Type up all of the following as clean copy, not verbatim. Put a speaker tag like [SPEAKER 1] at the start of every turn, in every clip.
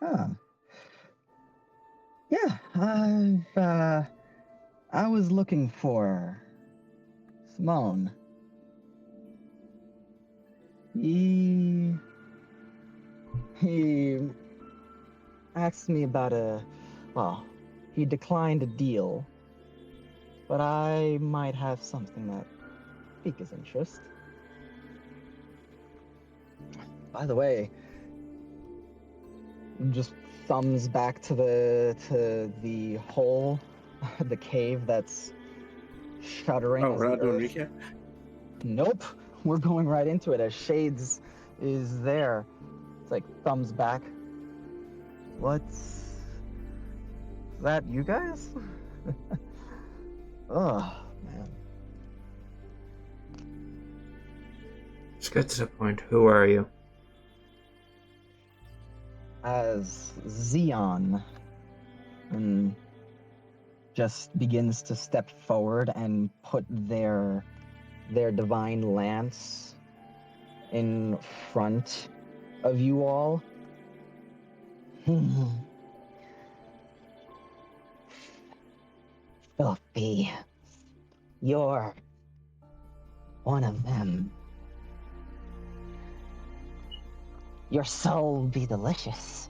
[SPEAKER 1] Huh. Yeah, I was looking for Simone. He he asked me about well, he declined a deal, but I might have something that pique his interest. By the way, just thumbs back to the hole, the cave that's shuddering
[SPEAKER 2] Oh,
[SPEAKER 1] as
[SPEAKER 2] we're
[SPEAKER 1] the
[SPEAKER 2] not doing
[SPEAKER 1] earth.
[SPEAKER 2] recap?
[SPEAKER 1] Nope, we're going right into it as Shades is there. It's like thumbs back. What's that? You guys? Oh man.
[SPEAKER 3] Let's get to the point. Who are you?
[SPEAKER 1] As Xeon and just begins to step forward and put their divine lance in front of you all. Filthy. You're one of them. Your soul will be delicious.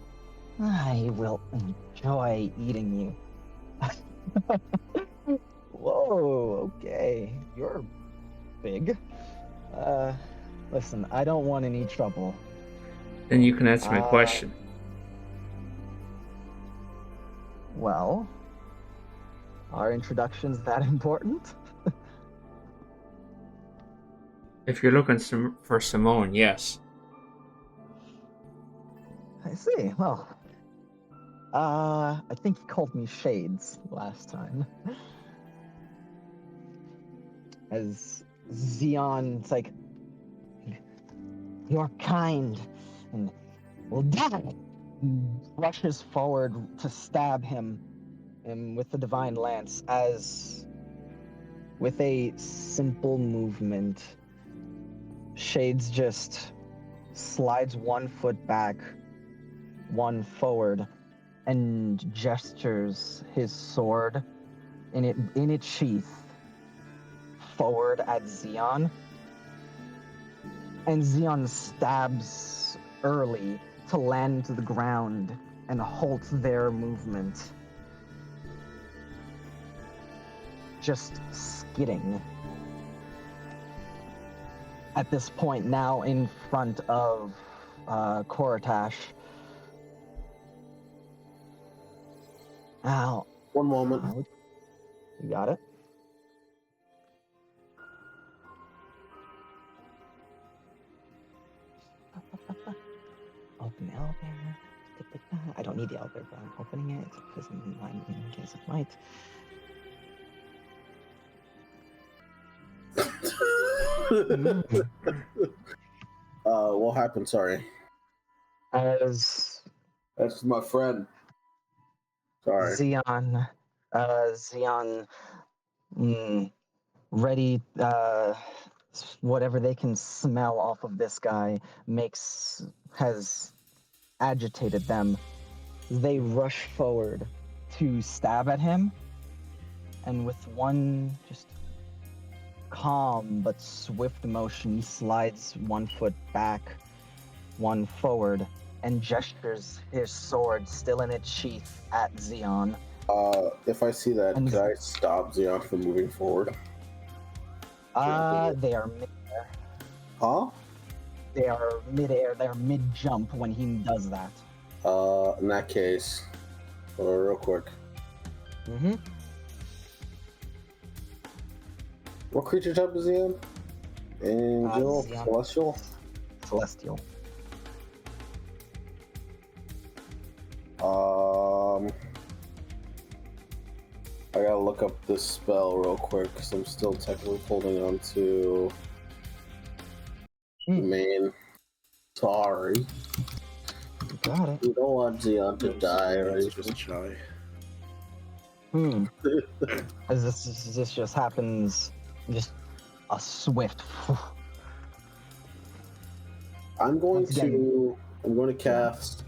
[SPEAKER 1] I will enjoy eating you. Whoa, okay. You're big. Listen, I don't want any trouble.
[SPEAKER 3] Then you can answer my question.
[SPEAKER 1] Well, are introductions that important?
[SPEAKER 3] If you're looking for Simone, yes.
[SPEAKER 1] I see. Well, I think he called me Shades last time. As Xeon's like, you're kind and will die. Rushes forward to stab him with the divine lance as with a simple movement, Shades just slides 1 foot back, 1 forward, and gestures his sword in its sheath forward at Xeon. And Xeon stabs early to land to the ground and halt their movement. Just skidding. At this point, now in front of Koratash. Now,
[SPEAKER 2] One moment.
[SPEAKER 1] You got it? Open the elevator. I don't need the elevator, but I'm opening it because in case it might.
[SPEAKER 2] What happened? Sorry.
[SPEAKER 1] As
[SPEAKER 2] That's my friend. Sorry.
[SPEAKER 1] Xeon, ready, whatever they can smell off of this guy has agitated them. They rush forward to stab at him, and with one just calm but swift motion, he slides 1 foot back, 1 forward, and gestures his sword still in its sheath at Xeon.
[SPEAKER 2] If I see that, could I stop Xeon from moving forward?
[SPEAKER 1] They are mid-air.
[SPEAKER 2] Huh?
[SPEAKER 1] They are mid-air. They're mid-jump when he does that.
[SPEAKER 2] In that case, real quick.
[SPEAKER 1] Mm-hmm.
[SPEAKER 2] What creature type is he in? Angel? Celestial?
[SPEAKER 1] Celestial.
[SPEAKER 2] I gotta look up this spell real quick because I'm still technically holding on to the main. Sorry.
[SPEAKER 1] You got it.
[SPEAKER 2] We don't want Xeon to die, right?
[SPEAKER 4] Just shy.
[SPEAKER 1] As this just happens, just a swift.
[SPEAKER 2] I'm going to cast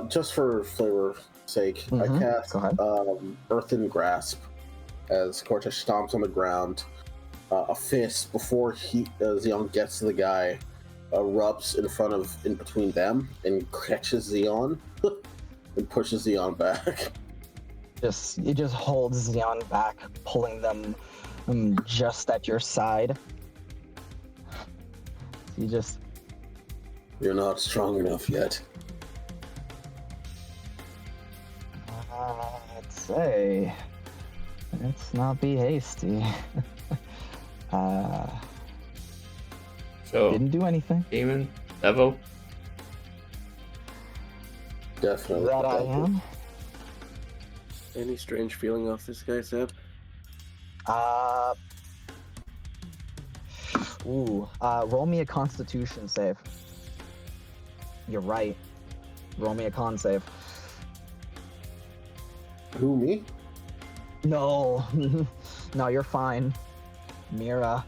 [SPEAKER 2] Just for flavor's sake, I
[SPEAKER 1] Mhm,
[SPEAKER 2] cast
[SPEAKER 1] go ahead.
[SPEAKER 2] Earthen Grasp as Cortex stomps on the ground. A fist before Xeon gets to the guy erupts in between them and catches Xeon and pushes Xeon back.
[SPEAKER 1] It just holds Xeon back, pulling them just at your side. You just
[SPEAKER 2] You're not strong enough yet.
[SPEAKER 1] I'd say let's not be hasty.
[SPEAKER 3] So,
[SPEAKER 1] Didn't do anything.
[SPEAKER 3] demon, devil.
[SPEAKER 2] Definitely.
[SPEAKER 1] That I am.
[SPEAKER 4] Any strange feeling off this guy, Seb?
[SPEAKER 1] Roll me a Constitution save. You're right. Roll me a con save.
[SPEAKER 2] Who, me?
[SPEAKER 1] No, no, you're fine. Mira,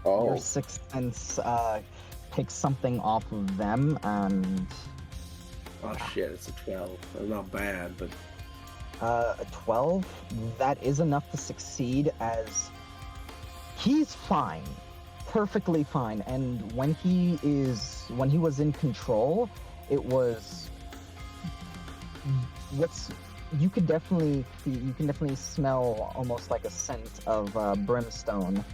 [SPEAKER 2] Oh,
[SPEAKER 1] your sixth sense picks something off of them, and
[SPEAKER 4] Oh shit, it's a 12. Not bad, but
[SPEAKER 1] a 12. That is enough to succeed, as he's fine, perfectly fine. And when he was in control, it was you can definitely smell almost like a scent of brimstone.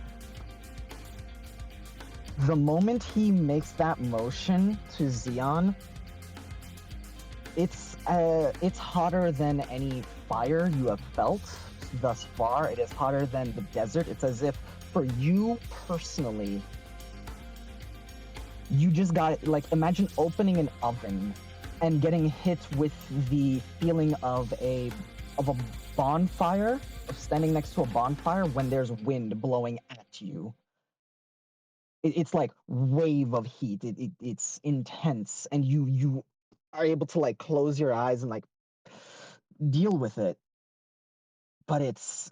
[SPEAKER 1] The moment he makes that motion to Xeon, it's hotter than any fire you have felt thus far. It is hotter than the desert. It's as if, for you personally, you just got, like, imagine opening an oven and getting hit with the feeling of a bonfire, of standing next to a bonfire when there's wind blowing at you. It's like wave of heat. It's intense, and you are able to, like, close your eyes and, like, deal with it. But it's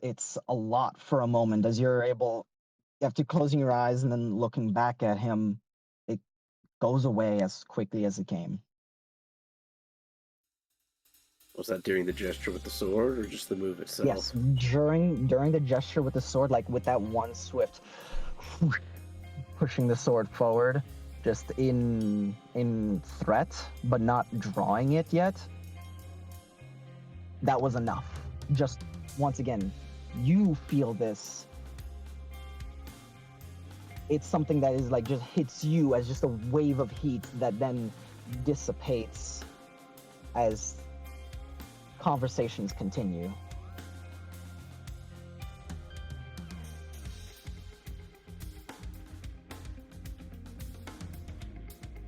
[SPEAKER 1] a lot for a moment, as after closing your eyes and then looking back at him, it goes away as quickly as it came.
[SPEAKER 4] was that during the gesture with the sword or just the move itself?
[SPEAKER 1] Yes, during the gesture with the sword, like with that one swift pushing the sword forward, just in threat, but not drawing it yet. That was enough. Just once again, you feel this. It's something that is like just hits you as just a wave of heat that then dissipates as conversations continue.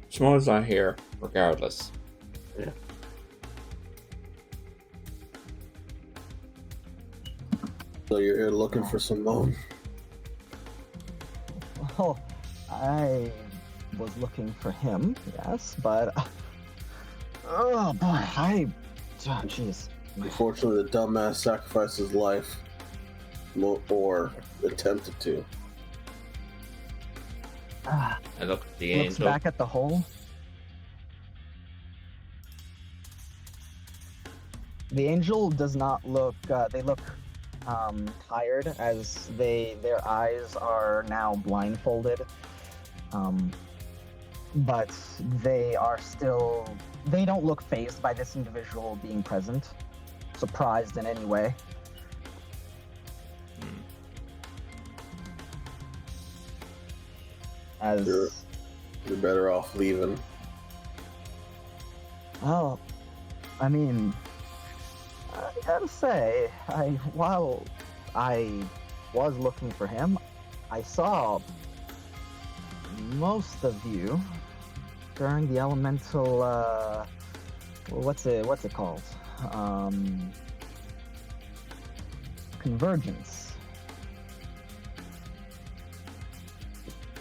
[SPEAKER 3] Simone's not here, regardless.
[SPEAKER 4] Yeah.
[SPEAKER 2] so you're here looking for Simone.
[SPEAKER 1] Oh, I was looking for him, yes, but oh boy, jeez.
[SPEAKER 2] Unfortunately, the dumbass sacrificed his life, or attempted to.
[SPEAKER 1] Ah,
[SPEAKER 3] I look at the
[SPEAKER 1] looks
[SPEAKER 3] angel.
[SPEAKER 1] back at the hole. The angel does not look. They look tired, as their eyes are now blindfolded. But they are still. They don't look fazed by this individual being present, surprised in any way. As
[SPEAKER 2] You're better off leaving.
[SPEAKER 1] well, I mean, I gotta say, while I was looking for him, I saw most of you during the elemental. What's it called? Convergence.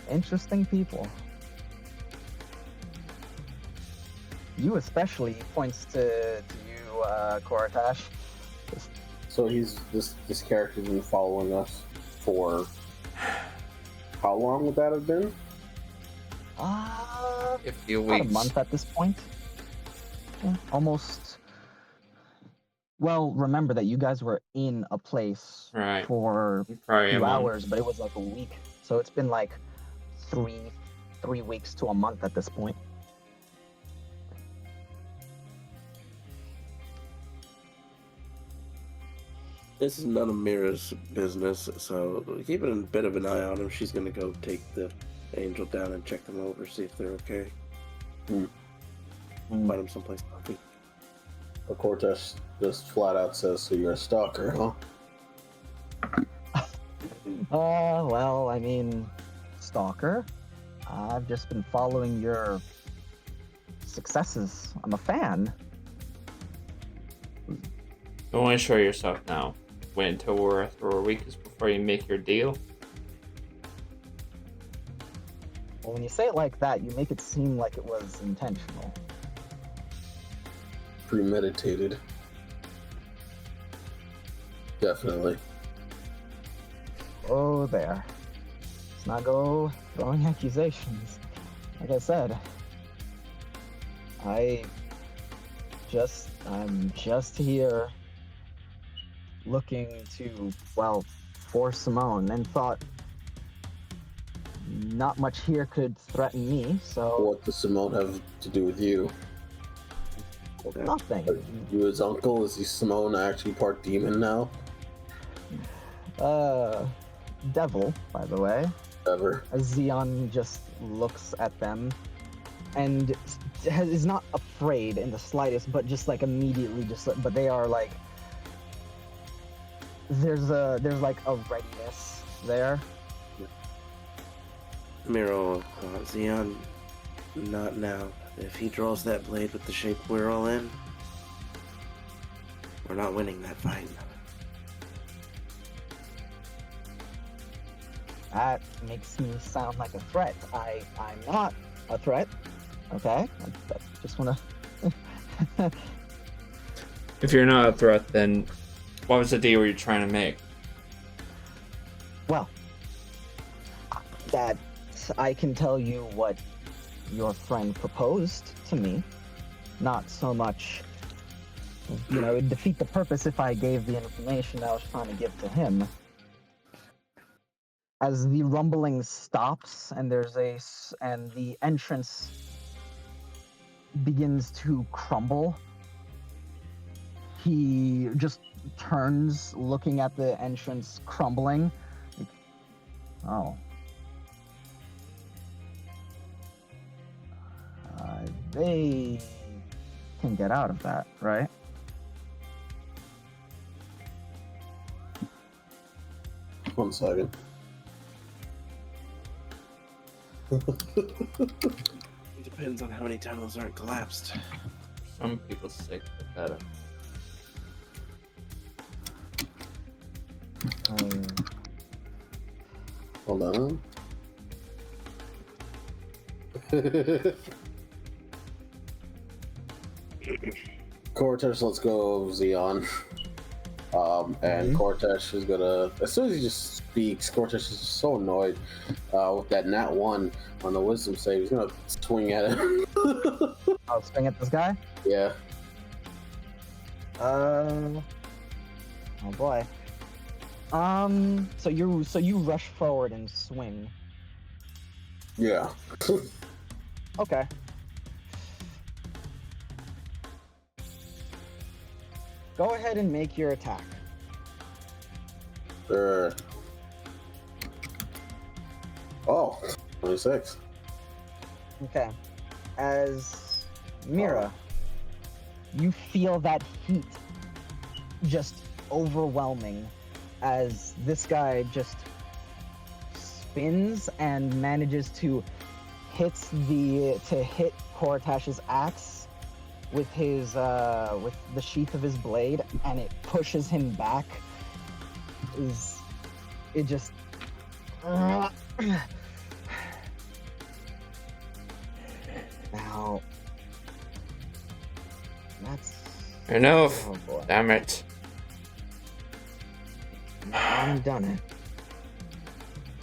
[SPEAKER 1] Interesting people. You especially, points to you, Koratash.
[SPEAKER 2] So this character's been following us for how long would that have been?
[SPEAKER 1] Uh,
[SPEAKER 3] A few
[SPEAKER 1] about a
[SPEAKER 3] weeks.
[SPEAKER 1] month at this point. Yeah, almost. Well, remember that you guys were in a place
[SPEAKER 3] Right.
[SPEAKER 1] for
[SPEAKER 3] Probably
[SPEAKER 1] a few
[SPEAKER 3] a month.
[SPEAKER 1] hours, but it was like a week. So it's been like three weeks to a month at this point.
[SPEAKER 4] This is none of Mira's business, so keep a bit of an eye on him. She's gonna go take the angel down and check them over, see if they're okay.
[SPEAKER 1] Mm.
[SPEAKER 4] Find them someplace healthy.
[SPEAKER 2] Cortesh just flat out says, "So you're a stalker, huh?"
[SPEAKER 1] Well, I mean, stalker. I've just been following your successes. I'm a fan.
[SPEAKER 3] Don't want to show yourself now. Wait until we're through a week before you make your deal.
[SPEAKER 1] Well, when you say it like that, you make it seem like it was intentional.
[SPEAKER 2] Premeditated. Definitely.
[SPEAKER 1] Oh, there. Let's not go throwing accusations. Like I said, I'm just here looking to, well, for Simone, and thought not much here could threaten me, so
[SPEAKER 2] What does Simone have to do with you?
[SPEAKER 1] nothing.
[SPEAKER 2] Are you his uncle? Is he Simone actually part demon now?
[SPEAKER 1] Devil, by the way.
[SPEAKER 2] Ever.
[SPEAKER 1] As Xeon just looks at them and is not afraid in the slightest, but just like immediately but they are like, there's like a readiness there.
[SPEAKER 4] Miro, Xeon, not now. If he draws that blade with the shape we're all in, we're not winning that fight.
[SPEAKER 1] That makes me sound like a threat. I'm not a threat. Okay? I just wanna
[SPEAKER 3] If you're not a threat, then what was the deal you're trying to make?
[SPEAKER 1] well, that I can tell you what your friend proposed to me. Not so much, it would defeat the purpose if I gave the information I was trying to give to him. As the rumbling stops and and the entrance begins to crumble, he just turns, looking at the entrance crumbling. Like, oh. They can get out of that, right?
[SPEAKER 2] One second.
[SPEAKER 4] It depends on how many tunnels aren't collapsed.
[SPEAKER 3] Some people's sake, the better.
[SPEAKER 2] Hold on. Cortesh, let's go, Xeon. And Cortesh is gonna, as soon as he just speaks, Cortesh is so annoyed with that nat 1 on the wisdom save. He's gonna swing at him.
[SPEAKER 1] I'll swing at this guy.
[SPEAKER 2] Yeah.
[SPEAKER 1] Oh boy. So you rush forward and swing.
[SPEAKER 2] Yeah.
[SPEAKER 1] Okay. Go ahead and make your attack.
[SPEAKER 2] Sure. Oh, 26.
[SPEAKER 1] Okay. As Mira, you feel that heat just overwhelming as this guy just spins and manages to hit Koratash's axe with his with the sheath of his blade, and it pushes him back. It just now that's
[SPEAKER 3] Enough!
[SPEAKER 1] oh boy.
[SPEAKER 3] Damn it.
[SPEAKER 1] I'm done it.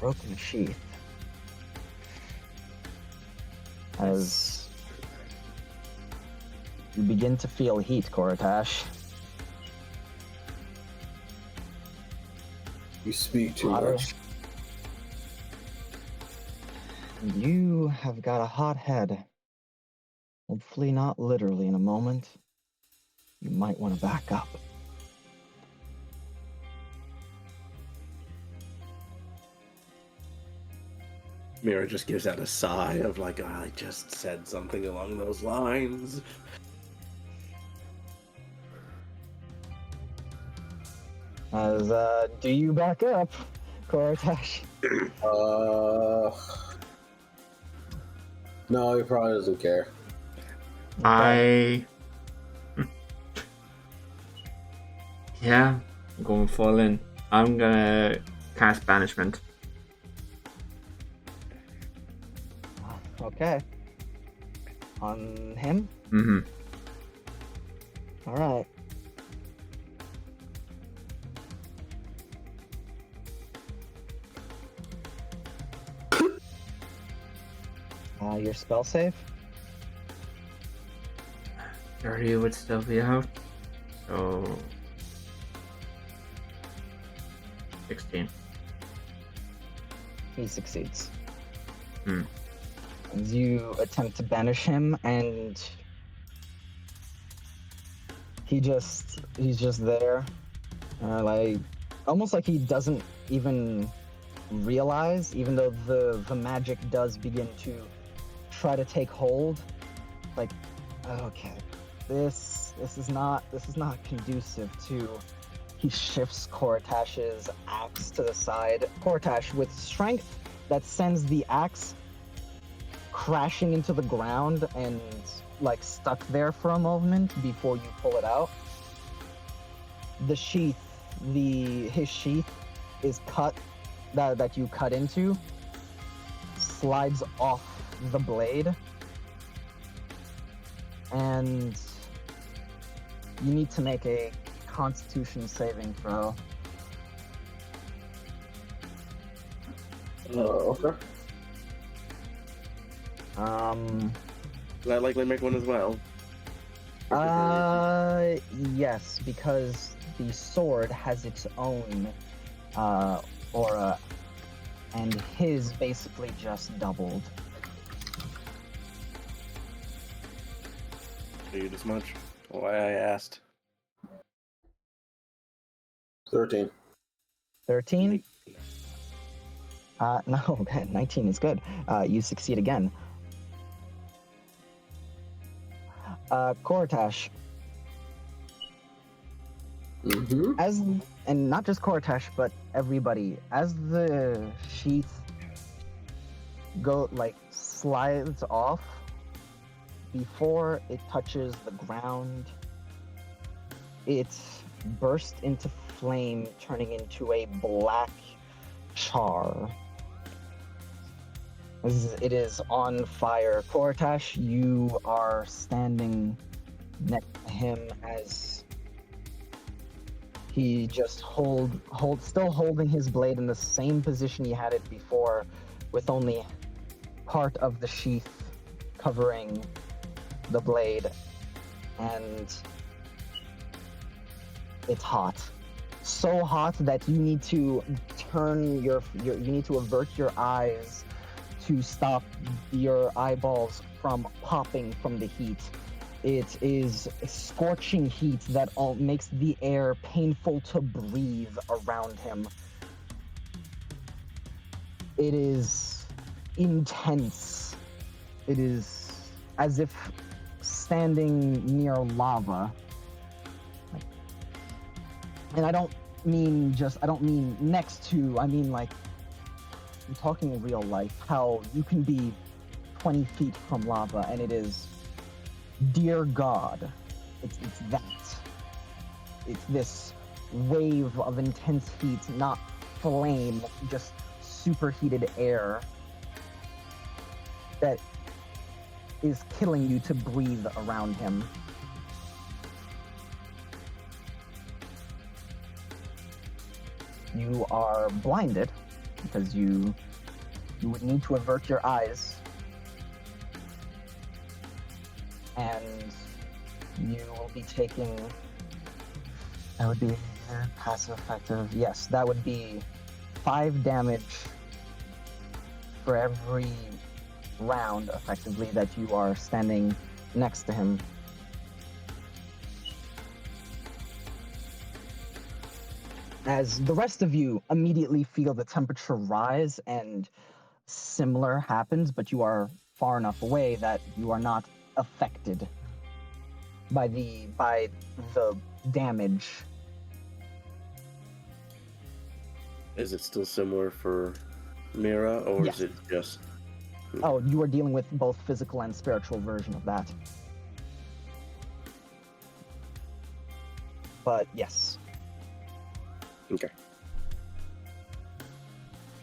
[SPEAKER 1] Broken sheath. as you begin to feel heat, Koratash.
[SPEAKER 2] You speak too
[SPEAKER 1] Hotter.
[SPEAKER 2] much.
[SPEAKER 1] You have got a hot head. Hopefully not literally in a moment. You might want to back up.
[SPEAKER 4] Mira just gives out a sigh of like, I just said something along those lines.
[SPEAKER 1] As, do you back up, Koratash?
[SPEAKER 2] No, he probably doesn't care.
[SPEAKER 3] Yeah, I'm going full in. I'm gonna cast Banishment.
[SPEAKER 1] Okay. On him?
[SPEAKER 3] Mm-hmm.
[SPEAKER 1] Alright. Your spell save?
[SPEAKER 3] 30 would still be out. So 16.
[SPEAKER 1] He succeeds.
[SPEAKER 3] Hmm.
[SPEAKER 1] As you attempt to banish him, and he's just there, like almost like he doesn't even realize, even though the magic does begin to try to take hold. Like, okay, this is not conducive to. He shifts Koratash's axe to the side. Koratash, with strength that sends the axe crashing into the ground and like stuck there for a moment before you pull it out. The sheath, his sheath is cut, that you cut into, slides off the blade, and you need to make a Constitution saving throw.
[SPEAKER 2] Okay.
[SPEAKER 4] Will I likely make one as well?
[SPEAKER 1] Yes, because the sword has its own aura, and his basically just doubled.
[SPEAKER 4] Figured as much. Why I asked.
[SPEAKER 2] 13.
[SPEAKER 1] 13? No, okay, 19 is good. You succeed again. Koratash,
[SPEAKER 2] Mm-hmm.
[SPEAKER 1] and not just Koratash, but everybody, as the sheath slides off, before it touches the ground, it bursts into flame, turning into a black char. It is on fire. Koratash, you are standing next to him as he just still holding his blade in the same position he had it before, with only part of the sheath covering the blade, and it's hot. So hot that you need to you need to avert your eyes to stop your eyeballs from popping from the heat. It is scorching heat that makes the air painful to breathe around him. It is intense. It is as if standing near lava. And I don't mean next to, I mean like, I'm talking real life, how you can be 20 feet from lava and it is, dear God, it's that. It's this wave of intense heat, not flame, just superheated air that is killing you to breathe around him. You are blinded because you would need to avert your eyes and you will be taking. That would be passive effective. Yes, that would be 5 damage for every round, effectively, that you are standing next to him. As the rest of you immediately feel the temperature rise and similar happens, but you are far enough away that you are not affected by the damage.
[SPEAKER 4] Is it still similar for Mira, or
[SPEAKER 1] Yes.
[SPEAKER 4] is it just...
[SPEAKER 1] Oh, you are dealing with both physical and spiritual version of that. But yes.
[SPEAKER 4] Okay.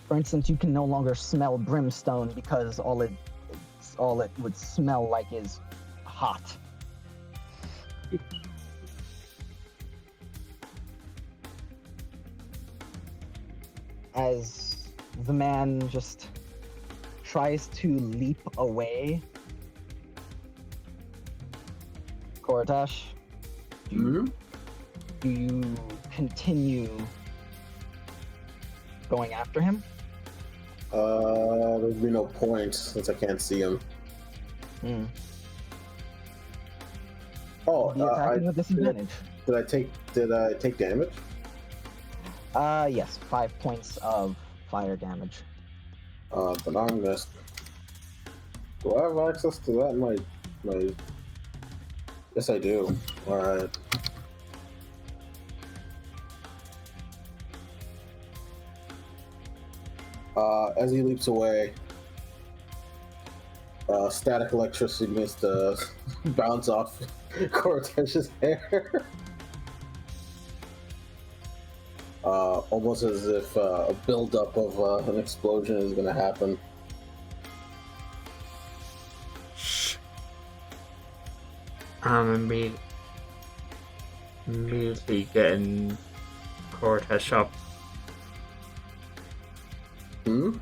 [SPEAKER 1] For instance, you can no longer smell brimstone because all it would smell like is hot. As the man just tries to leap away, Kortash,
[SPEAKER 2] Hmm?
[SPEAKER 1] do you continue going after him?
[SPEAKER 2] There'd be no point since I can't see him.
[SPEAKER 1] Hmm.
[SPEAKER 2] Oh,
[SPEAKER 1] Be attacking with disadvantage.
[SPEAKER 2] did I take damage?
[SPEAKER 1] Yes, 5 points of fire damage.
[SPEAKER 2] But I'm missed. Do I have access to that? My. Yes, I do. All right. As he leaps away, static electricity begins to bounce off Cortez's hair. Almost as if a buildup of an explosion is going to happen.
[SPEAKER 3] I'm immediately getting Cortez up.
[SPEAKER 2] Hmm?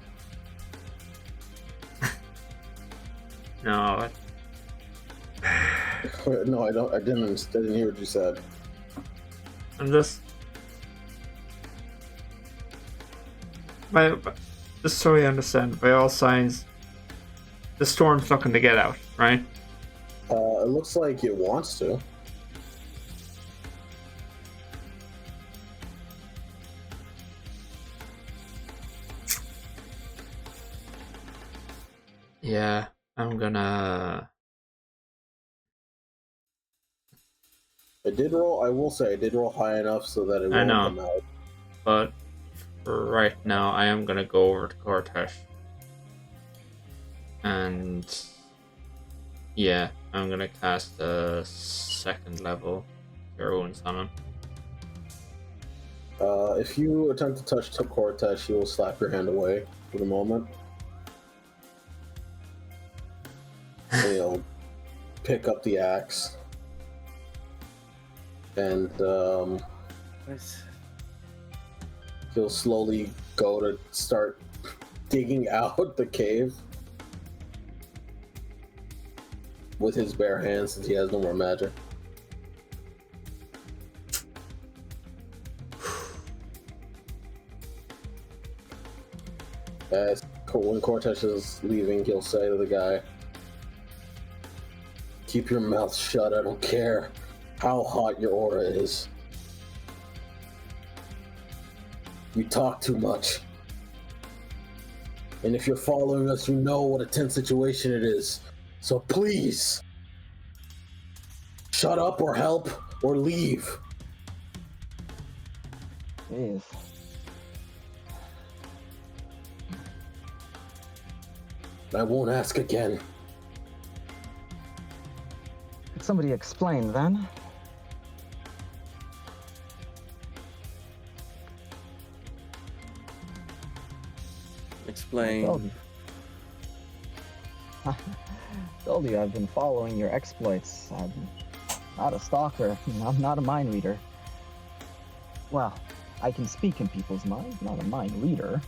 [SPEAKER 3] No,
[SPEAKER 2] No, I didn't hear what you said.
[SPEAKER 3] I'm just just so I understand, by all signs, the storm's looking to get out, right?
[SPEAKER 2] It looks like it wants to.
[SPEAKER 3] Yeah, I'm gonna.
[SPEAKER 2] I will say I did roll high enough so that it
[SPEAKER 3] I
[SPEAKER 2] won't
[SPEAKER 3] know.
[SPEAKER 2] come out.
[SPEAKER 3] But for right now, I am gonna go over to Cortesh. And yeah, I'm gonna cast a 2nd level Cure Wounds on him.
[SPEAKER 2] If you attempt to touch Cortesh, he will slap your hand away for the moment. And he'll pick up the axe. And
[SPEAKER 4] Nice.
[SPEAKER 2] he'll slowly go to start digging out the cave with his bare hands since he has no more magic. When Cortesh is leaving, he'll say to the guy, "Keep your mouth shut, I don't care how hot your aura is. You talk too much. And if you're following us, you know what a tense situation it is. So please, shut up or help or leave."
[SPEAKER 1] Jeez.
[SPEAKER 2] I won't ask again.
[SPEAKER 1] Could somebody explain then?
[SPEAKER 4] Explain.
[SPEAKER 1] Told you I've been following your exploits. I'm not a stalker. I'm not a mind reader. Well, I can speak in people's minds, not a mind reader.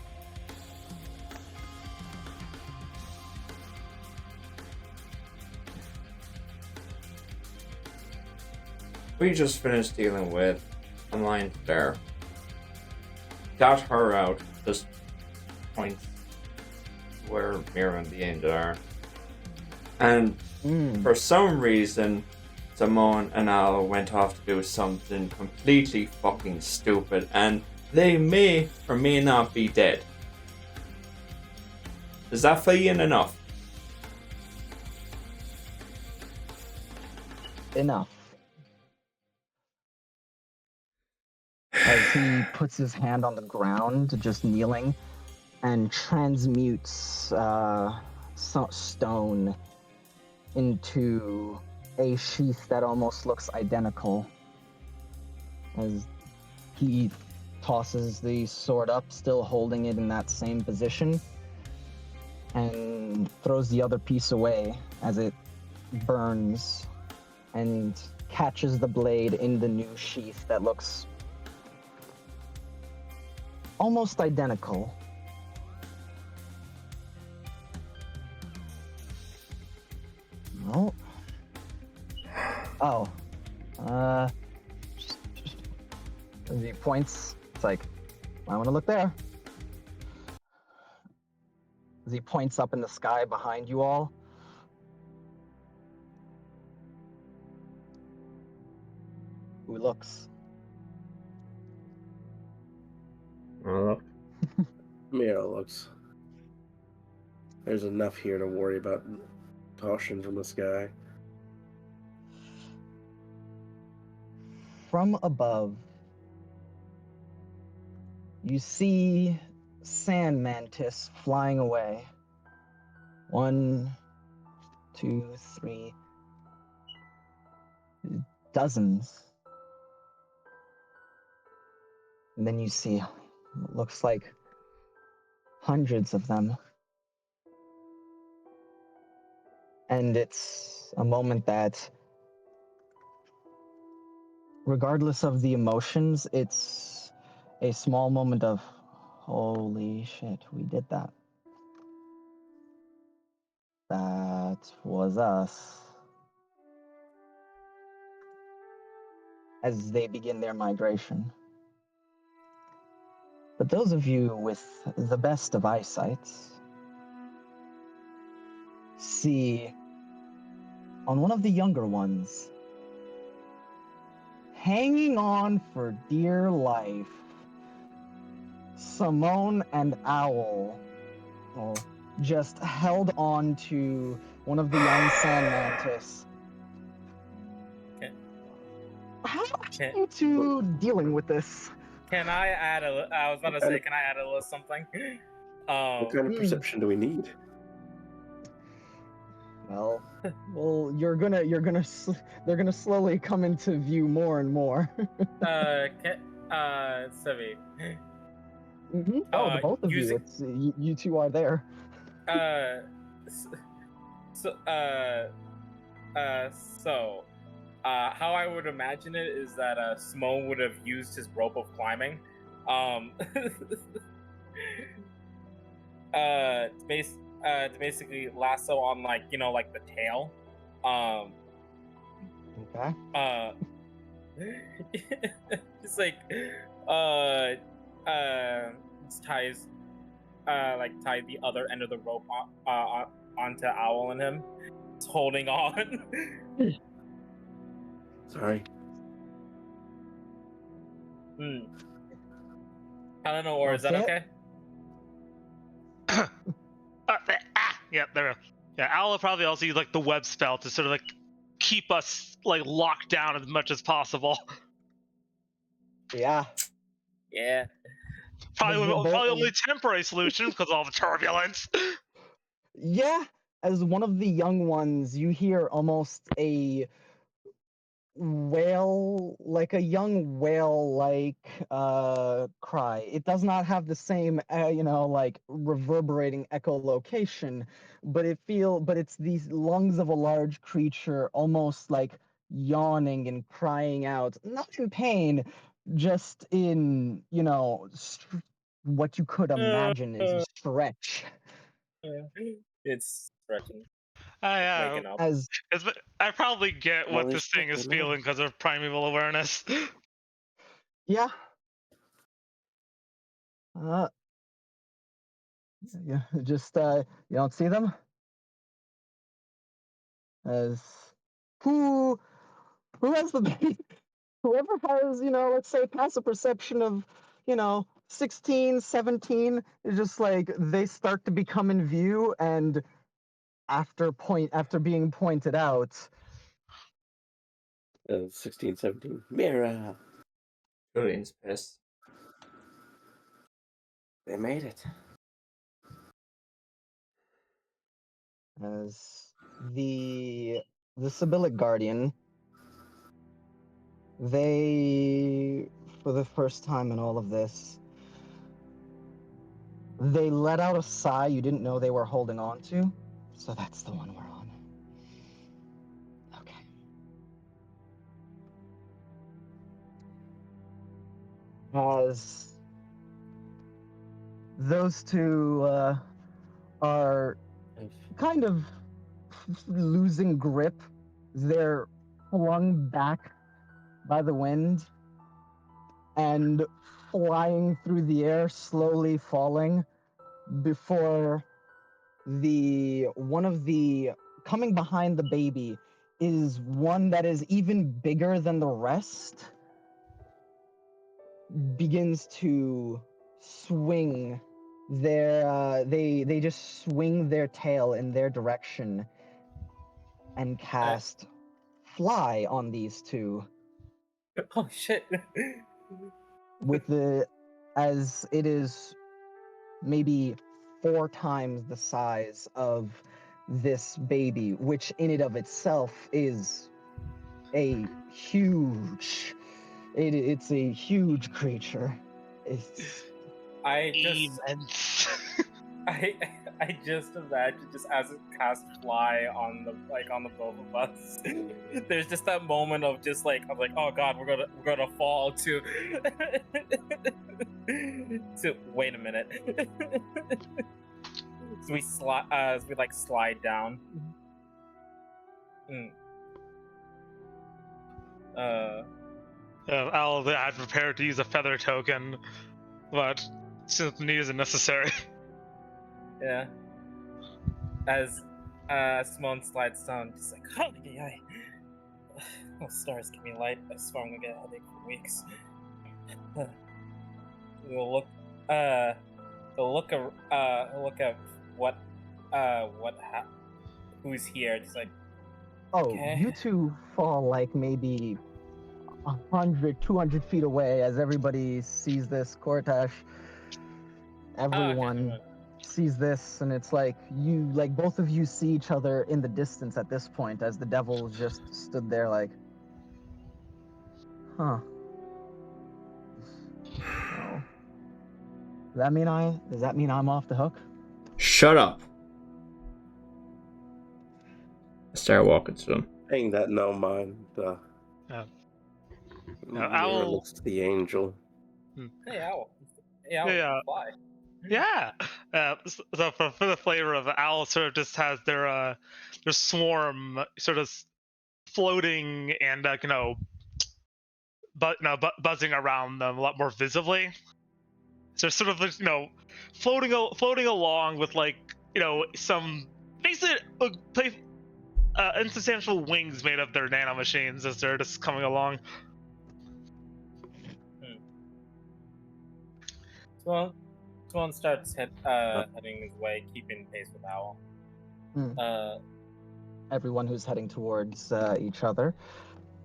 [SPEAKER 3] we just finished dealing with a line there. Got her out, just points where Mira and the angel are. And for some reason, Simone and Al went off to do something completely fucking stupid, and they may or may not be dead. Does that fill you in enough?
[SPEAKER 1] Enough. As he puts his hand on the ground, just kneeling, and transmutes stone into a sheath that almost looks identical. As he tosses the sword up, still holding it in that same position, and throws the other piece away as it burns and catches the blade in the new sheath that looks almost identical. No. Oh. As he points, it's like, I want to look there. As he points up in the sky behind you all. Who looks?
[SPEAKER 3] Look.
[SPEAKER 4] Mira looks. There's enough here to worry about caution from the sky.
[SPEAKER 1] From above, you see Sand Mantis flying away. 1, 2, 3. Dozens. And then you see what looks like hundreds of them. And it's a moment that, regardless of the emotions, it's a small moment of, holy shit, we did that. That was us. As they begin their migration. But those of you with the best of eyesights see on one of the younger ones, hanging on for dear life, Simone and Owl just held on to one of the young Sand Mantis. How are you two dealing with this?
[SPEAKER 5] Can I add I was about to say, can I add a little something?
[SPEAKER 4] What kind of perception do we need?
[SPEAKER 1] Well, they're gonna slowly come into view more and more.
[SPEAKER 5] Sevi.
[SPEAKER 1] Mm-hmm. Oh, the both of you. You two are there.
[SPEAKER 5] How I would imagine it is that Simone would have used his rope of climbing, to basically lasso on like the tail.
[SPEAKER 1] Okay.
[SPEAKER 5] Just like ties tie the other end of the rope onto Owl and him. It's holding on.
[SPEAKER 4] Sorry.
[SPEAKER 5] Eleanor, is that okay?
[SPEAKER 6] Yeah, there we go. Yeah, Owl will probably also use like the web spell to sort of like keep us like locked down as much as possible.
[SPEAKER 1] Yeah.
[SPEAKER 5] Yeah.
[SPEAKER 6] Probably only temporary solution because of all the turbulence.
[SPEAKER 1] Yeah. As one of the young ones, you hear almost a whale, like a young whale-like cry. It does not have the same, like reverberating echolocation, but it's these lungs of a large creature, almost like yawning and crying out, not in pain, just in, what you could imagine is a stretch.
[SPEAKER 5] It's stretching. waking up.
[SPEAKER 1] As
[SPEAKER 6] I probably get what
[SPEAKER 4] Holy
[SPEAKER 6] this thing
[SPEAKER 4] shit,
[SPEAKER 6] is
[SPEAKER 4] they know.
[SPEAKER 6] feeling because of primeval awareness.
[SPEAKER 1] yeah. Yeah, just you don't see them? As who has the whoever has, let's say passive perception of, 16, 17, is just like they start to become in view, and after being pointed out,
[SPEAKER 4] 16, 17. Mira,
[SPEAKER 3] Julian's pissed.
[SPEAKER 4] they made it.
[SPEAKER 1] as the Sibyllic Guardian, they, for the first time in all of this, they let out a sigh you didn't know they were holding on to. So that's the one we're on. Okay. As those two are kind of losing grip, they're flung back by the wind and flying through the air, slowly falling before one of the coming behind the baby is one that is even bigger than the rest, begins to swing they just swing their tail in their direction and cast fly on these two
[SPEAKER 5] Oh shit!
[SPEAKER 1] with as it is maybe 4 times the size of this baby, which in and of itself is a huge it's a huge creature. It's
[SPEAKER 6] Immense.
[SPEAKER 5] I just imagine just as it casts fly on the both of us. There's just that moment of just like I'm like, oh god, we're gonna fall to wait a minute. So we slide down.
[SPEAKER 6] Al had prepared to use a feather token, but since the need isn't necessary.
[SPEAKER 5] Yeah. As Simone slides down, just like, oh, stars give me light. I swear I'm gonna get a headache for weeks. We'll look at who's here. Just like, okay.
[SPEAKER 1] You two fall like maybe 100, 200 feet away as everybody sees this. Cortash, everyone sees this, and it's like both of you see each other in the distance at this point, as the devil just stood there like, huh. Oh. Does that mean I'm off the hook?
[SPEAKER 3] Shut up. I start walking to them.
[SPEAKER 4] Paying that no mind.
[SPEAKER 6] Mira
[SPEAKER 4] Owl looks to the angel.
[SPEAKER 5] Hey, Owl. Hey, Owl.
[SPEAKER 6] Yeah.
[SPEAKER 5] Fly.
[SPEAKER 6] Yeah. So for the flavor of it, Owl sort of just has their swarm sort of floating and buzzing around them a lot more visibly. So sort of floating along with some basically insubstantial wings made of their nanomachines as they're just coming along.
[SPEAKER 5] Swan starts heading his way, keeping pace with Owl.
[SPEAKER 1] Everyone who's heading towards each other.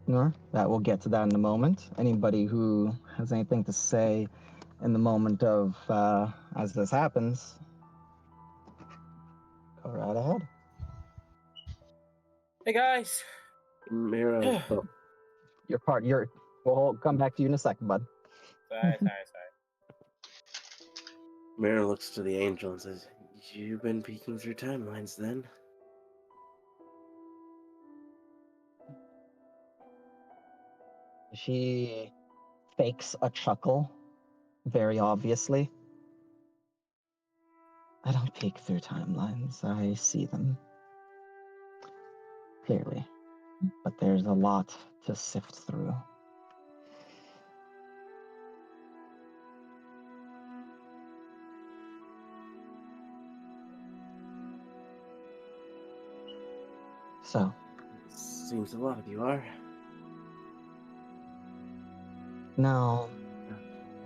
[SPEAKER 1] That we'll get to that in a moment. Anybody who has anything to say in the moment of as this happens, go right ahead.
[SPEAKER 5] Hey guys.
[SPEAKER 4] Mira.
[SPEAKER 1] We'll come back to you in a second, bud.
[SPEAKER 5] Sorry.
[SPEAKER 4] Mira looks to the angel and says, "You've been peeking through timelines then?"
[SPEAKER 1] She fakes a chuckle, very obviously. I don't peek through timelines. I see them. clearly, but there's a lot to sift through. So,
[SPEAKER 4] Seems a lot of you are.
[SPEAKER 1] no,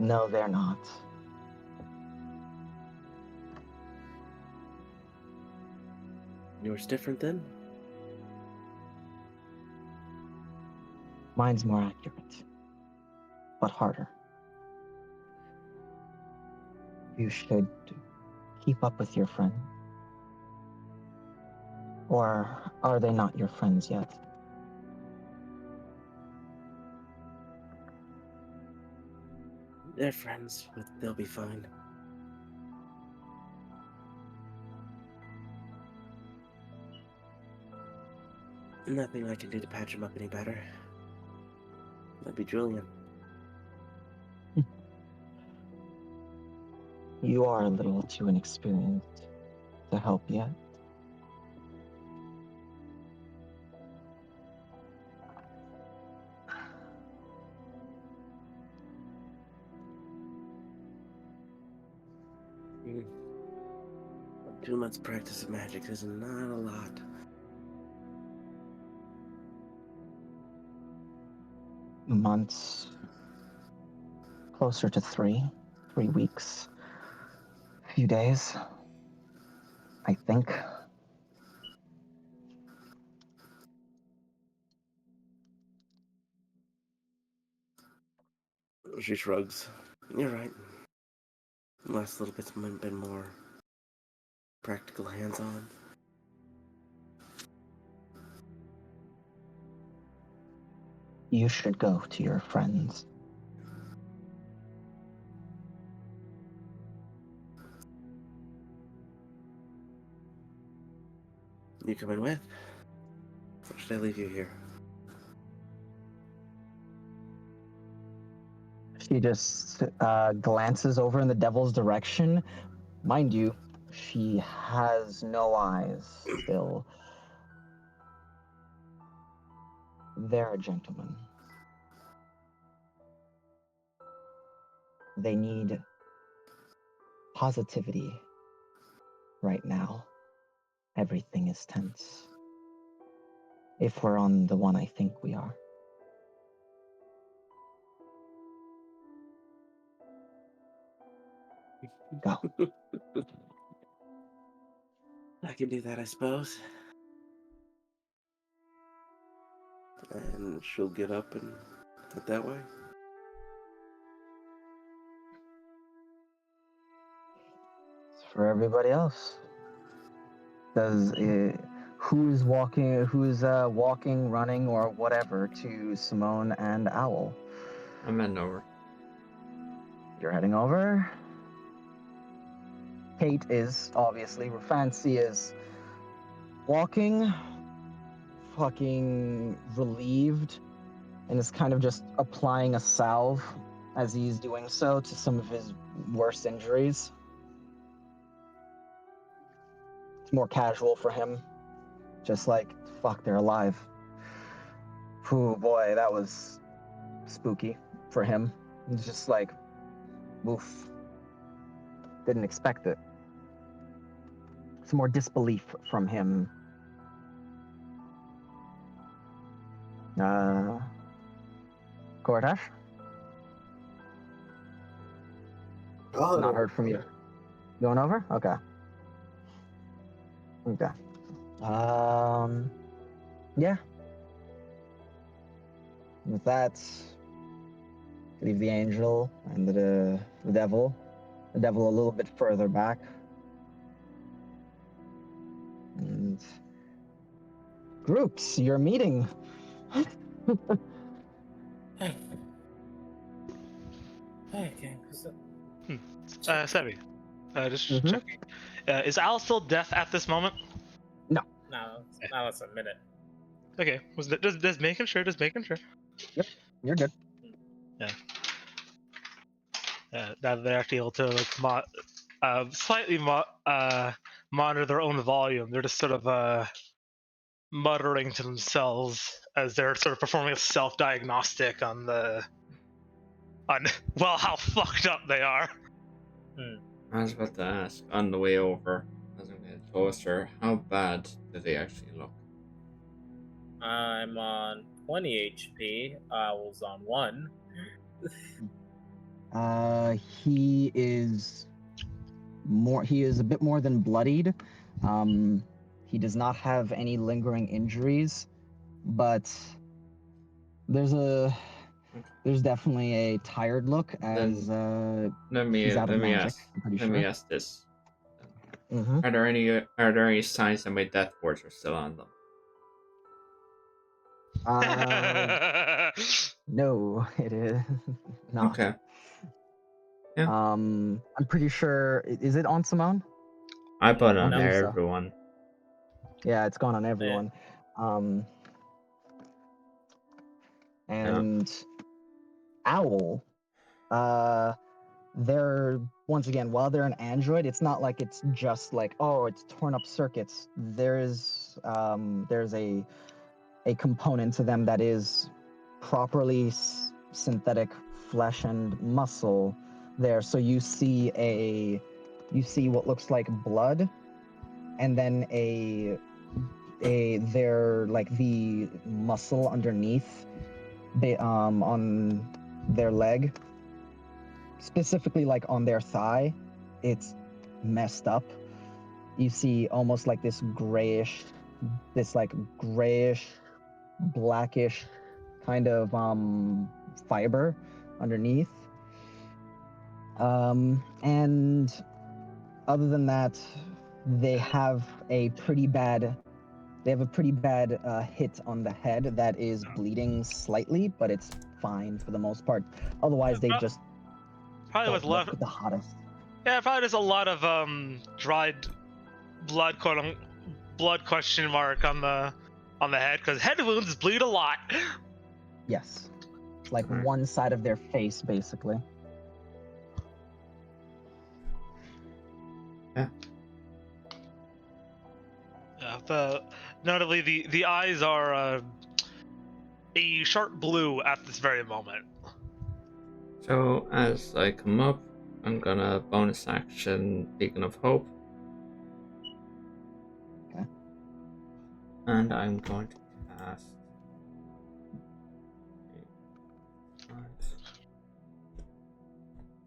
[SPEAKER 1] they're not.
[SPEAKER 4] Yours different then?
[SPEAKER 1] Mine's more accurate, but harder. You should keep up with your friend. Or are they not your friends yet?
[SPEAKER 4] They're friends, but they'll be fine. Nothing I can do to patch them up any better. That'd be Julian.
[SPEAKER 1] You are a little too inexperienced to help yet.
[SPEAKER 4] Mm. 2 months practice of magic is not a lot.
[SPEAKER 1] Months, closer to 3 weeks, few days, I think.
[SPEAKER 4] She shrugs. You're right. Last little bit's been more practical, hands-on.
[SPEAKER 1] You should go to your friends.
[SPEAKER 4] You coming with? Or should I leave you here?
[SPEAKER 1] She just glances over in the devil's direction. Mind you, she has no eyes still. They're a gentleman. They need positivity right now. Everything is tense. If we're on the one I think we are. Go.
[SPEAKER 4] I can do that, I suppose. And she'll get up and head that way.
[SPEAKER 1] For everybody else. Who's walking, running, or whatever to Simone and Owl?
[SPEAKER 3] I'm heading over.
[SPEAKER 1] You're heading over. Kate is obviously. Fancy is walking, fucking relieved, and is kind of just applying a salve as he's doing so to some of his worst injuries. It's more casual for him. Just like, fuck, they're alive. Ooh, boy, that was spooky for him. It's just like, oof. Didn't expect it. Some more disbelief from him. Gortash?
[SPEAKER 2] Oh,
[SPEAKER 1] Not heard from you. Going over? Okay. Okay. Yeah. With that, leave the angel and the devil. The devil a little bit further back. And groups, you're meeting.
[SPEAKER 5] Hey. Hey, gang.
[SPEAKER 6] Sebi, just
[SPEAKER 1] Mhm.
[SPEAKER 6] checking. Is Al still deaf at this moment?
[SPEAKER 5] No, that's a minute.
[SPEAKER 6] Okay, just making sure.
[SPEAKER 1] You're good.
[SPEAKER 6] That they're actually able to like slightly monitor their own volume. They're just sort of muttering to themselves as they're sort of performing a self-diagnostic on well, how fucked up they are.
[SPEAKER 3] I was about to ask on the way over, as I'm getting closer, how bad do they actually look?
[SPEAKER 5] I'm on 20 HP. Owl's on 1.
[SPEAKER 1] He is a bit more than bloodied. He does not have any lingering injuries, but there's definitely a tired look as
[SPEAKER 3] Let me
[SPEAKER 1] he's out of magic.
[SPEAKER 3] ask.
[SPEAKER 1] I'm pretty
[SPEAKER 3] Let
[SPEAKER 1] sure.
[SPEAKER 3] me ask this:
[SPEAKER 1] Mm-hmm.
[SPEAKER 3] Are there any signs that my death wards are still on them?
[SPEAKER 1] No, it is not.
[SPEAKER 3] Okay. Yeah.
[SPEAKER 1] I'm pretty sure. Is it on Simone?
[SPEAKER 3] I put it on
[SPEAKER 1] No.
[SPEAKER 3] everyone.
[SPEAKER 1] Yeah, it's gone on everyone. And Owl, they're once again, while they're an android, it's not like it's just like, oh, it's torn up circuits. There's a component to them that is properly synthetic flesh and muscle there. So you see what looks like blood, and then they're like the muscle underneath on their leg, specifically like on their thigh, it's messed up. You see almost like this grayish, blackish kind of fiber underneath. And other than that, they have a pretty bad hit on the head that is bleeding slightly, but it's fine for the most part. Otherwise, they just
[SPEAKER 6] probably was left
[SPEAKER 1] the hottest.
[SPEAKER 6] Yeah, probably just a lot of dried blood, blood question mark on the head, because head wounds bleed a lot.
[SPEAKER 1] Yes, like one side of their face, basically.
[SPEAKER 3] Yeah.
[SPEAKER 6] Notably, the eyes are a sharp blue at this very moment.
[SPEAKER 3] So as I come up, I'm gonna bonus action Beacon of Hope.
[SPEAKER 1] Okay.
[SPEAKER 3] And I'm going to cast.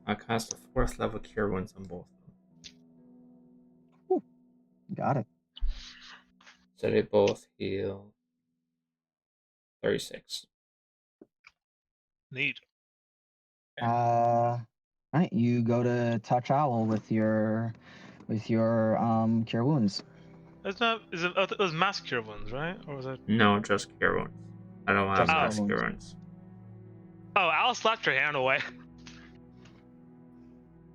[SPEAKER 3] I cast a 4th level Cure Wounds on both of them.
[SPEAKER 1] Ooh, got it.
[SPEAKER 3] So they both heal 36.
[SPEAKER 6] Neat.
[SPEAKER 1] Right, you go to touch Owl with your Cure Wounds.
[SPEAKER 6] It was mass cure wounds, right? Or was it?
[SPEAKER 3] No, just Cure Wounds. I don't have
[SPEAKER 1] Just
[SPEAKER 3] mass
[SPEAKER 1] Cure
[SPEAKER 3] Cure
[SPEAKER 1] Wounds.
[SPEAKER 3] Wounds.
[SPEAKER 6] Oh, Al slapped your hand away.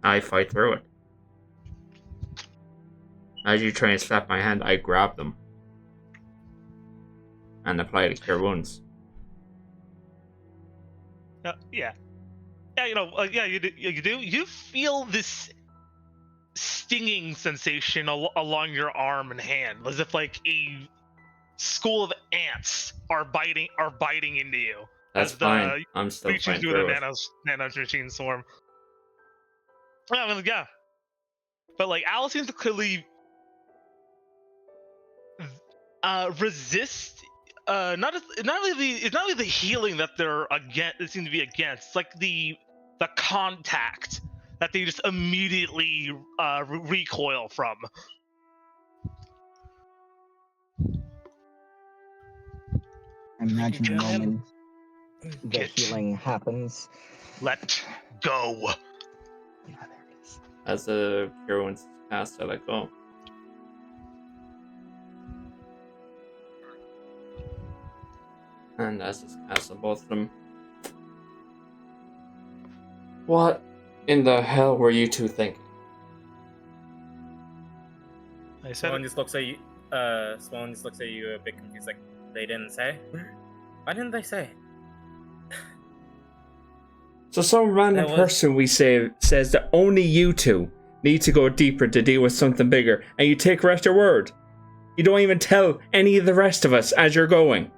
[SPEAKER 3] I fight through it. As you try and slap my hand, I grab them and apply the Cure Wounds.
[SPEAKER 6] Yeah, you know, you do. You feel this stinging sensation along your arm and hand, as if like a school of ants are biting into you.
[SPEAKER 3] That's fine. I'm still fine through it.
[SPEAKER 6] Nano machine swarm. Yeah, but like Al seems to clearly resist. It's not really the healing that they seem to be against. It's like the contact that they just immediately recoil from.
[SPEAKER 1] Imagine the moment the healing happens.
[SPEAKER 6] Let go.
[SPEAKER 1] Yeah, there it is.
[SPEAKER 3] As the Cure Wounds cast, I let go. And as it's cast on both of them. What in the hell were you two thinking?
[SPEAKER 5] Sloan just looks at you. Sloan just looks at you a bit confused, like they didn't say. Why didn't they say?
[SPEAKER 3] So some random person we say says that only you two need to go deeper to deal with something bigger, and you take her at your word. You don't even tell any of the rest of us as you're going.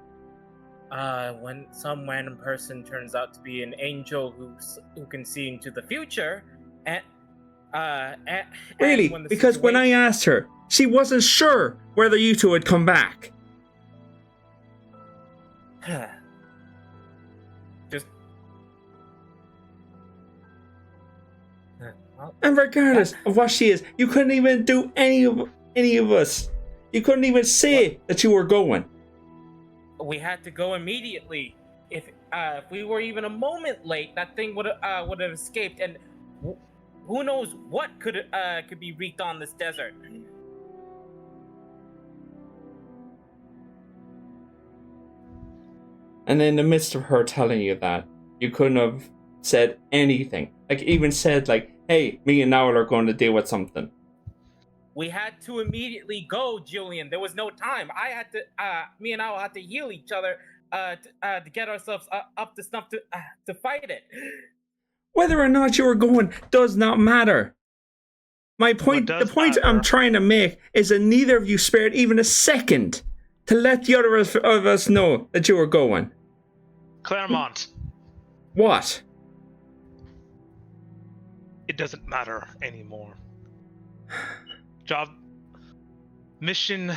[SPEAKER 5] When some random person turns out to be an angel who can see into the future, and
[SPEAKER 3] Really?
[SPEAKER 5] when the
[SPEAKER 3] Because when I
[SPEAKER 5] situation-
[SPEAKER 3] asked her, she wasn't sure whether you two would come back.
[SPEAKER 5] just well,
[SPEAKER 3] And regardless of what she is, you couldn't even do any of us. You couldn't even say that you were going.
[SPEAKER 5] we had to go immediately. If we were even a moment late, that thing would have escaped, and who knows what could be wreaked on this desert.
[SPEAKER 3] And in the midst of her telling you that, you couldn't have said anything. Like, even said, like, hey, me and Noel are going to deal with something.
[SPEAKER 5] We had to immediately go, Julian. There was no time. Me and Owl had to heal each other to get ourselves up to snuff to fight it.
[SPEAKER 3] Whether or not you were going does not matter. My point, the
[SPEAKER 6] does
[SPEAKER 3] point I'm
[SPEAKER 6] matter-
[SPEAKER 3] trying to make is that neither of you spared even a second to let the other of us know that you were going.
[SPEAKER 6] Claremont,
[SPEAKER 3] What?
[SPEAKER 6] it doesn't matter anymore. Mission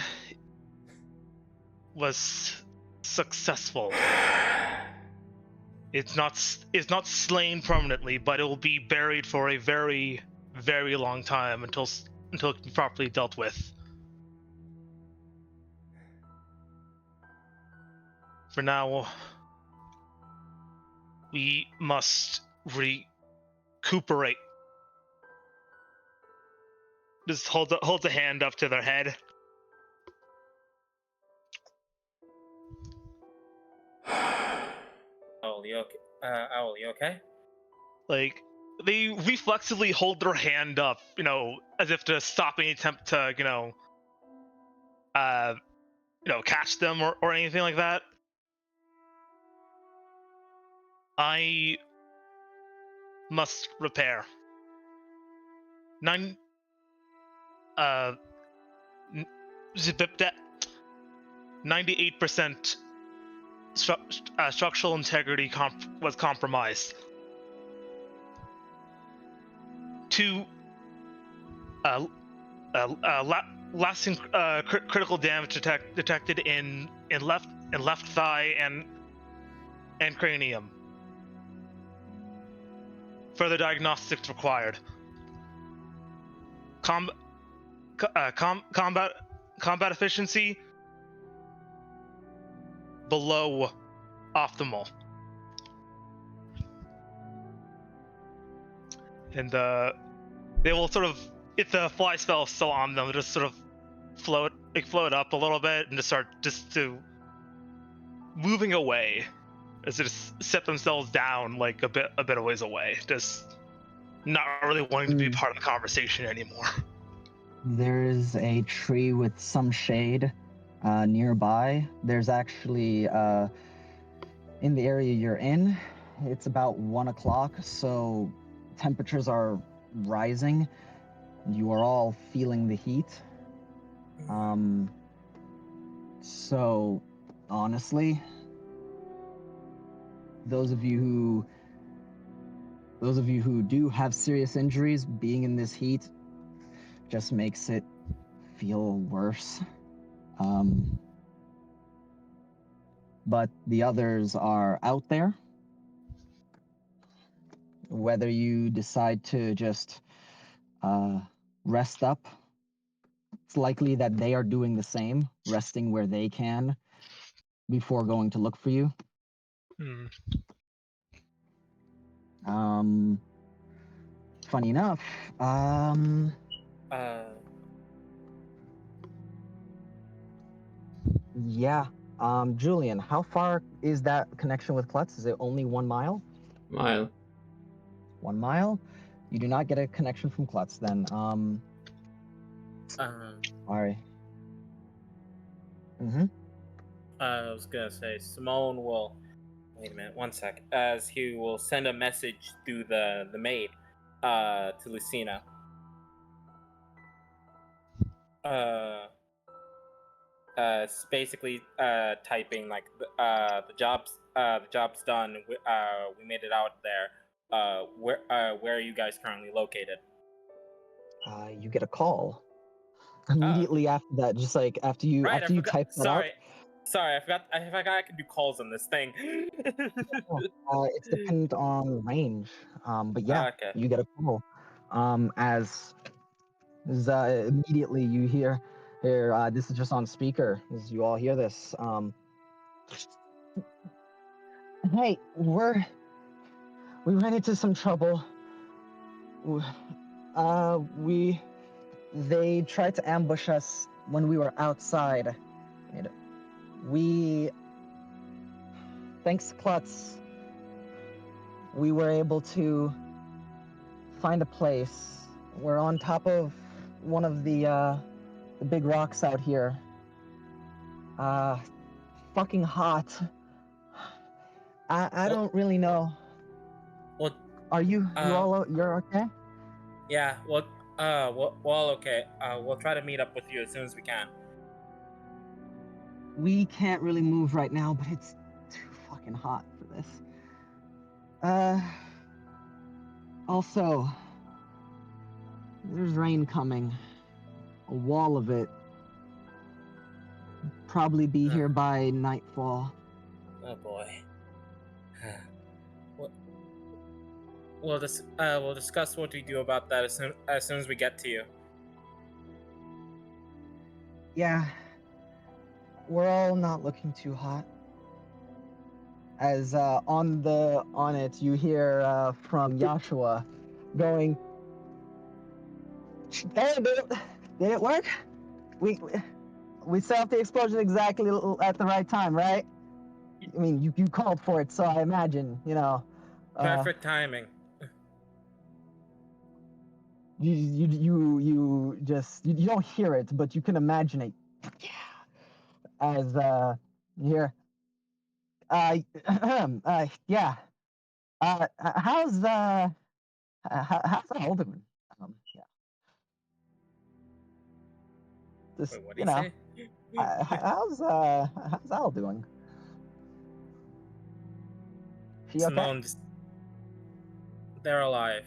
[SPEAKER 6] was successful. It's not slain permanently, but it will be buried for a very, very long time until it can be properly dealt with. For now, we must recuperate. Just holds a hand up to their head.
[SPEAKER 5] Owl, you okay? Owl, you okay?
[SPEAKER 6] Like, they reflexively hold their hand up, as if to stop any attempt to, catch them or anything like that. I must repair. 98% structural integrity was compromised. 2 lasting critical damage detected in left thigh and cranium. Further diagnostics required. Combat efficiency below optimal. And they will sort of, if the fly spell is still on them, they'll just sort of float up a little bit and just start to moving away as they just set themselves down like a bit of ways away, just not really wanting to be part of the conversation anymore.
[SPEAKER 1] There is a tree with some shade nearby. There's actually, in the area you're in, it's about 1 o'clock, so temperatures are rising. You are all feeling the heat. So, honestly, those of you who do have serious injuries, being in this heat just makes it feel worse. But the others are out there. Whether you decide to just rest up, it's likely that they are doing the same, resting where they can before going to look for you. Funny enough, yeah. Julian, how far is that connection with Klutz? Is it only 1 mile?
[SPEAKER 3] Mile.
[SPEAKER 1] 1 mile? You do not get a connection from Klutz then. Alright.
[SPEAKER 5] I was gonna say Simone will. Wait a minute, 1 sec. As he will send a message through the maid to Lucina. it's basically typing like the job's done. We made it out there. Where are you guys currently located?
[SPEAKER 1] You get a call immediately after that. Just like after you
[SPEAKER 5] Right,
[SPEAKER 1] after
[SPEAKER 5] I
[SPEAKER 1] you
[SPEAKER 5] forgot.
[SPEAKER 1] type that out.
[SPEAKER 5] Sorry, I forgot. I could do calls on this thing.
[SPEAKER 1] It's dependent on range. But yeah,
[SPEAKER 5] Okay.
[SPEAKER 1] you get a call. As immediately you hear here. This is just on speaker. As you all hear this. Hey, we ran into some trouble. They tried to ambush us when we were outside. And thanks to Klutz, we were able to find a place. We're on top of one of the big rocks out here. Fucking hot. I don't really know.
[SPEAKER 5] Well,
[SPEAKER 1] Are you
[SPEAKER 5] uh,
[SPEAKER 1] you're okay?
[SPEAKER 5] yeah. Well, okay. We'll try to meet up with you as soon as we can.
[SPEAKER 1] We can't really move right now, but it's too fucking hot for this. Also, there's rain coming. A wall of it. Probably be here by nightfall.
[SPEAKER 5] Oh boy. We'll discuss what we do about that as soon as we get to you.
[SPEAKER 1] Yeah. We're all not looking too hot. As on it you hear from Joshua going, "Hey, did it work? We set off the explosion exactly at the right time, right? I mean, you called for it, so I imagine,
[SPEAKER 5] Perfect timing.
[SPEAKER 1] you just you don't hear it, but you can imagine it. Yeah. As you hear, yeah. How's Al doing? Yeah. Just
[SPEAKER 5] Wait, what do you say?
[SPEAKER 1] how's Al doing? She okay?
[SPEAKER 5] Simone, they're alive.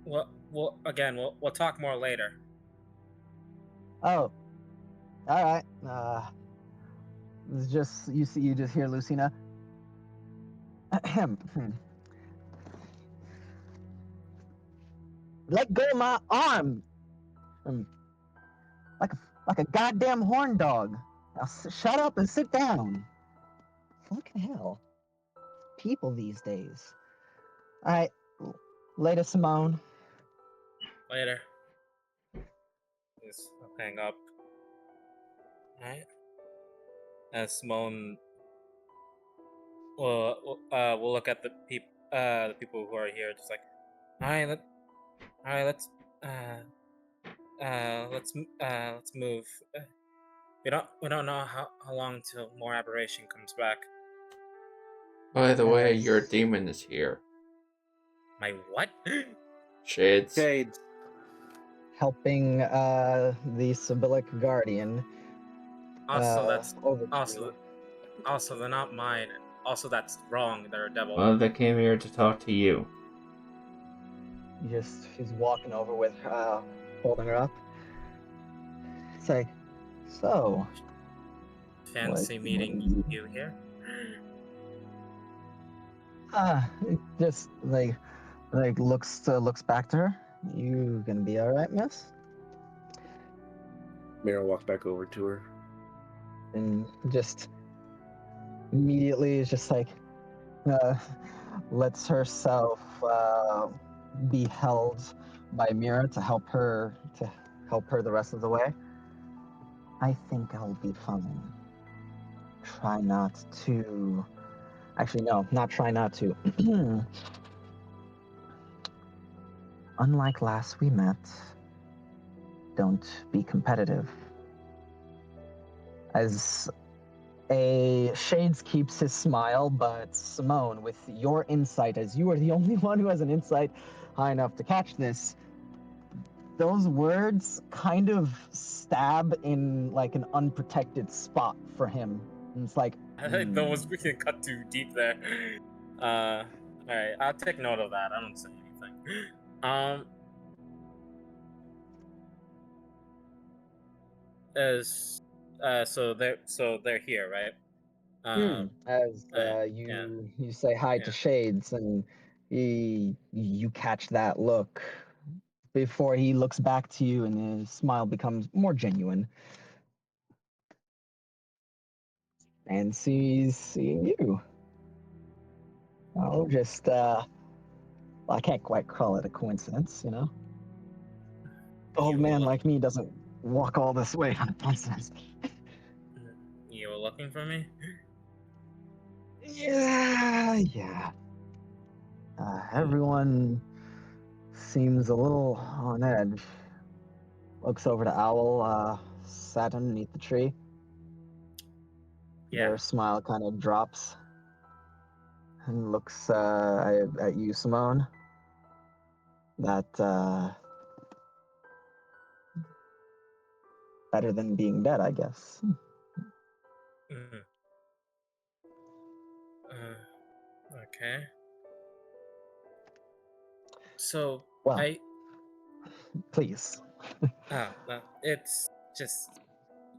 [SPEAKER 5] We'll talk more later.
[SPEAKER 1] Oh, all right. It's just you just hear Lucina. Let go of my arm. Like a goddamn horn dog. Now shut up and sit down. Fucking hell. People these days. All right. Later, Simone.
[SPEAKER 5] Later. Just hang up. Alright. And Simone we'll look at the people who are here, just like, let's move. We don't know how long till more aberration comes back.
[SPEAKER 3] By the way,
[SPEAKER 1] Yes.
[SPEAKER 3] your demon is here.
[SPEAKER 5] My what?
[SPEAKER 3] Shades.
[SPEAKER 4] Shades.
[SPEAKER 1] Helping the Sibyllic Guardian.
[SPEAKER 5] Also, that's
[SPEAKER 1] over to
[SPEAKER 5] also they're not mine. Also, that's wrong. They're a devil.
[SPEAKER 3] Well, they came here to talk to you.
[SPEAKER 1] She's walking over with holding her up. It's like, so
[SPEAKER 5] Fancy
[SPEAKER 1] what-
[SPEAKER 5] meeting you here.
[SPEAKER 1] just like looks back to her. You gonna be all right, miss?
[SPEAKER 4] Mira walks back over to her.
[SPEAKER 1] And just immediately is just like lets herself be held by Mira to help her the rest of the way. I think I'll be fine. Try not to. Actually, no, not try not to. Unlike last we met, don't be competitive. As Shades keeps his smile, but Simone, with your insight, as you are the only one who has an insight high enough to catch this, those words kind of stab in like an unprotected spot for him. And it's like,
[SPEAKER 5] I think those we can cut too deep there. All right, I'll take note of that. I don't say anything. As so they're here, right?
[SPEAKER 1] as
[SPEAKER 5] Yeah.
[SPEAKER 1] you say hi to
[SPEAKER 5] Yeah.
[SPEAKER 1] Shades, and you catch that look before he looks back to you, and his smile becomes more genuine, and seeing you. Oh, just well, I can't quite call it a coincidence, you know. An old
[SPEAKER 5] You were
[SPEAKER 1] man
[SPEAKER 5] looking.
[SPEAKER 1] like me doesn't walk all this way on coincidence.
[SPEAKER 5] You were looking for me.
[SPEAKER 1] Yeah. Everyone seems a little on edge. Looks over to Owl, sat underneath the tree.
[SPEAKER 5] Yeah.
[SPEAKER 1] Their smile kind of drops and looks at you, Simone. That better than being dead, I guess.
[SPEAKER 5] Mm. Okay. So
[SPEAKER 1] Well,
[SPEAKER 5] I
[SPEAKER 1] please.
[SPEAKER 5] it's just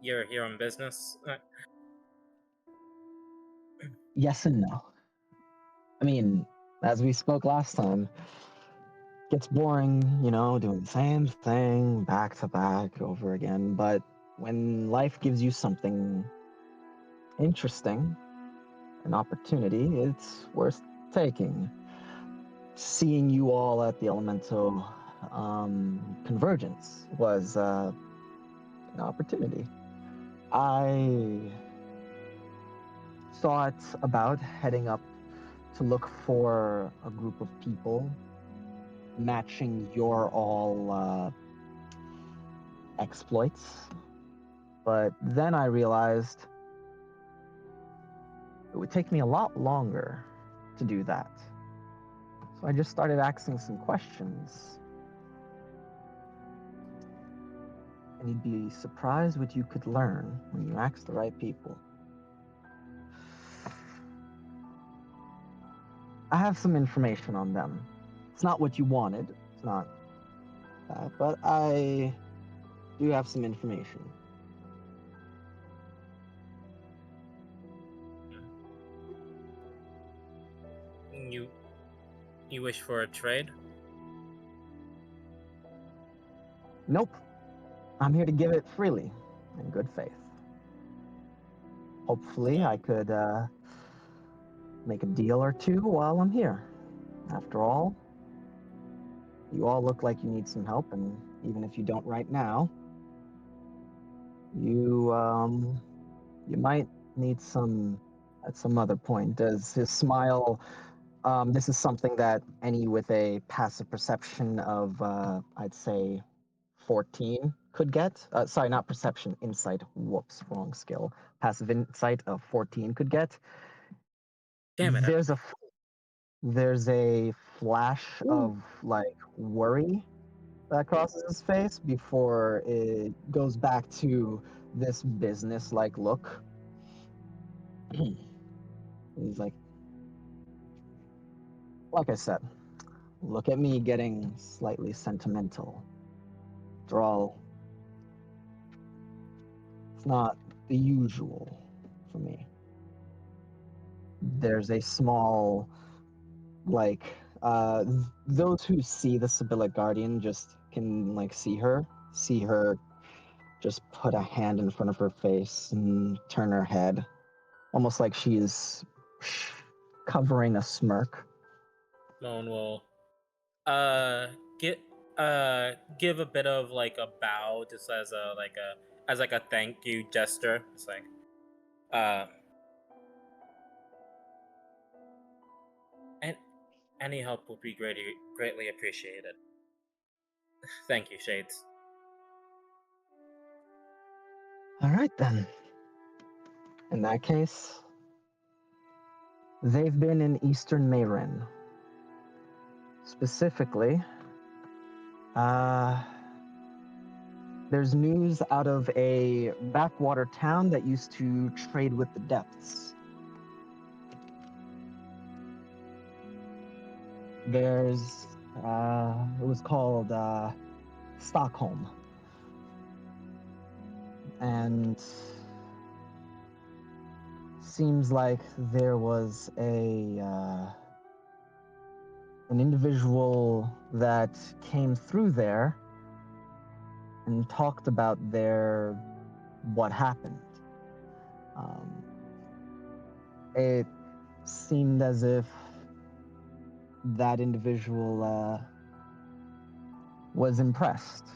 [SPEAKER 5] you're here on business.
[SPEAKER 1] Yes and no. I mean, as we spoke last time, gets boring, you know, doing the same thing back to back over again. But when life gives you something interesting, an opportunity, it's worth taking. Seeing you all at the Elemental Convergence was an opportunity. I thought about heading up to look for a group of people matching your all exploits, but then I realized it would take me a lot longer to do that. So I just started asking some questions. And you'd be surprised what you could learn when you ask the right people. I have some information on them. It's not what you wanted, it's not that, but I do have some information.
[SPEAKER 5] You wish for a trade?
[SPEAKER 1] Nope. I'm here to give it freely, in good faith. Hopefully, I could make a deal or two while I'm here. After all, you all look like you need some help, and even if you don't right now, you might need some at some other point. Does his smile? This is something that any with a passive perception of, I'd say, 14 could get. Sorry, not perception, insight. Whoops, wrong skill. Passive insight of 14 could get.
[SPEAKER 5] Damn it!
[SPEAKER 1] There's a flash of like worry that crosses his face before it goes back to this business-like look. He's like I said, look at me getting slightly sentimental. After all, it's not the usual for me. There's a small, like, those who see the Sibylla Guardian just can, like, see her just put a hand in front of her face and turn her head, almost like she's covering a smirk.
[SPEAKER 5] Lone will get give a bit of like a bow just as a thank you gesture. It's like and any help would be greatly appreciated. Thank you, Shades.
[SPEAKER 1] All right, then. In that case, they've been in Eastern Mayrin. Specifically, There's news out of a backwater town that used to trade with the depths. There's, it was called Stockholm. And seems like there was an individual that came through there and talked about what happened. It seemed as if that individual was impressed.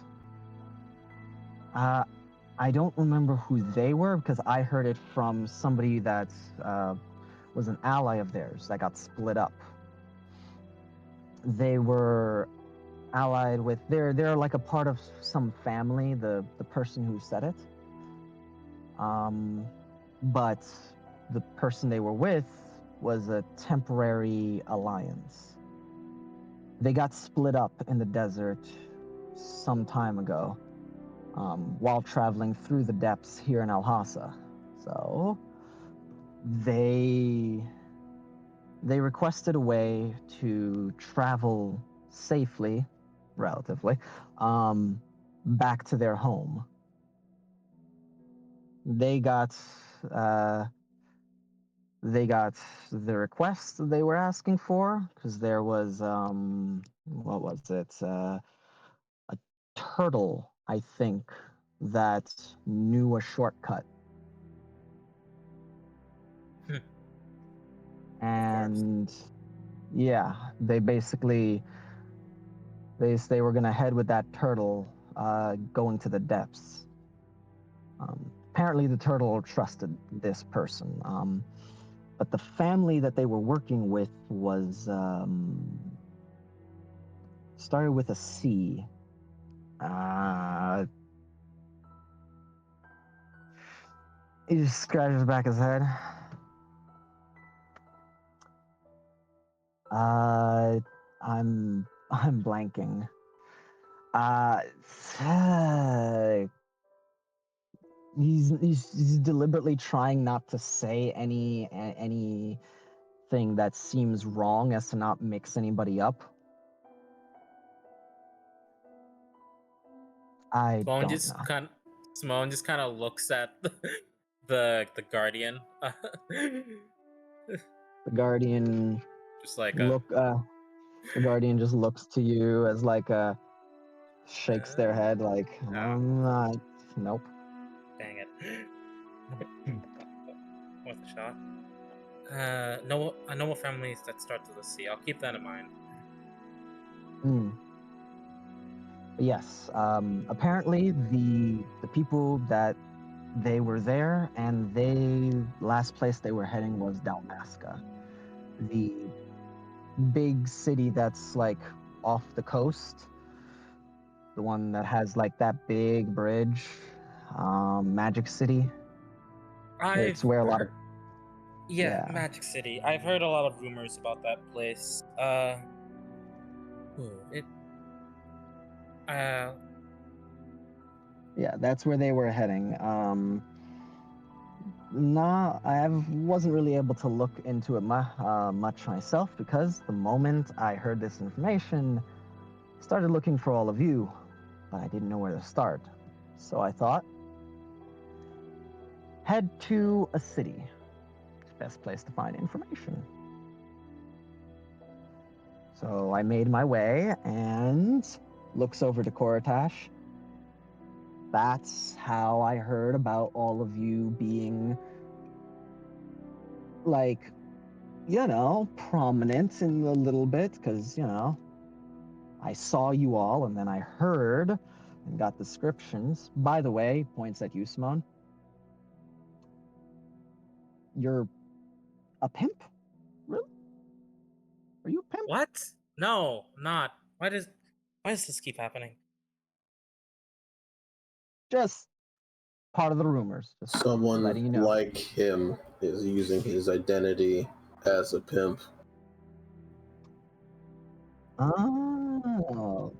[SPEAKER 1] I don't remember who they were because I heard it from somebody that was an ally of theirs that got split up. They were allied with they're like a part of some family, the person who said it. But the person they were with was a temporary alliance. They got split up in the desert some time ago, while traveling through the depths here in Alhassa. So they requested a way to travel safely, relatively, back to their home. They got the request they were asking for because there was what was it? A turtle, I think, that knew a shortcut. And yeah, they basically they were gonna head with that turtle, going to the depths. Apparently, the turtle trusted this person, but the family that they were working with was started with a C. He just scratches the back of his head. I'm blanking. He's deliberately trying not to say anything that seems wrong as to not mix anybody up. I don't know.
[SPEAKER 5] Simone just kind of looks at the guardian.
[SPEAKER 1] The guardian
[SPEAKER 5] Just like
[SPEAKER 1] the guardian just looks to you as like shakes their head like I'm not. Nope.
[SPEAKER 5] Dang it. Worth a shot. No, I know what families that start with a C. I'll keep that in mind.
[SPEAKER 1] Yes. Apparently, the people that they were there, and last place they were heading was Dalmasca, the big city that's like off the coast, the one that has like that big bridge, Magic City. It's where a lot of
[SPEAKER 5] yeah, Magic City. I've heard a lot of rumors about that place.
[SPEAKER 1] Yeah, that's where they were heading. I wasn't really able to look into it much myself because the moment I heard this information, I started looking for all of you, but I didn't know where to start. So I thought, head to a city. It's the best place to find information. So I made my way and looks over to Koratash. That's how I heard about all of you being, like, prominent in a little bit, because, I saw you all, and then I heard and got descriptions. By the way, points at you, Simone. You're a pimp? Really? Are you a pimp?
[SPEAKER 5] What? No, not. Why does this keep happening?
[SPEAKER 1] Just part of the rumors. Just
[SPEAKER 2] Someone
[SPEAKER 1] letting you know.
[SPEAKER 2] like him is using his identity as a pimp.
[SPEAKER 1] Oh,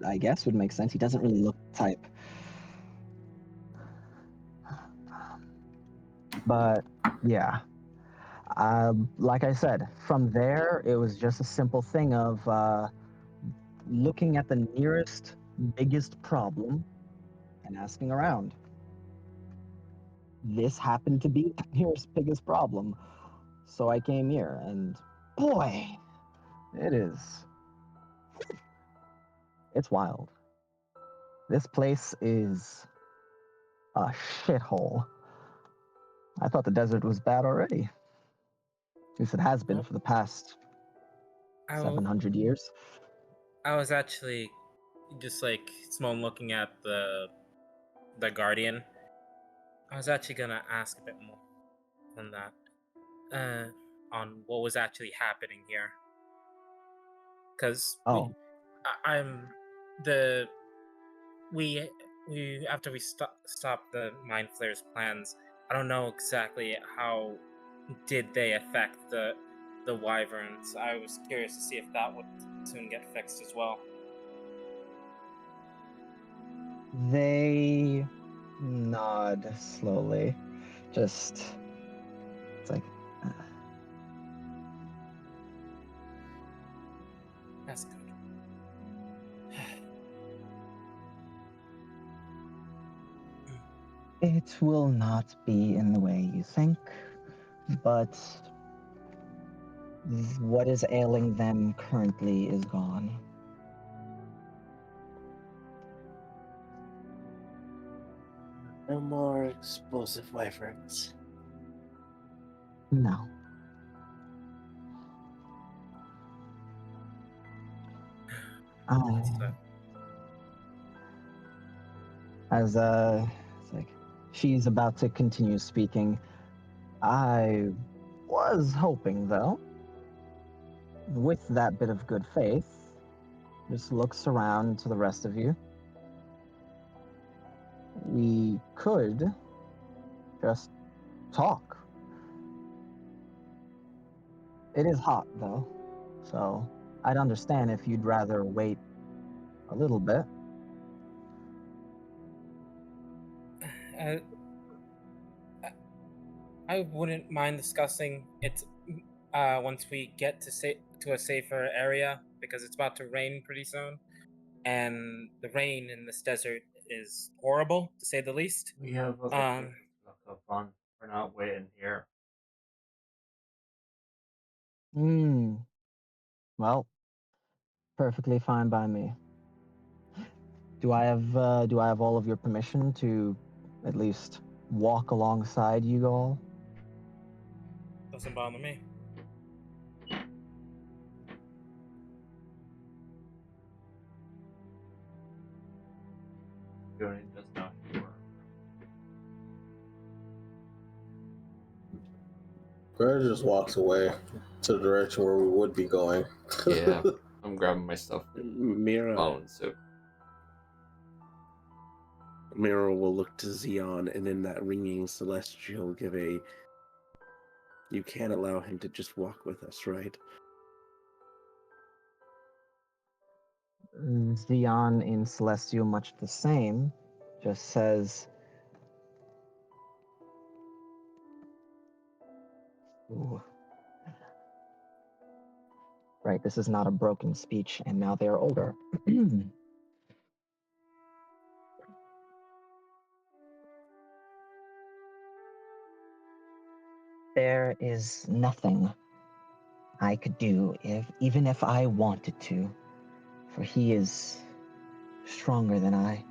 [SPEAKER 1] I guess would make sense. He doesn't really look the type. But yeah, like I said, from there it was just a simple thing of looking at the nearest, biggest problem and asking around. This happened to be the nearest, biggest problem, so I came here, and boy, it's wild. This place is a shithole. I thought the desert was bad already. At least it has been for the past
[SPEAKER 5] I,
[SPEAKER 1] 700 years.
[SPEAKER 5] I was actually just like Simone looking at the Guardian. I was actually gonna ask a bit more on that, on what was actually happening here, because
[SPEAKER 1] Oh,
[SPEAKER 5] I'm the we after we stopped the mind flayers plans. I don't know exactly how did they affect the wyverns. I was curious to see if that would soon get fixed as well.
[SPEAKER 1] they nod slowly. Just, it's like,
[SPEAKER 5] That's good.
[SPEAKER 1] it will not be in the way you think, but what is ailing them currently is gone.
[SPEAKER 4] No more explosive wyverns.
[SPEAKER 1] No.
[SPEAKER 5] So,
[SPEAKER 1] As it's like she's about to continue speaking, I was hoping, though, with that bit of good faith, just looks around to the rest of you. We could just talk. It is hot, though, so I'd understand if you'd rather wait a little bit.
[SPEAKER 5] uh, I wouldn't mind discussing it once we get to a safer area, because it's about to rain pretty soon, and the rain in this desert is horrible to say the least.
[SPEAKER 3] We have other
[SPEAKER 5] Um,
[SPEAKER 3] things to look up on. We're not waiting here.
[SPEAKER 1] Hmm. Well, perfectly fine by me. Do I have all of your permission to at least walk alongside you all?
[SPEAKER 5] doesn't bother me.
[SPEAKER 3] Doing it just not sure.
[SPEAKER 2] Greta just walks away to the direction where we would be going.
[SPEAKER 3] Yeah, I'm grabbing my stuff and
[SPEAKER 4] Mira,
[SPEAKER 3] following suit.
[SPEAKER 4] Mira will look to Xeon, and in that ringing celestial, give a. You can't allow him to just walk with us, right?
[SPEAKER 1] Xeon in Celestial, much the same, just says, ooh. Right, this is not a broken speech, and now they are older. There is nothing I could do, even if I wanted to, for he is stronger than I.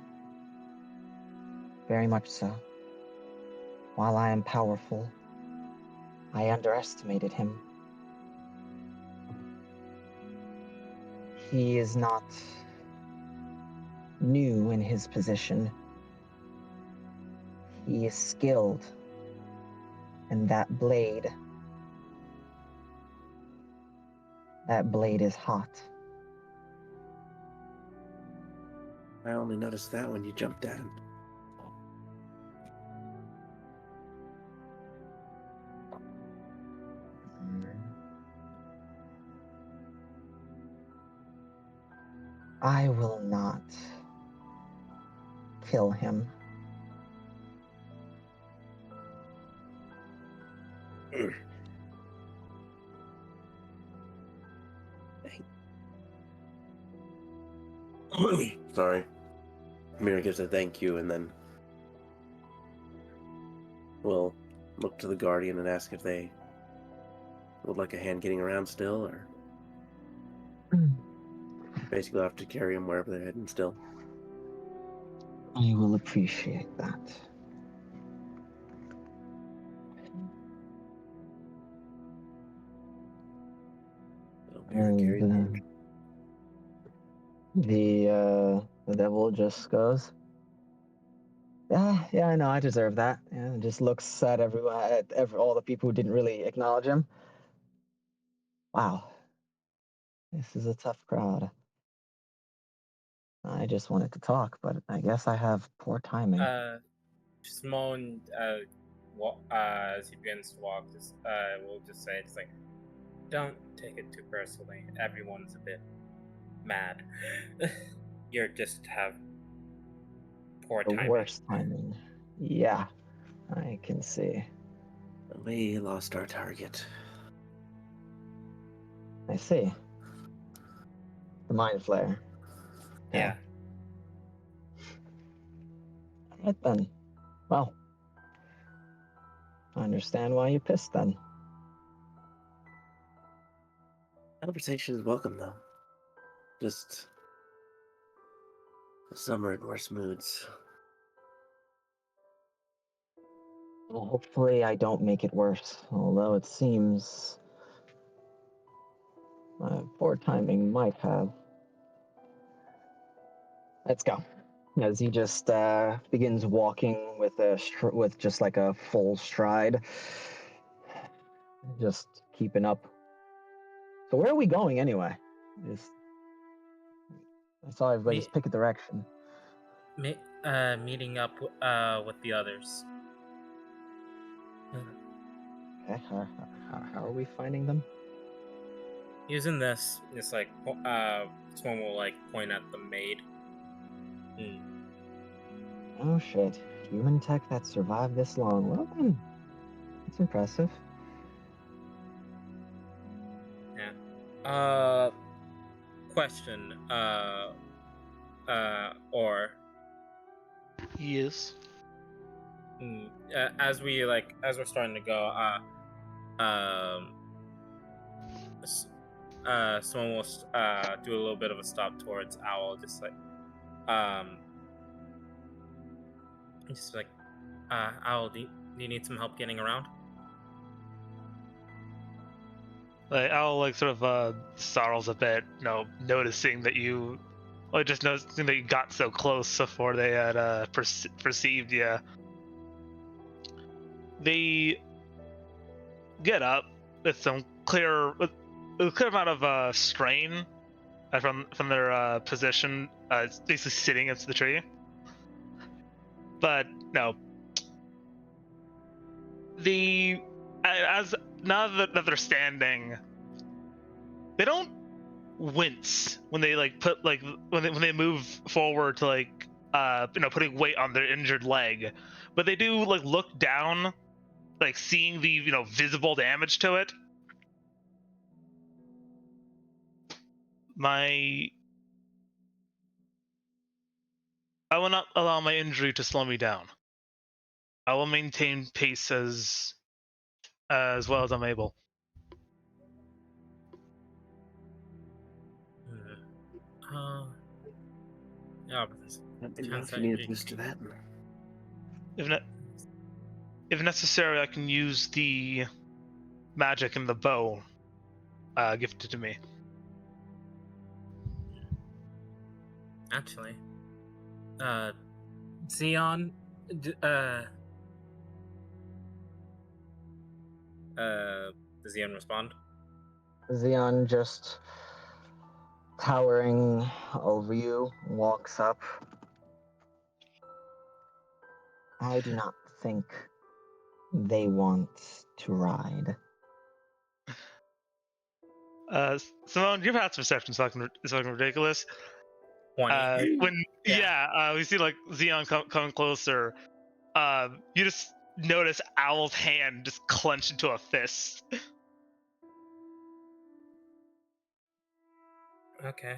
[SPEAKER 1] Very much so. While I am powerful, I underestimated him. He is not new in his position. He is skilled, and that blade is hot.
[SPEAKER 4] I only noticed that when you jumped at him.
[SPEAKER 1] I will not kill him.
[SPEAKER 4] Sorry. Mira gives a thank you, and then we'll look to the Guardian and ask if they would like a hand getting around still, or basically have to carry him wherever they're heading still.
[SPEAKER 1] I will appreciate that.
[SPEAKER 4] So Mira carries him.
[SPEAKER 1] And the devil just goes, yeah, I know, I deserve that. And just looks at everyone, all the people who didn't really acknowledge him. Wow, this is a tough crowd. I just wanted to talk, but I guess I have poor timing.
[SPEAKER 5] Simone, as he begins to walk, will just say, it's like, don't take it too personally. Everyone's a bit mad. You're just have poor
[SPEAKER 1] The
[SPEAKER 5] timing.
[SPEAKER 1] worst timing. Yeah, I can see.
[SPEAKER 4] We lost our target.
[SPEAKER 1] I see. The mind flare.
[SPEAKER 5] Yeah.
[SPEAKER 1] Alright then. Well, I understand why you pissed then.
[SPEAKER 4] Conversation is welcome, though. Just some are in worse moods.
[SPEAKER 1] Well, hopefully I don't make it worse, although it seems poor timing might have. Let's go. As he just begins walking with just like a full stride, just keeping up. So where are we going anyway? I saw everybody just pick a direction.
[SPEAKER 5] Meeting up with the others.
[SPEAKER 1] Okay, how are we finding them?
[SPEAKER 5] Using this, it's like someone will like point at the maid.
[SPEAKER 1] Oh shit! Human tech that survived this long. Well then, that's impressive.
[SPEAKER 5] Yeah. Question. Or.
[SPEAKER 6] Yes.
[SPEAKER 5] As we're starting to go, someone will do a little bit of a stop towards Owl, just like, Owl, do you need some help getting around?
[SPEAKER 6] Like Owl sort of startles a bit, noticing that you, just noticing that you got so close before they had perceived you. They get up with a clear amount of strain from their position, basically sitting against the tree. But no, now that they're standing, they don't wince when they when they move forward to putting weight on their injured leg, but they do look down, seeing the visible damage to it. I will not allow my injury to slow me down. I will maintain pace as well as I'm able.
[SPEAKER 5] Yeah,
[SPEAKER 4] If you need a boost to that.
[SPEAKER 6] If necessary, I can use the magic and the bow gifted to me.
[SPEAKER 5] Actually, Xeon, does Xeon respond?
[SPEAKER 1] Xeon just towering over you walks up. I do not think they want to ride.
[SPEAKER 6] Simone, your passive perception is fucking ridiculous.
[SPEAKER 5] 20.
[SPEAKER 6] we see like Xeon come closer. You just notice Owl's hand just clenched into a fist.
[SPEAKER 5] Okay.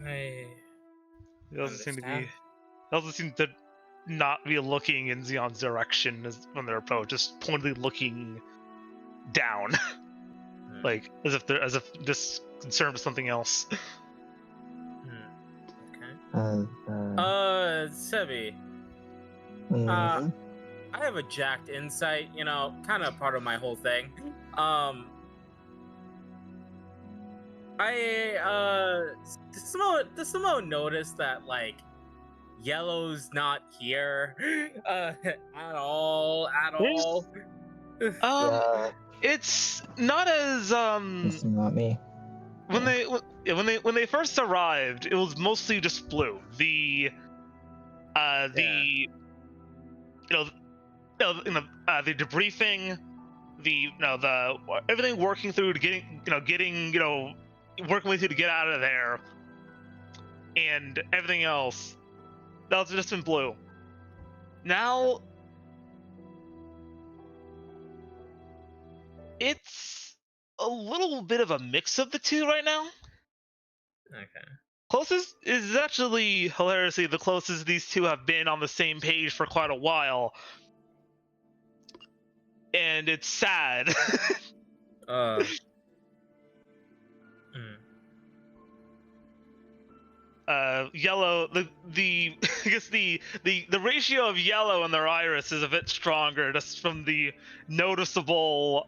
[SPEAKER 5] I
[SPEAKER 6] He doesn't seem to
[SPEAKER 5] understand.
[SPEAKER 6] be. Doesn't seem to not be looking in Xeon's direction when they approach, just pointedly looking down, like as if just concerned with something else.
[SPEAKER 5] Okay.
[SPEAKER 1] Uh,
[SPEAKER 5] Sebi,
[SPEAKER 1] mhm.
[SPEAKER 5] I have a jacked insight, kind of part of my whole thing. Does Simone notice that like Yellow's not here at all?
[SPEAKER 1] Yeah,
[SPEAKER 6] It's not as
[SPEAKER 1] it's not me.
[SPEAKER 6] when they first arrived, it was mostly just blue. The the debriefing, the everything working through to getting working with you to get out of there, and everything else that was just in blue. Now it's a little bit of a mix of the two right now.
[SPEAKER 5] Okay.
[SPEAKER 6] Closest is actually hilariously the closest these two have been on the same page for quite a while, and it's sad. Yellow, the I guess the ratio of Yellow and their iris is a bit stronger, just from the noticeable.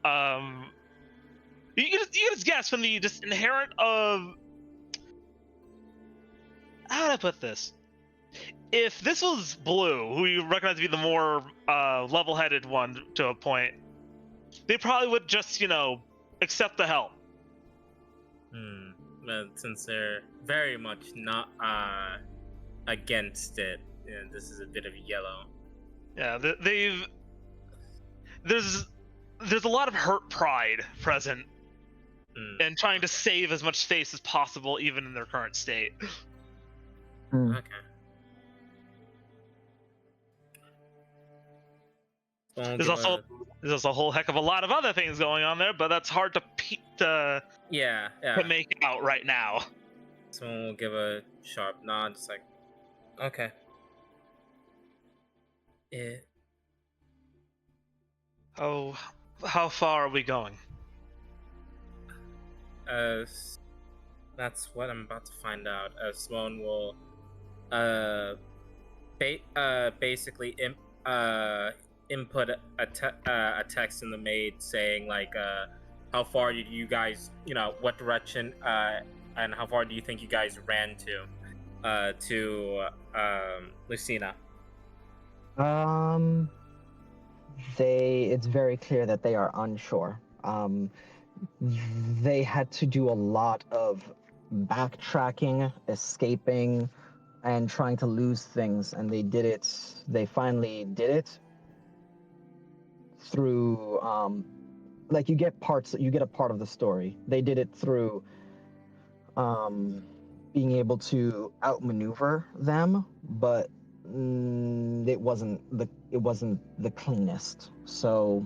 [SPEAKER 6] You can just guess from the just inherent of. How do I put this? If this was Blue, who you recognize to be the more level-headed one to a point, they probably would just accept the help.
[SPEAKER 5] But since they're very much not against it, this is a bit of Yellow.
[SPEAKER 6] Yeah, there's a lot of hurt pride present, and trying to save as much face as possible, even in their current state.
[SPEAKER 5] Okay.
[SPEAKER 6] There's also a whole heck of a lot of other things going on there, but that's hard to make out right now.
[SPEAKER 5] Someone will give a sharp nod, just like, okay.
[SPEAKER 6] How far are we going?
[SPEAKER 5] That's what I'm about to find out. Simone will basically input a text in the maid saying like how far did you guys what direction and how far do you think you guys ran to Lucina?
[SPEAKER 1] It's very clear that they are unsure. They had to do a lot of backtracking, escaping, and trying to lose things, and they finally did it through like you get a part of the story. They did it through being able to outmaneuver them, but it wasn't the cleanest. So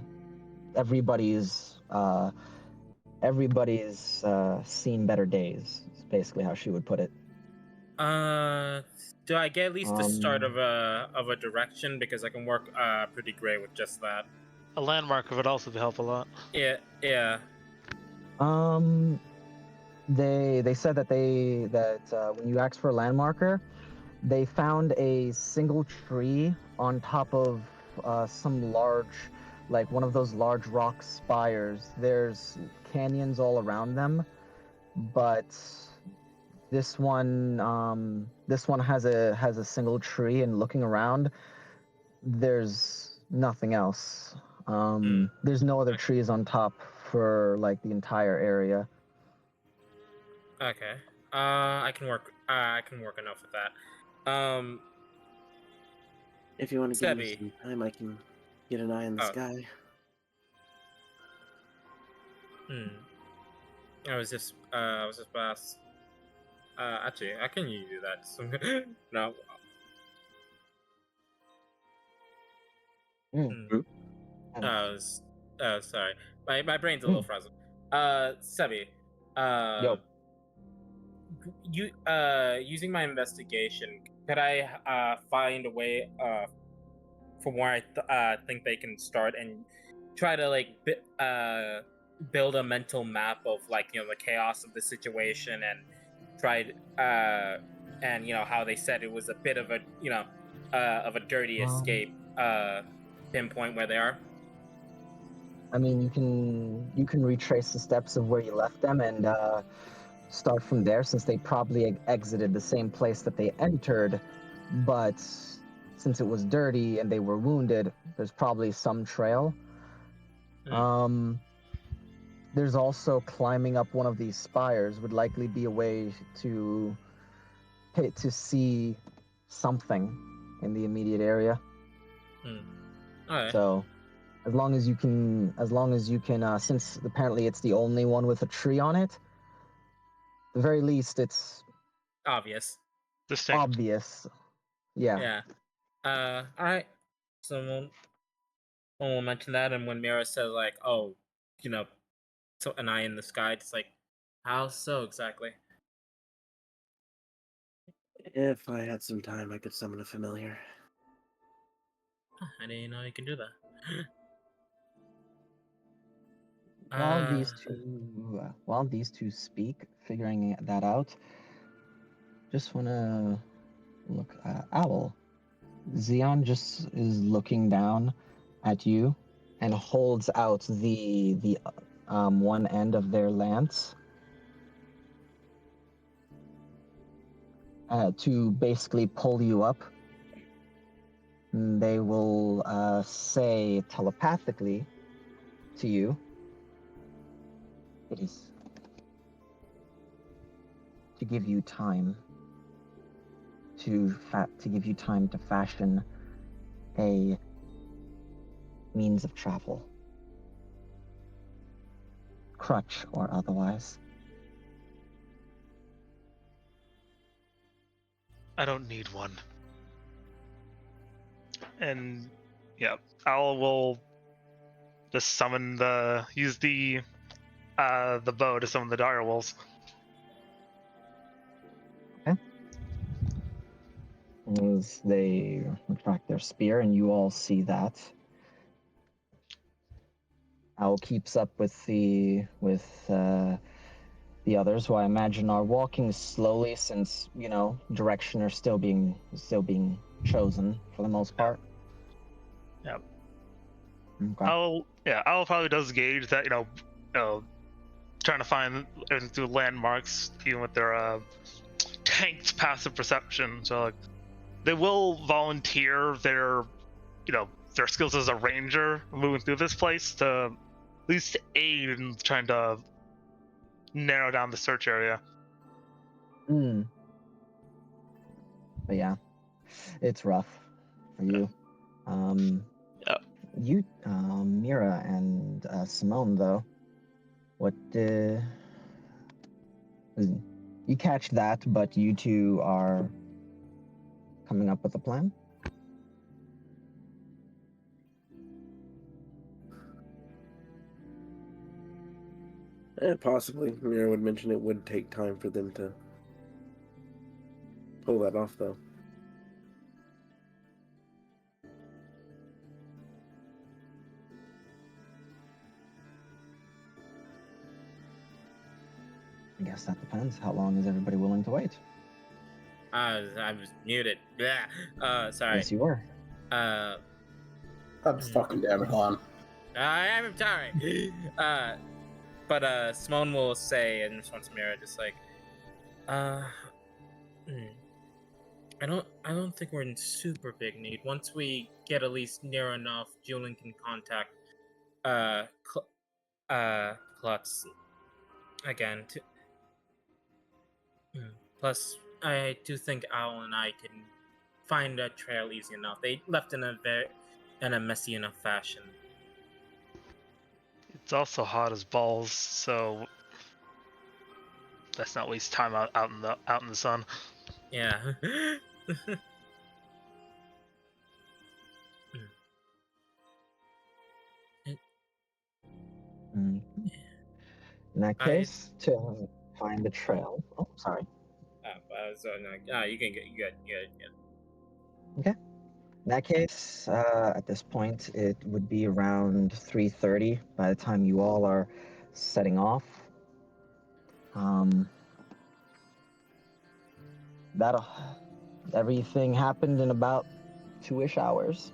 [SPEAKER 1] everybody's seen better days, is basically how she would put it.
[SPEAKER 5] Do I get at least the start of a direction, because I can work pretty great with just that.
[SPEAKER 6] A landmarker would also help a lot.
[SPEAKER 5] Yeah.
[SPEAKER 1] They said that when you asked for a landmarker, they found a single tree on top of some large, like one of those large rock spires. There's canyons all around them, but this one has a single tree, and looking around, there's nothing else. There's no other trees on top for like the entire area.
[SPEAKER 5] Okay. I can work enough with that.
[SPEAKER 4] If you want to give me
[SPEAKER 5] Sebi.
[SPEAKER 4] some time, I can get an eye on the sky.
[SPEAKER 5] I was just I was just about to ask. Actually, I can you do that? No. Sorry. My brain's a little frozen. Sebi.
[SPEAKER 1] Yo.
[SPEAKER 5] You using my investigation, could I find a way from where I think they can start and try to like build a mental map of like the chaos of the situation and try and how they said it was a bit of a of a dirty escape, pinpoint where they are.
[SPEAKER 1] I mean, you can retrace the steps of where you left them and start from there, since they probably exited the same place that they entered, but since it was dirty and they were wounded, there's probably some trail. There's also climbing up one of these spires would likely be a way to see something in the immediate area.
[SPEAKER 5] Alright.
[SPEAKER 1] So as long as you can since apparently it's the only one with a tree on it, at the very least it's
[SPEAKER 5] Obvious.
[SPEAKER 6] Distinct.
[SPEAKER 1] obvious. Yeah.
[SPEAKER 5] Alright. So we'll mention that, and when Mira says like, oh, so an eye in the sky, it's like, how so exactly?
[SPEAKER 4] If I had some time, I could summon a familiar.
[SPEAKER 5] I didn't know you can do that.
[SPEAKER 1] While these two speak, figuring that out, just wanna look at Owl. Xeon just is looking down at you and holds out the one end of their lance to basically pull you up. And they will say telepathically to you, it is to give you time to give you time to fashion a means of travel, crutch or otherwise.
[SPEAKER 6] I don't need one. And yeah, Owl will just use the bow to summon the direwolves.
[SPEAKER 1] As they retract their spear, and you all see that. Owl keeps up with the others, who I imagine are walking slowly, since direction are still being chosen for the most part.
[SPEAKER 6] Yep.
[SPEAKER 1] Okay.
[SPEAKER 6] Owl probably does gauge that trying to find and do landmarks even with their tanked passive perception. So like, they will volunteer their skills as a ranger moving through this place to at least aid in trying to narrow down the search area.
[SPEAKER 1] But yeah, it's rough for you.
[SPEAKER 6] Yep.
[SPEAKER 1] You, Mira and Simone, though, what you catch that, but you two are coming up with a plan?
[SPEAKER 4] Possibly. Mira would mention it would take time for them to pull that off, though.
[SPEAKER 1] I guess that depends. How long is everybody willing to wait?
[SPEAKER 5] I was muted. Yeah. Sorry.
[SPEAKER 1] Yes, you were.
[SPEAKER 2] God fucking damn it, Han.
[SPEAKER 5] I'm sorry. But Simone will say in response to Mira, just like, I don't think we're in super big need. Once we get at least near enough, Julian can contact Klutz again. Plus, I do think Owl and I can find a trail easy enough. They left in a messy enough fashion.
[SPEAKER 6] It's also hot as balls, so Let's not waste time out in the sun.
[SPEAKER 5] Yeah.
[SPEAKER 1] Mm. In that
[SPEAKER 5] I-
[SPEAKER 1] case, to find the trail. Oh, sorry.
[SPEAKER 5] You can get you good.
[SPEAKER 1] In that case, at this point, it would be around 3:30 by the time you all are setting off. That everything happened in about 2-ish hours,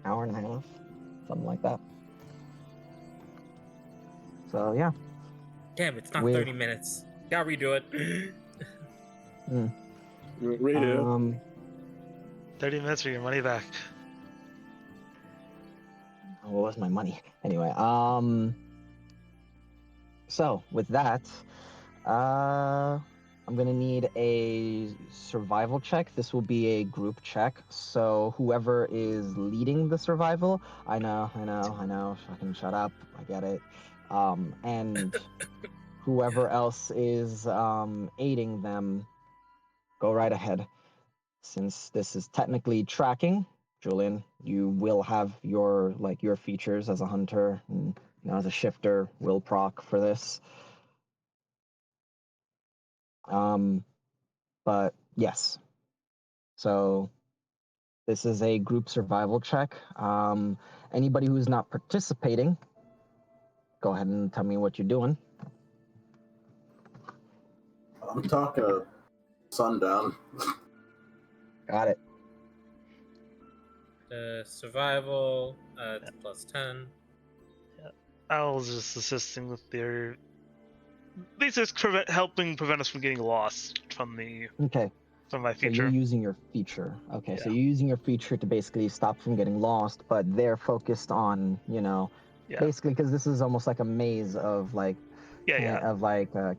[SPEAKER 1] hour and a half, something like that. So yeah,
[SPEAKER 5] Damn, it's not
[SPEAKER 1] We-
[SPEAKER 5] 30 minutes. Gotta redo it.
[SPEAKER 4] Radio.
[SPEAKER 6] 30 minutes for your money back.
[SPEAKER 1] what was my money? Anyway, so with that, I'm gonna need a survival check. This will be a group check. So whoever is leading the survival, I know, fucking shut up. I get it. And whoever else is aiding them, go right ahead. Since this is technically tracking, Julian, you will have your features as a hunter and as a shifter will proc for this. But yes. So this is a group survival check. Anybody who's not participating, go ahead and tell me what you're doing.
[SPEAKER 2] I'm talking to Sundown.
[SPEAKER 5] The survival, it's +10.
[SPEAKER 6] I was just assisting with their. Basically, helping prevent us from getting lost from
[SPEAKER 1] Okay.
[SPEAKER 6] my
[SPEAKER 1] So you're
[SPEAKER 6] feature.
[SPEAKER 1] using your feature. Okay, so
[SPEAKER 6] Yeah.
[SPEAKER 1] you're using your feature to basically stop from getting lost, but they're focused on,
[SPEAKER 6] Yeah.
[SPEAKER 1] basically because this is almost like a maze of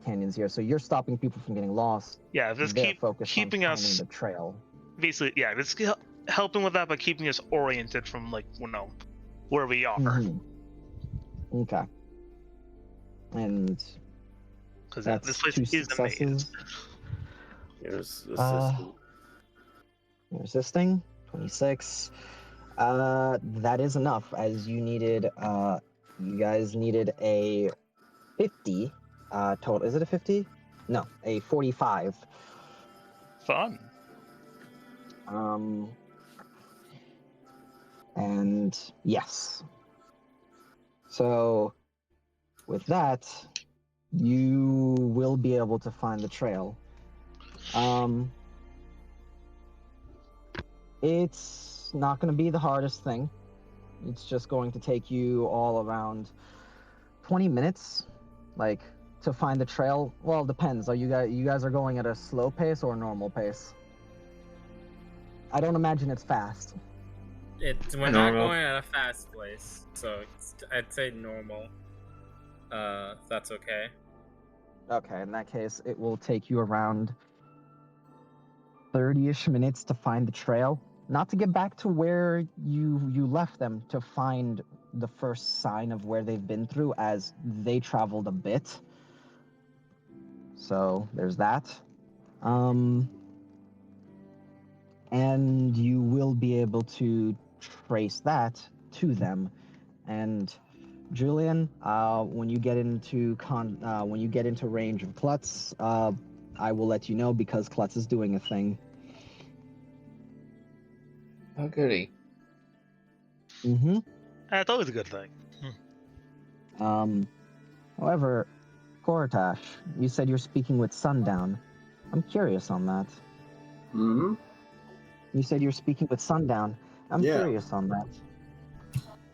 [SPEAKER 1] canyons here. So you're stopping people from getting lost.
[SPEAKER 6] Yeah, just
[SPEAKER 1] They're focused on
[SPEAKER 6] keeping
[SPEAKER 1] finding
[SPEAKER 6] us
[SPEAKER 1] the trail.
[SPEAKER 6] basically. Yeah, just helping with that by keeping us oriented from where we are.
[SPEAKER 1] Mhm. Okay. And
[SPEAKER 6] Because
[SPEAKER 1] that's
[SPEAKER 6] this place
[SPEAKER 1] 2
[SPEAKER 6] is a maze.
[SPEAKER 1] successes.
[SPEAKER 4] Here's the
[SPEAKER 1] Uh,
[SPEAKER 4] system.
[SPEAKER 1] You're assisting. 26. That is enough, as you guys needed a 50 total. Is it a 50? No, a 45.
[SPEAKER 6] Fun.
[SPEAKER 1] And yes. So with that, you will be able to find the trail. It's not going to be the hardest thing. It's just going to take you all around 20 minutes, to find the trail. Well, it depends. You guys are going at a slow pace or a normal pace? I don't imagine it's fast.
[SPEAKER 5] We're not
[SPEAKER 3] Normal.
[SPEAKER 5] going at a fast place, so I'd say normal. If that's okay.
[SPEAKER 1] Okay, in that case, it will take you around 30-ish minutes to find the trail. Not to get back to where you left them, to find the first sign of where they've been through, as they traveled a bit. So there's that. And you will be able to trace that to them. And Julian, when you get into range of Klutz, I will let you know, because Klutz is doing a thing.
[SPEAKER 3] Oh, goody.
[SPEAKER 1] Mm-hmm.
[SPEAKER 6] That's always a good thing.
[SPEAKER 1] However, Korotash, you said you're speaking with Sundown. I'm curious on that.
[SPEAKER 2] Mm-hmm.
[SPEAKER 1] You said you're speaking with Sundown. I'm
[SPEAKER 2] Yeah.
[SPEAKER 1] curious on that.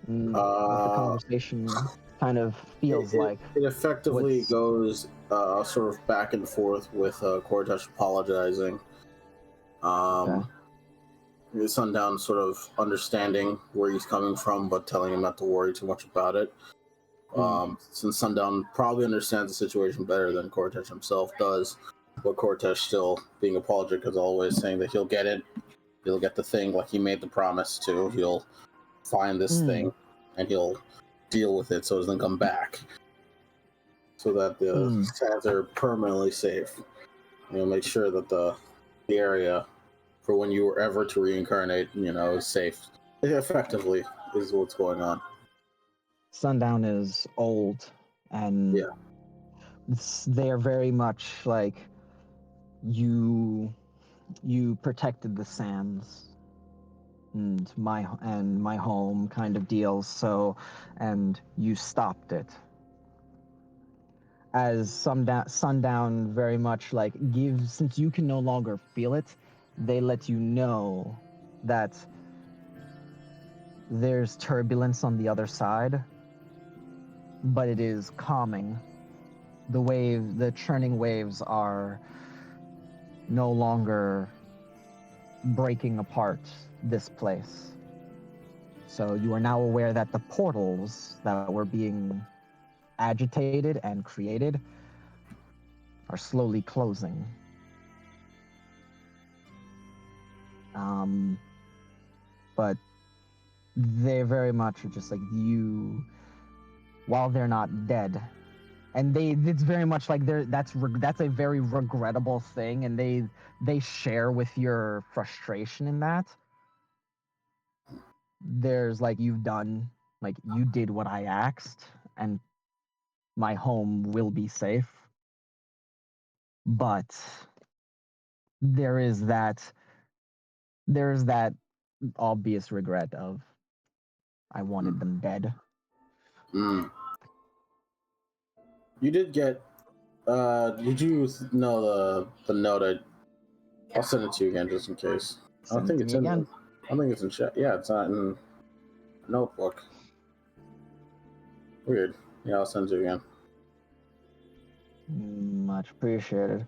[SPEAKER 1] What the conversation kind of feels like.
[SPEAKER 2] It effectively
[SPEAKER 1] What's-
[SPEAKER 2] goes sort of back and forth with Korotash apologizing. Sundown sort of understanding where he's coming from, but telling him not to worry too much about it. Since Sundown probably understands the situation better than Korotash himself does, but Korotash still being apologetic as always, saying that he'll get it. He'll get the thing like he made the promise to. He'll find this thing and he'll deal with it so it doesn't come back. so that the
[SPEAKER 1] Hmm.
[SPEAKER 2] sands are permanently safe. Make sure that the area for when you were ever to reincarnate, is safe. Effectively, is what's going on.
[SPEAKER 1] Sundown is old, and
[SPEAKER 2] Yeah.
[SPEAKER 1] they are very much like you. You protected the sands and my home kind of deal. So, and you stopped it. As sundown very much like gives, since you can no longer feel it, they let you know that there's turbulence on the other side, but it is calming. The churning waves are no longer breaking apart this place. So you are now aware that the portals that were being agitated and created are slowly closing. But they very much are just like you, while they're not dead. And it's very much like that's a very regrettable thing, and they share with your frustration in that. There's like you did what I asked, and my home will be safe. But there's that obvious regret of I wanted them dead.
[SPEAKER 2] Mm. You did get. Did you know the note? I'll send it to you again just in case. I don't
[SPEAKER 1] Send it
[SPEAKER 2] think
[SPEAKER 1] to
[SPEAKER 2] it's
[SPEAKER 1] me
[SPEAKER 2] in.
[SPEAKER 1] again.
[SPEAKER 2] I don't think it's in chat. Yeah, it's not in notebook. Weird. Yeah, I'll send it to you again.
[SPEAKER 1] Much appreciated.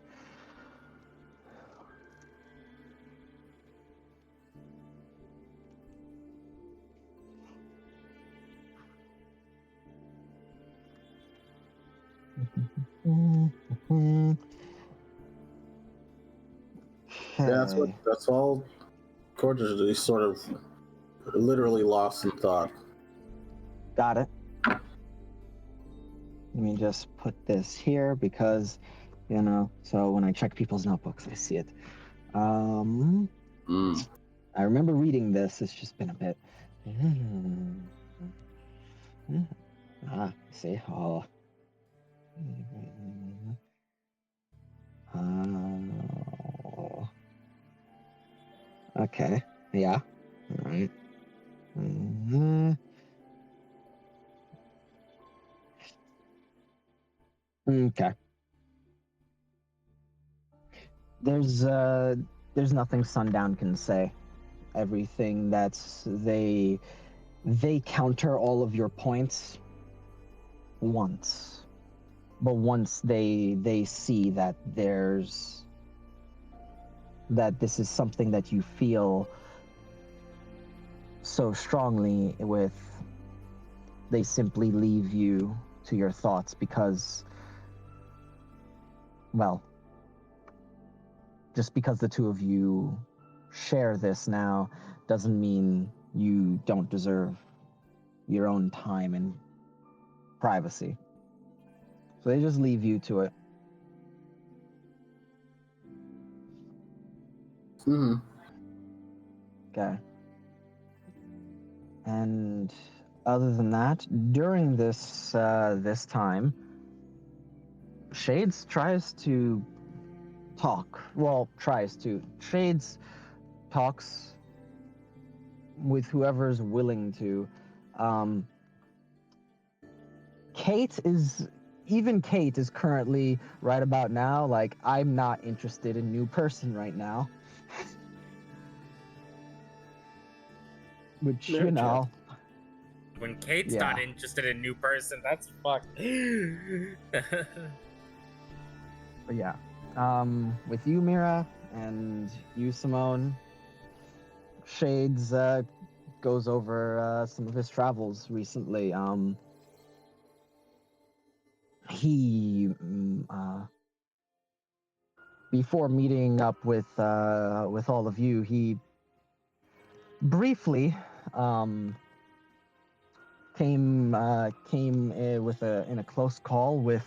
[SPEAKER 2] Yeah,
[SPEAKER 1] Okay.
[SPEAKER 2] that's all. Gorgeous is sort of literally lost in thought.
[SPEAKER 1] Got it. Let me just put this here because, so when I check people's notebooks, I see it.
[SPEAKER 2] Mm.
[SPEAKER 1] I remember reading this. It's just been a bit. See. Oh. Oh. Okay. Yeah. All right. Okay. There's nothing Sundown can say. Everything that's they counter all of your points once. But once they see that that this is something that you feel so strongly with, they simply leave you to your thoughts because, well, just because the two of you share this now doesn't mean you don't deserve your own time and privacy. So they just leave you to it.
[SPEAKER 2] Mm-hmm.
[SPEAKER 1] Okay. And other than that, during this time, Shades tries to talk. Well, Shades talks with whoever's willing to. Kate is currently right about now like, I'm not interested in new person right now. Which,
[SPEAKER 4] Yeah,
[SPEAKER 5] When Kate's
[SPEAKER 1] Yeah.
[SPEAKER 5] not interested in new person, that's fucked.
[SPEAKER 1] But yeah. With you, Mira, and you, Simone, Shades goes over some of his travels recently. He before meeting up with all of you, he briefly came in a close call with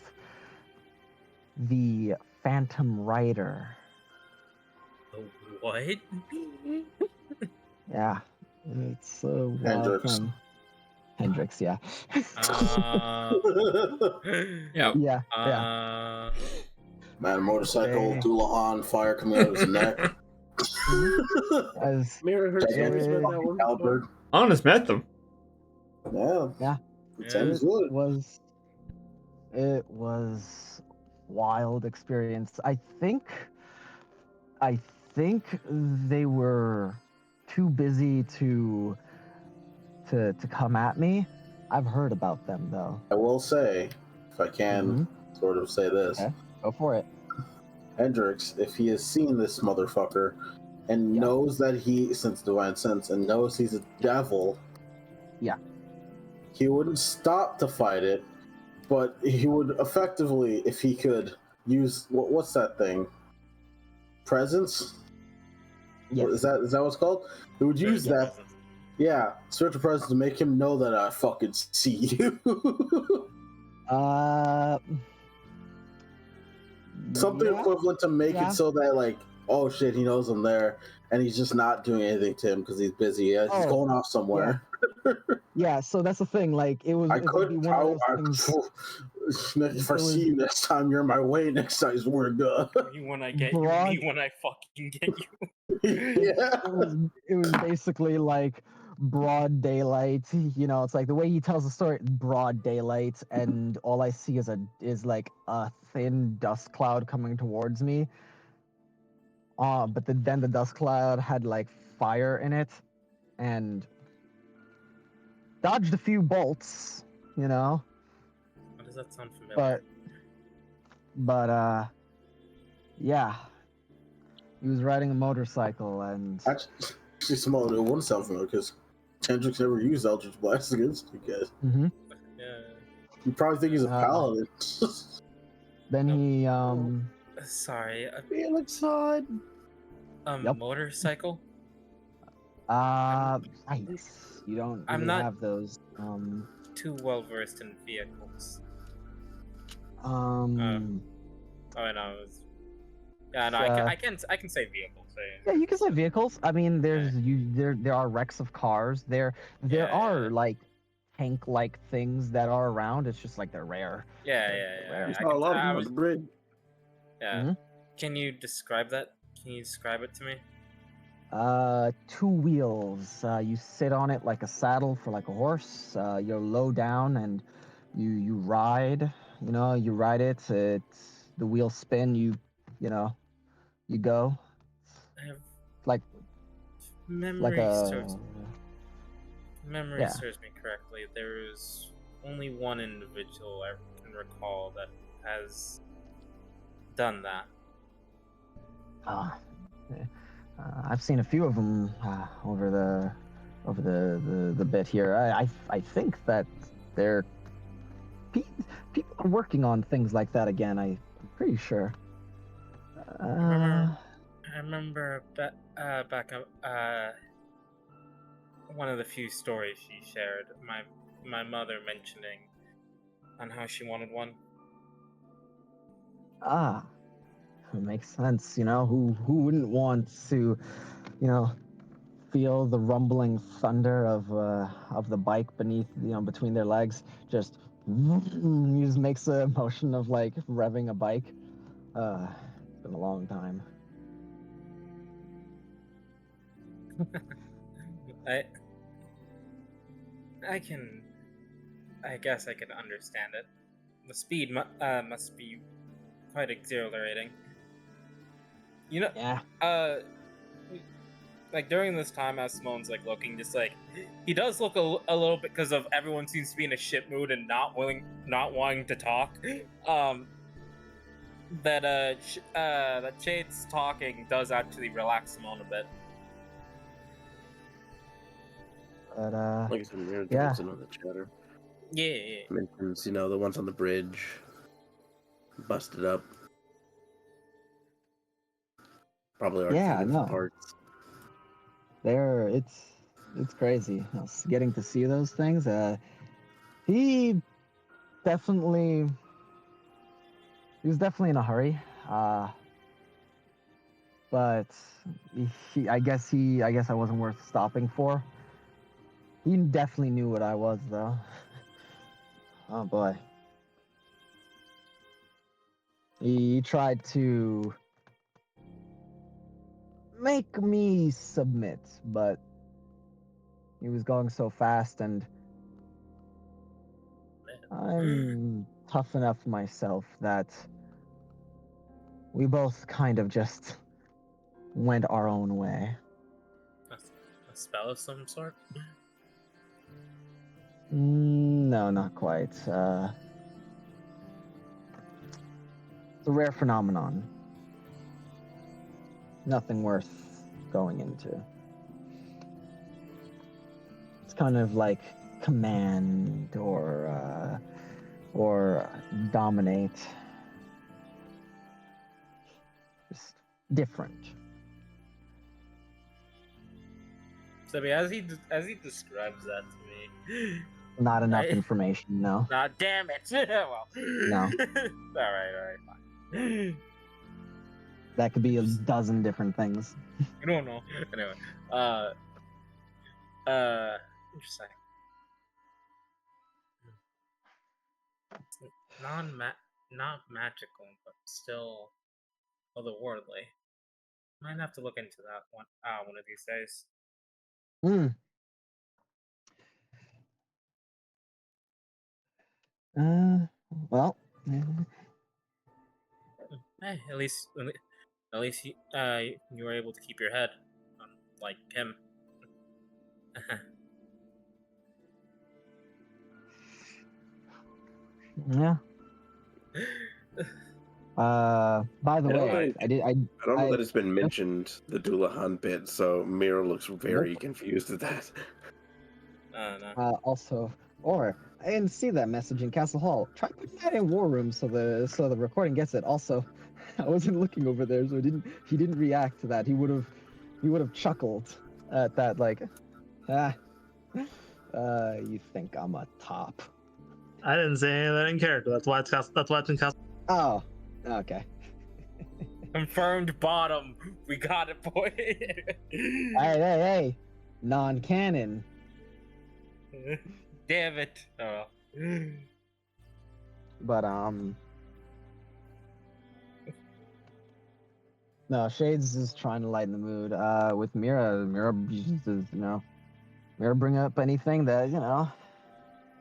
[SPEAKER 1] the Phantom Rider.
[SPEAKER 5] The what?
[SPEAKER 1] Yeah, it's a wild
[SPEAKER 2] Hendrix.
[SPEAKER 1] thing. Hendrix, yeah.
[SPEAKER 3] Yeah.
[SPEAKER 1] yeah, yeah.
[SPEAKER 2] Man, motorcycle,
[SPEAKER 1] Hey.
[SPEAKER 2] Doulahan, fire coming out of his neck.
[SPEAKER 1] As
[SPEAKER 4] Mira heard stories about that one.
[SPEAKER 2] Halberd.
[SPEAKER 3] Honest met them.
[SPEAKER 2] Yeah.
[SPEAKER 1] Yeah.
[SPEAKER 2] It sounds good.
[SPEAKER 1] it was wild experience. I think they were too busy to come at me. I've heard about them though.
[SPEAKER 2] I will say, if I can sort of say this,
[SPEAKER 1] Okay. Go for it.
[SPEAKER 2] Hendrix, if he has seen this motherfucker and
[SPEAKER 1] Yeah.
[SPEAKER 2] knows that since Divine Sense, and knows he's a devil,
[SPEAKER 1] Yeah.
[SPEAKER 2] he wouldn't stop to fight it, but he would effectively, if he could, use what's that thing? Presence?
[SPEAKER 1] Yes.
[SPEAKER 2] Is that what's called? He would use that. Yeah, spiritual presence to make him know that I fucking see you. Something
[SPEAKER 1] yeah.
[SPEAKER 2] equivalent to make
[SPEAKER 1] Yeah.
[SPEAKER 2] it so that, like, oh shit, he knows I'm there, and he's just not doing anything to him because he's busy. Yeah, he's
[SPEAKER 1] Oh,
[SPEAKER 2] going off somewhere.
[SPEAKER 1] Yeah, so that's the thing. Like, it would be one of those things.
[SPEAKER 2] If I see you next time, you're in my way. Next time, we're done.
[SPEAKER 5] Me when I get
[SPEAKER 1] Broad-
[SPEAKER 5] you, me when I fucking get you.
[SPEAKER 2] Yeah.
[SPEAKER 1] It was basically like broad daylight. You know, it's like the way he tells the story, broad daylight, and all I see is like a thin dust cloud coming towards me. But then the dust cloud had like fire in it, and dodged a few bolts. You know,
[SPEAKER 5] Why does that sound familiar?
[SPEAKER 1] but yeah, he was riding a motorcycle, and
[SPEAKER 2] Actually, small. It wouldn't sound familiar because Hendrix never used Eldritch Blast against you guys.
[SPEAKER 1] Mhm.
[SPEAKER 5] Yeah.
[SPEAKER 2] You probably think he's a paladin.
[SPEAKER 1] Then he
[SPEAKER 5] Sorry,
[SPEAKER 4] Felix Sod.
[SPEAKER 1] Yep.
[SPEAKER 5] motorcycle.
[SPEAKER 1] nice. You don't
[SPEAKER 5] I'm
[SPEAKER 1] really
[SPEAKER 5] not-
[SPEAKER 1] have those.
[SPEAKER 5] Too well versed in vehicles. Oh
[SPEAKER 1] Um,
[SPEAKER 5] no, yeah, no, I can say vehicles.
[SPEAKER 1] yeah, you can say vehicles. I mean, there are wrecks of cars. There
[SPEAKER 5] Yeah,
[SPEAKER 1] are
[SPEAKER 5] yeah.
[SPEAKER 1] like tank-like things that are around. It's just like they're rare.
[SPEAKER 5] Yeah.
[SPEAKER 1] Rare.
[SPEAKER 4] I
[SPEAKER 5] I
[SPEAKER 4] saw a
[SPEAKER 5] can-
[SPEAKER 4] lot of
[SPEAKER 5] I
[SPEAKER 4] them on
[SPEAKER 5] was-
[SPEAKER 4] the bridge.
[SPEAKER 5] Yeah.
[SPEAKER 1] Mhm.
[SPEAKER 5] Can you describe that? Can you describe it to me?
[SPEAKER 1] 2 wheels. You sit on it like a saddle for like a horse. You're low down and you ride. You know, you ride it. It's the wheels spin. You know, you go.
[SPEAKER 5] I have
[SPEAKER 1] Like
[SPEAKER 5] memory
[SPEAKER 1] a
[SPEAKER 5] serves memory
[SPEAKER 1] yeah.
[SPEAKER 5] serves me correctly. There is only one individual I can recall that has done that.
[SPEAKER 1] I've seen a few of them over the bit here. I think that they're people are working on things like that again. I'm pretty sure.
[SPEAKER 5] I remember back one of the few stories she shared. My mother mentioning on how she wanted one.
[SPEAKER 1] It makes sense. You know, who wouldn't want to, you know, feel the rumbling thunder of the bike beneath, you know, between their legs? Just makes a motion of like revving a bike. It's been a long time.
[SPEAKER 5] I guess I can understand it. The speed must be quite exhilarating. You know,
[SPEAKER 1] Yeah.
[SPEAKER 5] like during this time, as Simone's like looking, just like he does look a little bit because of everyone seems to be in a shit mood and not wanting to talk. That Shade's talking does actually relax Simone a bit.
[SPEAKER 1] But
[SPEAKER 4] Like I said, Mira
[SPEAKER 1] yeah.
[SPEAKER 4] drops in on the chatter.
[SPEAKER 5] Yeah.
[SPEAKER 4] Mentions, the ones on the bridge, busted up. Probably are
[SPEAKER 1] Yeah,
[SPEAKER 4] taking some
[SPEAKER 1] no.
[SPEAKER 4] parts.
[SPEAKER 1] It's crazy getting to see those things. He definitely He was definitely in a hurry. But I guess I wasn't worth stopping for. He definitely knew what I was, though. Oh boy. He tried to make me submit, but he was going so fast, and I'm tough enough myself that we both kind of just went our own way.
[SPEAKER 5] A spell of some sort?
[SPEAKER 1] No, not quite. It's a rare phenomenon. Nothing worth going into. It's kind of like command or dominate. Just different.
[SPEAKER 5] So, I mean, as he describes that to me,
[SPEAKER 1] Not enough information, no.
[SPEAKER 5] nah, damn it. Well,
[SPEAKER 1] No.
[SPEAKER 5] all right, fine.
[SPEAKER 1] That could be a dozen different things.
[SPEAKER 5] I don't know. Anyway, interesting. Not magical, but still otherworldly. Might have to look into that one of these days.
[SPEAKER 1] Well,
[SPEAKER 5] Hey, at least you were able to keep your head, like him.
[SPEAKER 1] yeah. By the way, I
[SPEAKER 4] don't know that it's been mentioned, the Doulahan bit, so Mira looks very
[SPEAKER 1] Nope.
[SPEAKER 4] confused at that.
[SPEAKER 5] No.
[SPEAKER 1] Also, or I didn't see that message in Castle Hall. Try putting that in War Room so the recording gets it. Also, I wasn't looking over there, so he didn't react to that. He would have chuckled at that, like, you think I'm a top.
[SPEAKER 7] I didn't say any of that in character. That's why it's in Castle.
[SPEAKER 1] Oh, okay.
[SPEAKER 5] Confirmed bottom. We got it, boy.
[SPEAKER 1] Hey, non-canon.
[SPEAKER 5] Damn it. Oh.
[SPEAKER 1] But no, Shades is trying to lighten the mood. With Mira does, Mira bring up anything that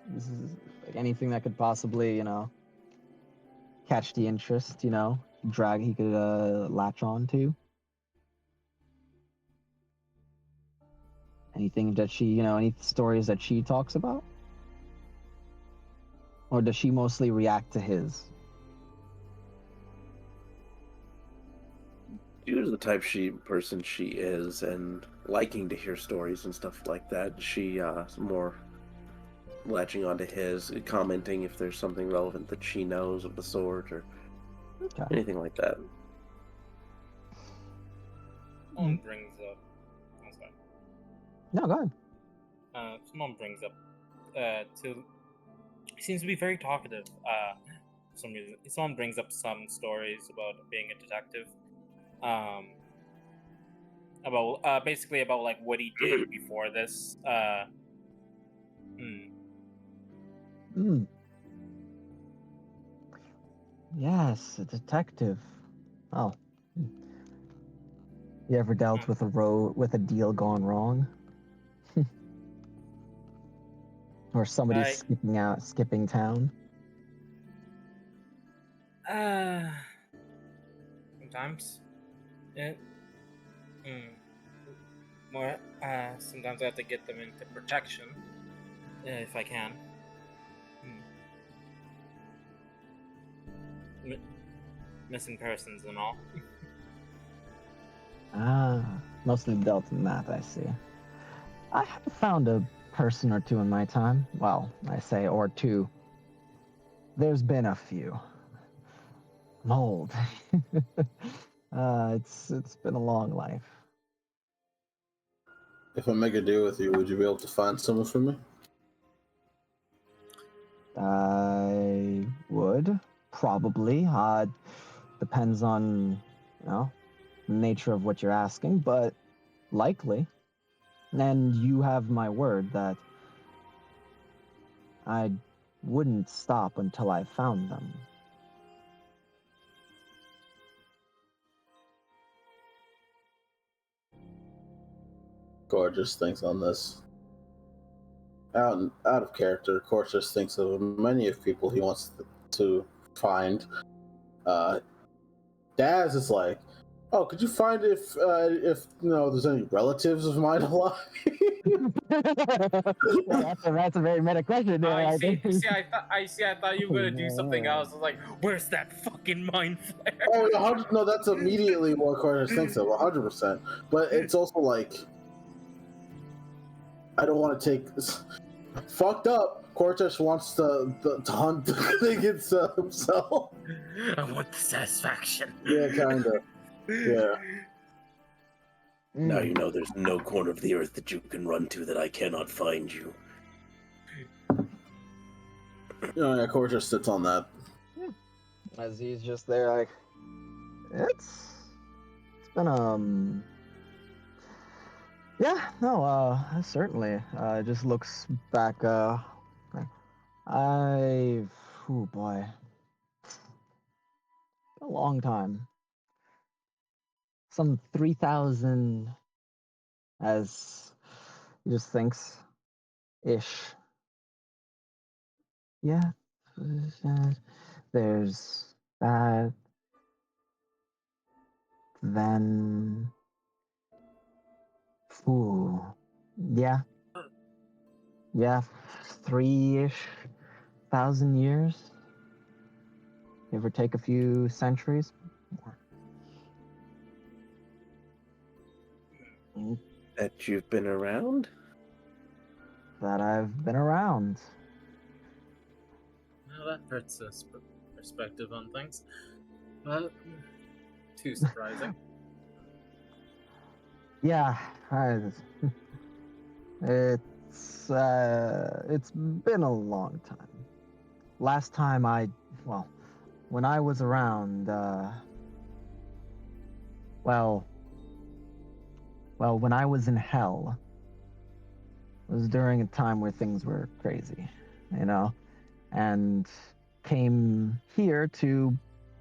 [SPEAKER 1] this is like anything that could possibly catch the interest, drag he could latch on to. Anything that she, any stories that she talks about? Or does she mostly react to his?
[SPEAKER 4] Due to the type person she is, and liking to hear stories and stuff like that, she is more latching onto his, commenting if there's something relevant that she knows of the sort or anything like that.
[SPEAKER 5] Someone brings up. I'm sorry.
[SPEAKER 1] No, go ahead.
[SPEAKER 5] Someone brings up. He seems to be very talkative. For some reason, someone brings up some stories about being a detective. About basically about like what he did before this.
[SPEAKER 1] Yes, a detective. Oh. You ever dealt with a deal gone wrong? Or somebody skipping town?
[SPEAKER 5] Sometimes. More. Sometimes I have to get them into protection, if I can. Missing persons and all.
[SPEAKER 1] Mostly dealt in that, I see. I have found a person or two in my time. Well, I say or two. There's been a few. I'm old. It's been a long life.
[SPEAKER 2] If I make a deal with you, would you be able to find someone for me?
[SPEAKER 1] I would. Probably. Depends on, nature of what you're asking, but likely. And you have my word that I wouldn't stop until I found them.
[SPEAKER 2] Gorgeous thinks on this. Out of character, Gorgeous thinks of many of people he wants to find. Daz is like, oh, could you find if there's any relatives of mine alive?
[SPEAKER 1] Well, that's a very meta question. There,
[SPEAKER 5] I
[SPEAKER 1] I
[SPEAKER 5] see.
[SPEAKER 1] think.
[SPEAKER 5] I thought you were gonna do something else. I was like, "Where's that fucking mind flare?"
[SPEAKER 2] Oh, 100, no, that's immediately what Gorgeous thinks of, 100%. But it's also like, I don't want to take this. Fucked up. Cortex wants to hunt the thing himself.
[SPEAKER 5] I want the satisfaction.
[SPEAKER 2] Yeah, kinda. Yeah.
[SPEAKER 4] Now you know there's no corner of the earth that you can run to that I cannot find you.
[SPEAKER 2] Yeah, Cortex sits on that.
[SPEAKER 1] As he's just there, like, it's been yeah, no, certainly. Just looks back. Oh boy, a long time. Some 3,000, as he just thinks, ish. Yeah, there's that. Then, ooh, yeah, 3-ish thousand years, give or take a few centuries.
[SPEAKER 4] That you've been around?
[SPEAKER 1] That I've been around.
[SPEAKER 5] Well, that puts a perspective on things. Not too surprising.
[SPEAKER 1] Yeah, it's been a long time. Last time when I was around, when I was in hell, it was during a time where things were crazy, and came here to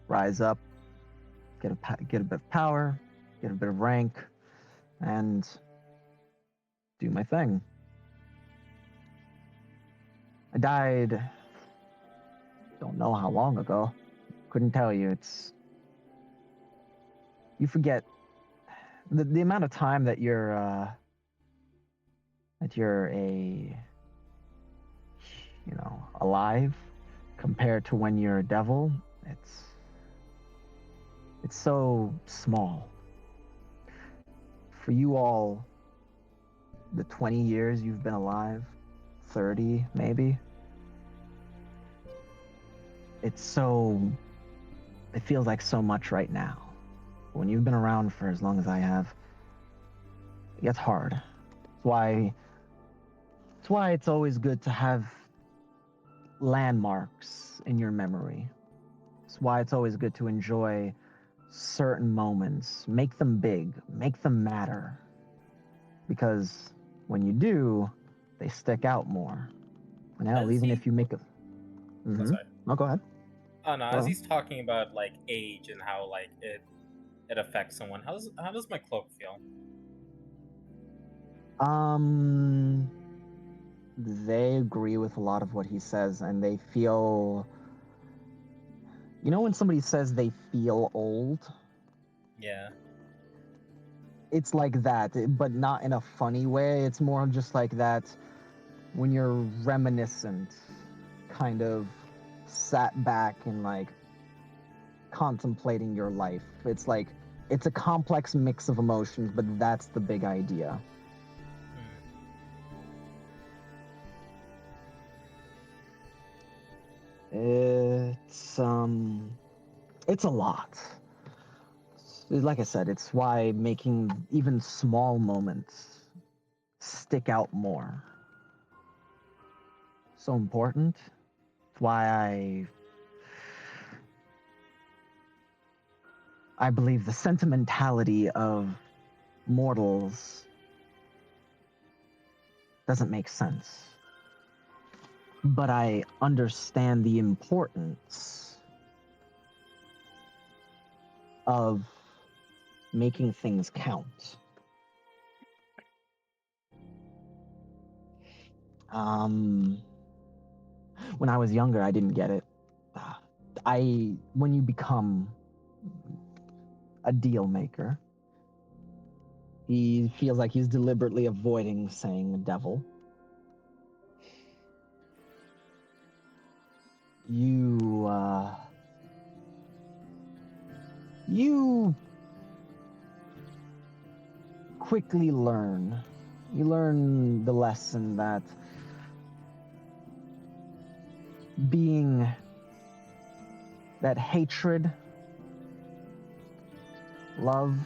[SPEAKER 1] rise up, get a bit of power, get a bit of rank, and do my thing. I died, don't know how long ago. Couldn't tell you. You forget the amount of time that you're alive compared to when you're a devil. It's so small. For you all, the 20 years you've been alive, 30 maybe, it feels like so much right now. When you've been around for as long as I have, it gets hard. It's why it's always good to have landmarks in your memory. It's why it's always good to enjoy certain moments, make them big, make them matter. Because when you do, they stick out more. And hell, even if you make a...
[SPEAKER 5] Oh, sorry.
[SPEAKER 1] Oh, go ahead.
[SPEAKER 5] Oh no, as he's talking about like age and how like it affects someone, how does my cloak feel?
[SPEAKER 1] They agree with a lot of what he says, and they feel... when somebody says they feel old?
[SPEAKER 5] Yeah.
[SPEAKER 1] It's like that, but not in a funny way. It's more just like that when you're reminiscent, kind of sat back and like contemplating your life. It's like, it's a complex mix of emotions, but that's the big idea. It's a lot. Like I said, it's why making even small moments stick out more. So important. It's why I believe the sentimentality of mortals doesn't make sense. But I understand the importance of making things count. When I was younger, I didn't get it. When you become a deal maker, he feels like he's deliberately avoiding saying devil. You quickly learn. You learn the lesson that being that hatred, love,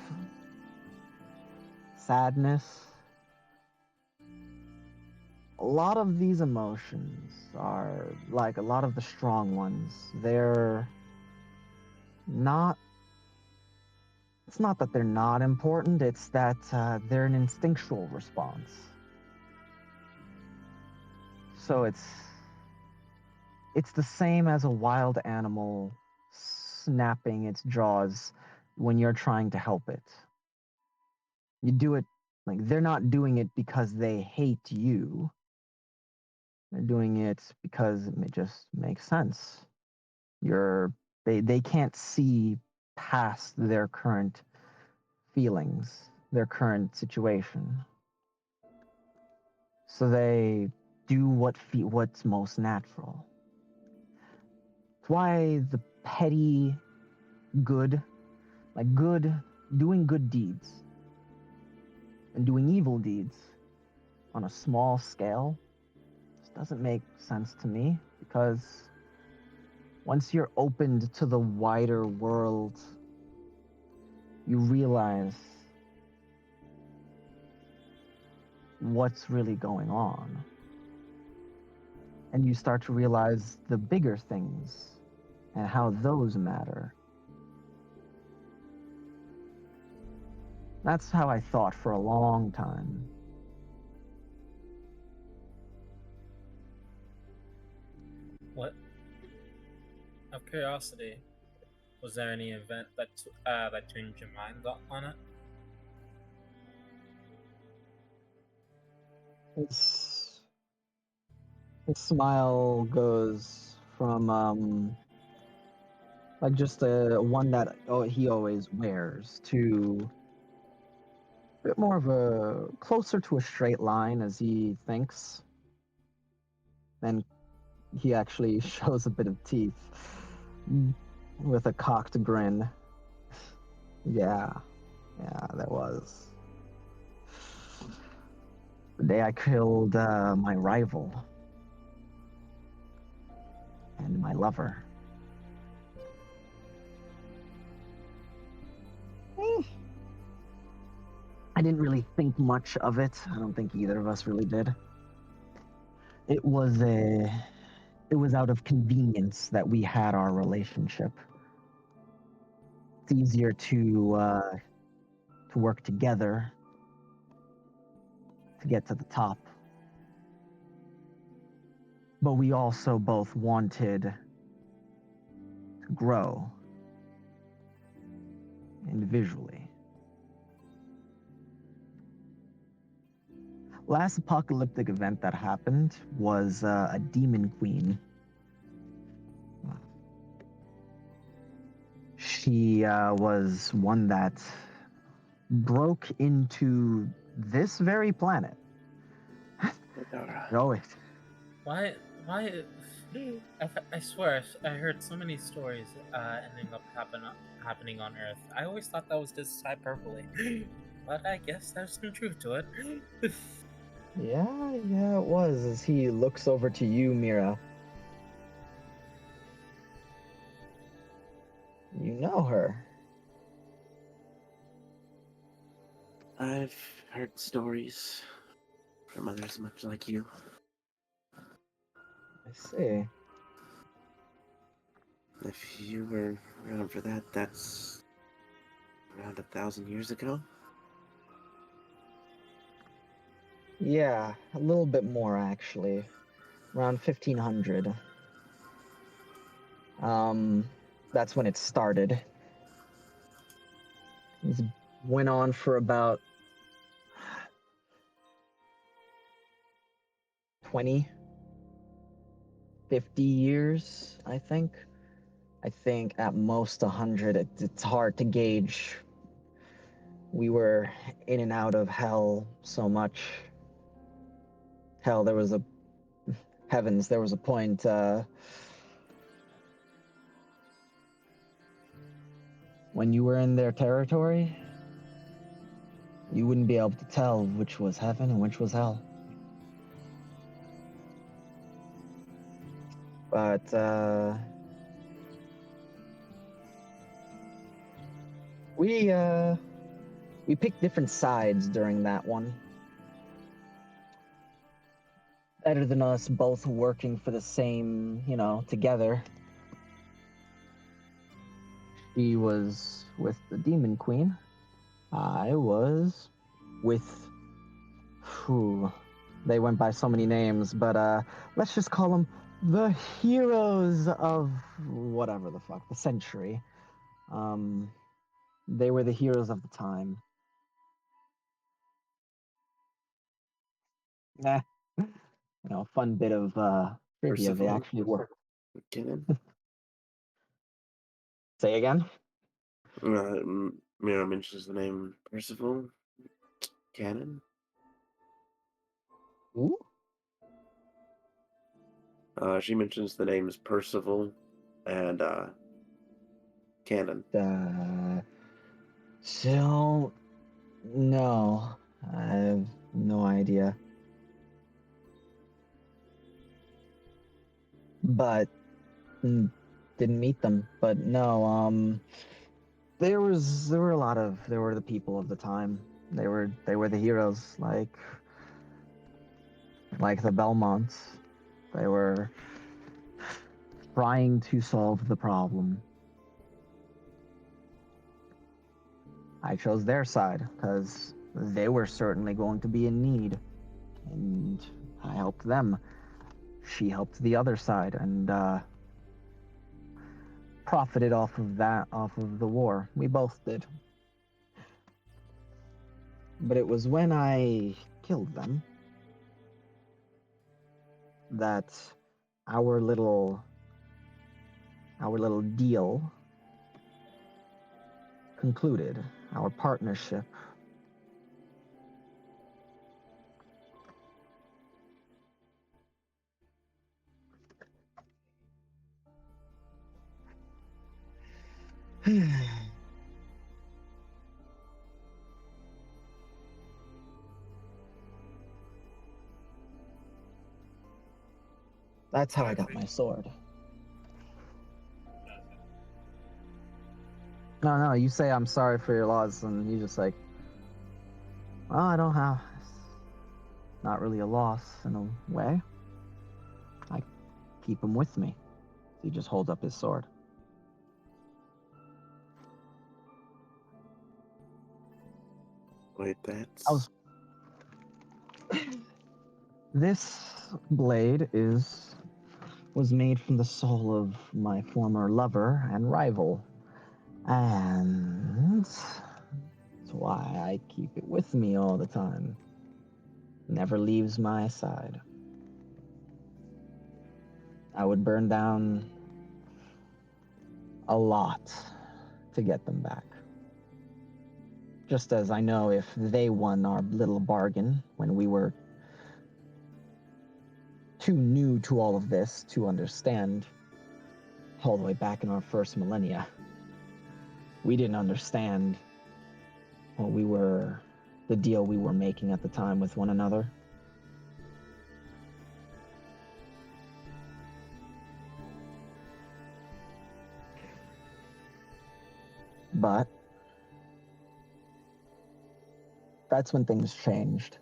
[SPEAKER 1] sadness, a lot of these emotions are like a lot of the strong ones. They're not. It's not that they're not important, it's that they're an instinctual response. So it's the same as a wild animal snapping its jaws when you're trying to help it. You do it, like, they're not doing it because they hate you. They're doing it because it just makes sense. They can't see past their current feelings, their current situation. So they do what's most natural. It's why the petty good, doing good deeds and doing evil deeds on a small scale just doesn't make sense to me, because once you're opened to the wider world, you realize what's really going on. And you start to realize the bigger things and how those matter. That's how I thought for a long time.
[SPEAKER 5] What? Out of curiosity, was there any event that changed your mind on it?
[SPEAKER 1] His smile goes from like just a one that he always wears to a bit more of a closer to a straight line as he thinks. Then he actually shows a bit of teeth with a cocked grin. Yeah, that was the day I killed my rival and my lover. I didn't really think much of it. I don't think either of us really did. It was out of convenience that we had our relationship. It's easier to work together to get to the top. But we also both wanted to grow individually. Last apocalyptic event that happened was a demon queen. She was one that broke into this very planet. Oh,
[SPEAKER 5] Why? I swear, I heard so many stories ending up happening on Earth. I always thought that was just hyperbole, but I guess there's some truth to it.
[SPEAKER 1] yeah, it was. As he looks over to you, Mira. You know her.
[SPEAKER 4] I've heard stories from others much like you.
[SPEAKER 1] I see.
[SPEAKER 4] If you were around for that, that's Around 1,000 years ago?
[SPEAKER 1] Yeah, a little bit more actually. Around 1500. That's when it started. It went on for about 20, 50 years, I think. I think at most 100. It's hard to gauge. We were in and out of hell so much. Hell, there was a point when you were in their territory, you wouldn't be able to tell which was heaven and which was hell. But we picked different sides during that one. Better than us both working for the same, together. She was with the Demon Queen. I was with... They went by so many names, but let's just call them the heroes of whatever the fuck, the century. They were the heroes of the time. Nah. Fun bit of trivia. They
[SPEAKER 4] Percival.
[SPEAKER 1] actually were.
[SPEAKER 4] Kenan?
[SPEAKER 1] Say again?
[SPEAKER 4] Mira mentions the name Percival. Cannon?
[SPEAKER 1] Ooh?
[SPEAKER 4] She mentions the names Percival and Cannon.
[SPEAKER 1] So, no. I have no idea. But didn't meet them. But no, there were the people of the time. They were the heroes, like the Belmonts. They were trying to solve the problem. I chose their side because they were certainly going to be in need, and I helped them. She helped the other side, and profited off of the war. We both did. But it was when I killed them that our little deal concluded, our partnership. That's how I got my sword. No, you say I'm sorry for your loss, and you just like, well, I don't have... Not really a loss, in a way. I keep him with me. He just holds up his sword.
[SPEAKER 4] Wait, that's...
[SPEAKER 1] This blade was made from the soul of my former lover and rival. And that's why I keep it with me all the time. Never leaves my side. I would burn down a lot to get them back. Just as I know if they won our little bargain when we were too new to all of this to understand, all the way back in our first millennia. We didn't understand the deal we were making at the time with one another. But that's when things changed.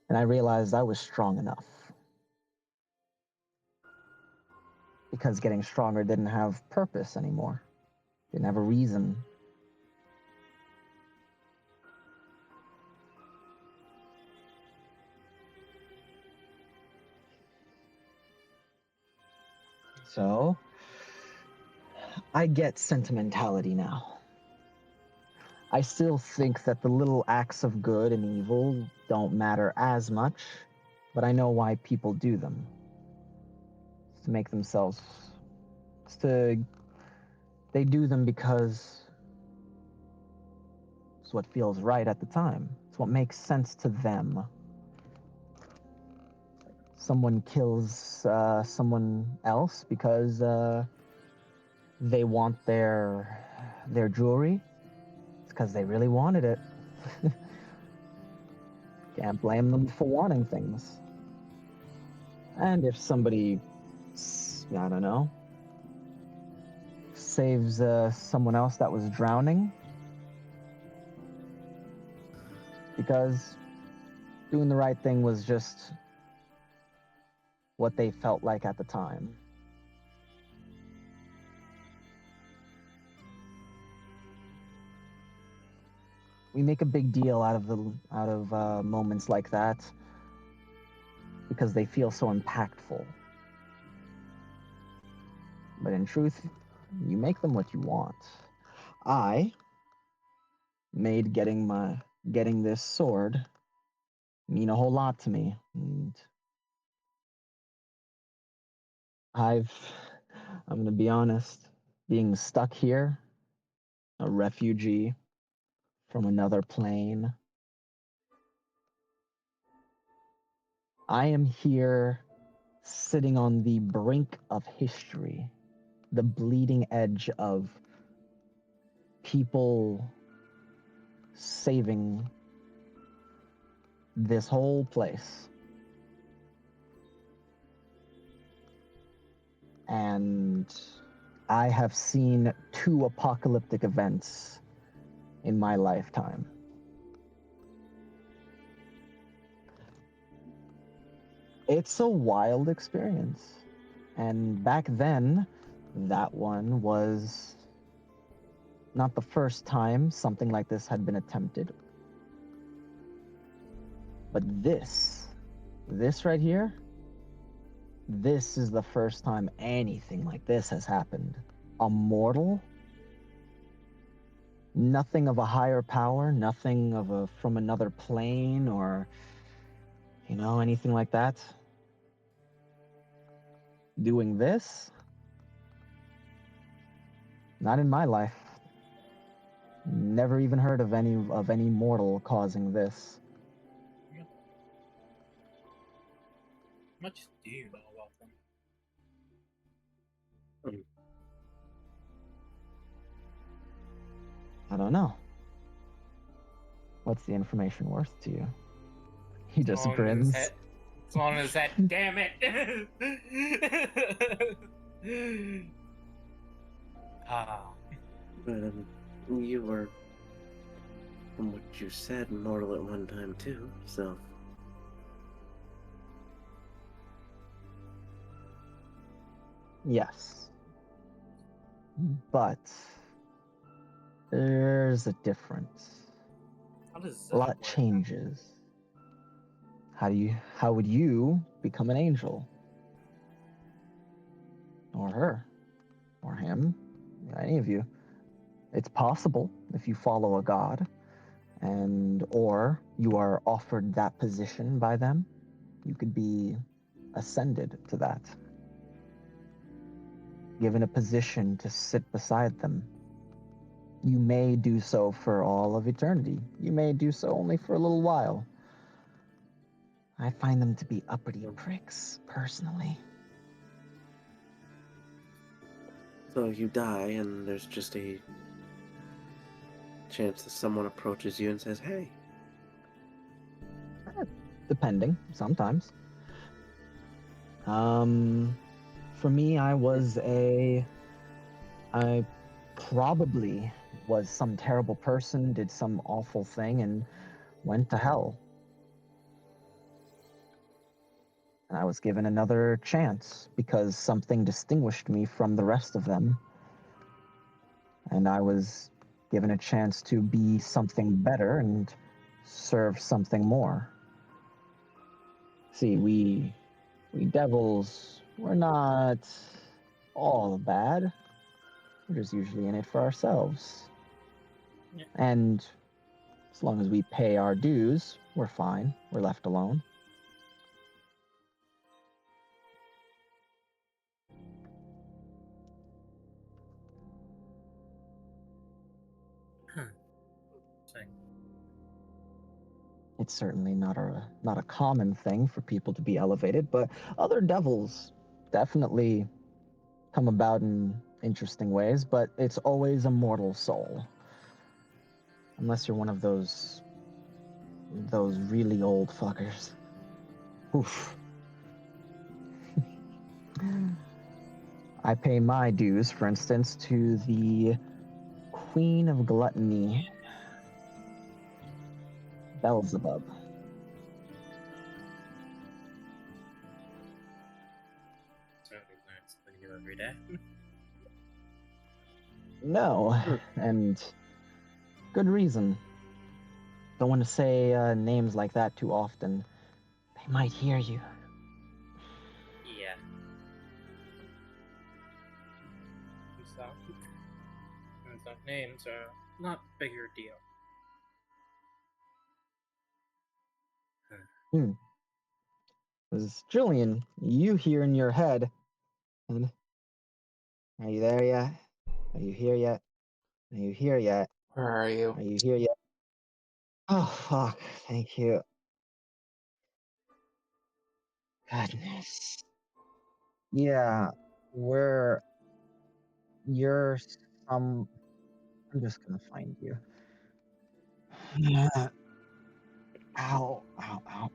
[SPEAKER 1] And I realized I was strong enough. Because getting stronger didn't have purpose anymore. Didn't have a reason. So, I get sentimentality now. I still think that the little acts of good and evil don't matter as much, but I know why people do them. It's to make themselves. They do them because it's what feels right at the time. It's what makes sense to them. Someone kills someone else because they want their jewelry. It's because they really wanted it. Can't blame them for wanting things. And if somebody, I don't know, saves someone else that was drowning, because doing the right thing was just what they felt like at the time. We make a big deal out of moments like that because they feel so impactful. But in truth, you make them what you want. I made getting this sword mean a whole lot to me, and I'm gonna be honest, being stuck here, a refugee from another plane. I am here sitting on the brink of history, the bleeding edge of people saving this whole place. And I have seen 2 apocalyptic events in my lifetime. It's a wild experience. And back then, that one was not the first time something like this had been attempted. But this right here, this is the first time anything like this has happened. A mortal? Nothing of a higher power, nothing of from another plane or, anything like that. Doing this? Not in my life. Never even heard of any mortal causing this.
[SPEAKER 5] How much do you know about them?
[SPEAKER 1] I don't know. What's the information worth to you? He just grins.
[SPEAKER 5] It's on his head. Damn it!
[SPEAKER 4] But you were, from what you said, mortal at one time too, so.
[SPEAKER 1] Yes. But there's a difference.
[SPEAKER 5] How does
[SPEAKER 1] A lot changes. How would you become an angel? Or her? Or him? Any of you. It's possible if you follow a god, or you are offered that position by them, you could be ascended to that. Given a position to sit beside them. You may do so for all of eternity. You may do so only for a little while. I find them to be uppity pricks, personally.
[SPEAKER 4] So you die, and there's just a chance that someone approaches you and says, "Hey."
[SPEAKER 1] Depending, sometimes. For me, I probably was some terrible person, did some awful thing, and went to hell. And I was given another chance because something distinguished me from the rest of them. and I was given a chance to be something better and serve something more. See, we devils, we're not all bad. We're just usually in it for ourselves.
[SPEAKER 5] Yeah.
[SPEAKER 1] And as long as we pay our dues, we're fine. We're left alone. It's certainly not a common thing for people to be elevated, but other devils definitely come about in interesting ways, but it's always a mortal soul. Unless you're one of those really old fuckers. Oof. I pay my dues, for instance, to the Queen of Gluttony, Beelzebub.
[SPEAKER 5] Certainly learn something new every day.
[SPEAKER 1] No, and good reason. Don't want to say names like that too often. They might hear you.
[SPEAKER 5] Yeah. So names are not bigger deal.
[SPEAKER 1] Because Julian, you hear in your head, and are you there yet? Are you here yet? Are you here yet?
[SPEAKER 3] Where are you?
[SPEAKER 1] Are you here yet? Oh, fuck. Thank you. Goodness. Yeah, you're some. I'm just gonna find you. Ow, ow, ow.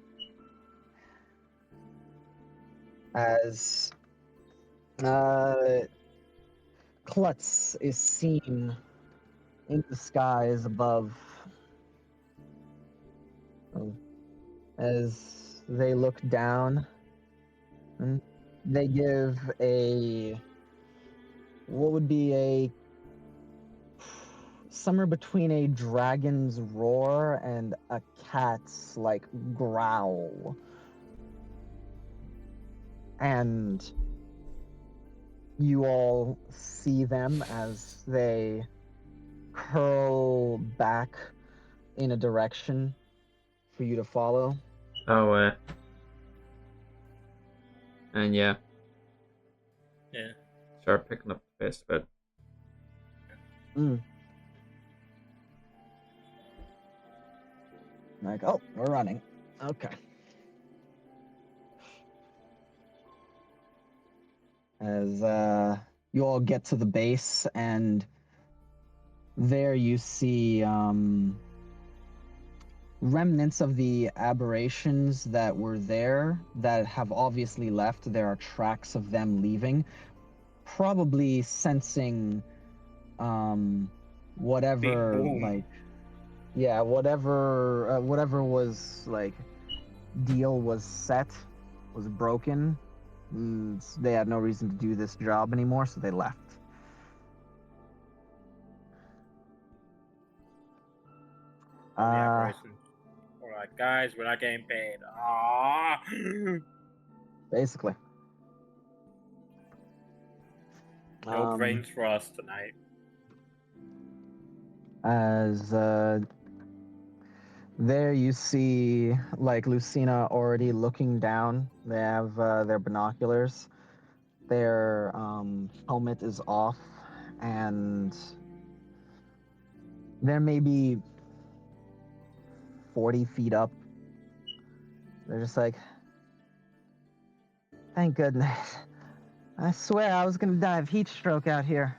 [SPEAKER 1] As Klutz is seen in the skies above, as they look down, and they give what would be somewhere between a dragon's roar and a cat's like growl. And you all see them as they curl back in a direction for you to follow.
[SPEAKER 3] Oh, and yeah.
[SPEAKER 5] Yeah.
[SPEAKER 3] Start picking up the pace a bit.
[SPEAKER 1] Like, oh, we're running. Okay. As you all get to the base, and there you see remnants of the aberrations that were there that have obviously left. There are tracks of them leaving, probably sensing whatever
[SPEAKER 5] Big boom.
[SPEAKER 1] like whatever was like deal was set was broken. They had no reason to do this job anymore, so they left.
[SPEAKER 5] The operation. We're like, guys, we're not getting paid. Ah.
[SPEAKER 1] Basically.
[SPEAKER 5] No brains for us tonight.
[SPEAKER 1] As there you see like Lucina already looking down. They have their binoculars. Their helmet is off, and they're maybe 40 feet up. They're just like, thank goodness. I swear I was gonna die of heat stroke out here.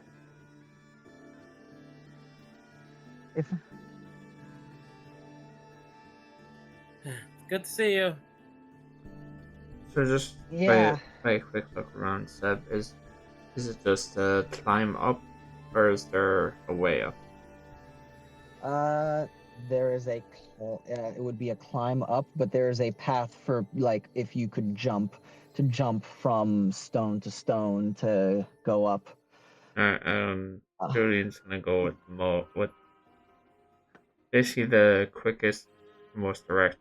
[SPEAKER 5] Good to see you.
[SPEAKER 3] So just
[SPEAKER 1] Yeah.
[SPEAKER 3] by a quick look around, Seb, is it just a climb up, or is there a way up?
[SPEAKER 1] There is it would be a climb up, but there is a path for like if you could jump from stone to stone to go up.
[SPEAKER 3] Julian's gonna go with with basically the quickest, most direct.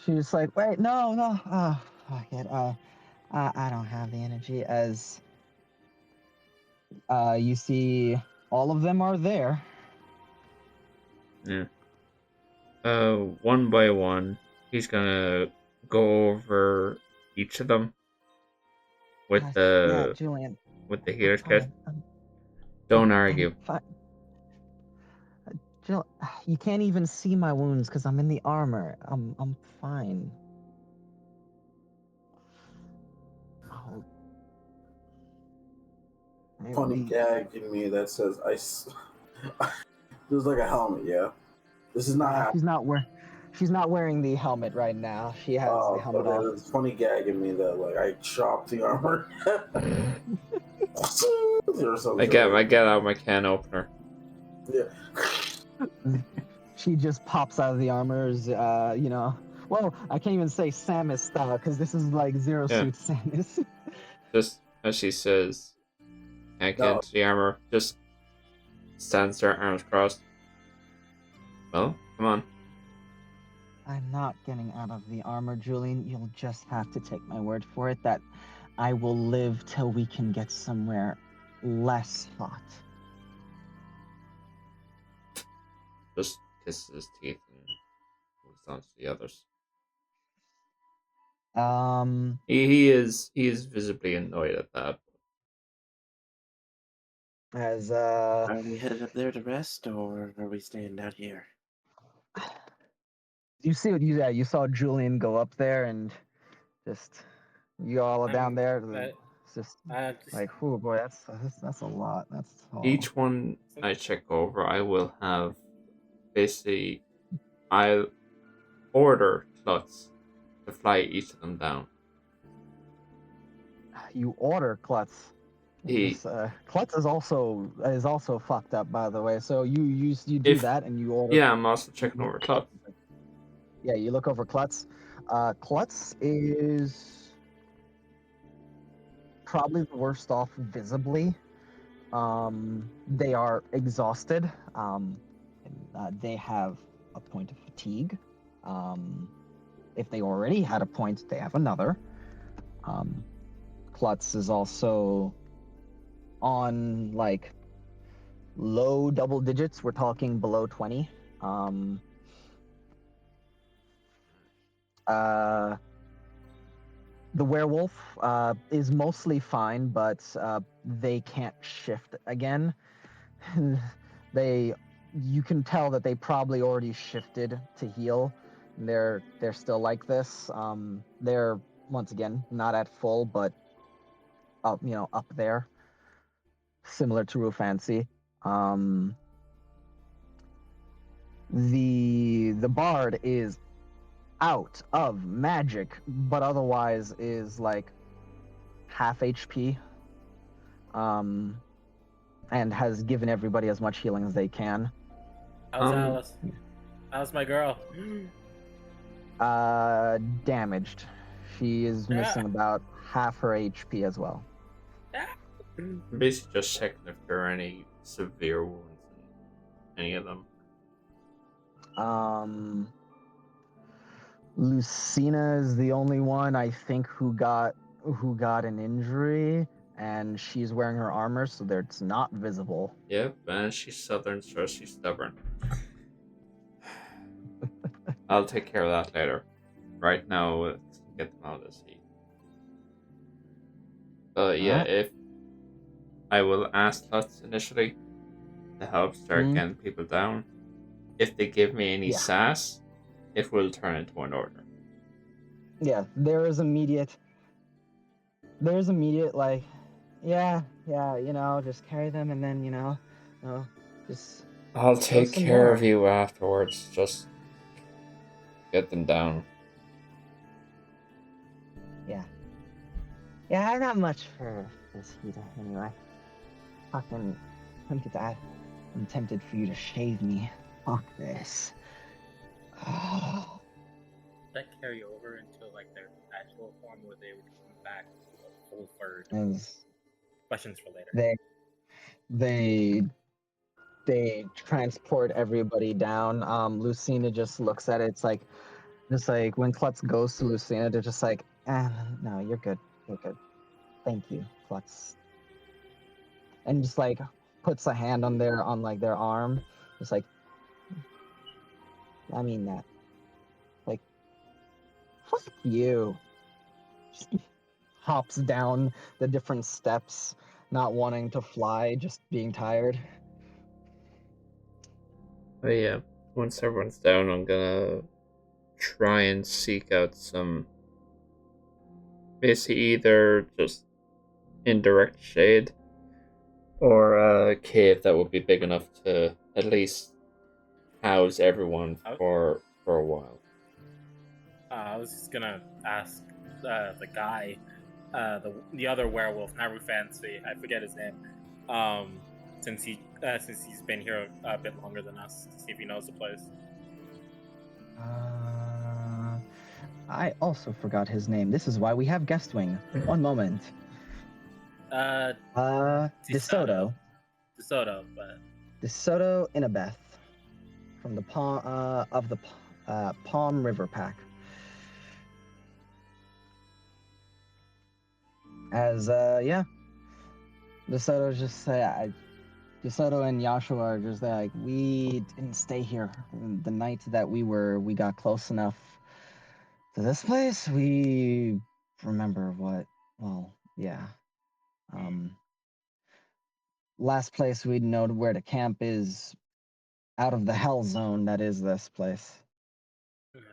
[SPEAKER 1] She's like, wait, no, fuck it. I don't have the energy. As you see, all of them are there.
[SPEAKER 3] Yeah. One by one, he's gonna go over each of them with
[SPEAKER 1] Yeah,
[SPEAKER 3] the
[SPEAKER 1] Julian.
[SPEAKER 3] healer's kit.
[SPEAKER 1] Fine.
[SPEAKER 3] Don't
[SPEAKER 1] I'm
[SPEAKER 3] argue.
[SPEAKER 1] fine. Jill, you can't even see my wounds because I'm in the armor. I'm fine. Oh.
[SPEAKER 2] Funny gag in me that says there's like a helmet, yeah. This is not happening.
[SPEAKER 1] She's not wearing the helmet right now. She has the helmet
[SPEAKER 2] okay,
[SPEAKER 1] off.
[SPEAKER 2] there's a funny gag in me that like I chopped the armor. Or something.
[SPEAKER 3] I get out my can opener.
[SPEAKER 2] Yeah.
[SPEAKER 1] She just pops out of the armors, Well, I can't even say Samus style because this is like Zero
[SPEAKER 3] Yeah.
[SPEAKER 1] Suit Samus.
[SPEAKER 3] Just as she says, can't get into the armor, just stands there, arms crossed. Well, come on.
[SPEAKER 1] I'm not getting out of the armor, Julian. You'll just have to take my word for it that I will live till we can get somewhere less hot.
[SPEAKER 3] Just kisses his teeth and moves on to the others. He is visibly annoyed at that.
[SPEAKER 1] As
[SPEAKER 4] Are we headed up there to rest, or are we staying down here?
[SPEAKER 1] you see what you saw Julian go up there and just you all are down there. It's just like, oh boy, that's a lot. That's tall.
[SPEAKER 3] Each one I check over, I will have basically I'll order Klutz to fly each of them down.
[SPEAKER 1] You order Klutz. Klutz is also fucked up, by the way. So you do that and you order.
[SPEAKER 3] Yeah, I'm also checking over Klutz.
[SPEAKER 1] Yeah, you look over Klutz. Klutz is probably the worst off visibly. They are exhausted. They have a point of fatigue. If they already had a point, they have another. Klutz is also on like low double digits. We're talking below 20. The werewolf is mostly fine, but they can't shift again. You can tell that they probably already shifted to heal. They're still like this. They're once again not at full, but up there, similar to Rufancy. The bard is out of magic, but otherwise is like half HP, and has given everybody as much healing as they can.
[SPEAKER 5] How's Alice? How's my girl?
[SPEAKER 1] Damaged. She is missing about half her HP as well.
[SPEAKER 3] Basically just checking if there are any severe wounds in any of them.
[SPEAKER 1] Lucina is the only one I think who got an injury, and she's wearing her armor, so it's not visible.
[SPEAKER 3] Yep, and she's southern, so she's stubborn. I'll take care of that later. Right now, let's get them out of the sea. Yeah, if I will ask Lutz initially to help start getting people down. If they give me any sass, it will turn into an order.
[SPEAKER 1] Yeah, there's immediate like, yeah, just carry them and then, just.
[SPEAKER 3] I'll take care of you afterwards. Just get them down.
[SPEAKER 1] Yeah, I'm not much for this heater anyway. Fucking, look at that. I'm tempted for you to shave me. Fuck this.
[SPEAKER 5] That carry over into like their actual form where they would come back full furred? Questions for later.
[SPEAKER 1] they transport everybody down. Lucina just looks at it. It's like, just like when Klutz goes to Lucina, they're just like, no, you're good. You're good. Thank you, Klutz. And just like puts a hand on their arm. Just like, I mean that. Like, fuck you. Just hops down the different steps, not wanting to fly, just being tired.
[SPEAKER 3] But yeah, once everyone's down, I'm gonna try and seek out some, basically either just indirect shade or a cave that would be big enough to at least house everyone for a while.
[SPEAKER 5] I was just gonna ask the guy, the other werewolf, not Rufancy, I forget his name, since he's been here a bit longer than us, to see if he knows the place.
[SPEAKER 1] I also forgot his name. This is why we have guest wing. One moment. DeSoto.
[SPEAKER 5] DeSoto, but
[SPEAKER 1] DeSoto Inabeth from the Palm River Pack. As yeah, DeSoto's just DeSoto and Yashua are just like, we didn't stay here the night that we got close enough to this place. We remember what? Well, yeah. Last place we'd know where to camp is out of the hell zone that is this place.
[SPEAKER 5] okay.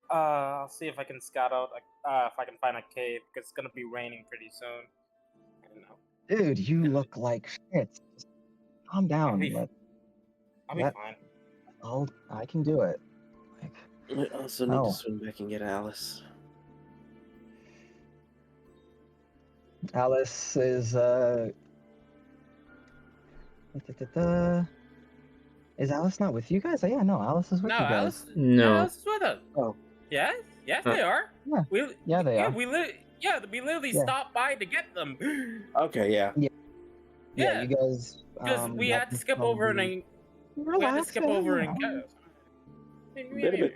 [SPEAKER 5] I'll see if I can scout out if I can find a cave, because it's gonna be raining pretty soon. You know.
[SPEAKER 1] Dude, you look like shit. Just calm down.
[SPEAKER 5] I'll be fine.
[SPEAKER 1] I can do it. Like,
[SPEAKER 4] I also need to swim back and get Alice.
[SPEAKER 1] Alice is Is Alice not with you guys? Yeah, no, Alice is with you guys.
[SPEAKER 5] Alice is with us.
[SPEAKER 1] Oh.
[SPEAKER 5] Yes, they are.
[SPEAKER 1] Yeah, they are.
[SPEAKER 5] We literally stopped by to get them.
[SPEAKER 4] Okay, yeah.
[SPEAKER 1] Yeah, you guys.
[SPEAKER 5] Because we had to skip over and get.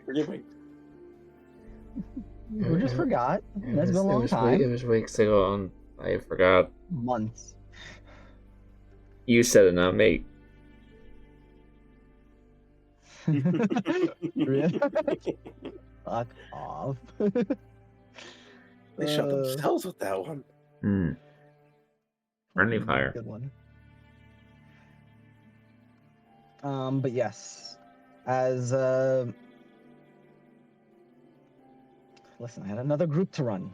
[SPEAKER 4] Forgive me.
[SPEAKER 1] We just forgot. That's been a long time.
[SPEAKER 3] It was weeks ago, and I forgot.
[SPEAKER 1] Months.
[SPEAKER 3] You said it, not me.
[SPEAKER 1] Really? Fuck off.
[SPEAKER 4] They shot themselves with that one.
[SPEAKER 3] Friendly fire.
[SPEAKER 1] Good one. But yes, as listen, I had another group to run.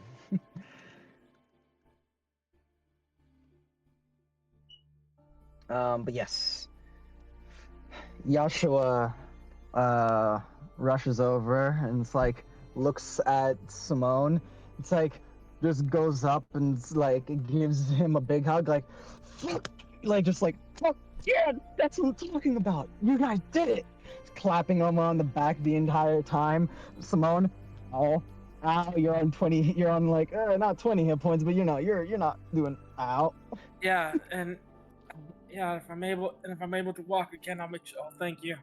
[SPEAKER 1] But yes, Yashua rushes over and it's like looks at Simone. It's like just goes up and it's like gives him a big hug, like fuck, like just like fuck yeah, that's what I'm talking about. You guys did it. Clapping him on the back the entire time. Simone, ow, you're on 20. You're on like not 20 hit points, but you're not doing ow.
[SPEAKER 5] Yeah, and yeah, if I'm able to walk again, I'll make sure. Oh, thank you.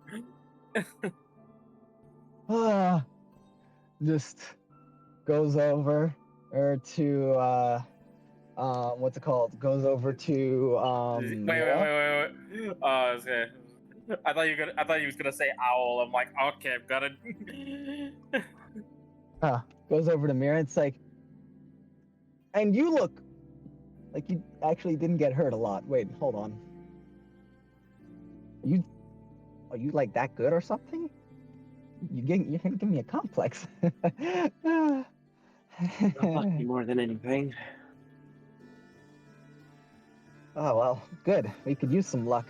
[SPEAKER 1] Just goes over to what's it called? Goes over to
[SPEAKER 5] Wait. Oh, okay. I thought you was gonna say owl. I'm like, okay, I've got it.
[SPEAKER 1] Goes over to Mira. It's like, and you look like you actually didn't get hurt a lot. Wait, hold on. Are you like that good or something? You're gonna give me a complex.
[SPEAKER 4] Not lucky more than anything.
[SPEAKER 1] Oh well, good. We could use some luck.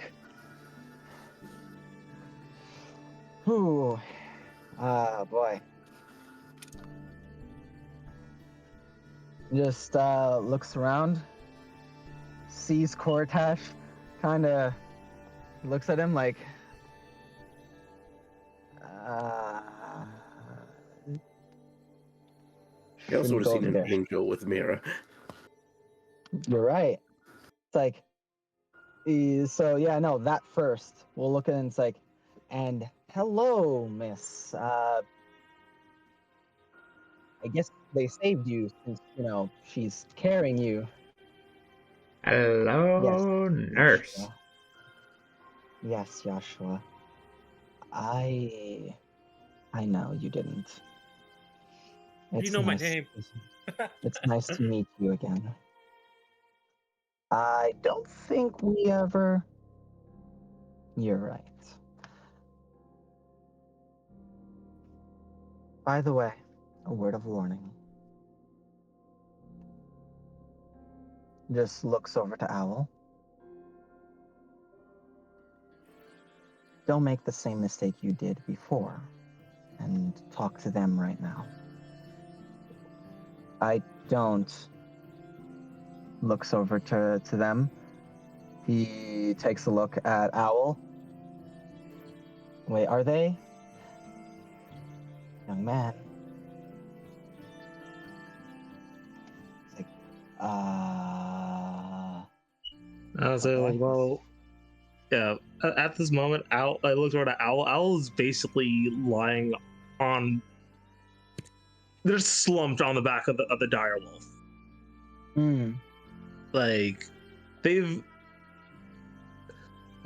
[SPEAKER 1] Ooh. Boy. Just looks around, sees Kortash, kinda looks at him like
[SPEAKER 4] He also would have seen an angel with Mira.
[SPEAKER 1] You're right. It's like, so yeah, no, that first. We'll look at it and it's like, and hello, miss. I guess they saved you since, she's carrying you.
[SPEAKER 3] Hello, nurse.
[SPEAKER 1] Joshua. Yes, Joshua. I know you didn't.
[SPEAKER 5] You know my name.
[SPEAKER 1] It's nice to meet you again. I don't think we ever. You're right. By the way, a word of warning. Just looks over to Owl. Don't make the same mistake you did before and talk to them right now. I don't. Looks over to them. He takes a look at Owl. Wait, are they? Young man. It's like,
[SPEAKER 7] I was like,
[SPEAKER 1] okay.
[SPEAKER 7] well, yeah. At this moment, Owl. I looked over to Owl. Owl is basically lying on. They're slumped on the back of the dire wolf.
[SPEAKER 1] Hmm.
[SPEAKER 7] Like, they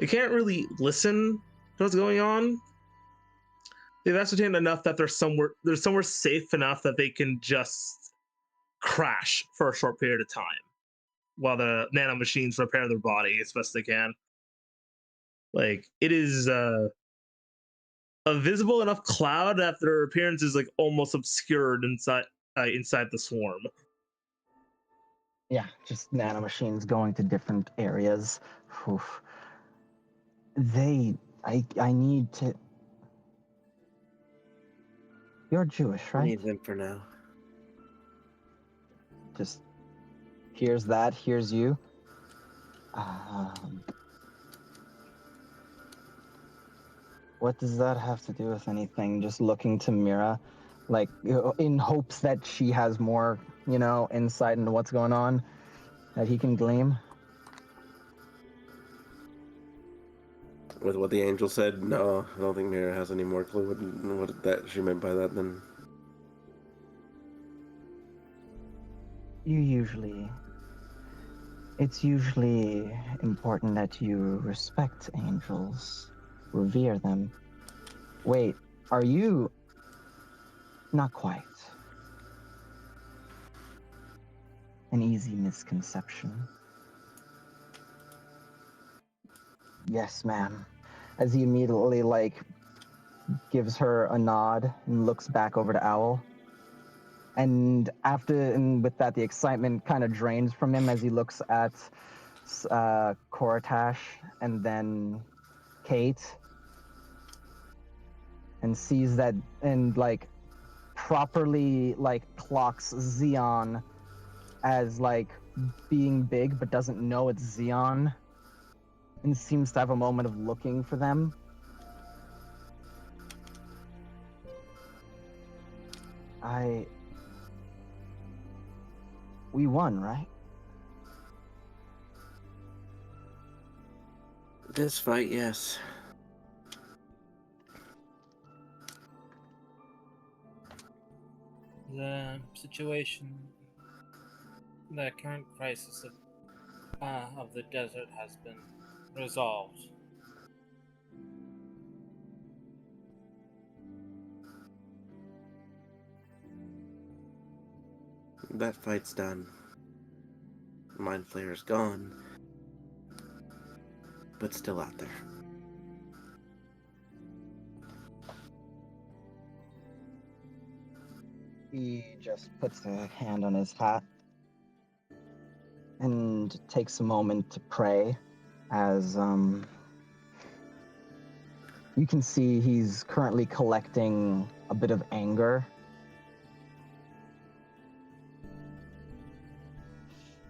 [SPEAKER 7] can't really listen to what's going on. They've ascertained enough that they're somewhere safe enough that they can just crash for a short period of time while the nano machines repair their body as best they can. Like, it is a visible enough cloud that their appearance is like almost obscured inside the swarm.
[SPEAKER 1] Yeah, just nanomachines going to different areas. Oof. I need to. You're Jewish,
[SPEAKER 4] I
[SPEAKER 1] right?
[SPEAKER 4] need them for now.
[SPEAKER 1] Just here's that, here's you. What does that have to do with anything? Just looking to Mira, like, in hopes that she has more, insight into what's going on that he can glean.
[SPEAKER 4] With what the angel said, no, I don't think Mira has any more clue what that she meant by that. Then
[SPEAKER 1] It's usually important that you respect angels, revere them. Wait, are you? Not quite. An easy misconception. Yes, ma'am. As he immediately, gives her a nod and looks back over to Owl. And with that, the excitement kind of drains from him as he looks at Koratash and then Kate, and sees that, and properly clocks Xeon as being big, but doesn't know it's Xeon, and seems to have a moment of looking for them. We won, right?
[SPEAKER 4] this fight, yes.
[SPEAKER 5] The situation, the current crisis of the desert has been resolved.
[SPEAKER 4] That fight's done. Mind Flayer's gone, but still out there.
[SPEAKER 1] He just puts a hand on his hat and takes a moment to pray as you can see he's currently collecting a bit of anger.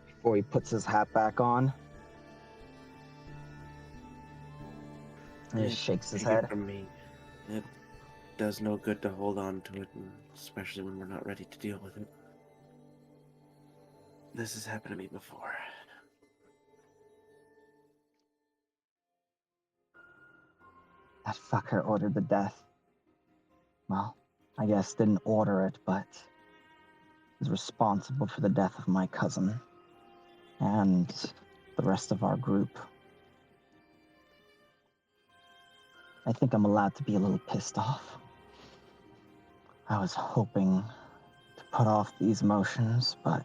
[SPEAKER 1] Before he puts his hat back on. And he just shakes his
[SPEAKER 4] Take it
[SPEAKER 1] head.
[SPEAKER 4] from me, it does no good to hold on to it, especially when we're not ready to deal with it. This has happened to me before.
[SPEAKER 1] That fucker ordered the death. Well, I guess didn't order it, but is responsible for the death of my cousin and the rest of our group. I think I'm allowed to be a little pissed off. I was hoping to put off these emotions, but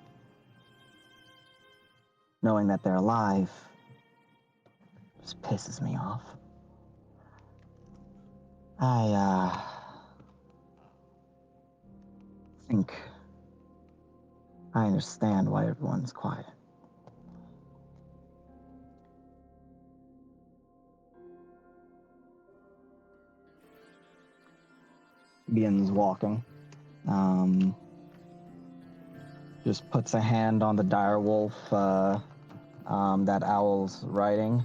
[SPEAKER 1] knowing that they're alive just pisses me off. I think I understand why everyone's quiet. Begins walking. Just puts a hand on the direwolf that Owl's riding,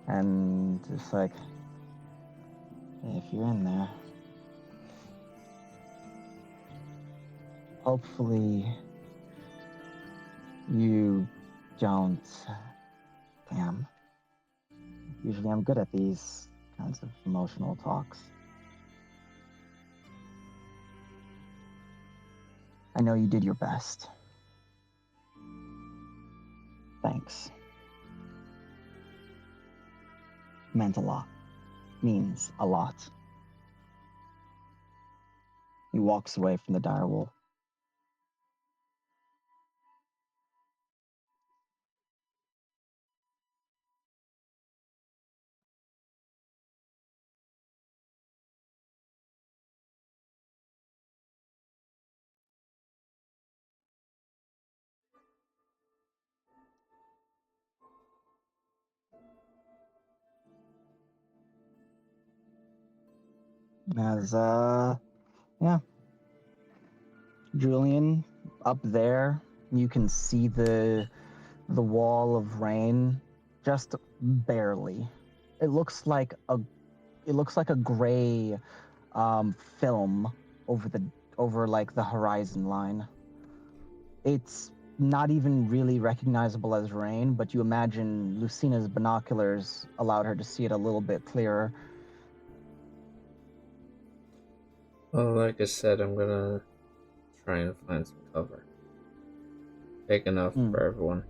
[SPEAKER 1] and just like, if you're in there, hopefully you don't. Damn. Usually I'm good at these kinds of emotional talks. I know you did your best. Thanks. Meant a lot. Means a lot. He walks away from the direwolf. As yeah, Julian, up there, you can see the wall of rain, just barely. It looks like a gray film over like the horizon line. It's not even really recognizable as rain, but you imagine Lucina's binoculars allowed her to see it a little bit clearer.
[SPEAKER 8] Well, like I said, I'm gonna try and find some cover. Big enough for everyone.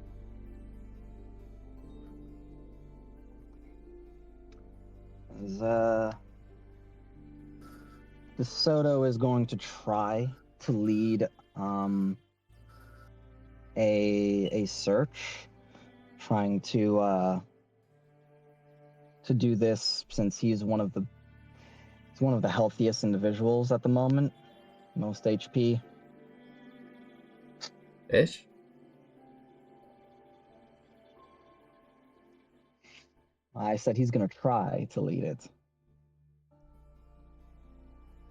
[SPEAKER 1] DeSoto is going to try to lead a search, trying to do this since he's one of the healthiest individuals at the moment, most HP.
[SPEAKER 8] Ish?
[SPEAKER 1] I said he's gonna try to lead it.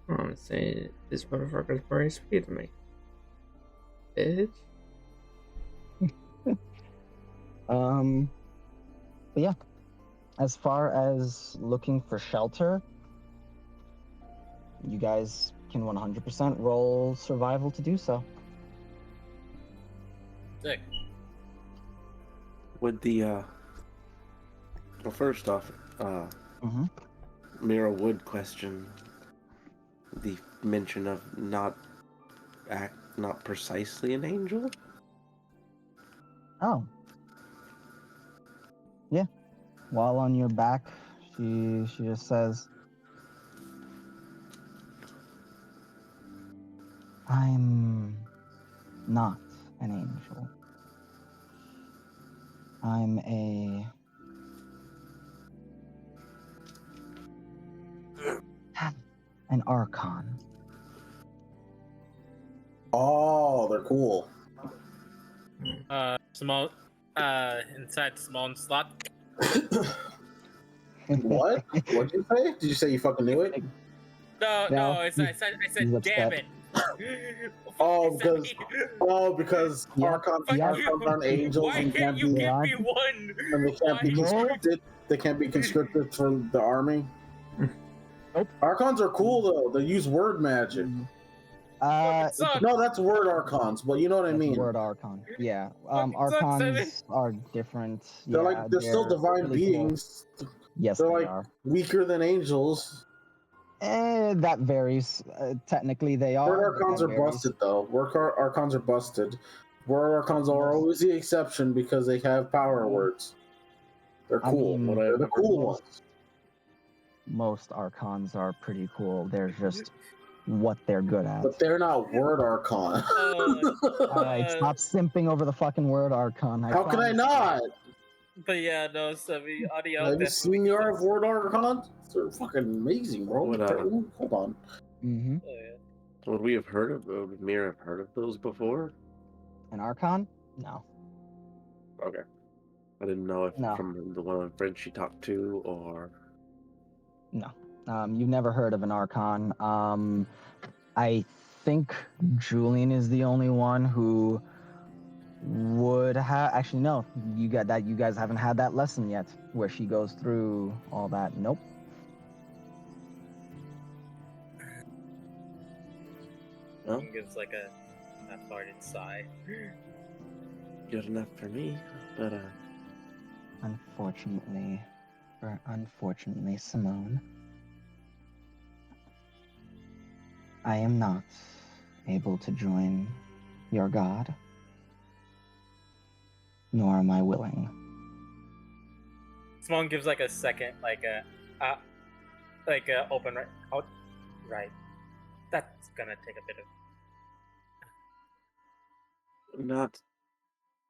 [SPEAKER 8] I'm saying this motherfucker's burning speed to me. Bitch.
[SPEAKER 1] But yeah, as far as looking for shelter, you guys can 100% roll survival to do so.
[SPEAKER 5] Sick.
[SPEAKER 4] Would the well, first off, Mira would question the mention of not precisely an angel.
[SPEAKER 1] Oh. Yeah. While on your back, she just says, I'm not an angel. I'm an Archon.
[SPEAKER 2] Oh, they're cool.
[SPEAKER 5] Small, inside the small slot.
[SPEAKER 2] What? What'd you say? Did you say you fucking knew it?
[SPEAKER 5] No, I said,
[SPEAKER 1] He's
[SPEAKER 5] damn
[SPEAKER 1] upset.
[SPEAKER 5] it.
[SPEAKER 2] Because Archons aren't angels
[SPEAKER 5] Why
[SPEAKER 2] and
[SPEAKER 5] can't you
[SPEAKER 2] be,
[SPEAKER 5] give me one?
[SPEAKER 2] and they can't be conscripted. They can't be conscripted for the army.
[SPEAKER 1] Nope.
[SPEAKER 2] Archons are cool though. They use word magic.
[SPEAKER 1] It's
[SPEAKER 5] Suck.
[SPEAKER 2] No, that's word archons, but you know what I
[SPEAKER 1] that's
[SPEAKER 2] mean.
[SPEAKER 1] word archon. Yeah.
[SPEAKER 5] Fucking sucks,
[SPEAKER 1] Archons are different.
[SPEAKER 2] They're
[SPEAKER 1] Yeah,
[SPEAKER 2] they're still divine
[SPEAKER 1] really cool.
[SPEAKER 2] beings.
[SPEAKER 1] Yes,
[SPEAKER 2] They're
[SPEAKER 1] they
[SPEAKER 2] like
[SPEAKER 1] are.
[SPEAKER 2] weaker than angels.
[SPEAKER 1] That varies. Technically, they are.
[SPEAKER 2] Word
[SPEAKER 1] but
[SPEAKER 2] archons
[SPEAKER 1] that
[SPEAKER 2] are
[SPEAKER 1] varies.
[SPEAKER 2] busted though. Archons are busted. Word archons are
[SPEAKER 1] Most-
[SPEAKER 2] always the exception because they have power words. They're
[SPEAKER 1] I
[SPEAKER 2] cool.
[SPEAKER 1] mean,
[SPEAKER 2] They're the cool
[SPEAKER 1] most-
[SPEAKER 2] ones.
[SPEAKER 1] Most archons are pretty cool. They're just what they're good at.
[SPEAKER 2] But they're not word archon.
[SPEAKER 1] Alright, stop simping over the fucking word archon.
[SPEAKER 2] How can I
[SPEAKER 1] promise.
[SPEAKER 2] not?
[SPEAKER 5] But yeah, no, Sevi, audio.
[SPEAKER 2] Have you
[SPEAKER 5] definitely
[SPEAKER 2] seen the art of
[SPEAKER 5] sucks.
[SPEAKER 2] word archons? They're fucking amazing, bro.
[SPEAKER 4] Whatever.
[SPEAKER 2] Ooh, hold on.
[SPEAKER 1] Mm-hmm.
[SPEAKER 5] Oh, yeah.
[SPEAKER 4] Would we have heard of? Would Mira have heard of those before?
[SPEAKER 1] An archon? No.
[SPEAKER 4] Okay. I didn't know if
[SPEAKER 1] No.
[SPEAKER 4] from the one of the friends she talked to or.
[SPEAKER 1] No. You've never heard of an archon. I think Julian is the only one who would have. Actually, no. You guys haven't had that lesson yet, where she goes through all that. Nope.
[SPEAKER 4] Well,
[SPEAKER 5] He gives like a half-hearted sigh.
[SPEAKER 4] good enough for me, but
[SPEAKER 1] Unfortunately, Simone, I am not able to join your god, nor am I willing.
[SPEAKER 5] Simone gives like a second, like a open right. Oh, right. That's gonna take a bit of.
[SPEAKER 4] not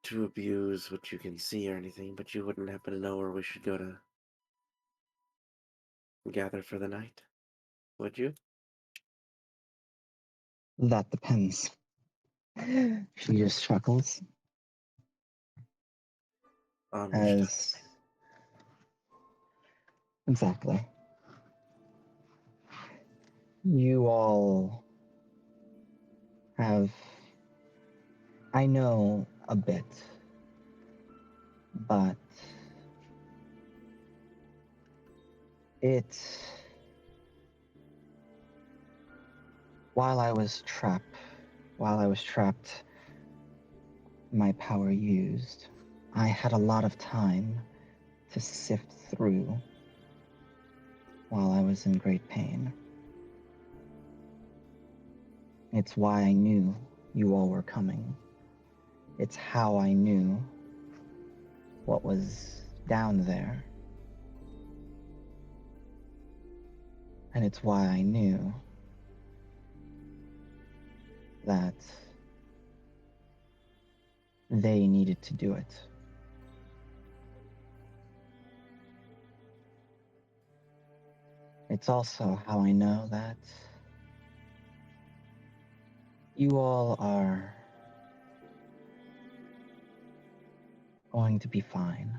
[SPEAKER 4] to abuse what you can see or anything, but you wouldn't happen to know where we should go to gather for the night, would you?
[SPEAKER 1] That depends. She just chuckles
[SPEAKER 4] On which
[SPEAKER 1] as exactly. You all have, I know a bit, but while I was trapped, my power used, I had a lot of time to sift through while I was in great pain. It's why I knew you all were coming. It's how I knew what was down there. And it's why I knew that they needed to do it. It's also how I know that you all are going to be fine.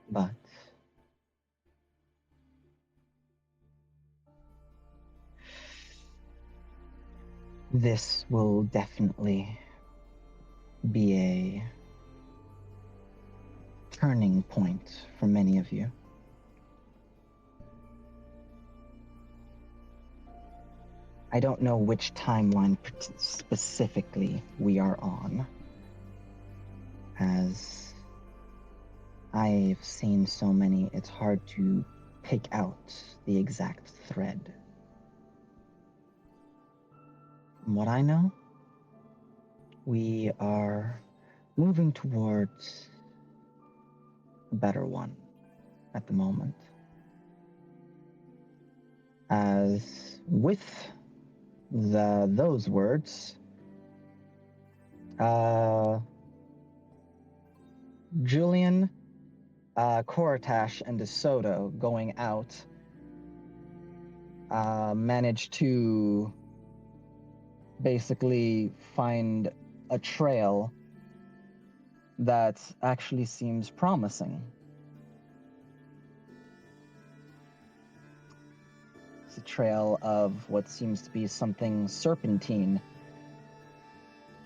[SPEAKER 1] But this will definitely be a turning point for many of you. I don't know which timeline specifically we are on, as I've seen so many, it's hard to pick out the exact thread. From what I know, we are moving towards a better one at the moment. As with those words, Julian, Koratash, and DeSoto going out managed to basically find a trail that actually seems promising. It's a trail of what seems to be something serpentine.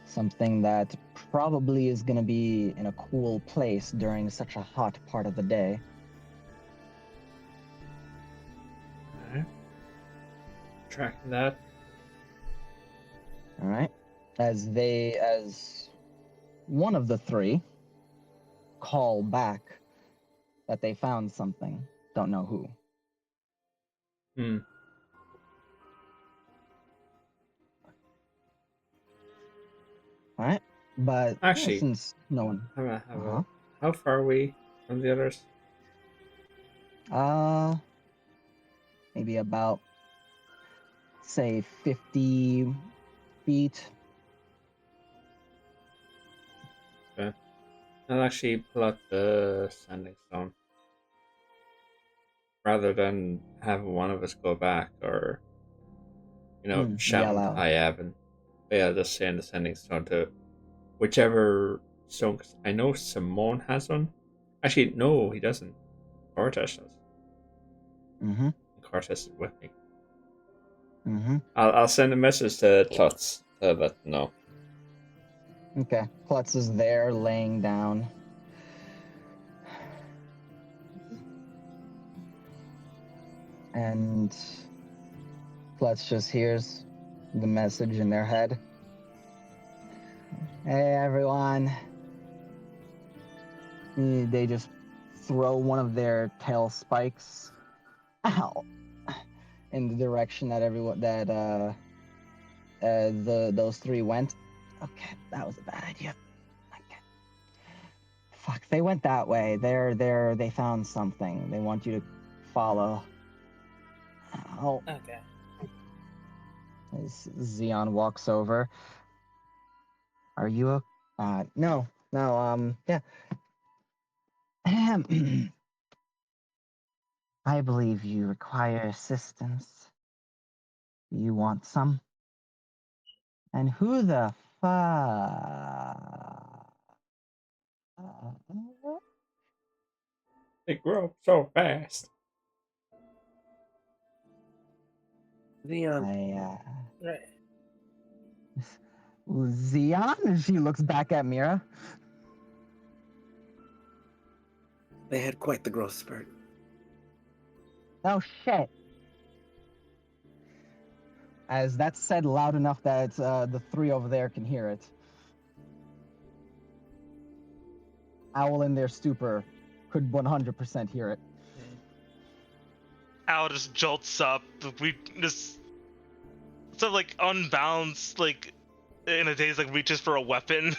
[SPEAKER 1] Something that probably is going to be in a cool place during such a hot part of the day.
[SPEAKER 8] tracking that.
[SPEAKER 1] All right. As one of the three call back that they found something. Don't know who.
[SPEAKER 8] Hmm.
[SPEAKER 1] All right. But
[SPEAKER 8] Actually,
[SPEAKER 1] since no one,
[SPEAKER 8] How far are we from the others?
[SPEAKER 1] maybe about say 50 feet.
[SPEAKER 8] Okay. I'll actually pull out the sanding stone. Rather than have one of us go back or,
[SPEAKER 1] Yell
[SPEAKER 8] shouting to
[SPEAKER 1] out.
[SPEAKER 8] High Evan. Yeah, just saying the sending stone to whichever stone. 'Cause I know Simone has one. Actually, no, he doesn't. Cortesh does.
[SPEAKER 1] Mm-hmm.
[SPEAKER 8] Cortesh is with me.
[SPEAKER 1] Mm-hmm.
[SPEAKER 8] I'll send a message to Klutz to let them know.
[SPEAKER 1] Okay. Klutz is there, laying down. And Klutz just hears the message in their head. Hey, everyone. They just throw one of their tail spikes out in the direction that those three went. Okay, that was a bad idea. Okay. Fuck, they went that way. They found something. They want you to follow. Oh.
[SPEAKER 5] Okay.
[SPEAKER 1] As Xeon walks over. Are you no, yeah. I believe you require assistance. You want some? And who the fuck?
[SPEAKER 8] They grow up so fast.
[SPEAKER 4] Xeon.
[SPEAKER 5] Right.
[SPEAKER 1] Xeon? And she looks back at Mira.
[SPEAKER 4] They had quite the growth spurt.
[SPEAKER 1] Oh shit. As that's said loud enough that the three over there can hear it. Owl in their stupor could 100% hear it.
[SPEAKER 6] Al just jolts up. We just sort of like unbalanced, like in a daze, like reaches for a weapon.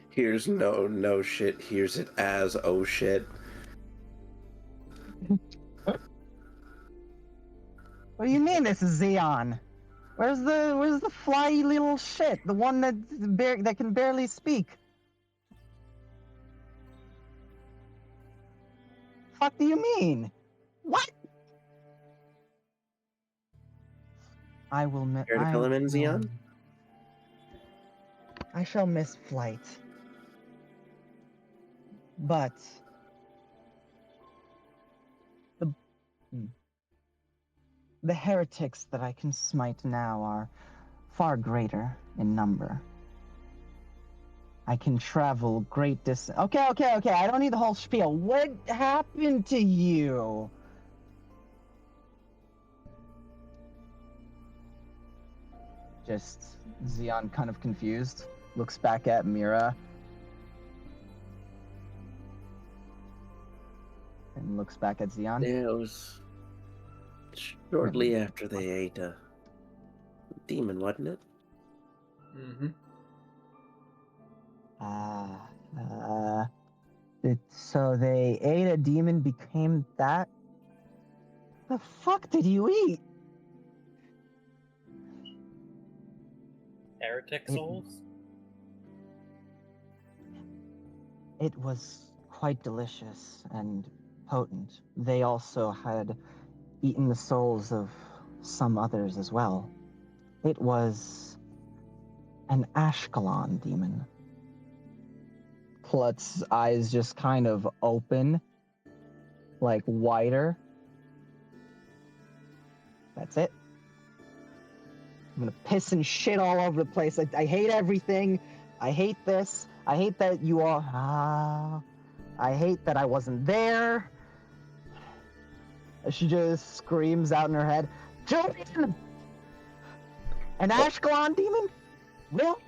[SPEAKER 4] Here's no shit. Here's it as oh shit.
[SPEAKER 1] What do you mean this is Xeon? Where's the fly little shit? The one that can barely speak. Fuck do you mean? What? I will miss.
[SPEAKER 4] Care to fill him in, Xeon?
[SPEAKER 1] I shall miss flight. But the heretics that I can smite now are far greater in number. I can travel great distance. Okay. I don't need the whole spiel. What happened to you? Just Xeon kind of confused, looks back at Mira. And looks back at Xeon.
[SPEAKER 4] Yeah, it was shortly after they ate a demon, wasn't it?
[SPEAKER 8] Mm-hmm.
[SPEAKER 1] So they ate a demon, became that? The fuck did you eat?
[SPEAKER 5] Heretic souls?
[SPEAKER 1] It was quite delicious and potent. They also had eaten the souls of some others as well. It was an Ashkelon demon. Klutz's eyes just kind of open, like wider. That's it. I'm gonna piss and shit all over the place. I hate everything. I hate this. I hate that you all. I hate that I wasn't there. She just screams out in her head, Julian! An Ashkelon demon? Really?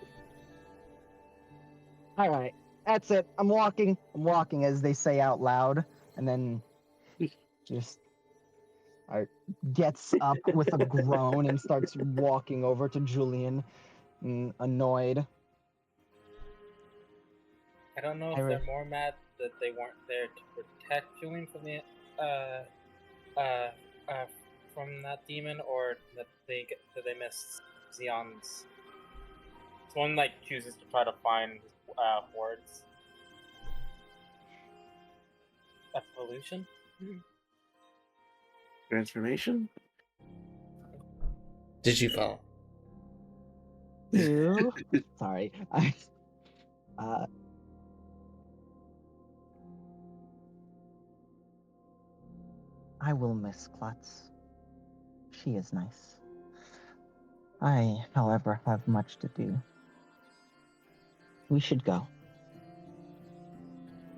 [SPEAKER 1] Alright, that's it. I'm walking, as they say out loud, and then just gets up with a groan and starts walking over to Julian, annoyed.
[SPEAKER 5] I don't know if they're more mad that they weren't there to protect Julian from the from that demon, or that they missed Xion's. Someone like chooses to try to find words. Evolution.
[SPEAKER 4] Transformation?
[SPEAKER 8] Digivolve.
[SPEAKER 1] Ew. Sorry. I will miss Klutz. She is nice. I, however, have much to do. We should go.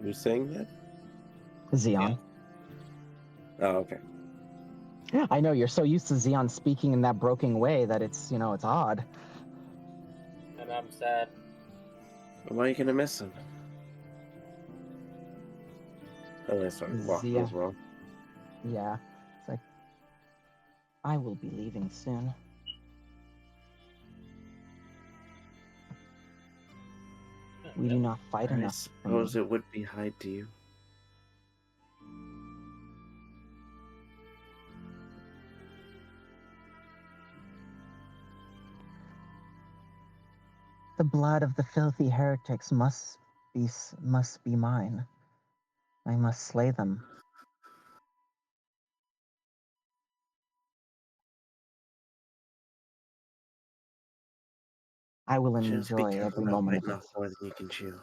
[SPEAKER 4] Who's saying that?
[SPEAKER 1] Xion.
[SPEAKER 4] Oh, okay.
[SPEAKER 1] I know, you're so used to Xion speaking in that broken way that it's, it's odd.
[SPEAKER 5] And I'm sad.
[SPEAKER 4] Why are you gonna miss him? Oh, I started walking as well.
[SPEAKER 1] Yeah. It's like, I will be leaving soon. We do not fight
[SPEAKER 4] I
[SPEAKER 1] enough.
[SPEAKER 4] suppose it would be high to you.
[SPEAKER 1] The blood of the filthy heretics must be mine. I must slay them. I will
[SPEAKER 4] Just be
[SPEAKER 1] enjoy
[SPEAKER 4] careful
[SPEAKER 1] every
[SPEAKER 4] about
[SPEAKER 1] moment
[SPEAKER 4] biting
[SPEAKER 1] of
[SPEAKER 4] off
[SPEAKER 1] it.
[SPEAKER 4] more than you can chew.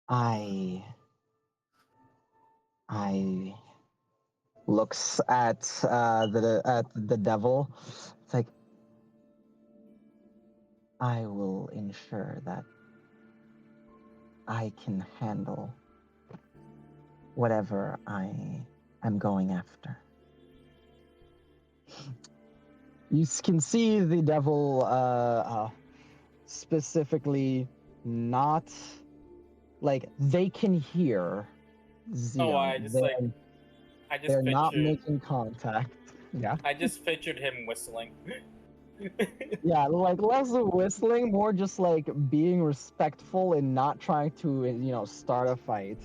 [SPEAKER 1] I looks at the devil. It's like, I will ensure that I can handle whatever I am going after. You can see the devil specifically not like they can hear Xion.
[SPEAKER 5] Oh, I just
[SPEAKER 1] they're not
[SPEAKER 5] pictured.
[SPEAKER 1] making contact. Yeah.
[SPEAKER 5] I just pictured him whistling.
[SPEAKER 1] Yeah, like less of whistling, more just like being respectful and not trying to, start a fight.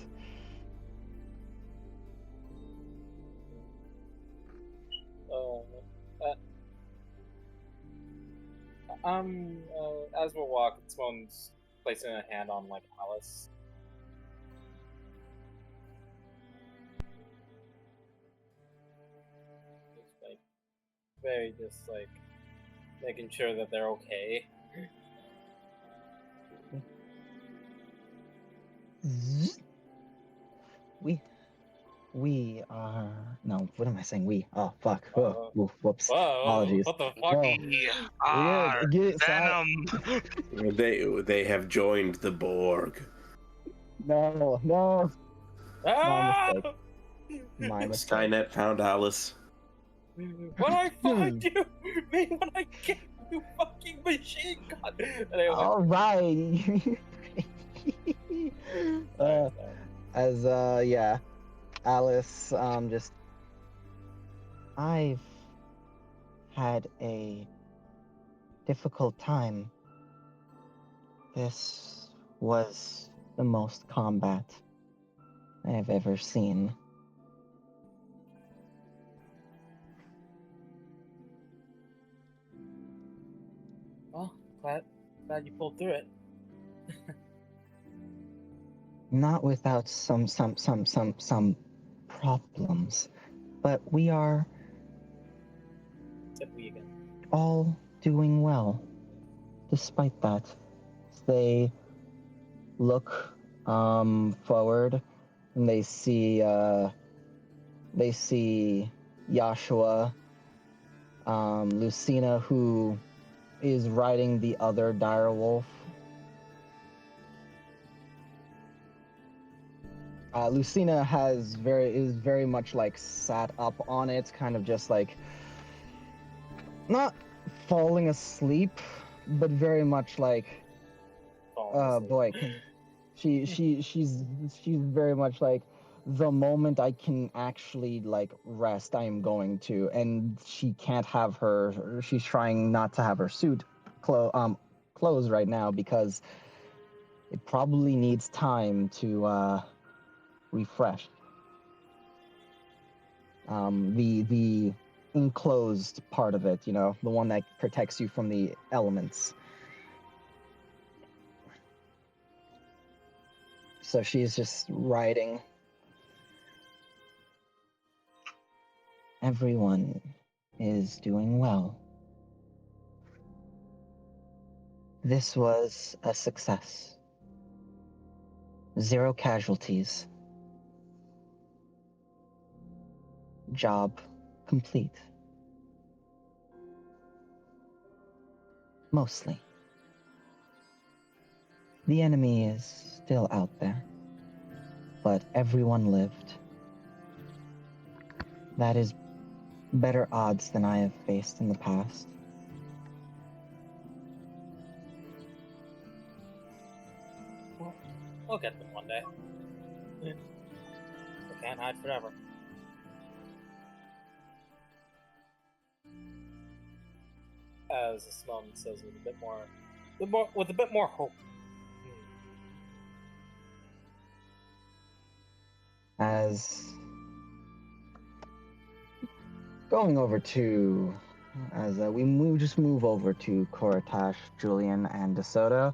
[SPEAKER 5] As we're walking, someone's placing a hand on like Alice. Just like making sure that they're okay.
[SPEAKER 1] We are no. What am I saying? We. Oh fuck. Whoops.
[SPEAKER 5] Whoa!
[SPEAKER 1] Apologies.
[SPEAKER 5] What the fuck?
[SPEAKER 1] Whoa.
[SPEAKER 6] We
[SPEAKER 1] Yeah,
[SPEAKER 6] are
[SPEAKER 1] get it,
[SPEAKER 6] Venom.
[SPEAKER 4] They have joined the Borg.
[SPEAKER 1] No.
[SPEAKER 5] Ah!
[SPEAKER 1] My mistake.
[SPEAKER 4] Skynet found Alice.
[SPEAKER 5] When I find you, me when I get you, fucking machine gun.
[SPEAKER 1] All right. Alice, I've had a difficult time. This was the most combat I have ever seen.
[SPEAKER 5] Well, glad you pulled through it.
[SPEAKER 1] Not without some problems, but we are all doing well. Despite that, they look forward and they see Joshua, Lucina, who is riding the other direwolf. Lucina is very much like sat up on it, kind of just like not falling asleep, but very much like boy, she's very much like the moment I can actually like rest, I am going to, and she can't have her. She's trying not to have her suit closed right now because it probably needs time to refresh. The enclosed part of it, you know, the one that protects you from the elements. So she's just riding. Everyone is doing well. This was a success. 0 casualties. Job complete. Mostly. The enemy is still out there, but everyone lived. That is better odds than I have faced in the past.
[SPEAKER 5] We'll get them one day. We can't hide forever. As Simone says with a bit more hope.
[SPEAKER 1] As going over to, as we just move over to Koratash, Julian, and DeSoto,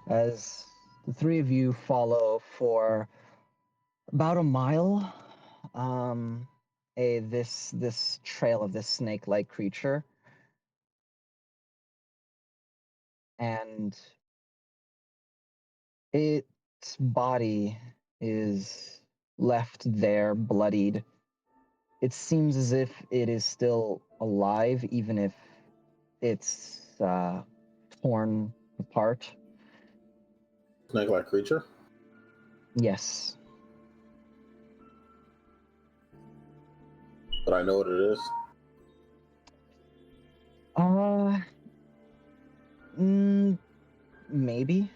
[SPEAKER 1] as the three of you follow for about a mile, this trail of this snake-like creature, and its body is left there, bloodied. It seems as if it is still alive, even if it's torn apart.
[SPEAKER 2] Snake-like creature?
[SPEAKER 1] Yes.
[SPEAKER 2] But I know what it is.
[SPEAKER 1] Maybe.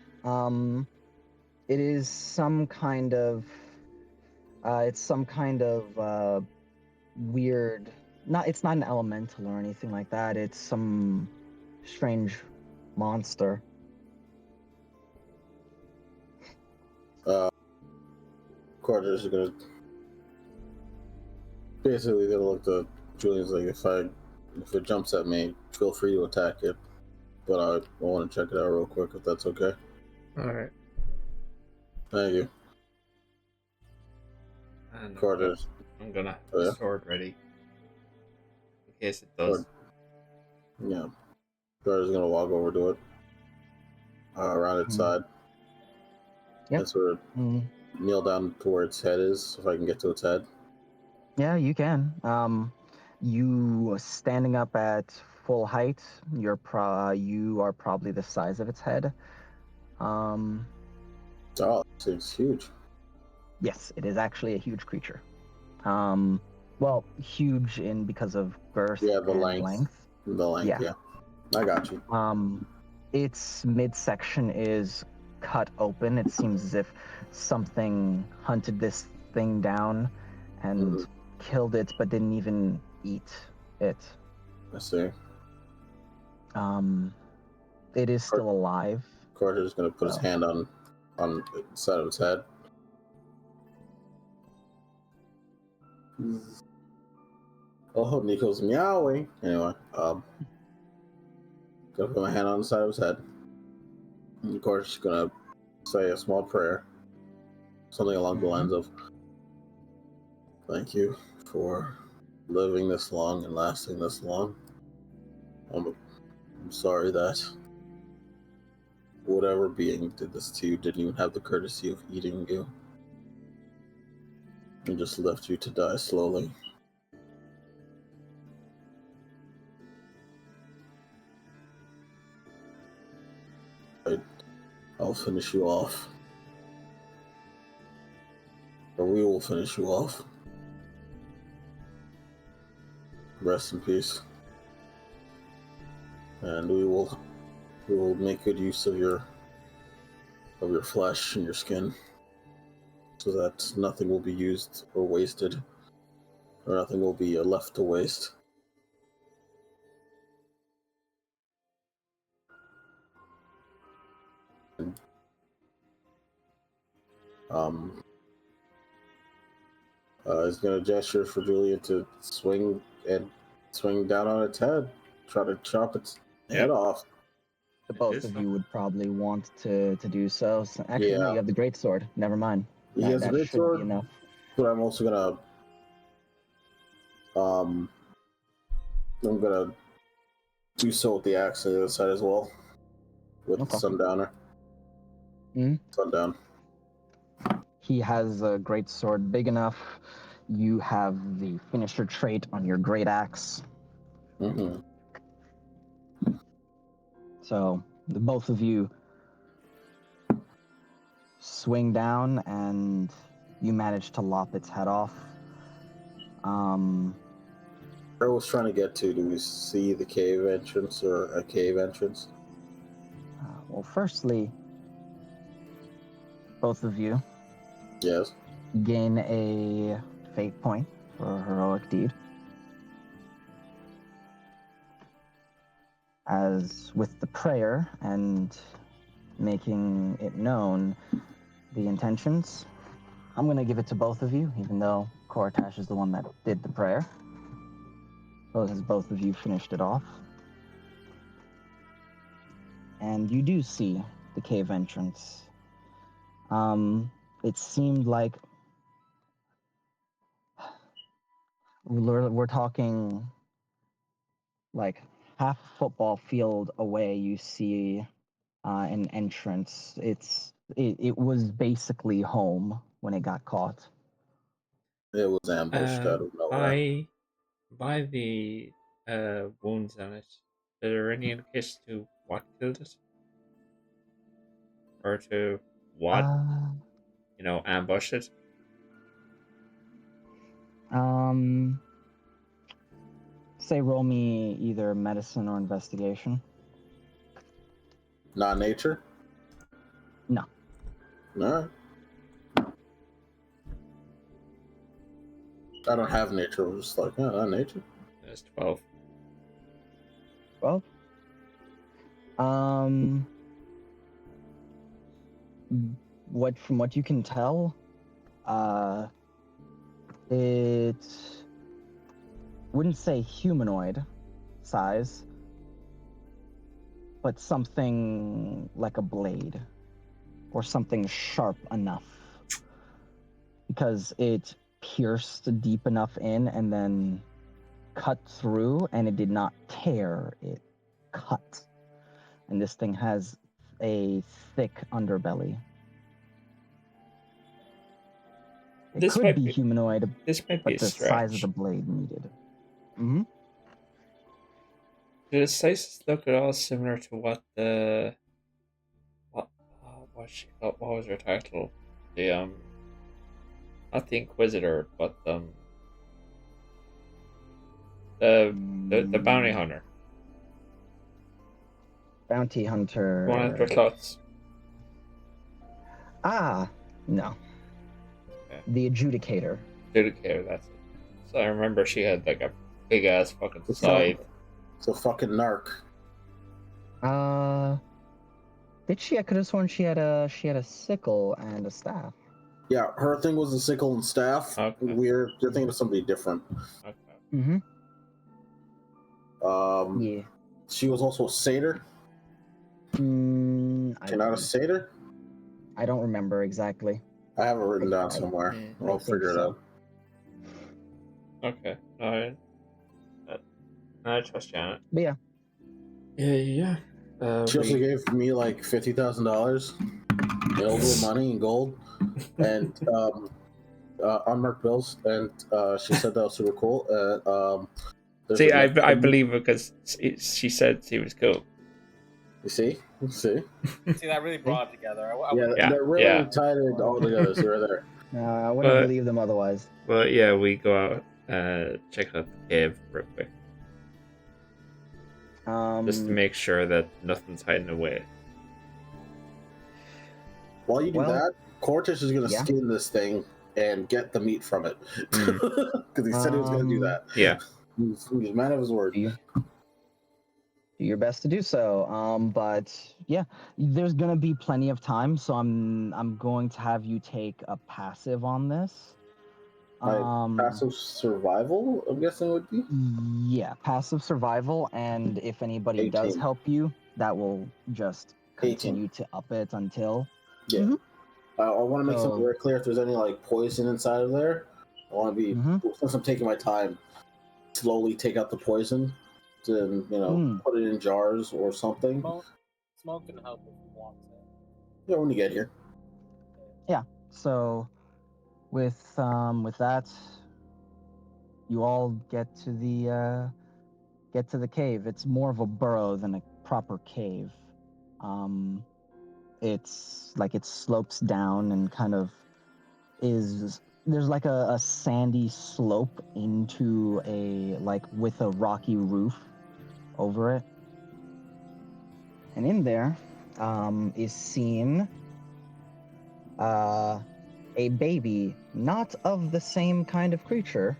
[SPEAKER 1] It is some kind of. It's some kind of weird. It's not an elemental or anything like that. It's some strange monster.
[SPEAKER 2] Carter's gonna basically gonna look to Julian's like, if it jumps at me, feel free to attack it. But I want to check it out real quick if that's okay.
[SPEAKER 8] Alright.
[SPEAKER 2] Thank you.
[SPEAKER 8] And
[SPEAKER 2] Carter's.
[SPEAKER 8] I'm gonna have
[SPEAKER 2] Oh, yeah?
[SPEAKER 8] the sword ready. In case it does.
[SPEAKER 2] Yeah. Carter's gonna walk over to it. Around its side.
[SPEAKER 1] Yep.
[SPEAKER 2] And sort of kneel down to where its head is, if I can get to its head.
[SPEAKER 1] Yeah, you can. You standing up at full height, you are probably the size of its head.
[SPEAKER 2] Oh, it's huge.
[SPEAKER 1] Yes, it is actually a huge creature. Well, huge because of girth
[SPEAKER 2] Yeah, the
[SPEAKER 1] and
[SPEAKER 2] length. The length, yeah. I got you.
[SPEAKER 1] Its midsection is cut open. It seems as if something hunted this thing down and killed it, but didn't even eat it.
[SPEAKER 2] I see.
[SPEAKER 1] It is still alive.
[SPEAKER 2] Carter's gonna put his hand on the side of its head. Oh, Nico's meowing. Anyway, gonna put my hand on the side of his head. And of course, gonna say a small prayer, something along the lines of, "Thank you for living this long and lasting this long. I'm sorry that whatever being did this to you didn't even have the courtesy of eating you and just left you to die slowly. I'll finish you off. Or we will finish you off. Rest in peace. And we will make good use of your flesh and your skin, so that nothing will be used or wasted, or nothing will be left to waste. He's gonna gesture for Julian to swing down on its head, try to chop its head off.
[SPEAKER 1] The both of you would probably want to do so. Actually, no,
[SPEAKER 2] Yeah.
[SPEAKER 1] you have the great sword. Never mind.
[SPEAKER 2] He has a
[SPEAKER 1] that
[SPEAKER 2] great
[SPEAKER 1] should
[SPEAKER 2] sword,
[SPEAKER 1] be enough.
[SPEAKER 2] but I'm also gonna I'm gonna do so with the axe on the other side as well, with
[SPEAKER 1] Okay.
[SPEAKER 2] the Sundowner.
[SPEAKER 1] Mhm.
[SPEAKER 2] Sundown.
[SPEAKER 1] He has a great sword big enough. You have the finisher trait on your great axe.
[SPEAKER 2] Mm-hmm.
[SPEAKER 1] So the both of you swing down, and you manage to lop its head off.
[SPEAKER 2] Where I was trying to get to, do we see the cave entrance or a cave entrance?
[SPEAKER 1] Well, firstly, both of you
[SPEAKER 2] Yes.
[SPEAKER 1] gain a fate point for a heroic deed. As with the prayer and making it known the intentions, I'm going to give it to both of you, even though Koratash is the one that did the prayer. As both of you finished it off. And you do see the cave entrance. It seemed like we're talking like half a football field away. You see an entrance. It was basically home when it got caught.
[SPEAKER 2] It was ambushed out of nowhere.
[SPEAKER 8] By the wounds on it, is there any indication to what killed it? Or to what, ambushed it?
[SPEAKER 1] Say roll me either medicine or investigation.
[SPEAKER 2] Not nature?
[SPEAKER 1] No.
[SPEAKER 2] Alright. I don't have nature. I was just like, yeah, not nature.
[SPEAKER 8] That's 12.
[SPEAKER 1] 12? From what you can tell, it wouldn't say humanoid size, but something like a blade or something sharp enough, because it pierced deep enough in and then cut through, and it did not tear, it cut. And this thing has a thick underbelly. It
[SPEAKER 8] This
[SPEAKER 1] could
[SPEAKER 8] might
[SPEAKER 1] be
[SPEAKER 8] be-
[SPEAKER 1] humanoid,
[SPEAKER 8] This might be
[SPEAKER 1] but
[SPEAKER 8] a
[SPEAKER 1] the size of
[SPEAKER 8] stretch.
[SPEAKER 1] the blade needed. Mm-hmm.
[SPEAKER 8] Do the sizes look at all similar to what the what was her title? The not the Inquisitor, but the bounty hunter.
[SPEAKER 1] Bounty hunter.
[SPEAKER 8] One of the clots.
[SPEAKER 1] No.
[SPEAKER 8] Okay.
[SPEAKER 1] The adjudicator.
[SPEAKER 8] Adjudicator, that's it. So I remember she had like a big ass fucking
[SPEAKER 2] It's
[SPEAKER 8] scythe.
[SPEAKER 2] It's a fucking narc.
[SPEAKER 1] Did she? I could have sworn she had a sickle and a staff.
[SPEAKER 2] Yeah, her thing was a sickle and staff.
[SPEAKER 8] Okay.
[SPEAKER 2] You're thinking of somebody different.
[SPEAKER 8] Okay.
[SPEAKER 1] Mm-hmm.
[SPEAKER 2] Yeah. She was also a satyr. She's not a satyr?
[SPEAKER 1] I don't remember exactly.
[SPEAKER 2] I have it written down somewhere. I'll figure it out.
[SPEAKER 8] Okay. I trust Janet.
[SPEAKER 1] But yeah.
[SPEAKER 8] Yeah.
[SPEAKER 2] She also gave me like $50,000 in over money and gold and unmarked bills, and she said that was super cool.
[SPEAKER 8] See, I believe her because she said she was cool.
[SPEAKER 2] You see? See?
[SPEAKER 5] See, that really brought it together.
[SPEAKER 2] Yeah, they're really tied it all together. So right there.
[SPEAKER 1] I wouldn't
[SPEAKER 8] But-
[SPEAKER 1] believe them otherwise.
[SPEAKER 8] Well, yeah, we go out, check out the cave real quick, just to make sure that nothing's hiding away.
[SPEAKER 2] While you do
[SPEAKER 1] Well,
[SPEAKER 2] that, Cortish is going to
[SPEAKER 1] yeah.
[SPEAKER 2] skin this thing and get the meat from it. Because he said he was going to do that.
[SPEAKER 8] Yeah.
[SPEAKER 2] He's a man of his word.
[SPEAKER 1] Do your best to do so. But yeah, there's gonna be plenty of time, so I'm going to have you take a passive on this.
[SPEAKER 2] Passive survival, I'm guessing would be?
[SPEAKER 1] Yeah, passive survival, and if anybody does
[SPEAKER 2] 18.
[SPEAKER 1] help you, that will just
[SPEAKER 2] 18.
[SPEAKER 1] continue to up it until.
[SPEAKER 2] Yeah.
[SPEAKER 1] Mhm.
[SPEAKER 2] I want to make something
[SPEAKER 1] So-
[SPEAKER 2] very clear. If there's any like poison inside of there, I want to be, since I'm taking my time, slowly take out the poison, to put it in jars or something.
[SPEAKER 5] Smoke can help if you want to.
[SPEAKER 2] Yeah, when you get here.
[SPEAKER 1] So, with that, you all get to the cave. It's more of a burrow than a proper cave. It's like it slopes down and kind of there's like a sandy slope into with a rocky roof over it. And in there is seen a baby, not of the same kind of creature,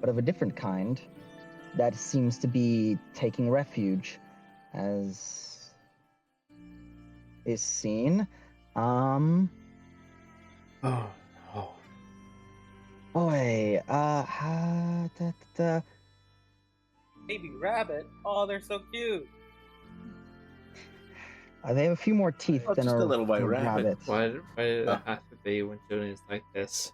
[SPEAKER 1] but of a different kind, that seems to be taking refuge, as is seen.
[SPEAKER 8] Oh no.
[SPEAKER 1] Boy,
[SPEAKER 5] Baby rabbit. Oh, they're so cute.
[SPEAKER 1] they have a few more teeth
[SPEAKER 4] Oh,
[SPEAKER 1] than
[SPEAKER 4] just
[SPEAKER 1] a
[SPEAKER 4] a little white rabbit.
[SPEAKER 1] rabbit.
[SPEAKER 8] Why did it have to be when Julian's like this?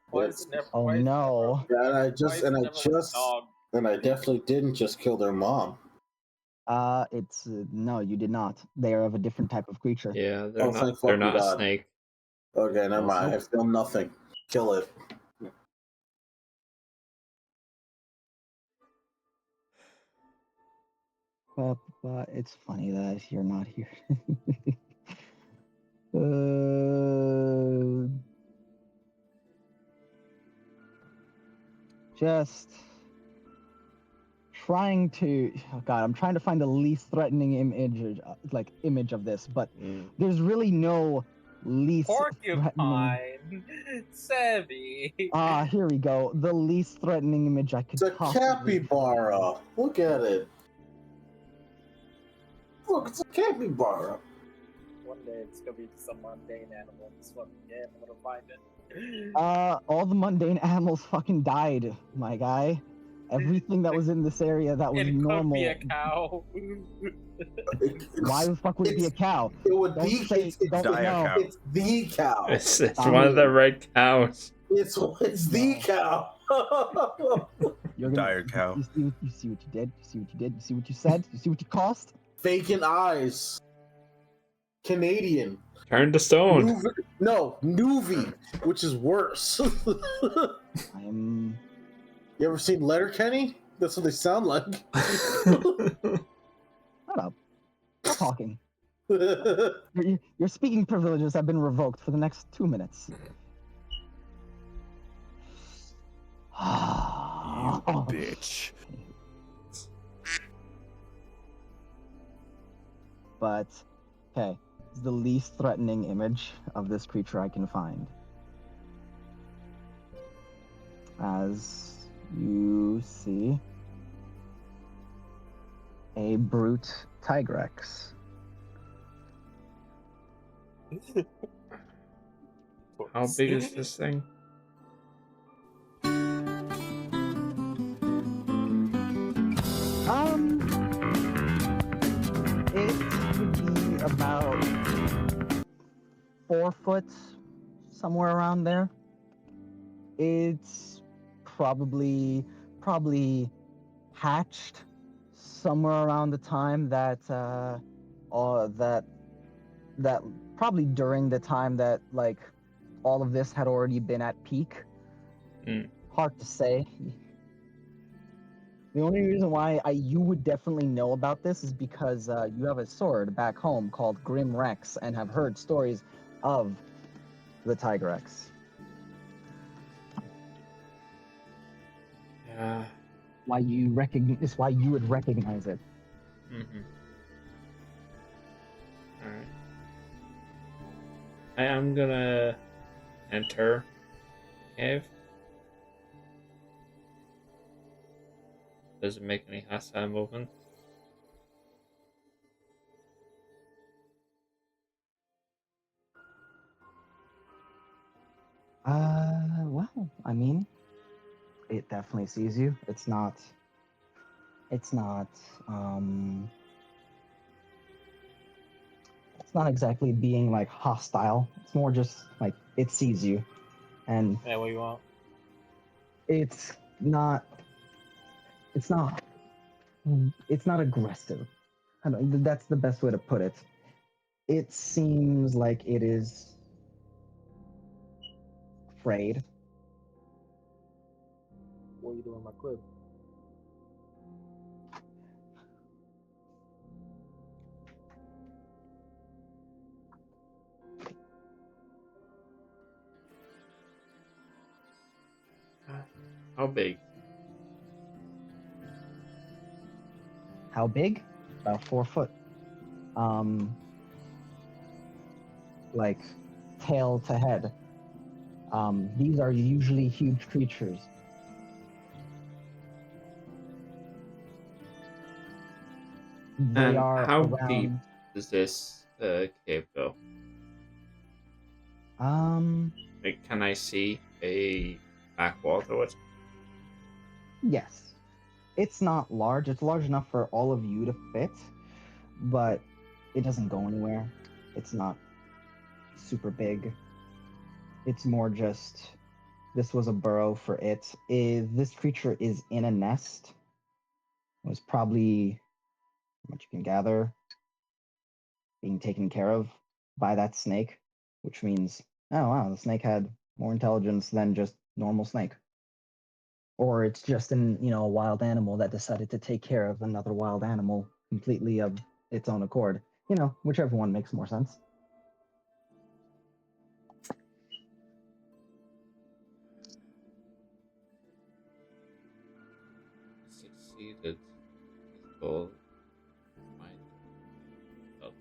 [SPEAKER 5] Why is it never?
[SPEAKER 1] Oh,
[SPEAKER 5] why is it
[SPEAKER 1] no.
[SPEAKER 2] Yeah, and I
[SPEAKER 5] never- why
[SPEAKER 2] just
[SPEAKER 5] is it
[SPEAKER 2] and I
[SPEAKER 5] never a
[SPEAKER 2] just
[SPEAKER 5] dog?
[SPEAKER 2] and I definitely didn't just kill their mom.
[SPEAKER 1] It's no, you did not. They are of a different type of creature.
[SPEAKER 8] Yeah, they're
[SPEAKER 2] Oh,
[SPEAKER 8] not.
[SPEAKER 2] thank
[SPEAKER 8] They're
[SPEAKER 2] fucking
[SPEAKER 8] not a
[SPEAKER 2] God.
[SPEAKER 8] snake.
[SPEAKER 2] Okay, never mind. I
[SPEAKER 1] Nope.
[SPEAKER 2] feel nothing. Kill it.
[SPEAKER 1] But it's funny that you're not here. Just trying to. Oh God, I'm trying to find the least threatening image of this, but there's really no least threatening.
[SPEAKER 5] Porcupine. Sebby.
[SPEAKER 1] Here we go. The least threatening image I could
[SPEAKER 2] It's a
[SPEAKER 1] possibly
[SPEAKER 2] capybara. Look at it. Look, it's a capybara.
[SPEAKER 5] One day it's gonna be some mundane animal. This one, yeah, I'm gonna find it.
[SPEAKER 1] All the mundane animals fucking died, my guy. Everything that was in this area that was
[SPEAKER 5] It
[SPEAKER 1] normal.
[SPEAKER 5] could be a cow.
[SPEAKER 1] Why the fuck would it be a cow?
[SPEAKER 2] It would
[SPEAKER 1] Don't
[SPEAKER 2] be.
[SPEAKER 1] say-
[SPEAKER 2] It's
[SPEAKER 1] don't
[SPEAKER 2] the
[SPEAKER 1] know.
[SPEAKER 2] cow. It's the cow.
[SPEAKER 8] It's one of the red cows.
[SPEAKER 2] It's the cow.
[SPEAKER 1] You're
[SPEAKER 9] Dire cow.
[SPEAKER 1] You see what you did? You see what you did? You see what you said? You see what you cost?
[SPEAKER 2] Vacant eyes. Canadian.
[SPEAKER 8] Turn to stone.
[SPEAKER 2] Nuvi, which is worse.
[SPEAKER 1] I'm.
[SPEAKER 2] You ever seen Letterkenny? That's what they sound like.
[SPEAKER 1] Shut up. Stop talking. Your speaking privileges have been revoked for the next 2 minutes.
[SPEAKER 9] You bitch.
[SPEAKER 1] But, okay, it's the least threatening image of this creature I can find. As you see a brute Tigrex.
[SPEAKER 8] How big is this thing?
[SPEAKER 1] It would be about 4 foot, somewhere around there. It's probably hatched somewhere around the time that that probably during the time that like all of this had already been at peak.
[SPEAKER 8] Mm.
[SPEAKER 1] Hard to say. The only reason why you would definitely know about this is because you have a sword back home called Grim Rex and have heard stories of the Tigrex.
[SPEAKER 8] Yeah.
[SPEAKER 1] Why you recognize? It's why you would recognize it.
[SPEAKER 8] Mm-hmm. Alright. I am gonna enter cave. Does it make any hostile movement?
[SPEAKER 1] Well, I mean, it definitely sees you. It's not, um, it's not exactly being like hostile. It's more just like it sees you, and
[SPEAKER 5] Yeah, what you want?
[SPEAKER 1] it's not, it's not, it's not aggressive. I don't, that's the best way to put it. It seems like it is afraid.
[SPEAKER 10] What are you doing in my crib?
[SPEAKER 8] How big?
[SPEAKER 1] How big? About 4 foot. Like tail to head. These are usually huge creatures. They
[SPEAKER 8] And
[SPEAKER 1] are
[SPEAKER 8] how
[SPEAKER 1] around.
[SPEAKER 8] deep does this cave go? Like, can I see a back wall to it?
[SPEAKER 1] Yes. It's not large. It's large enough for all of you to fit, but it doesn't go anywhere. It's not super big. It's more just this was a burrow for it. This creature is in a nest. It was probably, from what you can gather, being taken care of by that snake, which means, oh wow, the snake had more intelligence than just normal snake. Or it's just a wild animal that decided to take care of another wild animal completely of its own accord. Whichever one makes more sense.
[SPEAKER 8] Succeeded his goal. Find shelter.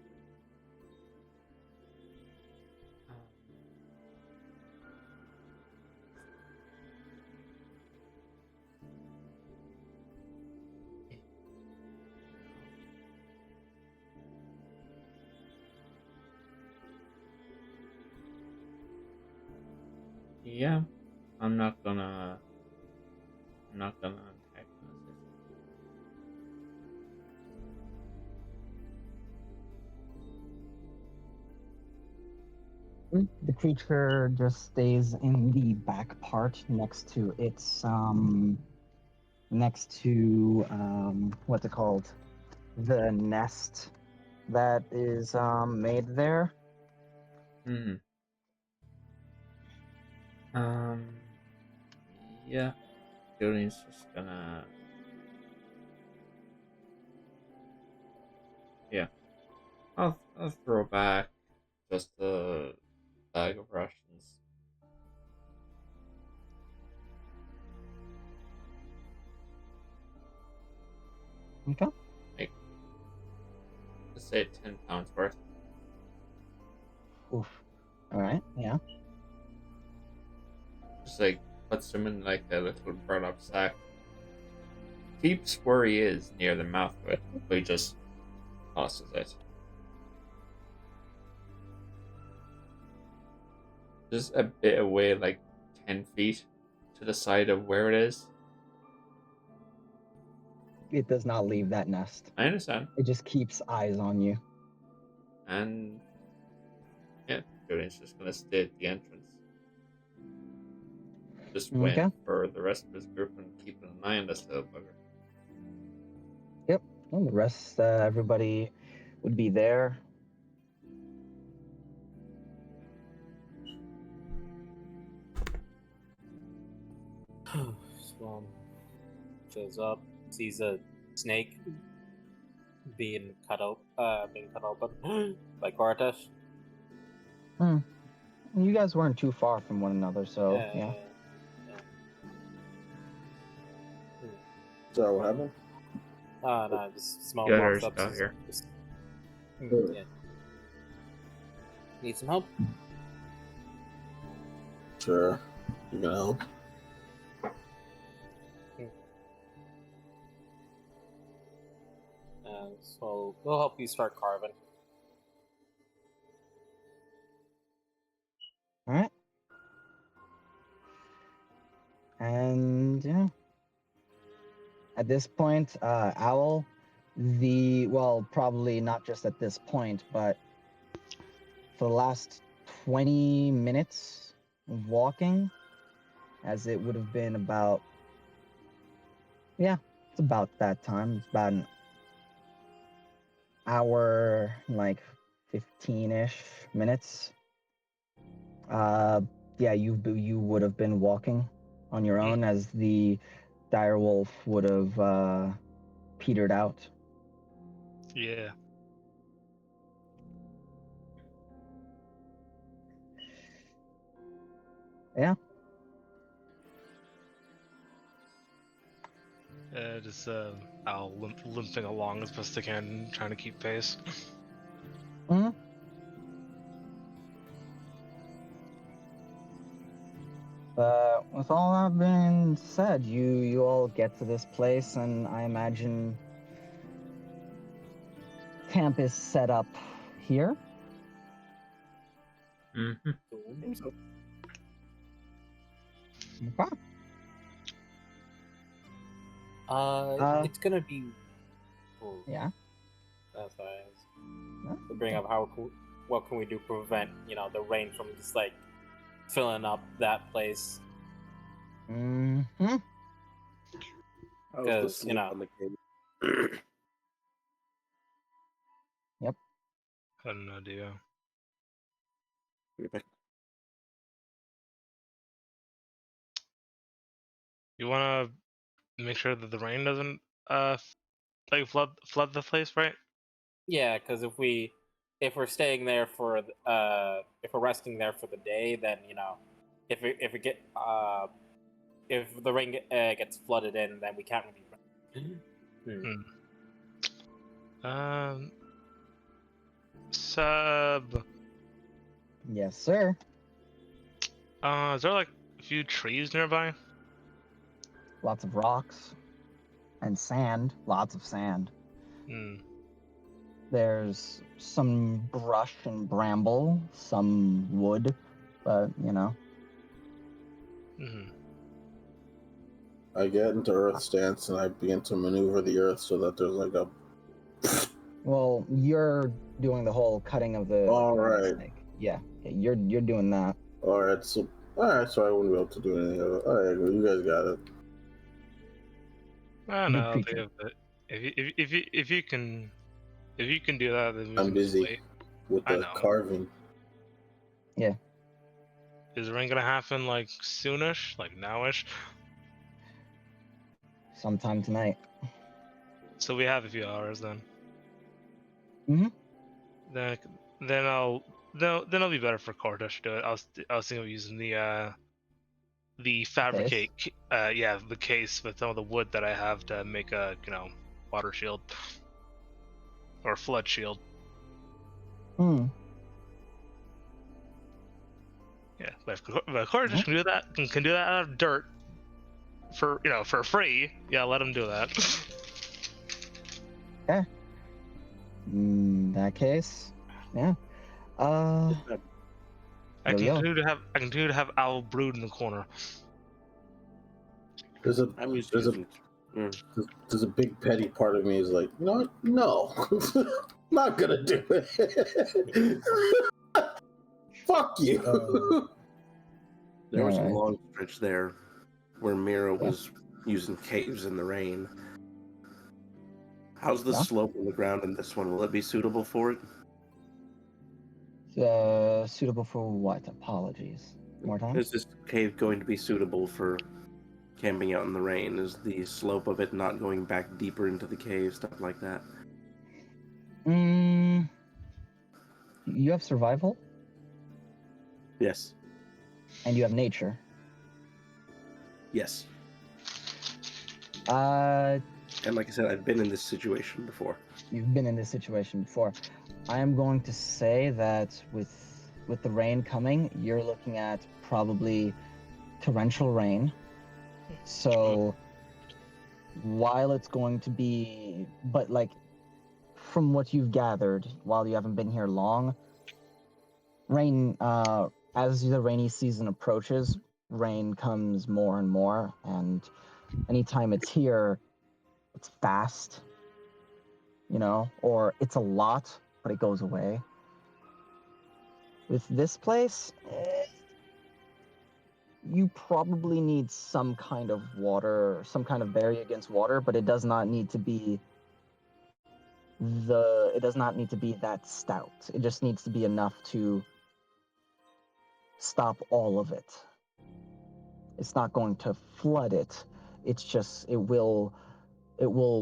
[SPEAKER 8] Yeah, I'm not gonna antagonize it.
[SPEAKER 1] The creature just stays in the back part next to what's it called? The nest that is made there.
[SPEAKER 8] Hmm. Yeah. Julian's just gonna. Yeah. I'll throw back just a bag of rations.
[SPEAKER 1] Okay.
[SPEAKER 8] Like, let's say 10 pounds worth.
[SPEAKER 1] Oof. All right. Yeah.
[SPEAKER 8] Just like puts them in like a little burlap sack. Keeps where he is near the mouth of it, but he just tosses it. Just a bit away, like 10 feet to the side of where it is.
[SPEAKER 1] It does not leave that nest.
[SPEAKER 8] I understand.
[SPEAKER 1] It just keeps eyes on you.
[SPEAKER 8] And yeah, Julian's just gonna stay at the entrance. Just wait
[SPEAKER 1] Okay.
[SPEAKER 8] for the rest of his group and keeping an eye on this little bugger.
[SPEAKER 1] Yep. And the rest, everybody would be there.
[SPEAKER 10] Swan says up.
[SPEAKER 5] sees a snake being cut open by Cortesh.
[SPEAKER 1] You guys weren't too far from one another, so yeah.
[SPEAKER 2] So what happened?
[SPEAKER 5] No, just Smoke
[SPEAKER 8] The
[SPEAKER 5] walks
[SPEAKER 8] others
[SPEAKER 5] up.
[SPEAKER 8] got here.
[SPEAKER 5] Yeah. Need some help?
[SPEAKER 2] Sure. You can help.
[SPEAKER 5] So we'll help you start carving.
[SPEAKER 1] All right. And yeah. At this point, Owl, probably not just at this point, but for the last 20 minutes of walking, as it would have been about, it's about that time. It's about an hour, like 15-ish minutes. You would have been walking on your own as the direwolf would have petered out.
[SPEAKER 6] Yeah.
[SPEAKER 1] Yeah.
[SPEAKER 6] Just Al limping along as best I can, trying to keep pace.
[SPEAKER 1] Hmm. With all that being said, you all get to this place, and I imagine camp is set up here.
[SPEAKER 8] Mm-hmm.
[SPEAKER 1] Okay.
[SPEAKER 5] It's gonna be.
[SPEAKER 1] Yeah.
[SPEAKER 5] That's right. To bring up what can we do to prevent the rain from just like filling up that place?
[SPEAKER 1] Mm-hmm.
[SPEAKER 4] How's the
[SPEAKER 5] 'Cause,
[SPEAKER 4] sleep on the cave?
[SPEAKER 1] Yep.
[SPEAKER 6] I have no idea. You want to make sure that the rain doesn't flood the place, right?
[SPEAKER 5] Yeah, because if we're staying there for if we're resting there for the day, then if the rain gets flooded in, then we can't really.
[SPEAKER 6] Sub.
[SPEAKER 1] Yes, sir.
[SPEAKER 6] Is there like a few trees nearby?
[SPEAKER 1] Lots of rocks and sand. Lots of sand. There's some brush and bramble, some wood, but
[SPEAKER 2] I get into Earth stance and I begin to maneuver the Earth so that there's like a.
[SPEAKER 1] Well, you're doing the whole cutting of the
[SPEAKER 2] All right.
[SPEAKER 1] snake. Yeah, you're doing that.
[SPEAKER 2] All right, so I wouldn't be able to do anything of it. All right, well, you guys got it.
[SPEAKER 6] I
[SPEAKER 1] Good
[SPEAKER 6] know.
[SPEAKER 1] creature.
[SPEAKER 6] If you can do that, then we
[SPEAKER 2] I'm
[SPEAKER 6] can
[SPEAKER 2] busy
[SPEAKER 6] wait.
[SPEAKER 2] with
[SPEAKER 6] I
[SPEAKER 2] the
[SPEAKER 6] know.
[SPEAKER 2] carving.
[SPEAKER 6] Is the rain gonna happen like soonish, like nowish?
[SPEAKER 1] Sometime tonight.
[SPEAKER 6] So we have a few hours then.
[SPEAKER 1] Mhm.
[SPEAKER 6] Then I'll be better for Cortesh to do it. I was thinking of using the fabricate the case with some of the wood that I have to make a water shield or flood shield. Yeah, but if Cortesh can do that, can do that out of dirt for for free. Yeah, let him do that.
[SPEAKER 1] Okay. In that case, yeah.
[SPEAKER 6] I
[SPEAKER 1] There we go.
[SPEAKER 6] continue to have Owl brood in the corner.
[SPEAKER 2] There's a
[SPEAKER 4] I'm used
[SPEAKER 2] there's a
[SPEAKER 4] to
[SPEAKER 2] there's a big petty part of me is like, you know what? No, not gonna do it. Fuck you.
[SPEAKER 4] There was a
[SPEAKER 1] Alright.
[SPEAKER 4] long stretch there where Mira was using caves in the rain. How's the
[SPEAKER 1] Yeah.
[SPEAKER 4] slope of the ground in this one? Will it be suitable for it?
[SPEAKER 1] Suitable for what? Apologies. More time?
[SPEAKER 4] Is this cave going to be suitable for camping out in the rain? Is the slope of it not going back deeper into the cave, stuff like that?
[SPEAKER 1] You have survival
[SPEAKER 4] Yes.
[SPEAKER 1] and you have nature.
[SPEAKER 4] Yes.
[SPEAKER 1] Uh,
[SPEAKER 4] And like I said, I've been in this situation before.
[SPEAKER 1] you've been in this situation before. I am going to say that with the rain coming, you're looking at probably torrential rain. So while it's going to be, but like from what you've gathered, while you haven't been here long, rain, as the rainy season approaches, rain comes more and more, and anytime it's here, it's fast, you know, or it's a lot, but it goes away. With this place, you probably need some kind of water, some kind of barrier against water, but it does not need to be that stout. It just needs to be enough to stop all of it. It's not going to flood it. It's just it will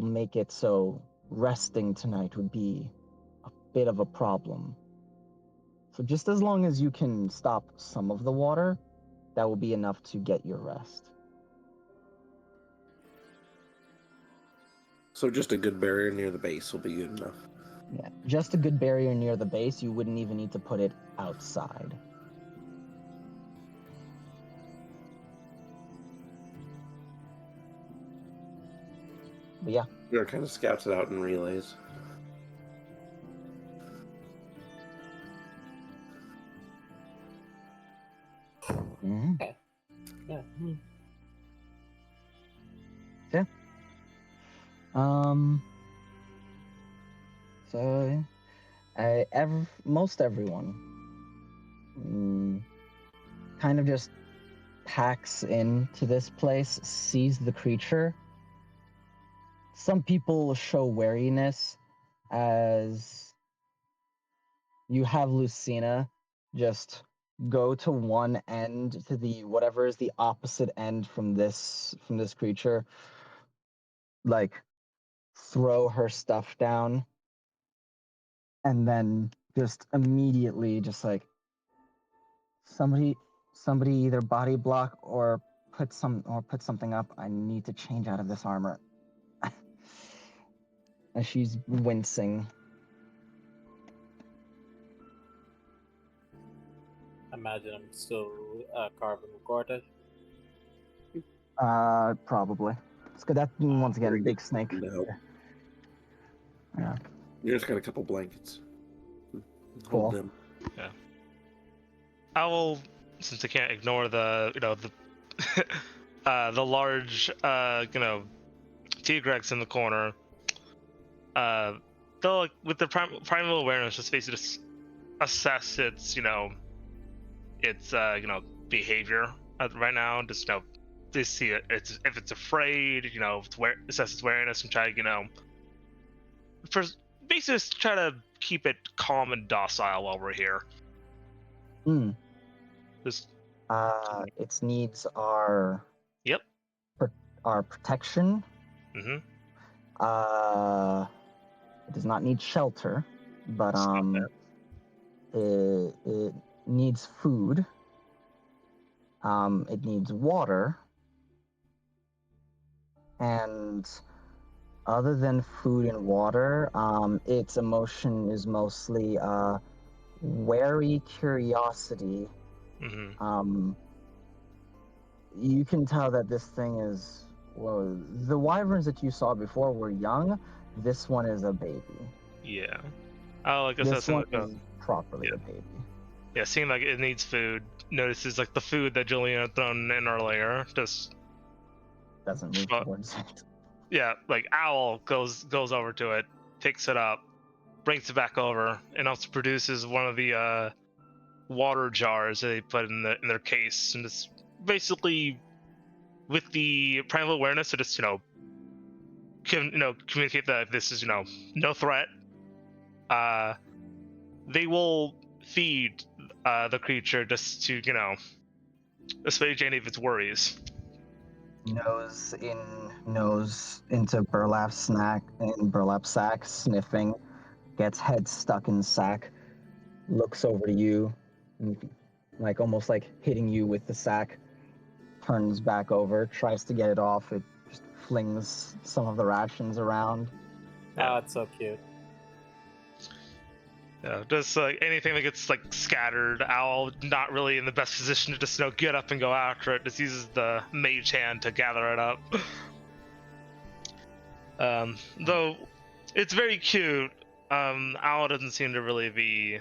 [SPEAKER 1] make it so resting tonight would be a bit of a problem. So just as long as you can stop some of the water, that will be enough to get your rest.
[SPEAKER 4] So just a good barrier near the base will be good enough.
[SPEAKER 1] Yeah, just a good barrier near the base. You wouldn't even need to put it outside. But yeah,
[SPEAKER 4] You're kind of scouts it out in relays.
[SPEAKER 1] mhm.
[SPEAKER 5] Yeah.
[SPEAKER 1] So, most everyone kind of just packs into this place, sees the creature. Some people show wariness as you have Lucina just go to one end, to the whatever is the opposite end from this creature, like throw her stuff down, and then just immediately just like somebody either body block or put something up. I need to change out of this armor. And she's wincing.
[SPEAKER 5] Imagine I'm still carving with Cortex.
[SPEAKER 1] Probably. It's good. That once again, big snake.
[SPEAKER 4] No.
[SPEAKER 1] Yeah.
[SPEAKER 4] You just got a couple blankets.
[SPEAKER 1] Cool.
[SPEAKER 4] Hold them.
[SPEAKER 6] I will, since I can't ignore the the large Tigrex in the corner. They'll like, with the primal awareness, just basically just assess its behavior right now. Just they see it. If it's afraid, assess its awareness and try basically just try to keep it calm and docile while we're here. Just
[SPEAKER 1] Its needs are
[SPEAKER 6] Yep.
[SPEAKER 1] Are protection.
[SPEAKER 6] Mm-hmm.
[SPEAKER 1] It does not need shelter, but it needs food. It needs water, and other than food and water, its emotion is mostly wary curiosity.
[SPEAKER 6] Mm-hmm.
[SPEAKER 1] You can tell that this thing is, well, the wyverns that you saw before were young. This one is a baby.
[SPEAKER 6] Yeah. Oh, like I
[SPEAKER 1] This
[SPEAKER 6] said,
[SPEAKER 1] one is properly a baby.
[SPEAKER 6] yeah, seeing like it needs food. Notices like the food that Julian had thrown in earlier. Just
[SPEAKER 1] Doesn't move towards it.
[SPEAKER 6] yeah, like Owl goes over to it, picks it up, brings it back over, and also produces one of the water jars that they put in their case, and it's basically with the primal awareness to just communicate that this is no threat. They will feed the creature just to assuage any of its worries.
[SPEAKER 1] nose into burlap sack, sniffing, gets head stuck in sack, looks over to you, and, like almost like hitting you with the sack, turns back over, tries to get it off. It just flings some of the rations around.
[SPEAKER 5] Oh, it's so cute.
[SPEAKER 6] Yeah, just like anything that gets like scattered, Owl not really in the best position to just get up and go after it. Just uses the mage hand to gather it up. Though it's very cute, Owl doesn't seem to really be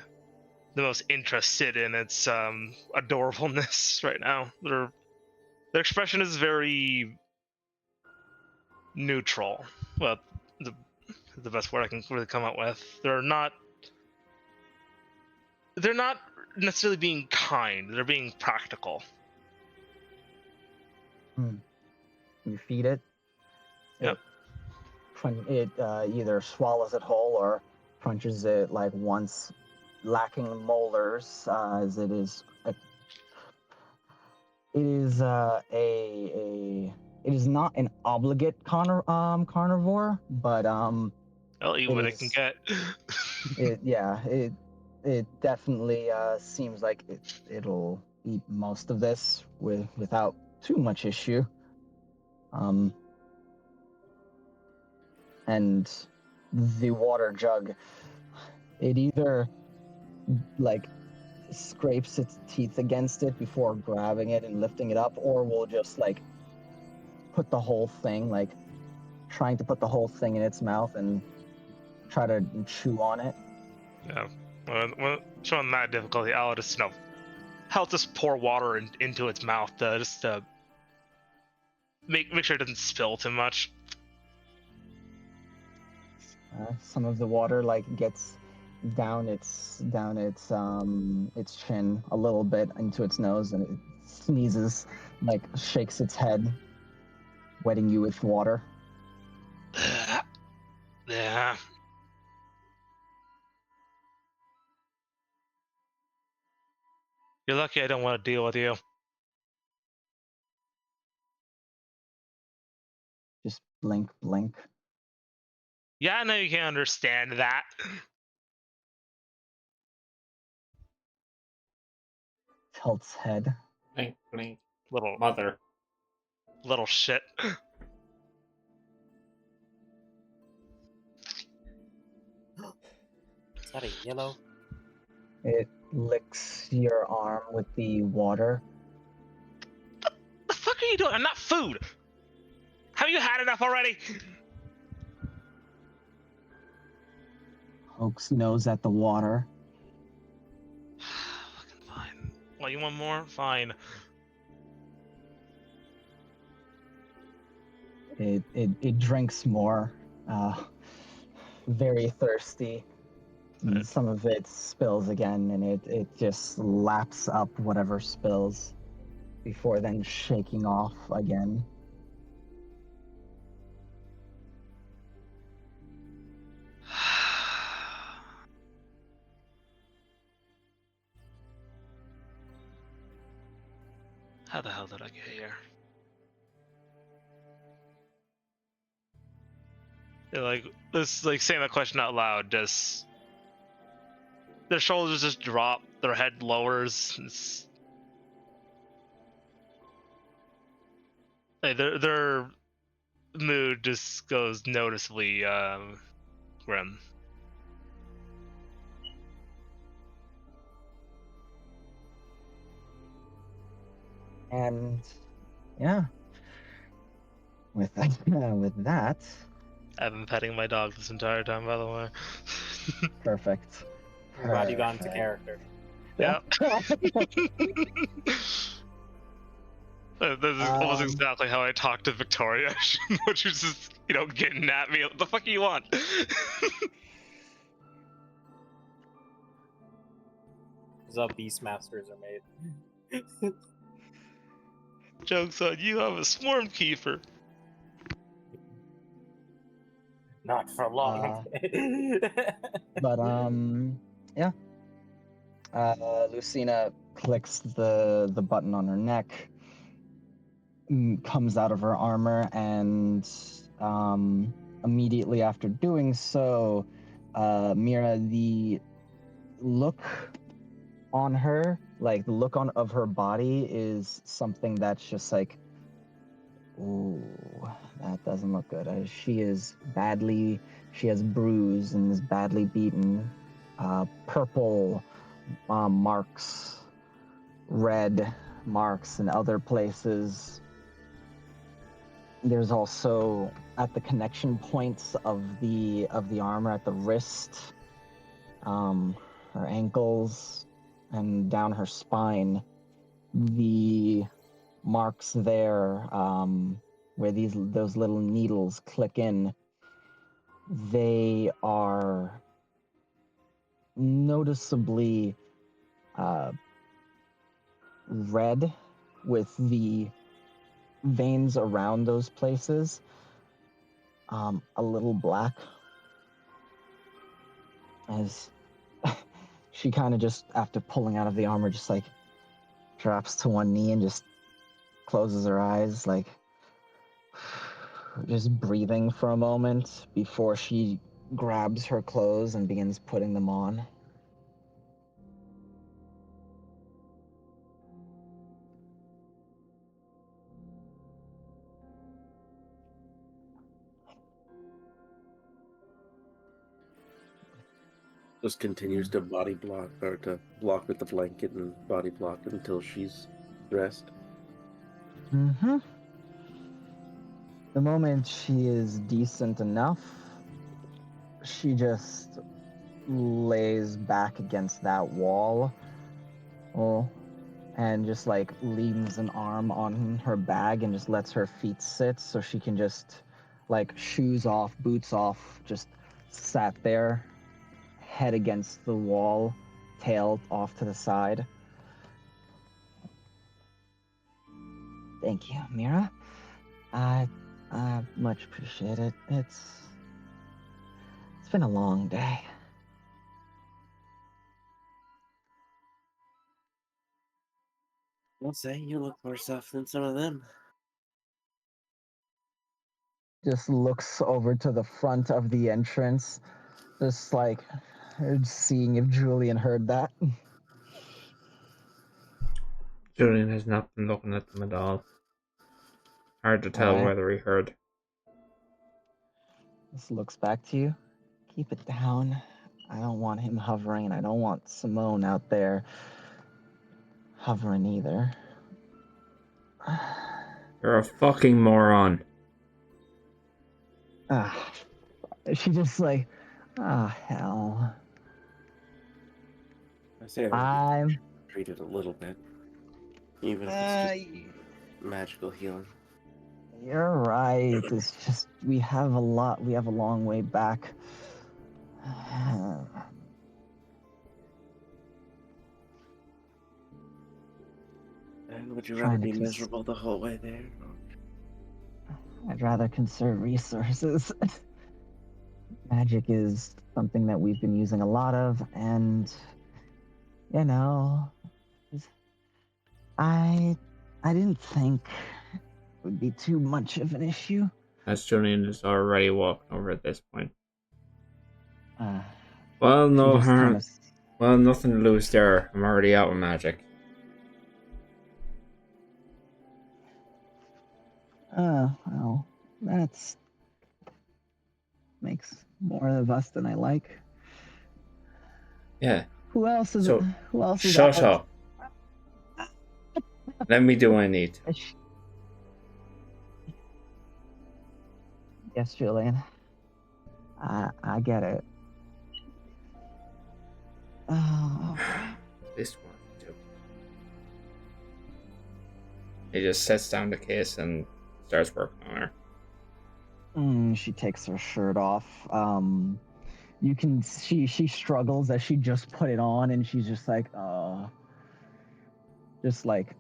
[SPEAKER 6] the most interested in its adorableness right now. Their expression is very neutral. Well, the best word I can really come up with. They're not necessarily being kind. They're being practical.
[SPEAKER 1] You feed it.
[SPEAKER 6] Yep.
[SPEAKER 1] It either swallows it whole or crunches it like once, lacking molars, as it is. It is it is not an obligate carnivore, but
[SPEAKER 6] I'll eat what it can get.
[SPEAKER 1] It definitely seems like it'll eat most of this without too much issue. And the water jug, it either like scrapes its teeth against it before grabbing it and lifting it up, or will just like put the whole thing, like trying to put the whole thing in its mouth and try to chew on it.
[SPEAKER 6] Yeah. Well, showing that difficulty, I'll just help just pour water into its mouth just to make sure it doesn't spill too much.
[SPEAKER 1] Some of the water like gets down its chin a little bit into its nose, and it sneezes, like shakes its head, wetting you with water.
[SPEAKER 6] Yeah. You're lucky I don't want to deal with you.
[SPEAKER 1] Just blink.
[SPEAKER 6] Yeah, I know you can understand that.
[SPEAKER 1] Tilts head.
[SPEAKER 8] Blink, blink.
[SPEAKER 6] Little
[SPEAKER 8] Mother.
[SPEAKER 6] little shit.
[SPEAKER 5] Is that a yellow?
[SPEAKER 1] It licks your arm with the water.
[SPEAKER 6] The fuck are you doing? I'm not food. Have you had enough already?
[SPEAKER 1] Pokes nose at the water.
[SPEAKER 6] Fucking fine. Well, you want more? Fine.
[SPEAKER 1] It drinks more. Very thirsty. And some of it spills again, and it just laps up whatever spills before then shaking off again.
[SPEAKER 6] How the hell did I get here? Yeah, like this, like saying that question out loud, just their shoulders just drop, their head lowers. Like their mood just goes noticeably grim.
[SPEAKER 1] And yeah, with that,
[SPEAKER 6] I've been petting my dog this entire time, by the way.
[SPEAKER 1] perfect.
[SPEAKER 5] I'm glad you got into character.
[SPEAKER 6] Yeah. This is almost exactly how I talked to Victoria, which was just, getting at me. What the fuck do you want?
[SPEAKER 5] That's how Beastmasters are made.
[SPEAKER 6] Joke's on you, I'm a swarm keeper.
[SPEAKER 5] Not for long.
[SPEAKER 1] But yeah. Lucina clicks the button on her neck, comes out of her armor, and immediately after doing so, Mira, the look on her, like the look on of her body, is something that's just like, ooh, that doesn't look good. She has bruised and is badly beaten. Purple marks, red marks in other places. There's also at the connection points of the armor at the wrist, her ankles, and down her spine. The marks there, where those little needles click in, they are noticeably red, with the veins around those places a little black, as she kind of just, after pulling out of the armor, just like drops to one knee and just closes her eyes, like just breathing for a moment before she grabs her clothes and begins putting them on.
[SPEAKER 4] Just continues to body block, or to block with the blanket and body block until she's dressed.
[SPEAKER 1] Mm-hmm. The moment she is decent enough, she just lays back against that wall, and just like leans an arm on her bag and just lets her feet sit so she can just, like, shoes off, boots off, just sat there, head against the wall, tail off to the side. Thank you, Mira. I much appreciate it. It's been a long day.
[SPEAKER 4] I'll say you look worse off than some of them.
[SPEAKER 1] Just looks over to the front of the entrance, just like seeing if Julian heard that.
[SPEAKER 8] Julian has not been looking at them at all. Hard to tell
[SPEAKER 1] Alright.
[SPEAKER 8] whether he heard.
[SPEAKER 1] Just looks back to you. Keep it down. I don't want him hovering, and I don't want Simone out there hovering either.
[SPEAKER 8] You're a fucking moron.
[SPEAKER 1] She just like, hell.
[SPEAKER 4] I say
[SPEAKER 1] I'm
[SPEAKER 4] treated a little bit, even if it's just magical healing.
[SPEAKER 1] You're right. It's just we have a long way back.
[SPEAKER 4] And would you rather be miserable the whole way there?
[SPEAKER 1] I'd rather conserve resources. Magic is something that we've been using a lot of, and you know, I didn't think it would be too much of an issue.
[SPEAKER 8] As Julian is already walking over at this point.
[SPEAKER 1] Well,
[SPEAKER 8] no harm. Well, nothing to lose there. I'm already out of magic.
[SPEAKER 1] Well, that's makes more of us than I like.
[SPEAKER 8] Yeah.
[SPEAKER 1] Who else is?
[SPEAKER 8] Shut up. Let me do what I need.
[SPEAKER 1] Yes, Julian. I get it. Oh.
[SPEAKER 8] This one too. He just sets down the case and starts working on her.
[SPEAKER 1] She takes her shirt off. You can she struggles as she just put it on, and she's just like, just like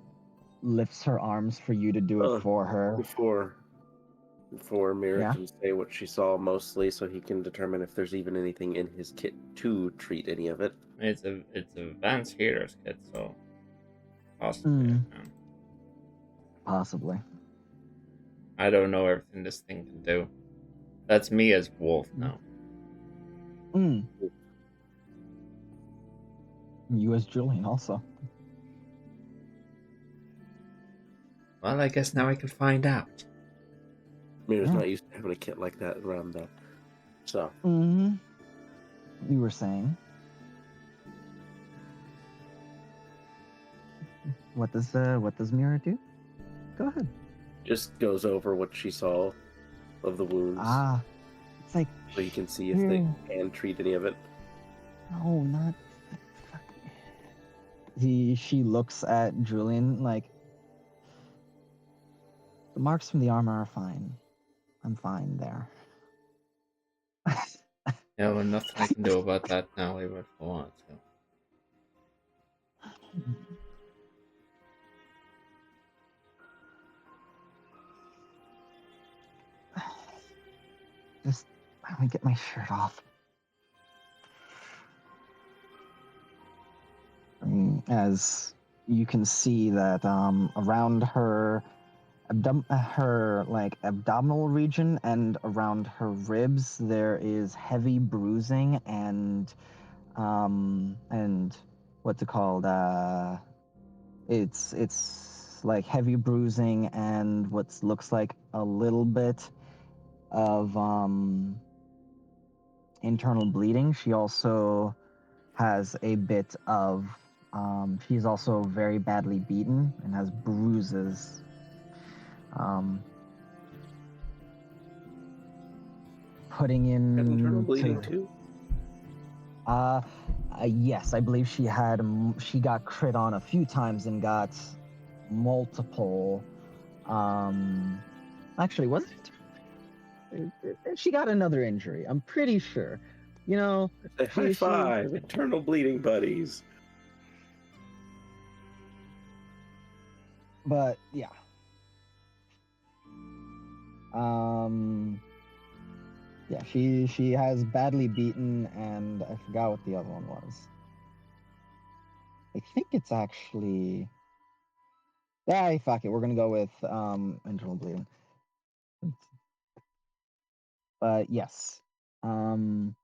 [SPEAKER 1] lifts her arms for you to do it for her.
[SPEAKER 4] Before Mira can say what she saw mostly, so he can determine if there's even anything in his kit to treat any of it.
[SPEAKER 8] It's a advanced healer's kit, so possibly.
[SPEAKER 1] Possibly.
[SPEAKER 8] I don't know everything this thing can do. That's me as wolf now.
[SPEAKER 1] Mm. You as Julian also.
[SPEAKER 8] Well, I guess now I can find out.
[SPEAKER 4] Mira's
[SPEAKER 1] Yeah.
[SPEAKER 4] not used to having a kit like that around them. So,
[SPEAKER 1] Mm-hmm. You were saying. What does Mira do? Go ahead.
[SPEAKER 4] just goes over what she saw of the wounds.
[SPEAKER 1] It's like
[SPEAKER 4] So you can see if they
[SPEAKER 1] here.
[SPEAKER 4] can treat any of it.
[SPEAKER 1] No, not. She looks at Julian like, the marks from the armor are fine. I'm fine there.
[SPEAKER 8] Yeah, well, nothing I can do about that now, even if I want to.
[SPEAKER 1] Just let me get my shirt off. As you can see that around her abdominal region and around her ribs there is heavy bruising and what's it called? It's like heavy bruising and what looks like a little bit of internal bleeding. She also has a bit of she's also very badly beaten and has bruises. Putting in
[SPEAKER 4] Has internal bleeding too?
[SPEAKER 1] Yes, I believe she got crit on a few times and got multiple. Actually, was it? She got another injury. I'm pretty sure. You know,
[SPEAKER 4] Say high five, internal bleeding buddies.
[SPEAKER 1] But yeah. Yeah, she has badly beaten, and I forgot what the other one was. I think it's actually. Yeah, fuck it. We're gonna go with internal bleeding. But yes, putting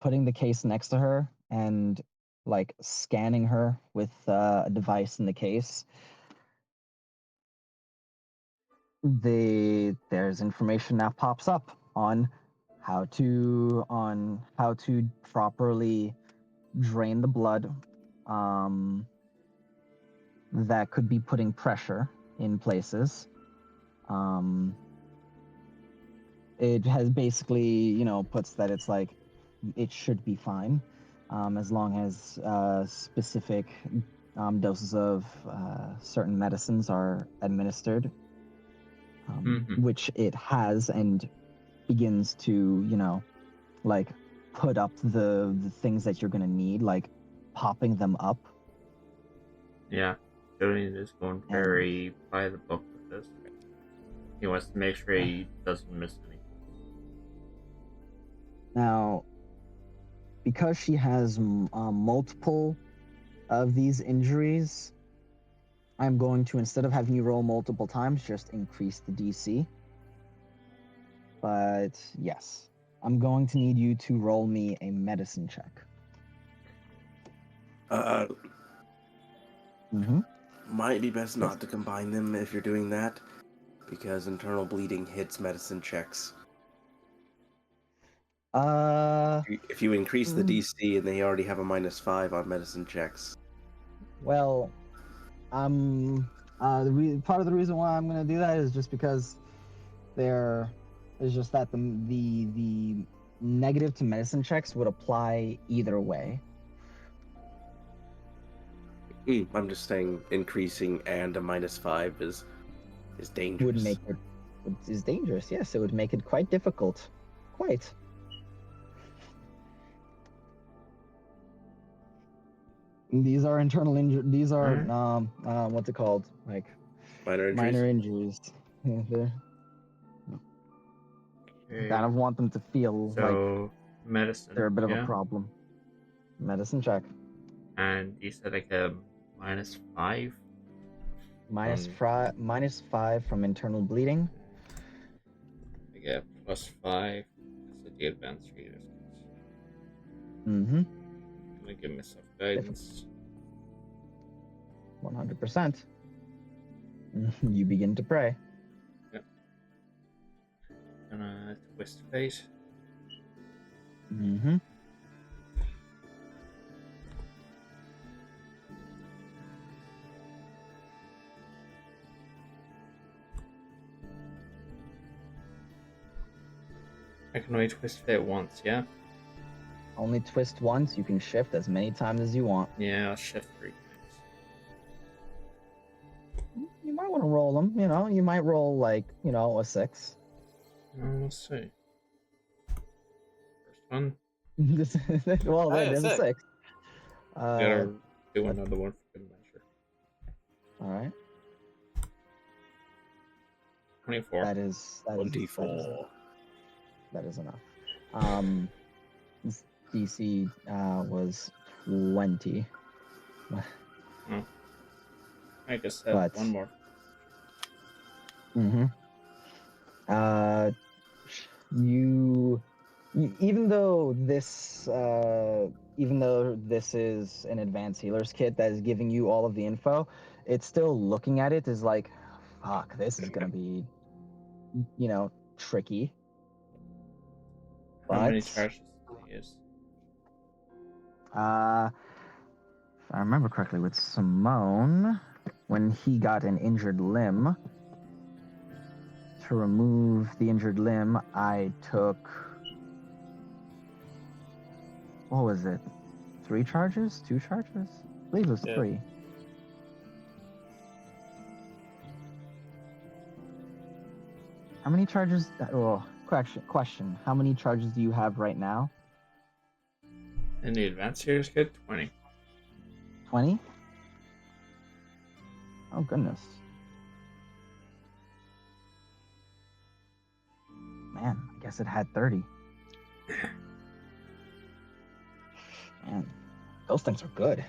[SPEAKER 1] the case next to her and like scanning her with a device in the case. There's information that pops up on how to properly drain the blood. That could be putting pressure in places. It has basically, puts that it's like it should be fine, as long as specific doses of certain medicines are administered, which it has, and begins to, like put up the things that you're gonna need, like popping them up.
[SPEAKER 8] Yeah, Julian is going very by the book with this. He wants to make sure he doesn't miss anything.
[SPEAKER 1] Now, because she has multiple of these injuries, I'm going to, instead of having you roll multiple times, just increase the DC. But yes, I'm going to need you to roll me a medicine check.
[SPEAKER 4] Might be best not to combine them if you're doing that, because internal bleeding hits medicine checks. If you increase the DC and they already have a -5 on medicine checks.
[SPEAKER 1] Well, part of the reason why I'm going to do that is just because there is just that the negative to medicine checks would apply either way.
[SPEAKER 4] I'm just saying increasing and a -5 is dangerous.
[SPEAKER 1] Would make it is dangerous. Yes, it would make it quite difficult. Quite. These are internal injuries. These are what's it called? Like
[SPEAKER 4] minor
[SPEAKER 1] injuries. Yeah, I kind of want them to feel like
[SPEAKER 8] medicine.
[SPEAKER 1] they're a bit of a problem. Medicine check.
[SPEAKER 8] And you said like a -5?
[SPEAKER 1] minus 5 from internal bleeding.
[SPEAKER 8] I get +5. That's the advanced reader skills.
[SPEAKER 1] Mm-hmm.
[SPEAKER 8] Gonna give myself guidance.
[SPEAKER 1] 100%. You begin to pray.
[SPEAKER 8] Gonna twist fate.
[SPEAKER 1] Mm-hmm.
[SPEAKER 8] I can only twist fate once, yeah?
[SPEAKER 1] Only twist once. You can shift as many times as you want.
[SPEAKER 8] Yeah, I'll shift 3 times.
[SPEAKER 1] You might want to roll them. You know, you might roll like a 6.
[SPEAKER 8] We'll see. First one.
[SPEAKER 1] Well,
[SPEAKER 5] Hey,
[SPEAKER 1] there's a 6.
[SPEAKER 8] Gotta do another one for good measure.
[SPEAKER 1] All right.
[SPEAKER 8] 24.
[SPEAKER 1] That is
[SPEAKER 4] 24.
[SPEAKER 1] That is enough. This DC was 20.
[SPEAKER 8] I guess
[SPEAKER 1] But-
[SPEAKER 8] one more.
[SPEAKER 1] Mm-hmm. Even though this is an advanced healer's kit that is giving you all of the info, it's still looking at it as like, fuck, this is gonna be, tricky.
[SPEAKER 8] How many
[SPEAKER 1] But-
[SPEAKER 8] charges do they use?
[SPEAKER 1] If I remember correctly, with Simone, when he got an injured limb, to remove the injured limb, I took, what was it? 3 charges? 2 charges? I believe it was
[SPEAKER 5] Yeah.
[SPEAKER 1] 3. How many charges? Question. How many charges do you have right now?
[SPEAKER 8] In the advanced series kit, 20.
[SPEAKER 1] 20? Oh, goodness. Man, I guess it had 30. Man, those things are good.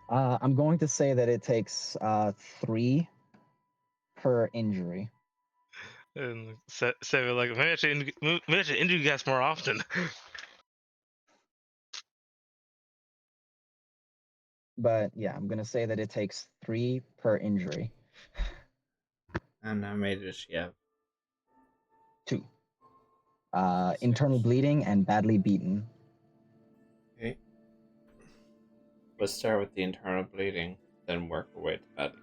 [SPEAKER 1] I'm going to say that it takes 3 per injury.
[SPEAKER 6] And say like maybe I should injure you guys more often.
[SPEAKER 1] But yeah, I'm going to say that it takes 3 per injury.
[SPEAKER 8] And I made it, yeah.
[SPEAKER 1] 2. Internal bleeding and badly beaten.
[SPEAKER 8] Okay. Let's start with the internal bleeding, then work our way to badly beaten.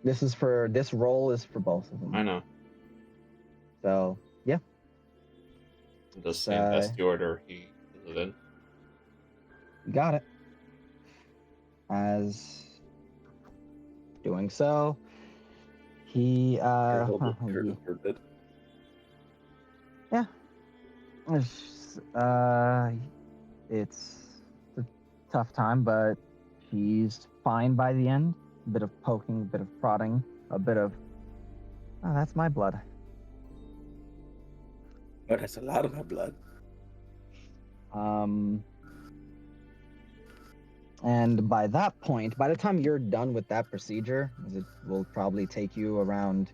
[SPEAKER 1] This roll is for both of them.
[SPEAKER 8] I know.
[SPEAKER 1] So, yeah.
[SPEAKER 8] The same that's the order he is it in.
[SPEAKER 1] You got it. As doing so, he yeah. It's a tough time, but he's fine by the end. A bit of poking, a bit of prodding, a bit of that's my blood.
[SPEAKER 4] Oh, that's a lot of my blood.
[SPEAKER 1] And by that point, by the time you're done with that procedure, it will probably take you around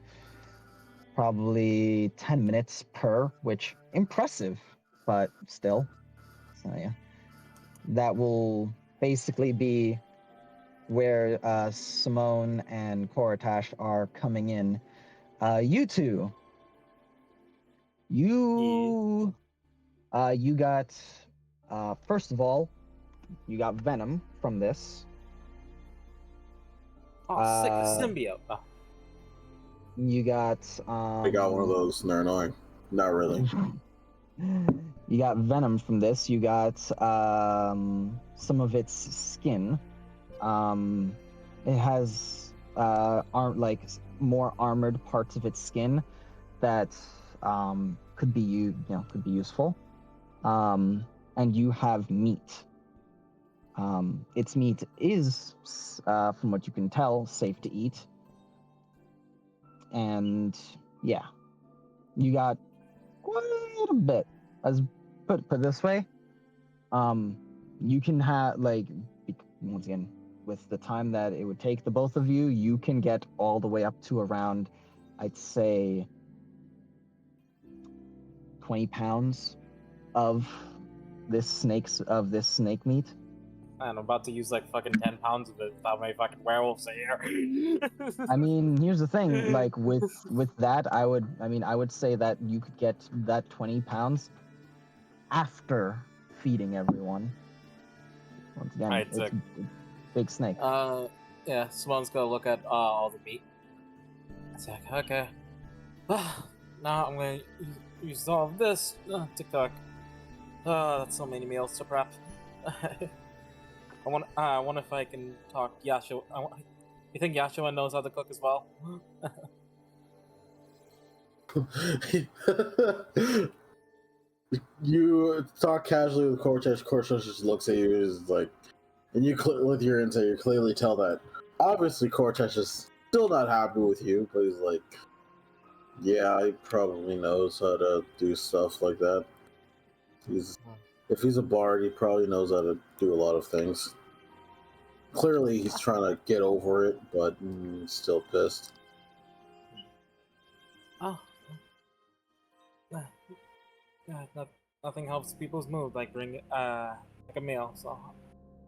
[SPEAKER 1] probably 10 minutes per, which impressive, but still. So yeah. That will basically be where Simone and Koratash are coming in. You two. You got first of all, you got venom from this.
[SPEAKER 5] Oh, sick, a symbiote. Oh.
[SPEAKER 1] You got
[SPEAKER 2] I got one of those, and they're annoying. Not really.
[SPEAKER 1] You got venom from this. You got some of its skin. It has more armored parts of its skin that could be useful. And you have meat. Its meat is, from what you can tell, safe to eat. And yeah, you got quite a bit. As put this way, you can have once again, with the time that it would take the both of you, you can get all the way up to around, I'd say, 20 pounds of this snake meat.
[SPEAKER 5] And I'm about to use like fucking 10 pounds of it without my fucking werewolves are here.
[SPEAKER 1] I mean, here's the thing, like with that, I would say that you could get that 20 pounds after feeding everyone. Once again,
[SPEAKER 5] Alright,
[SPEAKER 1] it's
[SPEAKER 5] sick.
[SPEAKER 1] a big snake.
[SPEAKER 5] Yeah, Simone's gonna look at all the meat. It's like, okay. Now I'm gonna use all of this. TikTok. That's so many meals to prep. I wonder if I can talk Yashua. You think Yashua knows how to cook as well?
[SPEAKER 2] You talk casually with Cortex. Cortex just looks at you and is like, and you with your insight, you clearly tell that obviously Cortex is still not happy with you, but he's like, yeah, he probably knows how to do stuff like that. If he's a bard, he probably knows how to do a lot of things. Clearly, he's trying to get over it, but he's still pissed.
[SPEAKER 5] Oh. Nothing helps people's mood like bring like a meal, so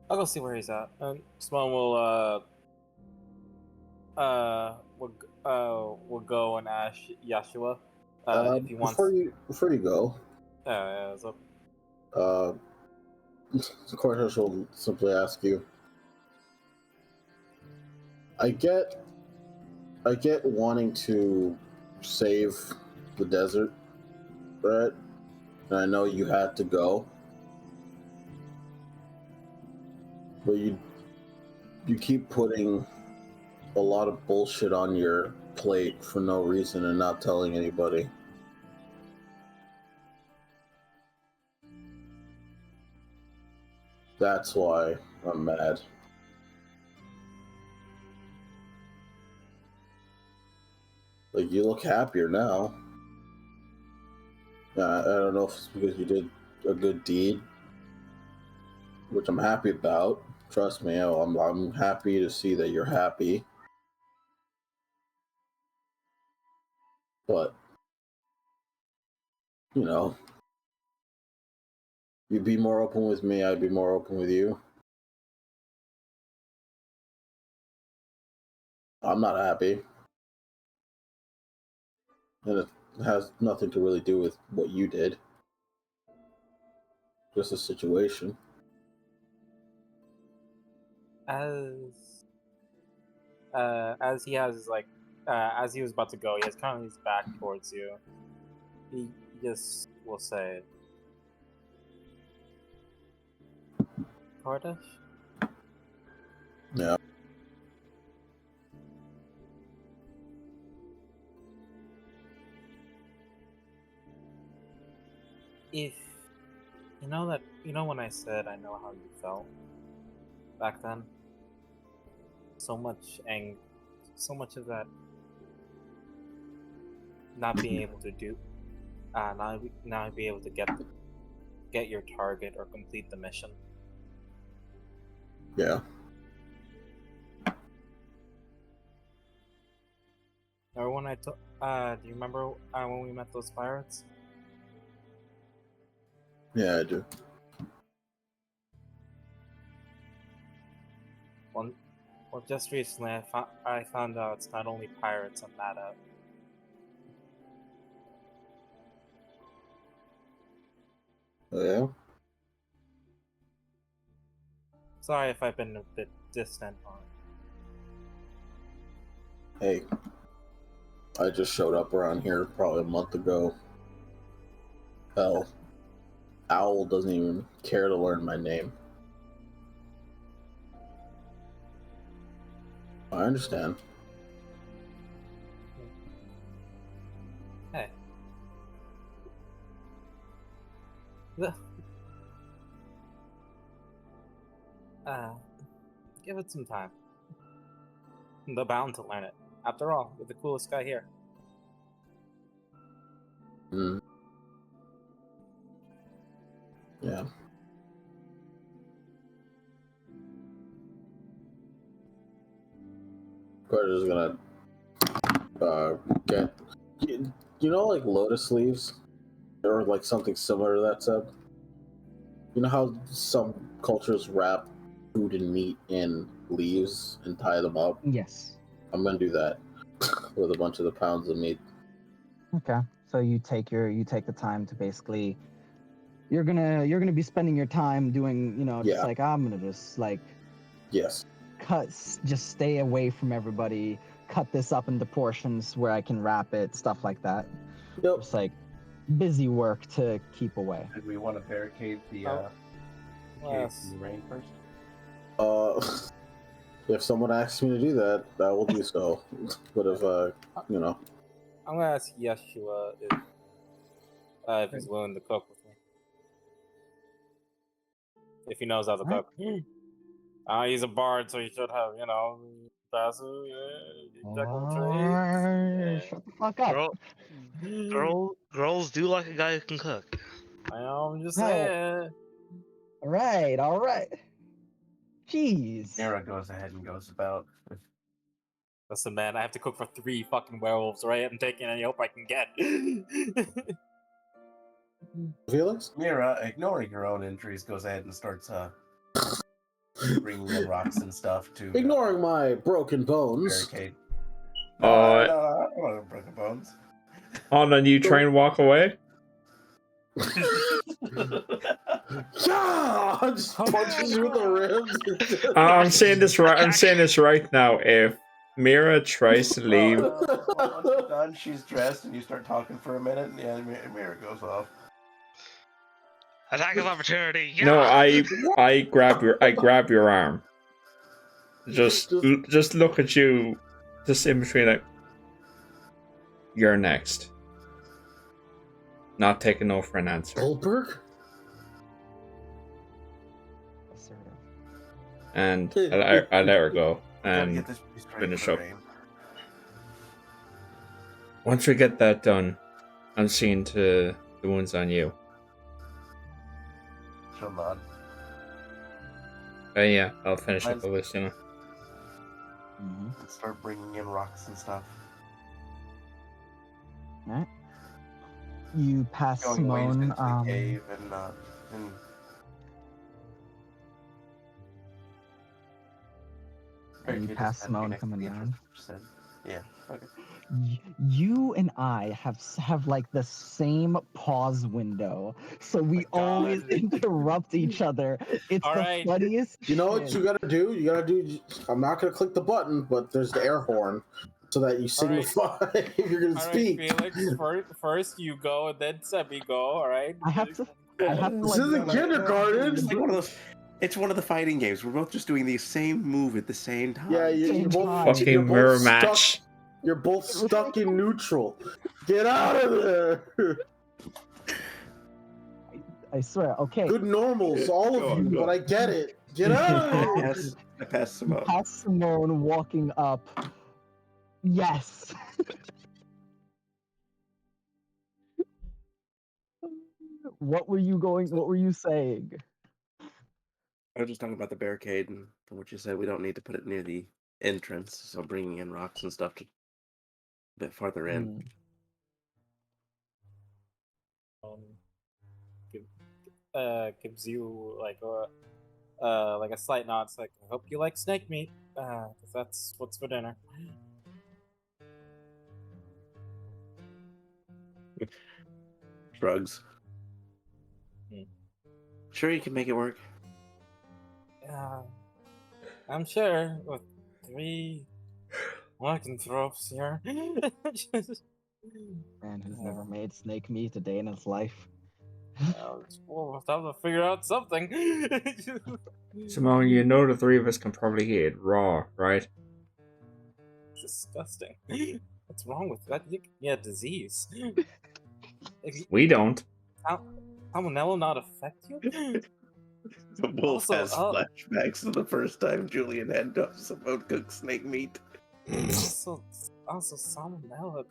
[SPEAKER 5] I'll go see where he's at. And Simone will will go and ask Yashua if he wants.
[SPEAKER 2] Before you go,
[SPEAKER 5] Yeah, so
[SPEAKER 2] Cortex will simply ask you. I get wanting to save the desert, right? And I know you had to go, but you keep putting a lot of bullshit on your plate for no reason and not telling anybody. That's why I'm mad. Like, you look happier now. I don't know if it's because you did a good deed, which I'm happy about. Trust me, I'm happy to see that you're happy. But, you know, you'd be more open with me, I'd be more open with you. I'm not happy. And it has nothing to really do with what you did. Just a situation.
[SPEAKER 5] As he has like as he was about to go, he has kind of his back towards you. He just will say, Cortex?
[SPEAKER 2] Yeah.
[SPEAKER 5] If you know when I said I know how you felt back then, so much of that not being able to do, not be able to get your target or complete the mission.
[SPEAKER 2] Yeah.
[SPEAKER 5] Remember when do you remember when we met those pirates?
[SPEAKER 2] Yeah, I do.
[SPEAKER 5] Well, just recently I found out it's not only pirates I'm mad at.
[SPEAKER 2] Oh, yeah?
[SPEAKER 5] Sorry if I've been a bit distant on it.
[SPEAKER 2] Hey, I just showed up around here probably a month ago. Hell, Owl doesn't even care to learn my name. I understand.
[SPEAKER 5] Hey. Give it some time. They're bound to learn it. After all, you're the coolest guy here.
[SPEAKER 2] Yeah. Carter's gonna get you know, like lotus leaves, or like something similar to that. Seb, you know how some cultures wrap food and meat in leaves and tie them up.
[SPEAKER 1] Yes.
[SPEAKER 2] I'm gonna do that with a bunch of the pounds of meat.
[SPEAKER 1] Okay. So you take the time to basically you're gonna be spending your time doing, just
[SPEAKER 2] Yeah.
[SPEAKER 1] like I'm gonna just like
[SPEAKER 2] Yes.
[SPEAKER 1] just stay away from everybody, cut this up into portions where I can wrap it, stuff like that.
[SPEAKER 2] Yep.
[SPEAKER 1] Just like busy work to keep away.
[SPEAKER 10] Did we want to barricade the cave from the rain first?
[SPEAKER 2] If someone asks me to do that, I will do so. But if
[SPEAKER 5] I'm gonna ask Yeshua if he's willing to cook with me. If he knows how to cook. He's a bard, so he should have, passive, jack of trades.
[SPEAKER 1] Shut the fuck up.
[SPEAKER 6] Girls do like a guy who can cook.
[SPEAKER 5] I know, I'm just
[SPEAKER 1] No.
[SPEAKER 5] saying.
[SPEAKER 1] All right. Jeez.
[SPEAKER 10] Mira goes ahead and goes about.
[SPEAKER 5] Listen, man, I have to cook for 3 fucking werewolves, right? I'm taking any help I can get.
[SPEAKER 2] Felix?
[SPEAKER 10] Mira, ignoring her own injuries, goes ahead and starts bringing in rocks and stuff to
[SPEAKER 2] Ignoring my broken bones.
[SPEAKER 10] barricade.
[SPEAKER 8] Oh,
[SPEAKER 10] I don't want to broken bones.
[SPEAKER 8] hold on, you try and walk away?
[SPEAKER 2] Yeah! Just punches you in the ribs.
[SPEAKER 8] I'm saying this right. I'm saying this right now. If Mira tries to leave,
[SPEAKER 10] Once you're done, she's dressed, and you start talking for a minute, and yeah, Mira goes off.
[SPEAKER 6] Attack of opportunity. Yeah!
[SPEAKER 8] no, I grab your arm. Just look at you, just in between, like, you're next. Not taking no for an answer.
[SPEAKER 2] Goldberg?
[SPEAKER 8] And I let her go
[SPEAKER 10] Gotta
[SPEAKER 8] and
[SPEAKER 10] get this piece right
[SPEAKER 8] finish
[SPEAKER 10] for
[SPEAKER 8] up.
[SPEAKER 10] the rain.
[SPEAKER 8] Once we get that done, I'm seeing to the wounds on you.
[SPEAKER 10] She'll nod.
[SPEAKER 8] Yeah, I'll finish up with this,
[SPEAKER 10] And start bringing in rocks and stuff.
[SPEAKER 1] Alright. You pass
[SPEAKER 10] Going ways
[SPEAKER 1] Simone.
[SPEAKER 10] into the cave and
[SPEAKER 1] And you pass Simone coming down.
[SPEAKER 10] Yeah. Okay.
[SPEAKER 1] You and I have like the same pause window, so we always interrupt each other. It's
[SPEAKER 5] All
[SPEAKER 1] the
[SPEAKER 5] right.
[SPEAKER 1] funniest.
[SPEAKER 2] You know what
[SPEAKER 1] shit.
[SPEAKER 2] you gotta do? You gotta do. I'm not gonna click the button, but there's the air horn, so that you signify if you're gonna
[SPEAKER 5] All right,
[SPEAKER 2] speak.
[SPEAKER 5] Felix, first you go, and then Sebby go, alright?
[SPEAKER 1] I have to.
[SPEAKER 2] This isn't kindergarten.
[SPEAKER 10] It's like one of those. It's one of the fighting games. We're both just doing the same move at the same time.
[SPEAKER 2] Yeah, you're
[SPEAKER 1] Same
[SPEAKER 2] both
[SPEAKER 1] time.
[SPEAKER 2] you're
[SPEAKER 8] fucking
[SPEAKER 2] both
[SPEAKER 8] mirror
[SPEAKER 2] stuck-
[SPEAKER 8] match.
[SPEAKER 2] You're both stuck in neutral. Get out of there.
[SPEAKER 1] I swear. Okay.
[SPEAKER 2] Good normals, all of you, but I get it. Get out of there.
[SPEAKER 10] I passed Simone.
[SPEAKER 1] Pass Simone walking up. Yes. What were you saying?
[SPEAKER 4] I was just talking about the barricade, and from what you said, we don't need to put it near the entrance, so bringing in rocks and stuff to a bit farther in.
[SPEAKER 5] Gives you like a slight nod. It's like, I hope you like snake meat, 'cause that's what's for dinner.
[SPEAKER 4] Shrugs. Sure, you can make it work.
[SPEAKER 5] Yeah, I'm sure with 3 lycanthropes here.
[SPEAKER 1] Man who's never made snake meat a day in his life.
[SPEAKER 5] We'll have to figure out something.
[SPEAKER 8] Simone, you know the 3 of us can probably eat it raw, right?
[SPEAKER 5] Disgusting. What's wrong with that? Yeah, disease.
[SPEAKER 8] We don't.
[SPEAKER 5] Salmonella not affect you?
[SPEAKER 4] The wolf
[SPEAKER 5] Also,
[SPEAKER 4] has flashbacks to the first time Julian had Simone cook snake meat.
[SPEAKER 5] also salmonella.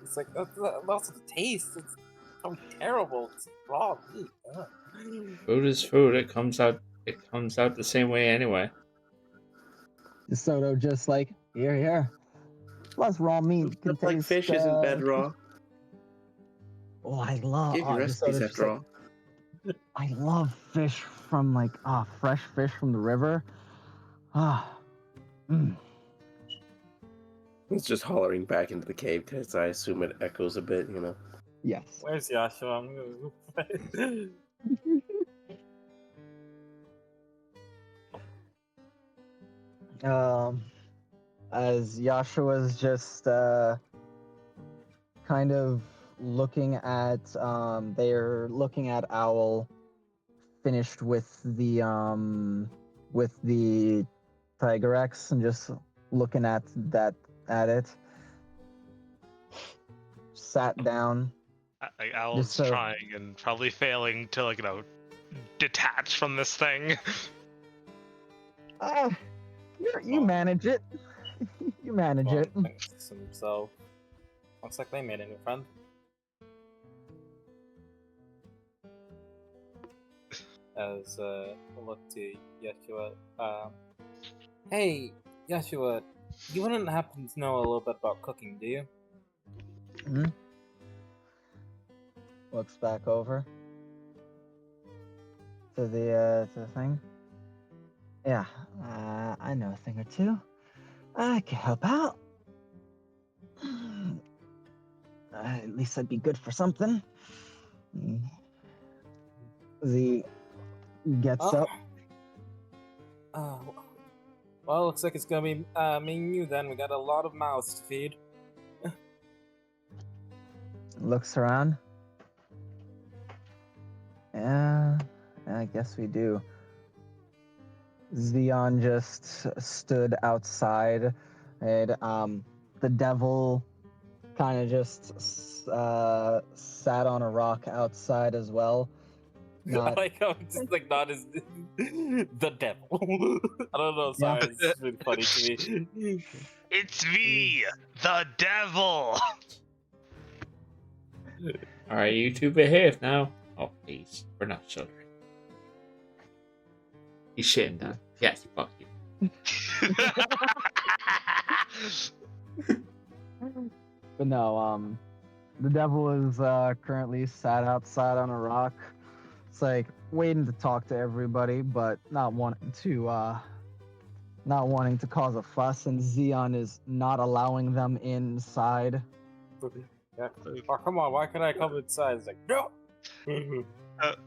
[SPEAKER 5] It's like also the taste. It's so terrible. It's raw meat. Ugh.
[SPEAKER 8] Food is food. It comes out the same way anyway.
[SPEAKER 1] DeSoto just like, Here. Plus, raw meat can
[SPEAKER 4] Stuff like
[SPEAKER 1] taste.
[SPEAKER 4] fish isn't bed raw.
[SPEAKER 1] Oh, I love.
[SPEAKER 4] Give
[SPEAKER 1] Oh,
[SPEAKER 4] your
[SPEAKER 1] just so
[SPEAKER 4] recipes
[SPEAKER 1] there's just,
[SPEAKER 4] after
[SPEAKER 1] like,
[SPEAKER 4] all.
[SPEAKER 1] I love fish from like fresh fish from the river. Ah, mm.
[SPEAKER 4] It's just hollering back into the cave because I assume it echoes a bit, you know.
[SPEAKER 1] Yes.
[SPEAKER 5] Where's Yashua? I'm gonna...
[SPEAKER 1] As Yashua's just kind of looking at they're looking at Owl finished with the Tiger X and just looking at it. Sat down.
[SPEAKER 6] Al's
[SPEAKER 1] Just so-
[SPEAKER 6] trying and probably failing to, like, detach from this thing.
[SPEAKER 1] You manage it. You manage it.
[SPEAKER 5] So, looks like they made a new friend. As we'll look to Yeshua. Hey, Yeshua, you wouldn't happen to know a little bit about cooking, do you?
[SPEAKER 1] Hmm? Looks back over to the thing. Yeah, I know a thing or two. I can help out. At least I'd be good for something. Z gets up.
[SPEAKER 5] Well, looks like it's gonna be me and you then. We got a lot of mouths to feed.
[SPEAKER 1] Looks around. Yeah, I guess we do. Xeon just stood outside, and the devil kind of just sat on a rock outside as well.
[SPEAKER 5] I like how it's just like not as the devil. I don't know. Sorry, it's just really funny to me.
[SPEAKER 6] It's me, the devil.
[SPEAKER 8] Alright, you two behave now. Oh, please. We're not children. He's shitting down. Yes, fuck you.
[SPEAKER 1] But no, the devil is currently sat outside on a rock. It's like waiting to talk to everybody, but not wanting to cause a fuss, and Xeon is not allowing them inside.
[SPEAKER 5] Yeah. Oh, come on, why can't I come inside? It's like, no!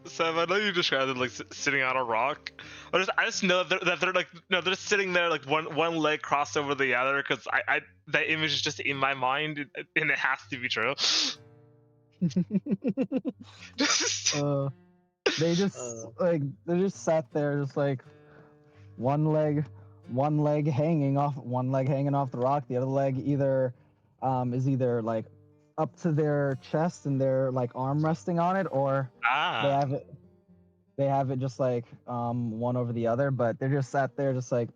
[SPEAKER 6] Sam, I know you described it like sitting on a rock. I just know that they're like, no, they're sitting there like one leg crossed over the other, because I that image is just in my mind, and it has to be true.
[SPEAKER 1] They just they just sat there, just like one leg hanging off the rock. The other leg is either like up to their chest and their like arm resting on it, or they have it just like one over the other. But they're just sat there, just like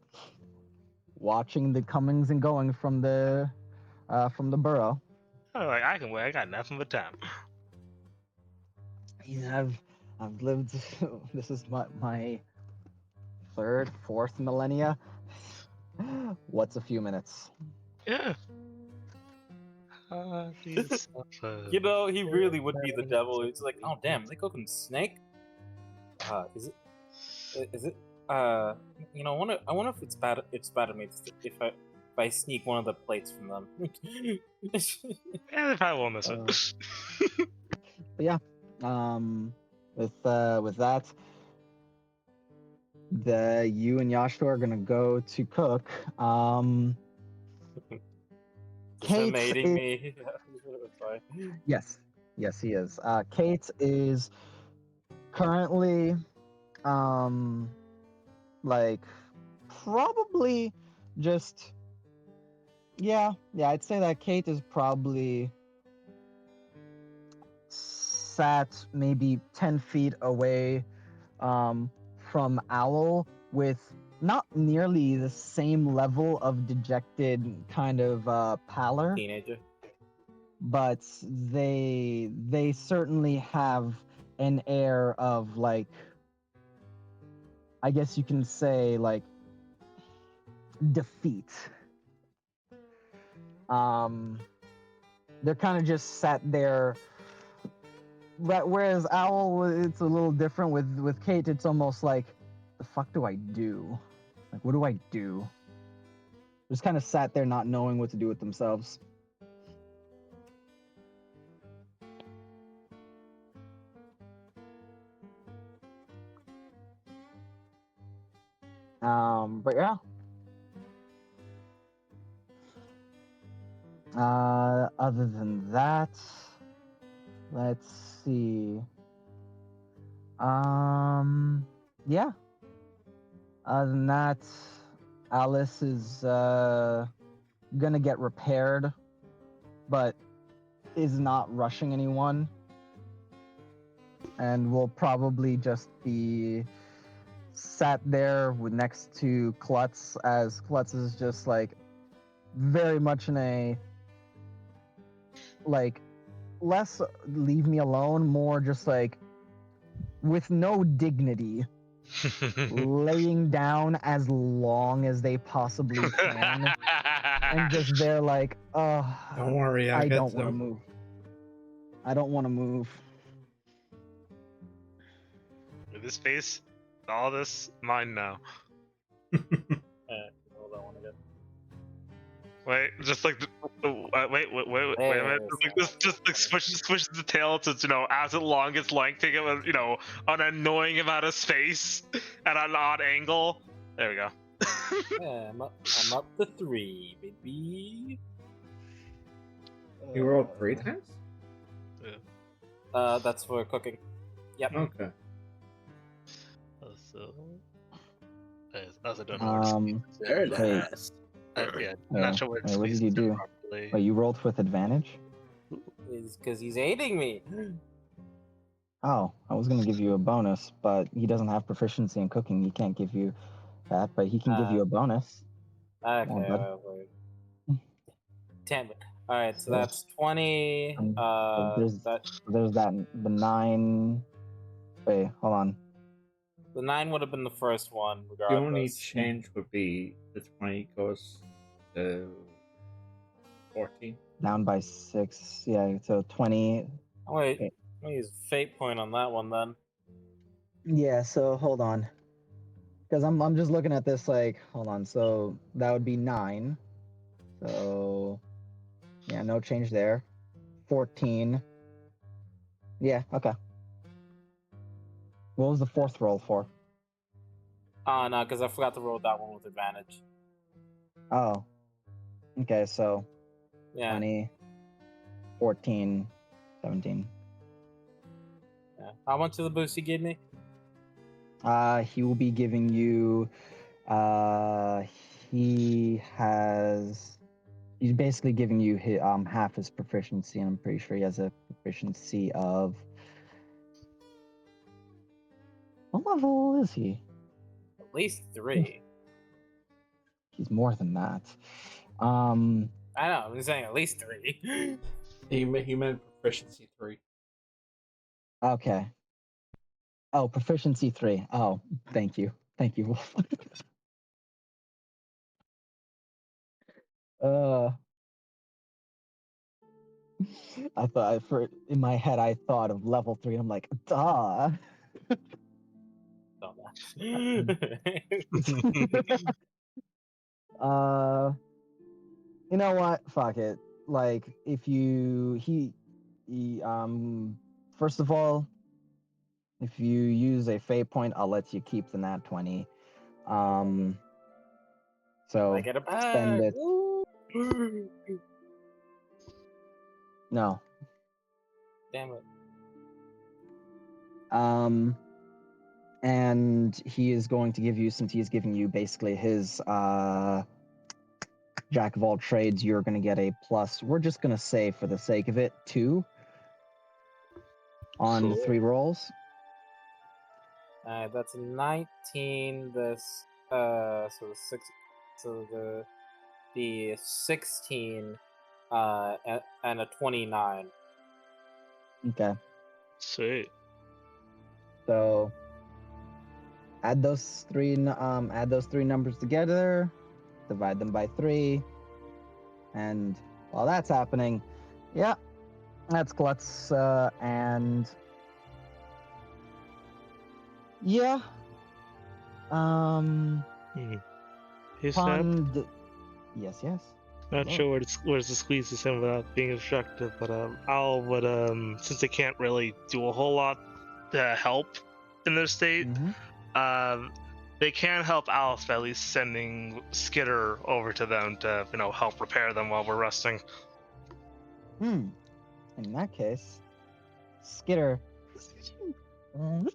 [SPEAKER 1] watching the comings and goings from the burrow.
[SPEAKER 6] Oh, like, I can wait. I got nothing but time.
[SPEAKER 1] I've lived. This is my third, fourth millennia. What's a few minutes?
[SPEAKER 6] Yeah.
[SPEAKER 5] You know, he really would be the devil. It's like, oh damn, they cooking snake? Is it? You know, I wonder if it's bad. It's bad of me if I sneak one of the plates from them.
[SPEAKER 6] Yeah, they probably won't miss it.
[SPEAKER 1] But yeah, with that, you and Yashua are gonna go to cook. Kate
[SPEAKER 5] Mating me.
[SPEAKER 1] Yes, he is. Kate is currently, like, probably just, yeah, I'd say that Kate is probably sat maybe 10 feet away from Owl, with not nearly the same level of dejected kind of pallor.
[SPEAKER 5] Teenager.
[SPEAKER 1] But they certainly have an air of, like, I guess you can say, like, defeat. They're kind of just sat there. Whereas Owl, it's a little different. With Kate, it's almost like, the fuck do I do? Like, what do I do? Just kind of sat there not knowing what to do with themselves. But yeah. Other than that, let's see. Yeah. Other than that, Alice is gonna get repaired, but is not rushing anyone, and will probably just be sat there next to Klutz, as Klutz is just like very much in a like less leave me alone, more just like with no dignity, laying down as long as they possibly can, and just they're like,
[SPEAKER 8] Don't worry,
[SPEAKER 1] I
[SPEAKER 8] get
[SPEAKER 1] don't want to
[SPEAKER 8] them.
[SPEAKER 1] move. I don't want to move.
[SPEAKER 6] With this face, all this mine now.
[SPEAKER 11] Hold on one again.
[SPEAKER 6] Wait, just like wait a minute. Just like switch the tail to as long as length, take up an annoying amount of space at an odd angle. There we go.
[SPEAKER 11] Yeah, I'm up to 3, baby.
[SPEAKER 8] You rolled 3 times?
[SPEAKER 11] That's for cooking. Yep.
[SPEAKER 8] Okay.
[SPEAKER 6] So, I also don't know.
[SPEAKER 2] Very
[SPEAKER 1] Wait.
[SPEAKER 2] nice.
[SPEAKER 6] Yeah, not sure where.
[SPEAKER 1] What did you do? Wait, you rolled with advantage?
[SPEAKER 11] Is because he's aiding me.
[SPEAKER 1] Oh, I was gonna give you a bonus, but he doesn't have proficiency in cooking. He can't give you that, but he can give you a bonus.
[SPEAKER 11] Okay.
[SPEAKER 1] Yeah, bud.
[SPEAKER 11] Damn it. All right, so that's 20.
[SPEAKER 1] There's that. The 9. Wait, hold on.
[SPEAKER 11] The 9 would have been the first one,
[SPEAKER 8] The
[SPEAKER 11] regardless.
[SPEAKER 8] only change would be the 20 goes to 14.
[SPEAKER 1] Down by 6. Yeah, so 20.
[SPEAKER 11] Oh, wait,
[SPEAKER 1] Okay.
[SPEAKER 11] let me use fate point on that one then.
[SPEAKER 1] Yeah, so hold on. Because I'm just looking at this like, hold on. So that would be 9. So yeah, no change there. 14. Yeah, okay. What was the 4th roll for?
[SPEAKER 11] Oh, no, because I forgot to roll that one with advantage.
[SPEAKER 1] Oh. Okay, so
[SPEAKER 11] Yeah.
[SPEAKER 1] 20, 14, 17.
[SPEAKER 11] Yeah. How much of the boost you gave me?
[SPEAKER 1] He will be giving you he's basically giving you half his proficiency, and I'm pretty sure he has a proficiency of, what level is he?
[SPEAKER 11] At least 3.
[SPEAKER 1] He's more than that.
[SPEAKER 11] I know, I'm saying at least 3.
[SPEAKER 8] He meant proficiency 3.
[SPEAKER 1] Okay. Oh, proficiency 3. Oh, thank you. Thank you, Wolf. I thought in my head I thought of level 3. I'm like, duh. You know what? Fuck it. Like, if first of all, if you use a fate point, I'll let you keep the nat 20. So
[SPEAKER 11] I get it back.
[SPEAKER 1] spend it. No.
[SPEAKER 11] Damn it.
[SPEAKER 1] And he is going to give you, since he is giving you basically his jack of all trades, you're going to get a plus. We're just going to say, for the sake of it, 2 on 3 rolls.
[SPEAKER 11] That's 19. This so the 6. So the 16 and a 29.
[SPEAKER 1] Okay.
[SPEAKER 6] Sweet.
[SPEAKER 1] So add those three numbers together, divide them by 3, and while that's happening, yeah, that's Glutz, and yeah,
[SPEAKER 6] Hey, Snap.
[SPEAKER 1] Pond. Yes, yes.
[SPEAKER 6] Not
[SPEAKER 1] Hello.
[SPEAKER 6] sure where to squeeze this in without being obstructive, but Al would, since they can't really do a whole lot to help in their state, they can help Alice by at least sending Skitter over to them to, help repair them while we're resting.
[SPEAKER 1] In that case, Skitter. I'm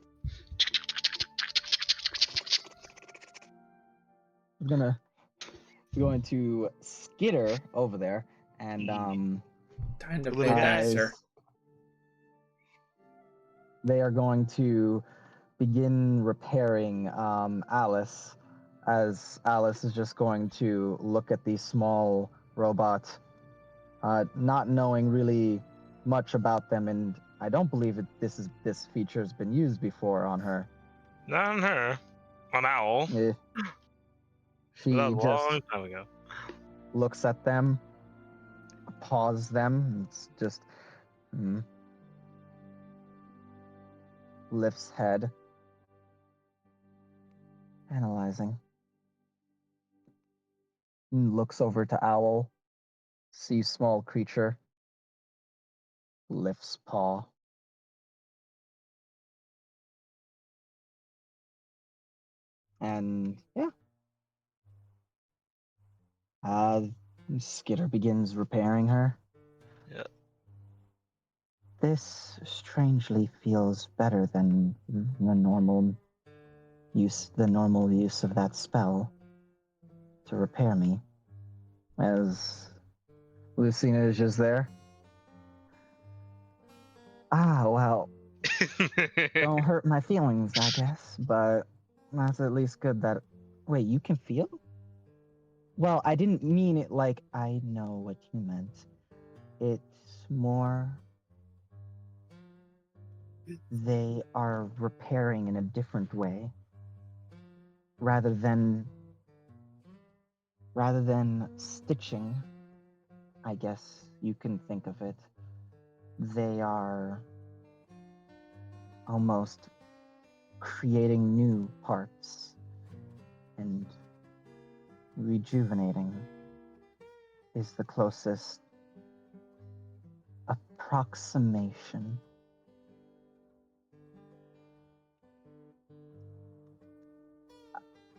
[SPEAKER 1] going to skitter over there and
[SPEAKER 8] Time to
[SPEAKER 6] Look
[SPEAKER 8] play
[SPEAKER 6] at
[SPEAKER 8] dancer.
[SPEAKER 1] they are going to begin repairing Alice, as Alice is just going to look at the small robot, not knowing really much about them, and I don't believe this feature has been used before on her.
[SPEAKER 6] Not on her, on Owl.
[SPEAKER 1] She
[SPEAKER 6] That was a
[SPEAKER 1] just
[SPEAKER 6] long time ago.
[SPEAKER 1] looks at them, paws them, and it's just lifts head, analyzing. Looks over to Owl, sees small creature, lifts paw. And yeah. Skitter begins repairing her.
[SPEAKER 6] Yeah.
[SPEAKER 1] This strangely feels better than the normal use of that spell to repair me. As Lucina is just there. Well, don't hurt my feelings, I guess, but that's at least good that... Wait, you can feel? Well, I didn't mean it like I know what you meant. It's more... They are repairing in a different way. Rather than stitching, I guess you can think of it. They are almost creating new parts and rejuvenating is the closest approximation.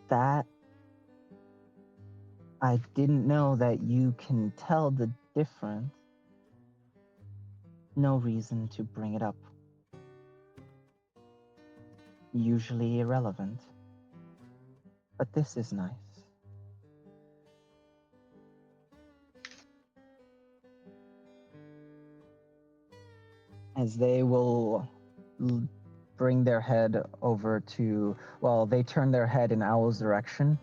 [SPEAKER 1] That I didn't know that you can tell the difference. No reason to bring it up. Usually irrelevant. But this is nice. As they will bring their head over to... Well, they turn their head in Owl's direction.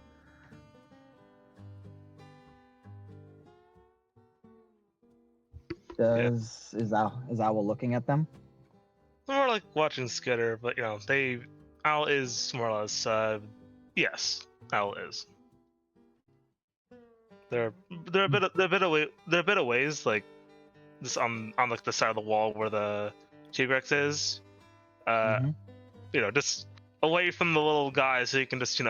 [SPEAKER 1] Is Owl looking at them?
[SPEAKER 6] More like watching Skitter, but Owl is more or less yes, Owl is. They're a bit of ways, like this on like the side of the wall where the T-Rex is. Just away from the little guy, so he can just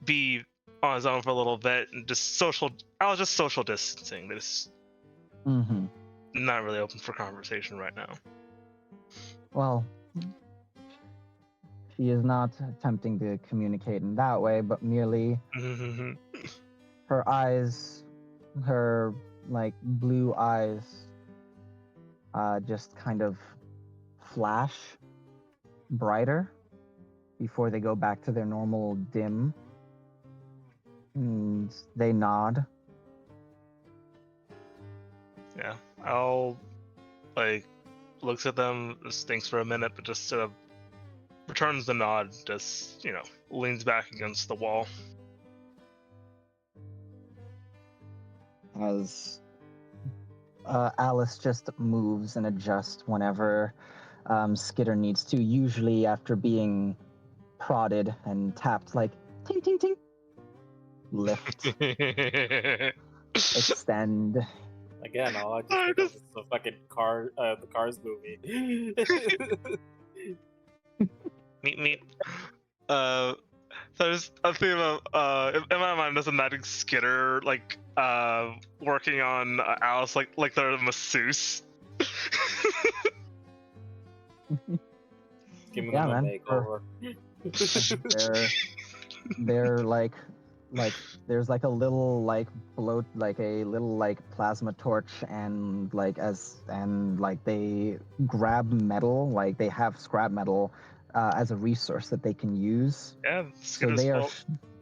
[SPEAKER 6] be on his own for a little bit and just social distancing. This not really open for conversation right now.
[SPEAKER 1] Well, she is not attempting to communicate in that way, but merely her eyes, her blue eyes, just kind of flash brighter before they go back to their normal dim. And they nod.
[SPEAKER 6] Yeah, I'll looks at them, just thinks for a minute, but just sort of returns the nod, just leans back against the wall.
[SPEAKER 1] As Alice just moves and adjusts whenever Skitter needs to, usually after being prodded and tapped, like ting ting ting. Lift. extend.
[SPEAKER 11] Again, all I just think of is the fucking the Cars movie.
[SPEAKER 6] Meet. So there's a thing about in my mind, there's imagining Skinner like working on Alice like they're a masseuse.
[SPEAKER 11] Giving
[SPEAKER 1] Yeah,
[SPEAKER 11] them a
[SPEAKER 1] man.
[SPEAKER 11] makeover.
[SPEAKER 1] They're like there's like a little like a little like plasma torch, and like they grab metal, like they have scrap metal as a resource that they can use.
[SPEAKER 6] Yeah,
[SPEAKER 1] So they are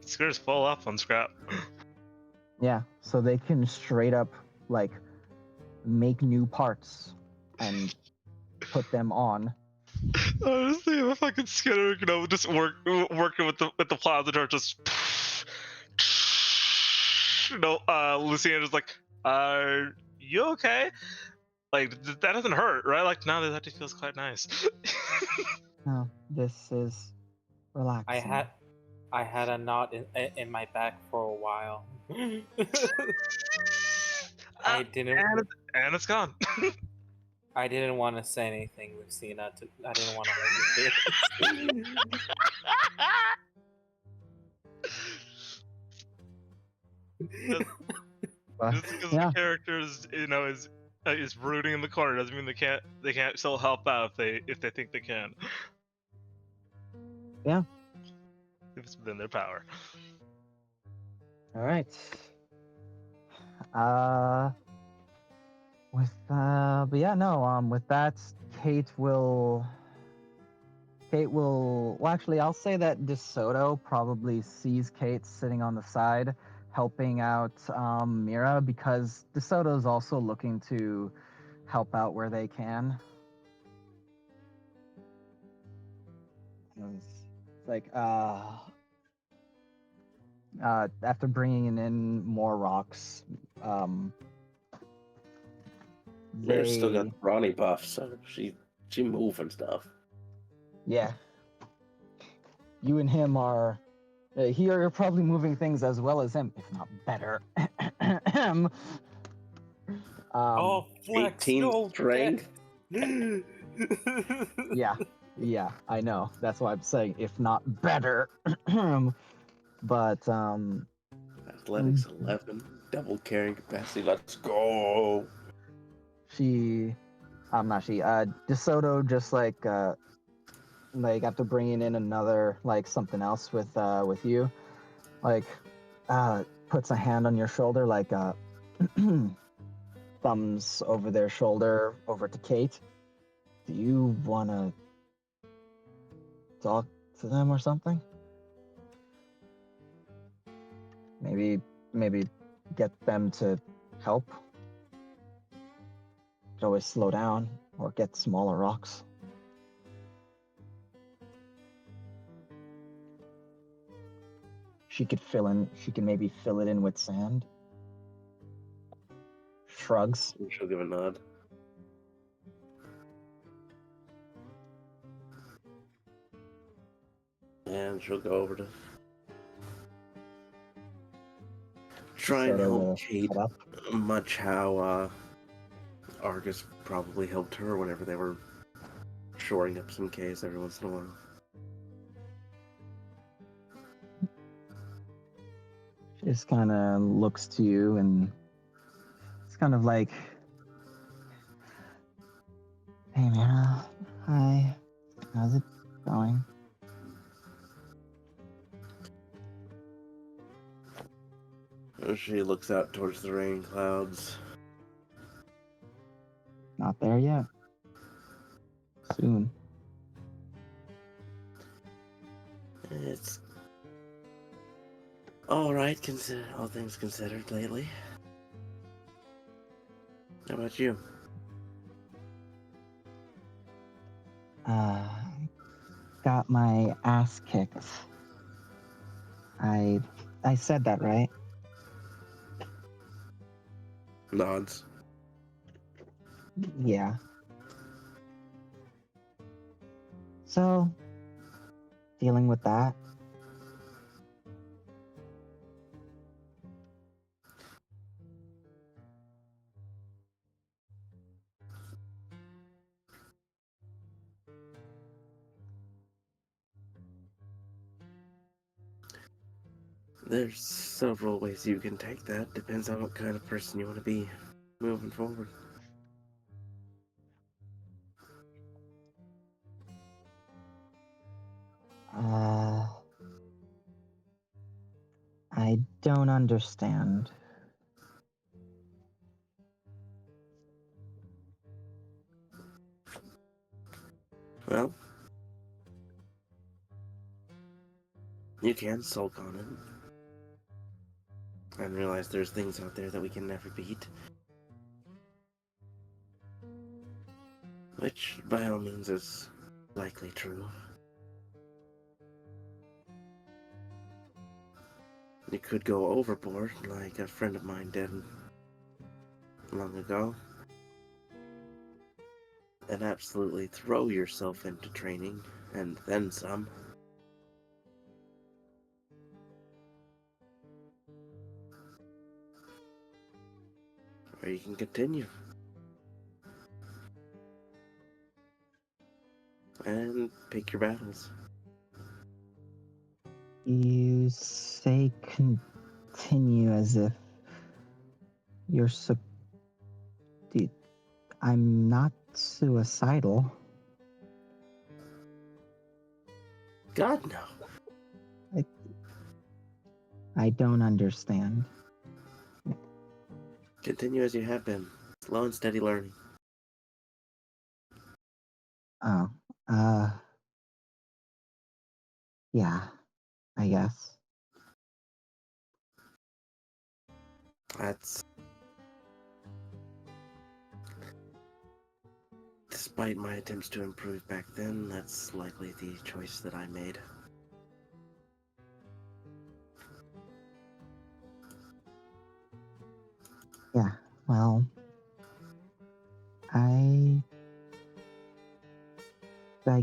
[SPEAKER 6] Skinner's full up on scrap.
[SPEAKER 1] yeah, so they can straight up like make new parts and put them on.
[SPEAKER 6] I was thinking of fucking Skinner, you know, just working with the plasma torch, just you know, Luciana's like, "Are you okay? Like that doesn't hurt, right?" Like, no, that actually feels quite nice.
[SPEAKER 1] No, this is relaxing.
[SPEAKER 11] I had a knot in my back for a while. I didn't.
[SPEAKER 6] And it's gone.
[SPEAKER 11] I didn't want to say anything, Lucina. I didn't want to hurt your feelings.
[SPEAKER 6] Just because the character is, you know, is rooting in the corner doesn't mean they can't still help out if they think they can.
[SPEAKER 1] Yeah.
[SPEAKER 6] If it's within their power.
[SPEAKER 1] All right. But yeah, no. With that, Kate will. Well, actually, I'll say that DeSoto probably sees Kate sitting on the side, helping out Mira, because DeSoto is also looking to help out where they can. It's like after bringing in more rocks,
[SPEAKER 4] Mira's still got Ronnie buff, so she moving stuff.
[SPEAKER 1] Yeah. You and him are you're probably moving things as well as him, if not better.
[SPEAKER 11] Oh, flex,
[SPEAKER 4] 18
[SPEAKER 11] no,
[SPEAKER 4] strength.
[SPEAKER 1] Yeah, I know. That's why I'm saying if not better. But
[SPEAKER 4] Athletics 11, double carrying capacity. Let's go.
[SPEAKER 1] DeSoto just like after bringing in another like something else with you, like puts a hand on your shoulder, like thumbs over their shoulder over to Kate. Do you want to talk to them or something? Maybe get them to help. Could always slow down or get smaller rocks. She can maybe fill it in with sand. Shrugs.
[SPEAKER 4] She'll give a nod. And she'll go over to try and help Kate, much how Argus probably helped her whenever they were shoring up some caves every once in a while.
[SPEAKER 1] She just kind of looks to you and it's kind of like, "Hey, Mira. Hi. How's it going?"
[SPEAKER 4] She looks out towards the rain clouds.
[SPEAKER 1] Not there yet. Soon.
[SPEAKER 4] It's all right, all things considered lately. How about you?
[SPEAKER 1] Got my ass kicked. I said that, right?
[SPEAKER 4] Nods.
[SPEAKER 1] Yeah. So, dealing with that.
[SPEAKER 4] There's several ways you can take that. Depends on what kind of person you want to be moving forward.
[SPEAKER 1] I don't understand.
[SPEAKER 4] Well, you can sulk on it and realize there's things out there that we can never beat. Which, by all means, is likely true. You could go overboard, like a friend of mine did long ago, and absolutely throw yourself into training, and then some. Or you can continue. And pick your battles.
[SPEAKER 1] You say continue as if you're I'm not suicidal.
[SPEAKER 4] God, no.
[SPEAKER 1] I don't understand.
[SPEAKER 4] Continue as you have been. Slow and steady learning.
[SPEAKER 1] Oh, yeah, I guess.
[SPEAKER 4] That's... Despite my attempts to improve back then, that's likely the choice that I made.
[SPEAKER 1] Yeah, well, I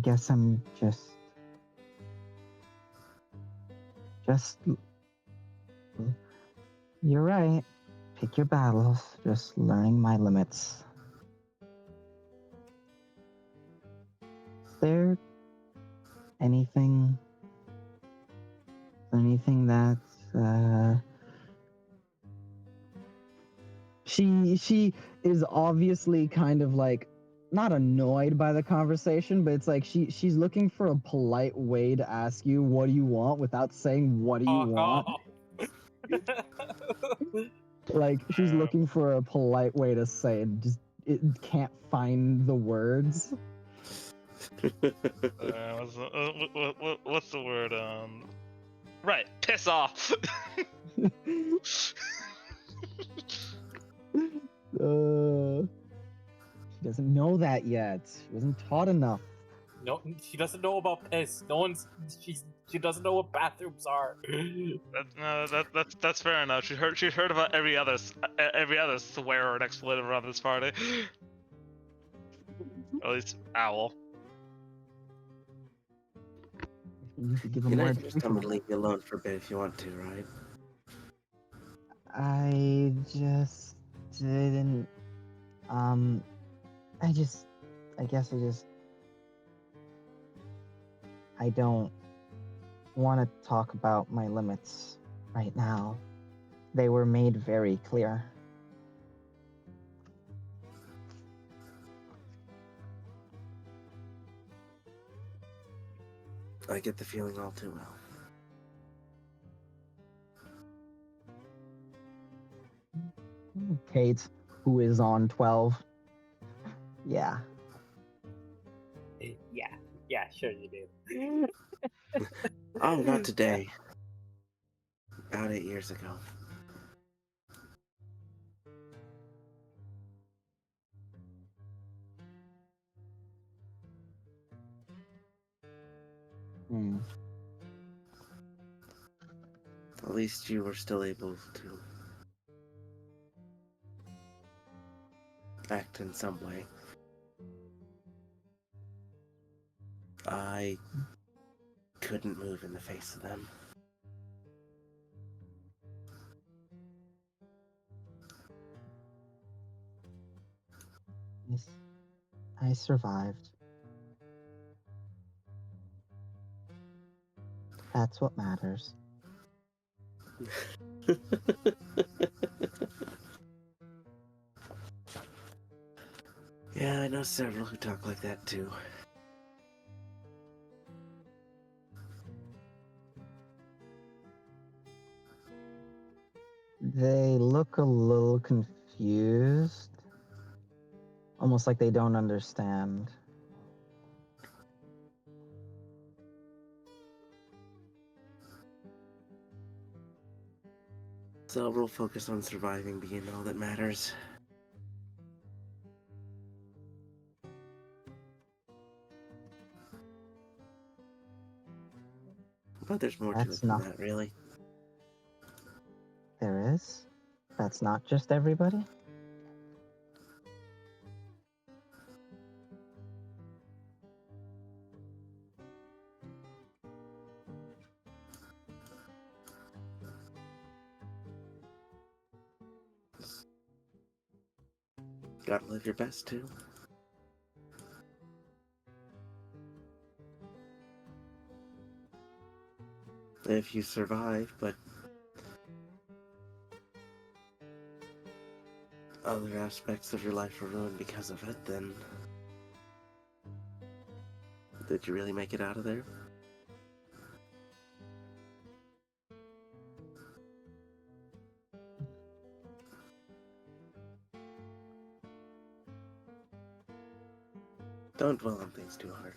[SPEAKER 1] guess I'm just you're right. Pick your battles, just learning my limits. Is there anything that she is obviously kind of like not annoyed by the conversation, but it's like she's looking for a polite way to ask you what do you want without saying what do you want. Like she's looking for a polite way to say it, just it can't find the words.
[SPEAKER 6] What's the word? Right, piss off.
[SPEAKER 1] She doesn't know that yet. She wasn't taught enough.
[SPEAKER 11] No, she doesn't know about piss. She doesn't know what bathrooms are.
[SPEAKER 6] That's fair enough. She's heard about every other swear or an expletive around this party. At least owl.
[SPEAKER 1] You could give
[SPEAKER 4] You
[SPEAKER 1] more
[SPEAKER 4] can just tell me to leave you alone for a bit if you want to, right?
[SPEAKER 1] I just didn't. I don't want to talk about my limits right now. They were made very clear.
[SPEAKER 4] I get the feeling all too well.
[SPEAKER 1] Kate, who is on 12. Yeah.
[SPEAKER 11] Yeah, sure you do.
[SPEAKER 4] Oh, not today. About 8 years ago. At least you were still able to act in some way. I couldn't move in the face of them.
[SPEAKER 1] Yes, I survived. That's what matters.
[SPEAKER 4] Yeah, I know several who talk like that too.
[SPEAKER 1] They look a little confused. Almost like they don't understand.
[SPEAKER 4] So we'll focus on surviving being all that matters. But there's more to it
[SPEAKER 1] That's
[SPEAKER 4] than
[SPEAKER 1] not.
[SPEAKER 4] that, really.
[SPEAKER 1] There is? That's not just everybody?
[SPEAKER 4] Gotta live your best too. If you survive, but other aspects of your life are ruined because of it, then did you really make it out of there? Don't dwell on things too hard.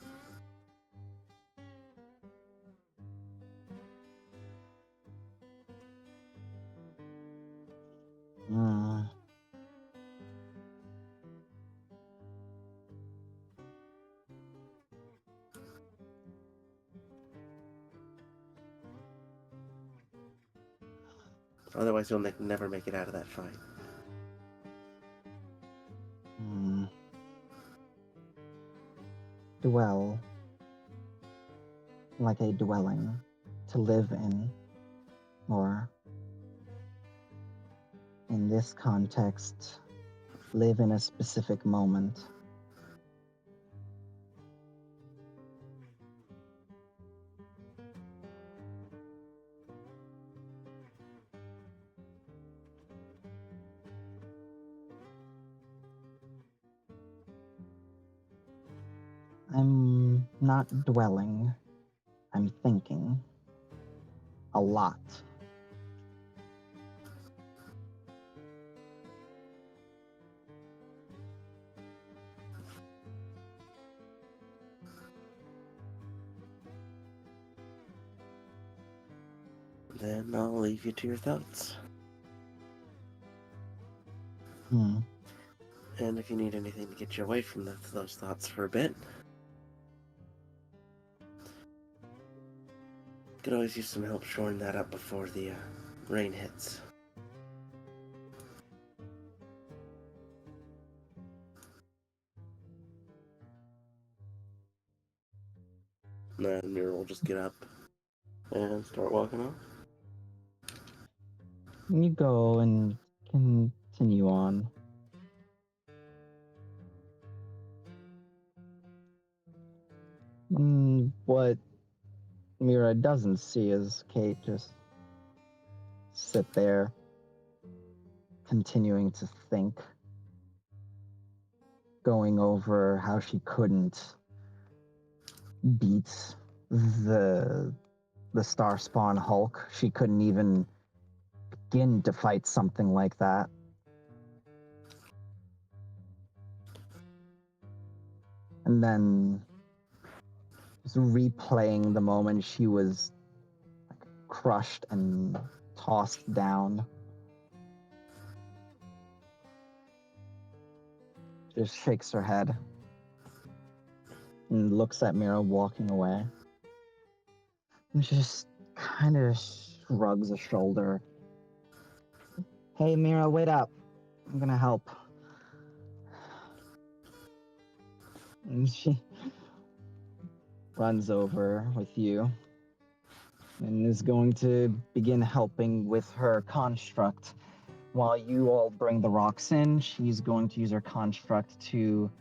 [SPEAKER 4] Otherwise, you'll never make it out of that fight.
[SPEAKER 1] Dwell. Like a dwelling to live in, or in this context, live in a specific moment. I'm not dwelling. I'm thinking. A lot.
[SPEAKER 4] Then I'll leave you to your thoughts.
[SPEAKER 1] Hmm.
[SPEAKER 4] And if you need anything to get you away from those thoughts for a bit, could always use some help shoring that up before the rain hits. Then Mira will just get up and start walking off.
[SPEAKER 1] You go and continue on. What Mira doesn't see is Kate just sit there, continuing to think, going over how she couldn't beat the Starspawn Hulk. She couldn't even begin to fight something like that. And then just replaying the moment she was like, crushed and tossed down. Just shakes her head and looks at Mira walking away. And she just kind of shrugs a shoulder. Hey, Mira, wait up. I'm gonna help. And she runs over with you and is going to begin helping with her construct. While you all bring the rocks in, she's going to use her construct to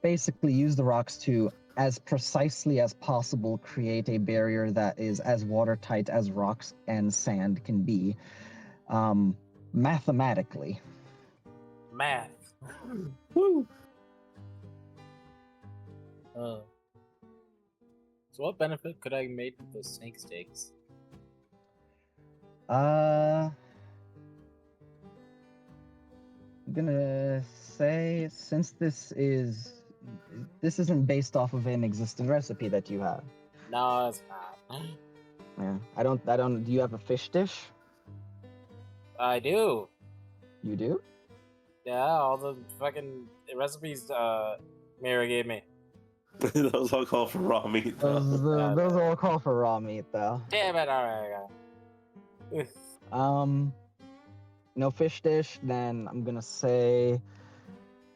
[SPEAKER 1] basically use the rocks to as precisely as possible create a barrier that is as watertight as rocks and sand can be, mathematically.
[SPEAKER 11] Math.
[SPEAKER 4] Woo!
[SPEAKER 11] So what benefit could I make with those snake steaks?
[SPEAKER 1] I'm gonna say, since this isn't based off of an existing recipe that you have.
[SPEAKER 11] No, it's not.
[SPEAKER 1] Yeah, I don't. Do you have a fish dish?
[SPEAKER 11] I do.
[SPEAKER 1] You do?
[SPEAKER 11] Yeah, all the fucking recipes Mira gave me.
[SPEAKER 4] Those all call for raw meat, though.
[SPEAKER 1] Those all call for raw meat, though.
[SPEAKER 11] Damn it! Alright.
[SPEAKER 1] No fish dish. Then I'm gonna say,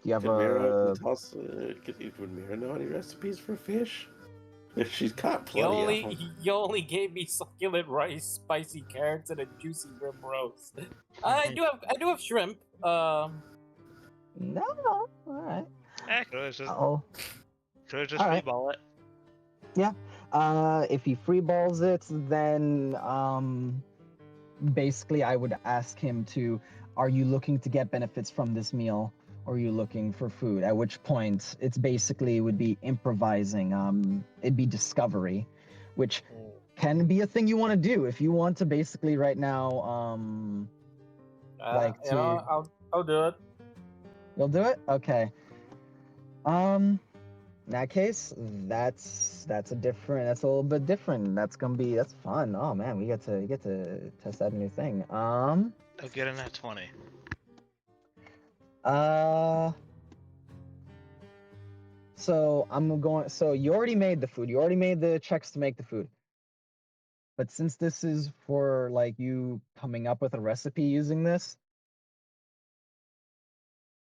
[SPEAKER 1] do you have
[SPEAKER 4] Would
[SPEAKER 1] a?
[SPEAKER 4] Mira know any recipes for fish? She's got
[SPEAKER 11] You
[SPEAKER 4] plenty of them.
[SPEAKER 11] only gave me succulent rice, spicy carrots, and a juicy shrimp roast. I do have shrimp.
[SPEAKER 1] No. All right.
[SPEAKER 6] Could just
[SPEAKER 1] Oh.
[SPEAKER 6] free
[SPEAKER 1] Alright.
[SPEAKER 6] ball it.
[SPEAKER 1] Yeah. If he free balls it, then basically I would ask him to, are you looking to get benefits from this meal, or are you looking for food? At which point it's basically would be improvising. It'd be discovery, which can be a thing you want to do if you want to basically right now
[SPEAKER 11] I'll do it.
[SPEAKER 1] You'll do it? Okay. In that case, that's a little bit different. That's fun. Oh man, we get to test out a new thing.
[SPEAKER 6] I'll get in at 20.
[SPEAKER 1] So you already made the food. You already made the checks to make the food. But since this is for like you coming up with a recipe using this,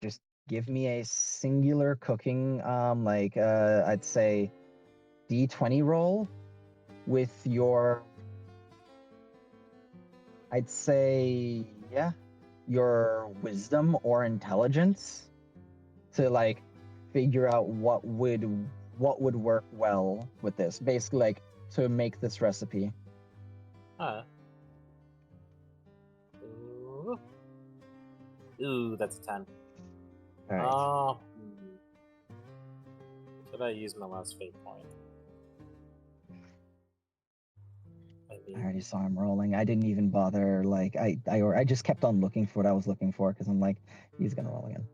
[SPEAKER 1] just give me a singular cooking, I'd say D20 roll with your, I'd say, your wisdom or intelligence to like figure out what would work well with this. Basically, like to make this recipe.
[SPEAKER 11] Ooh, that's a 10.
[SPEAKER 1] All right.
[SPEAKER 11] Should I use my last fate point?
[SPEAKER 1] I already saw him rolling. I didn't even bother. Like I just kept on looking for what I was looking for because I'm like, he's gonna roll again.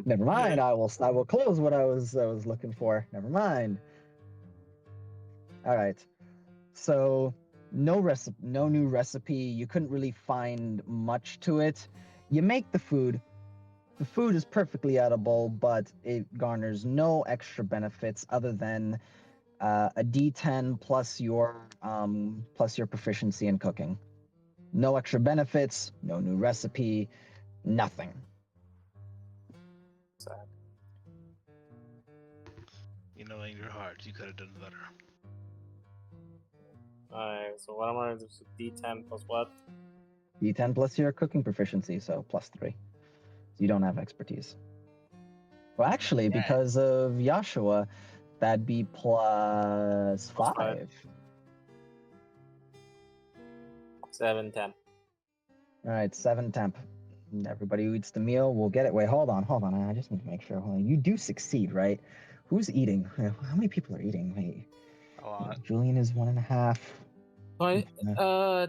[SPEAKER 1] Never mind. I will close what I was looking for. Never mind. All right. So no new recipe. You couldn't really find much to it. You make the food. The food is perfectly edible, but it garners no extra benefits other than a D10 plus your proficiency in cooking. No extra benefits, no new recipe, nothing.
[SPEAKER 11] Sad.
[SPEAKER 6] You know, in your heart, you could have done better.
[SPEAKER 11] Alright, so what am I going to do? D10 plus what?
[SPEAKER 1] D10 plus your cooking proficiency, so plus 3. You don't have expertise. Well, actually, because of Yashua, that'd be plus 5.
[SPEAKER 11] 7 10.
[SPEAKER 1] All right, 7 temp. Everybody who eats the meal will get it. Wait, hold on. I just need to make sure. Hold on. You do succeed, right? Who's eating? How many people are eating? Wait.
[SPEAKER 6] A lot.
[SPEAKER 1] Julian is 1.5.
[SPEAKER 11] But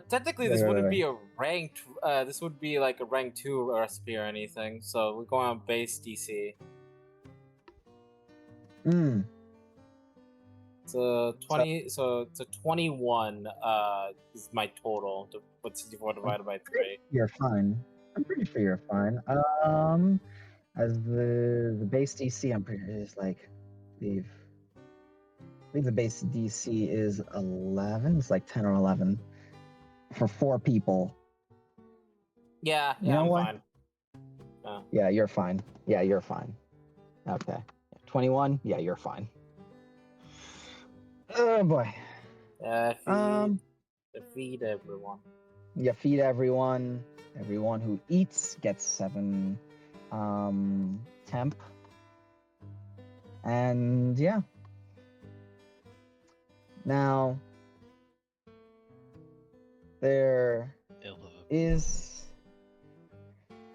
[SPEAKER 11] technically, this wouldn't be a ranked. This would be like a rank 2 recipe or anything. So we're going on base DC. So 20. So it's a 21. Is my total. What's 64 divided by 3?
[SPEAKER 1] You're fine. I'm pretty sure you're fine. As the base DC, I'm pretty is like, I think the base DC is 11. It's like 10 or 11 for 4 people.
[SPEAKER 11] Yeah,
[SPEAKER 1] You know
[SPEAKER 11] I'm
[SPEAKER 1] what?
[SPEAKER 11] fine.
[SPEAKER 1] Yeah, you're fine. Yeah, you're fine. Okay. 21. Yeah, you're fine. Oh boy.
[SPEAKER 11] Feed everyone.
[SPEAKER 1] You feed everyone. Everyone who eats gets 7 temp. And yeah. Now, there's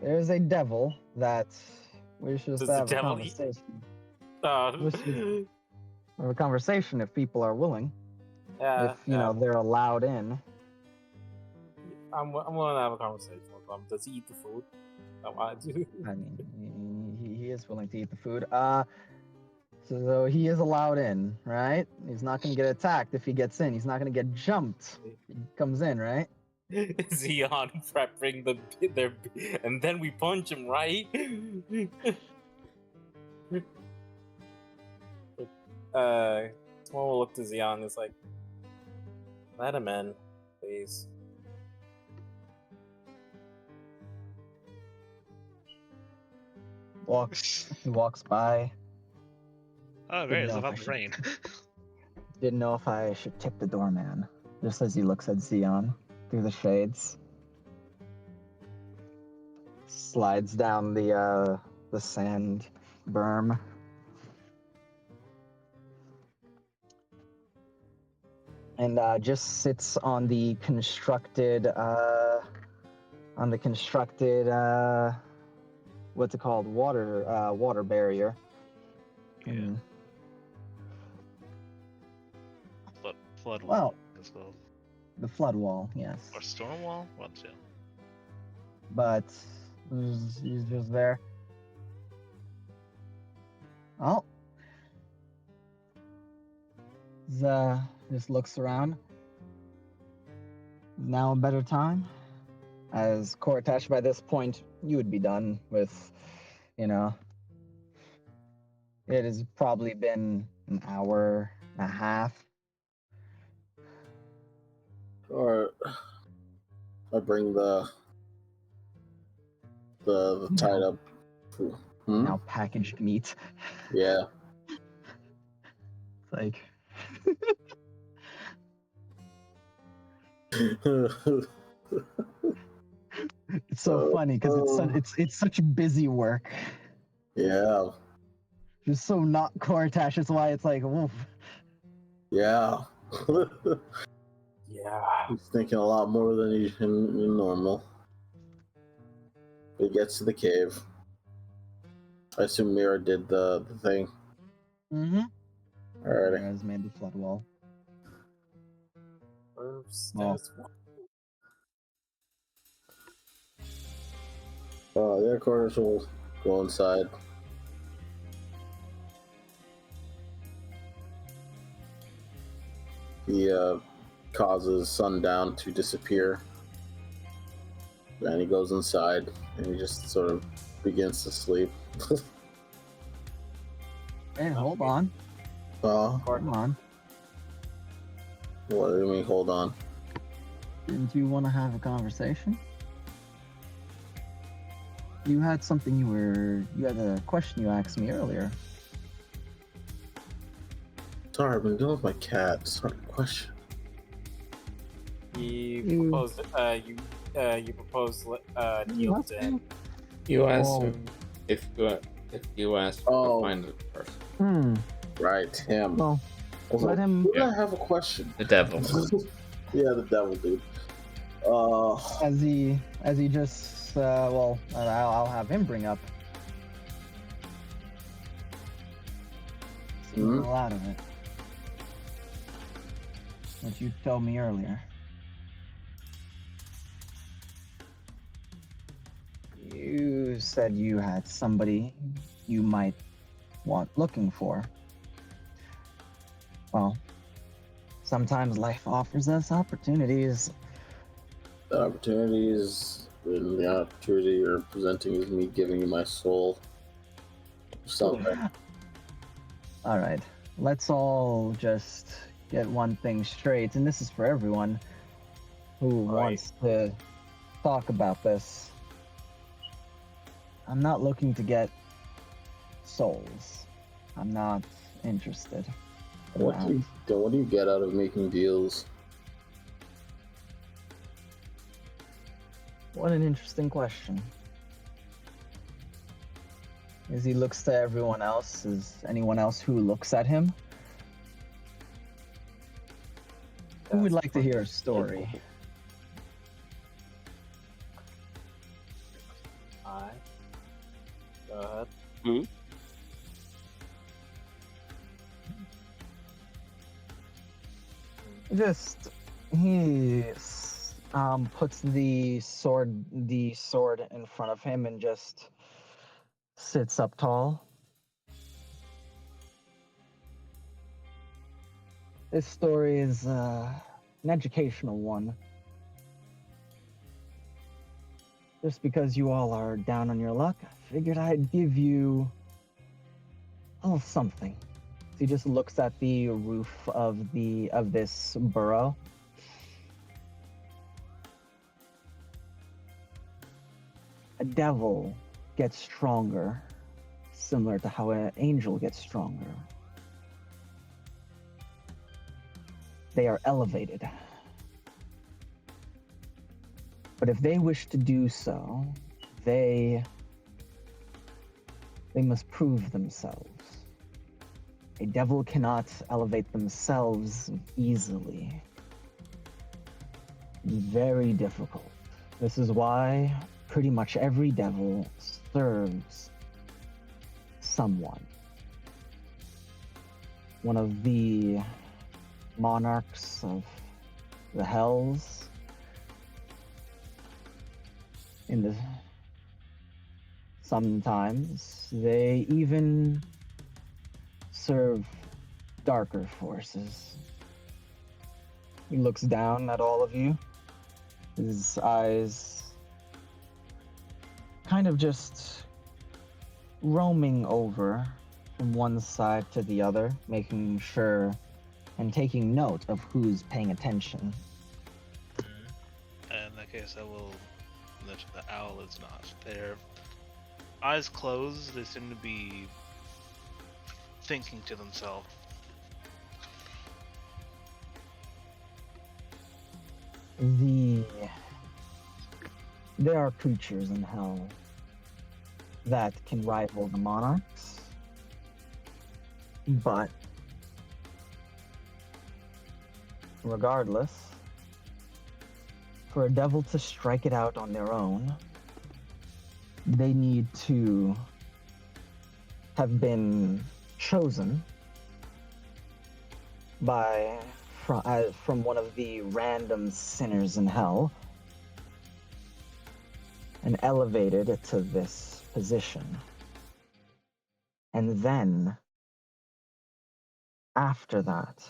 [SPEAKER 1] a devil that wishes
[SPEAKER 11] Does
[SPEAKER 1] to
[SPEAKER 11] the
[SPEAKER 1] have a
[SPEAKER 11] devil
[SPEAKER 1] conversation.
[SPEAKER 11] Uh,
[SPEAKER 1] Wishes have a conversation if people are willing.
[SPEAKER 11] yeah,
[SPEAKER 1] If they're allowed in.
[SPEAKER 11] I'm willing to have a conversation with him. Does he eat the food? I want to.
[SPEAKER 1] I mean, he is willing to eat the food. So he is allowed in, right? He's not going to get attacked if he gets in. He's not going to get jumped if he comes in, right?
[SPEAKER 11] Zeon prepping their, and then we punch him, right? Someone will look to Zeon. It's like, let him in, please.
[SPEAKER 1] He walks by.
[SPEAKER 6] Oh, great! It's about to rain.
[SPEAKER 1] Didn't know if I should tip the doorman. Just as he looks at Zeon through the shades. Slides down the sand berm. And just sits on the constructed what's it called? Water barrier.
[SPEAKER 6] Yeah. Flood wall
[SPEAKER 1] Well,
[SPEAKER 6] as well.
[SPEAKER 1] the flood wall, yes.
[SPEAKER 6] Or storm wall? What? Yeah.
[SPEAKER 1] But he's just there. Oh. Just looks around. Now a better time. As Kortash, by this point, you would be done with, it has probably been an hour and a half.
[SPEAKER 2] Or I bring the tied up.
[SPEAKER 1] Now packaged meat.
[SPEAKER 2] Yeah.
[SPEAKER 1] It's like it's so funny because it's such busy work.
[SPEAKER 2] Yeah.
[SPEAKER 1] Just so not Kortash. That's why it's like, woof.
[SPEAKER 2] Yeah.
[SPEAKER 11] Yeah.
[SPEAKER 2] He's thinking a lot more than he's in normal. He gets to the cave. I assume Mira did the thing.
[SPEAKER 1] Mm-hmm.
[SPEAKER 2] Alrighty.
[SPEAKER 1] Mira's made the flood wall.
[SPEAKER 2] The quarters will go inside. He causes Sundown to disappear. And he goes inside and he just sort of begins to sleep.
[SPEAKER 1] Hey, hold on.
[SPEAKER 2] Hold
[SPEAKER 1] on.
[SPEAKER 2] What do you mean, hold on?
[SPEAKER 1] Didn't you want to have a conversation? You had something you had a question you asked me earlier.
[SPEAKER 2] Sorry, I've been dealing with my cat. It's not a question.
[SPEAKER 11] You proposed, deal to him.
[SPEAKER 8] You asked him if you asked to find the person.
[SPEAKER 2] Right, him.
[SPEAKER 1] Well, let him.
[SPEAKER 2] Who did I have a question?
[SPEAKER 8] The devil.
[SPEAKER 2] Yeah, the devil, dude.
[SPEAKER 1] As he just I'll have him bring up. See a little out of it. What you told me earlier. You said you had somebody you might want looking for. Well, sometimes life offers us opportunities.
[SPEAKER 2] The opportunities, and the opportunity you're presenting is me giving you my soul. Something.
[SPEAKER 1] All right, let's all just get one thing straight, and this is for everyone who wants to talk about this. I'm not looking to get souls. I'm not interested.
[SPEAKER 2] What do you get out of making deals?
[SPEAKER 1] What an interesting question. as he looks to everyone else. Is anyone else who looks at him? Who would like to hear a story?
[SPEAKER 11] I. Go ahead.
[SPEAKER 1] Just he puts the sword in front of him and just sits up tall. This story is an educational one. Just because you all are down on your luck, I figured I'd give you a little something. He just looks at the roof of this burrow. A devil gets stronger, similar to how an angel gets stronger. They are elevated. But if they wish to do so, they must prove themselves. A devil cannot elevate themselves easily. Very difficult. This is why pretty much every devil serves someone. One of the monarchs of the Hells sometimes they even serve darker forces. He looks down at all of you, his eyes kind of just roaming over from one side to the other, making sure and taking note of who's paying attention.
[SPEAKER 12] In that case, I will mention the owl is not. Their eyes closed, they seem to be thinking to themselves.
[SPEAKER 1] There are creatures in hell that can rival the monarchs, but regardless, for a devil to strike it out on their own, they need to have been chosen from one of the random sinners in hell and elevated to this position. And then, after that,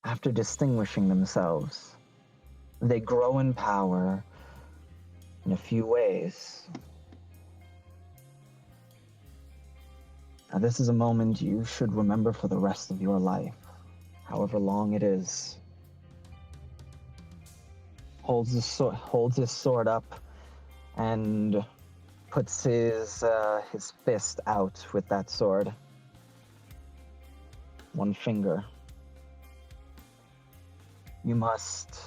[SPEAKER 1] after distinguishing themselves, they grow in power in a few ways. Now, this is a moment you should remember for the rest of your life, however long it is. Holds his sword up and puts his fist out with that sword. One finger. You must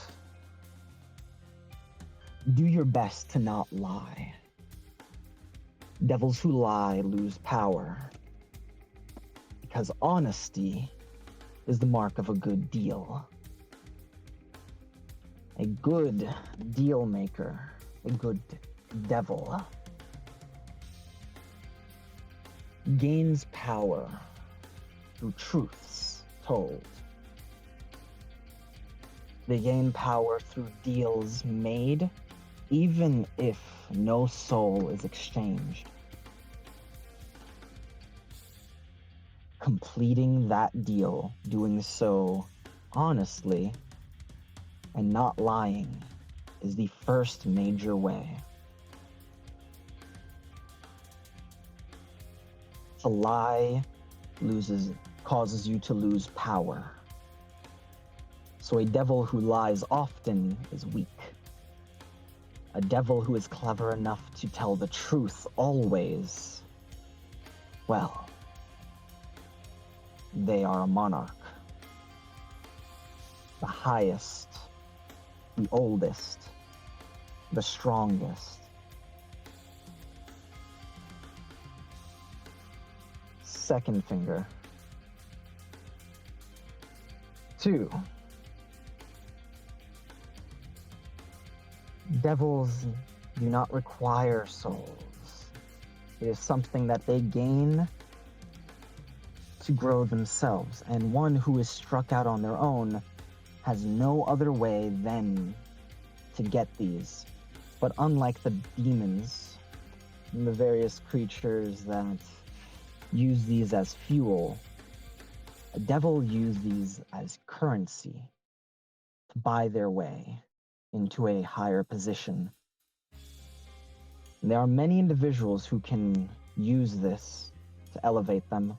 [SPEAKER 1] do your best to not lie. Devils who lie lose power. Because honesty is the mark of a good deal. A good deal maker, a good devil, gains power through truths told. They gain power through deals made, even if no soul is exchanged. Completing that deal, doing so honestly and not lying, is the first major way. To lie causes you to lose power. So a devil who lies often is weak. A devil who is clever enough to tell the truth always, well, they are a monarch. The highest, the oldest, the strongest. second finger. 2. Devils do not require souls. It is something that they gain to grow themselves, and one who is struck out on their own has no other way than to get these. But unlike the demons and the various creatures that use these as fuel, a devil uses these as currency to buy their way into a higher position. And there are many individuals who can use this to elevate them.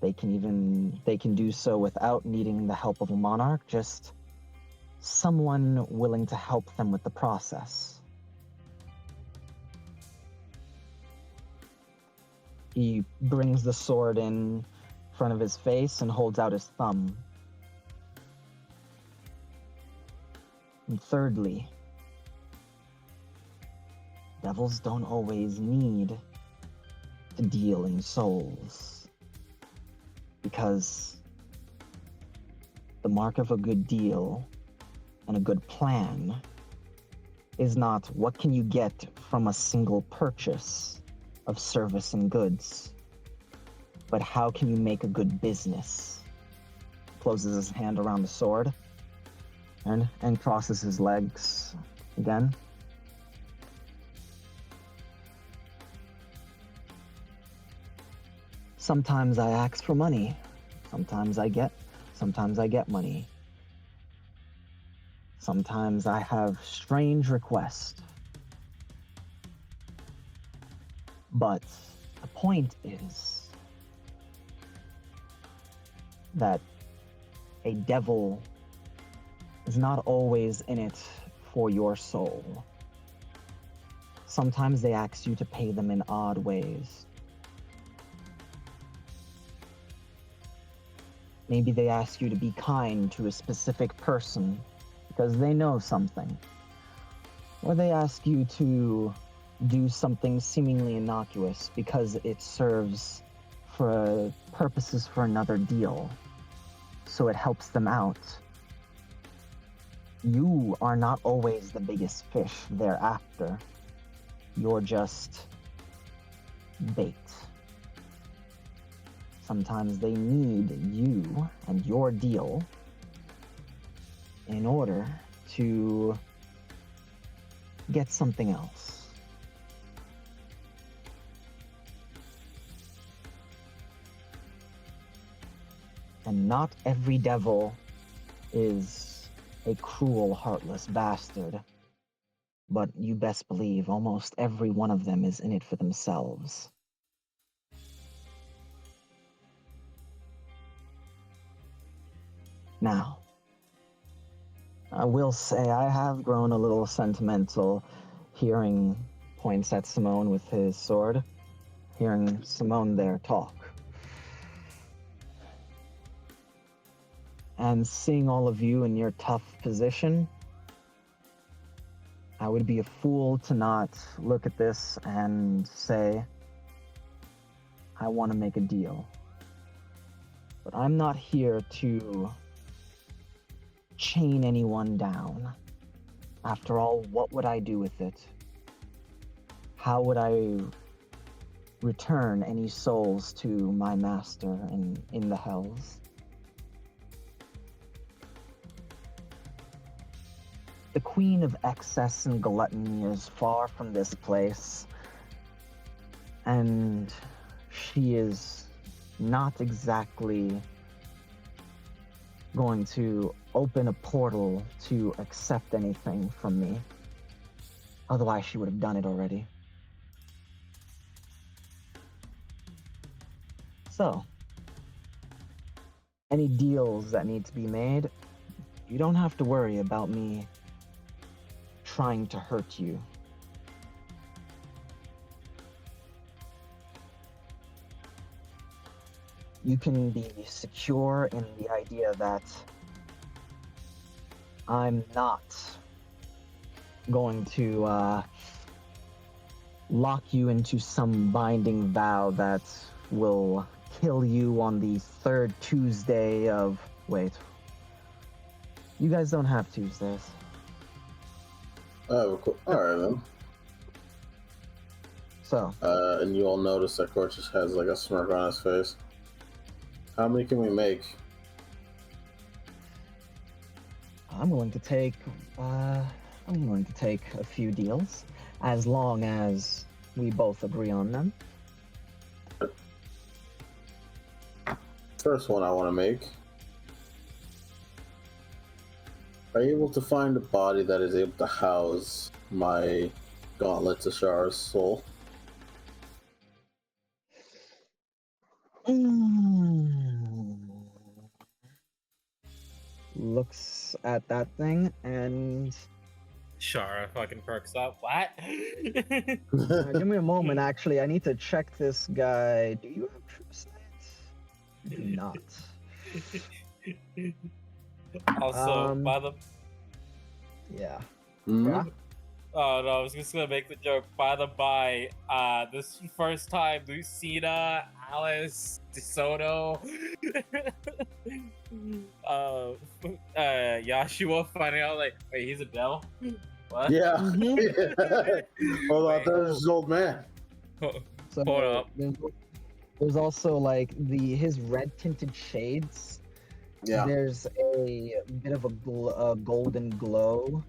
[SPEAKER 1] They can do so without needing the help of a monarch, just someone willing to help them with the process. He brings the sword in front of his face and holds out his thumb. And thirdly, devils don't always need to deal in souls, because the mark of a good deal and a good plan is not what can you get from a single purchase of service and goods, but how can you make a good business. Closes his hand around the sword and crosses his legs again. Sometimes I ask for money. Sometimes I get money. Sometimes I have strange requests. But the point is that a devil is not always in it for your soul. Sometimes they ask you to pay them in odd ways. Maybe they ask you to be kind to a specific person because they know something. Or they ask you to do something seemingly innocuous because it serves for purposes for another deal. So it helps them out. You are not always the biggest fish they're after. You're just bait. Sometimes they need you and your deal in order to get something else. And not every devil is a cruel, heartless bastard, but you best believe almost every one of them is in it for themselves. Now, I will say I have grown a little sentimental hearing points at Simone with his sword, hearing Simone there talk. And seeing all of you in your tough position, I would be a fool to not look at this and say, I want to make a deal. But I'm not here to chain anyone down. After all, what would I do with it? How would I return any souls to my master in the hells? The queen of excess and gluttony is far from this place, and she is not exactly going to open a portal to accept anything from me. Otherwise, she would have done it already. So, any deals that need to be made, you don't have to worry about me trying to hurt you. You can be secure in the idea that I'm not going to lock you into some binding vow that will kill you on the third Tuesday of. Wait. You guys don't have Tuesdays.
[SPEAKER 2] Oh, cool. All right then.
[SPEAKER 1] So.
[SPEAKER 2] And you all notice that Corchus has like a smirk on his face. How many can we make?
[SPEAKER 1] I'm willing to take a few deals, as long as we both agree on them.
[SPEAKER 2] First one I want to make. Are you able to find a body that is able to house my Gauntlet to Shara's soul?
[SPEAKER 1] Looks at that thing and
[SPEAKER 5] Shara fucking perks up. What?
[SPEAKER 1] give me a moment. Actually, I need to check this guy. Do you have true sight? You do not.
[SPEAKER 11] Also, by the
[SPEAKER 1] Yeah.
[SPEAKER 2] Mhm.
[SPEAKER 1] Yeah.
[SPEAKER 11] oh no, I was just gonna make the joke. By the by, this is the first time Lucina, Alice, DeSoto, Yashua finding out like, wait, he's a Del? What?
[SPEAKER 2] Yeah.
[SPEAKER 1] Mm-hmm.
[SPEAKER 2] Hold on, that was his old man.
[SPEAKER 1] So
[SPEAKER 11] Hold up.
[SPEAKER 1] There's also like his red tinted shades.
[SPEAKER 2] Yeah.
[SPEAKER 1] There's a bit of a golden glow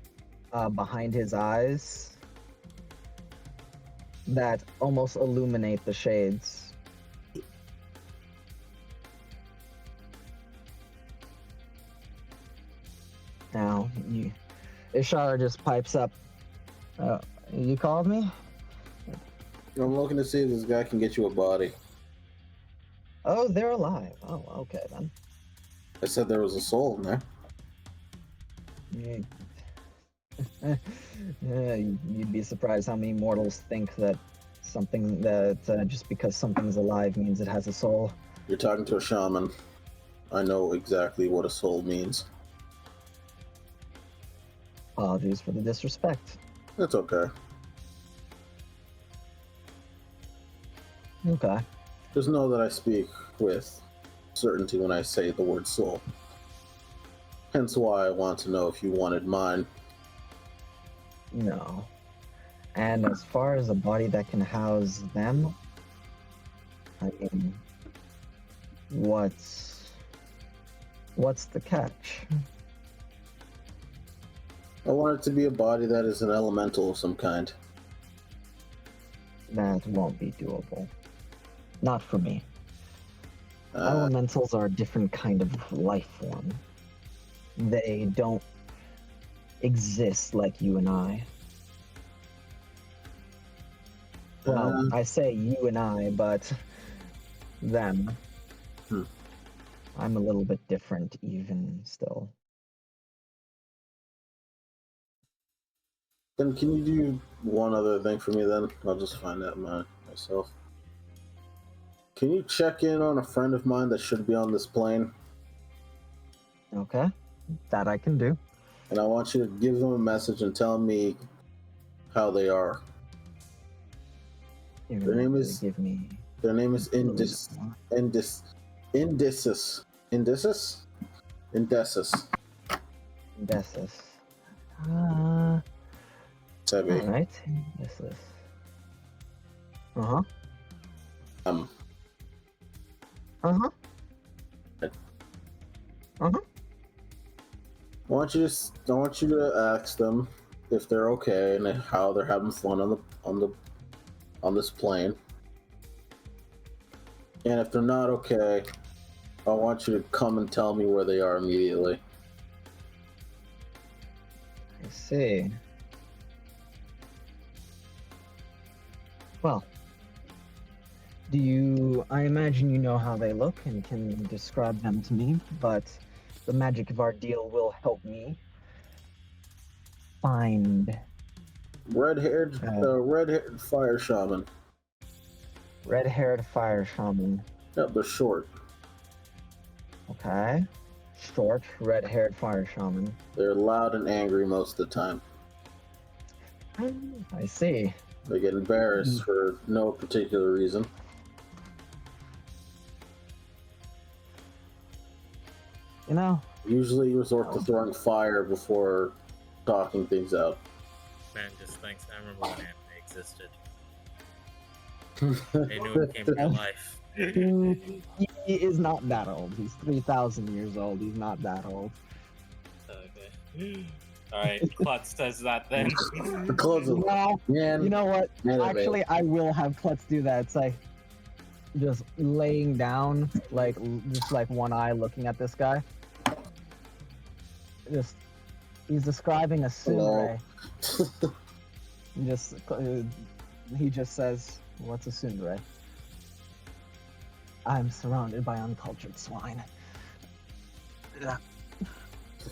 [SPEAKER 1] behind his eyes that almost illuminate the shades. Now, Ishara just pipes up. You called me?
[SPEAKER 2] I'm looking to see if this guy can get you a body.
[SPEAKER 1] Oh, they're alive. Oh, okay then.
[SPEAKER 2] I said there was a soul in there.
[SPEAKER 1] Yeah, you'd be surprised how many mortals think that something that just because something's alive means it has a soul.
[SPEAKER 2] You're talking to a shaman. I know exactly what a soul means.
[SPEAKER 1] Apologies for the disrespect.
[SPEAKER 2] That's okay.
[SPEAKER 1] Okay.
[SPEAKER 2] Just know that I speak with certainty when I say the word soul. Hence why I want to know if you wanted mine.
[SPEAKER 1] No. And as far as a body that can house them, I mean, what's the catch?
[SPEAKER 2] I want it to be a body that is an elemental of some kind.
[SPEAKER 1] That won't be doable. Not for me.
[SPEAKER 2] Uh,
[SPEAKER 1] Elementals are a different kind of life form. They don't exist like you and I. Well, I say you and I, but them. I'm a little bit different even still.
[SPEAKER 2] Then can you do one other thing for me then? I'll just find out myself. Can you check in on a friend of mine that should be on this plane?
[SPEAKER 1] Okay, that I can do.
[SPEAKER 2] And I want you to give them a message and tell me how they are. Their name is Indissus. Sebi.
[SPEAKER 1] Alright, Indissus. Uh-huh. Uh-huh. Uh-huh.
[SPEAKER 2] I want you to ask them if they're okay and how they're having fun on this plane. And if they're not okay, I want you to come and tell me where they are immediately.
[SPEAKER 1] I see. Well, I imagine you know how they look and can describe them to me, but the magic of our deal will help me find
[SPEAKER 2] red-haired fire shaman.
[SPEAKER 1] Red-haired fire shaman.
[SPEAKER 2] Yep, they're short.
[SPEAKER 1] Okay. Short, red-haired fire shaman.
[SPEAKER 2] They're loud and angry most of the time.
[SPEAKER 1] I see.
[SPEAKER 2] They get embarrassed for no particular reason.
[SPEAKER 1] You know,
[SPEAKER 2] Usually resort to throwing fire before talking things out.
[SPEAKER 5] Man just thinks I remember when anime existed. They knew it came to life.
[SPEAKER 1] he is not that old. He's 3,000 years old. He's not that old.
[SPEAKER 5] Okay. Alright, Klutz says that then.
[SPEAKER 2] Close it.
[SPEAKER 1] Well,
[SPEAKER 2] Man,
[SPEAKER 1] you know what?
[SPEAKER 2] man,
[SPEAKER 1] Actually, I will have Klutz do that. It's like just laying down, like just like one eye looking at this guy. Just he's describing a tsundere. Just he just says, "What's a tsundere?" I'm surrounded by uncultured swine.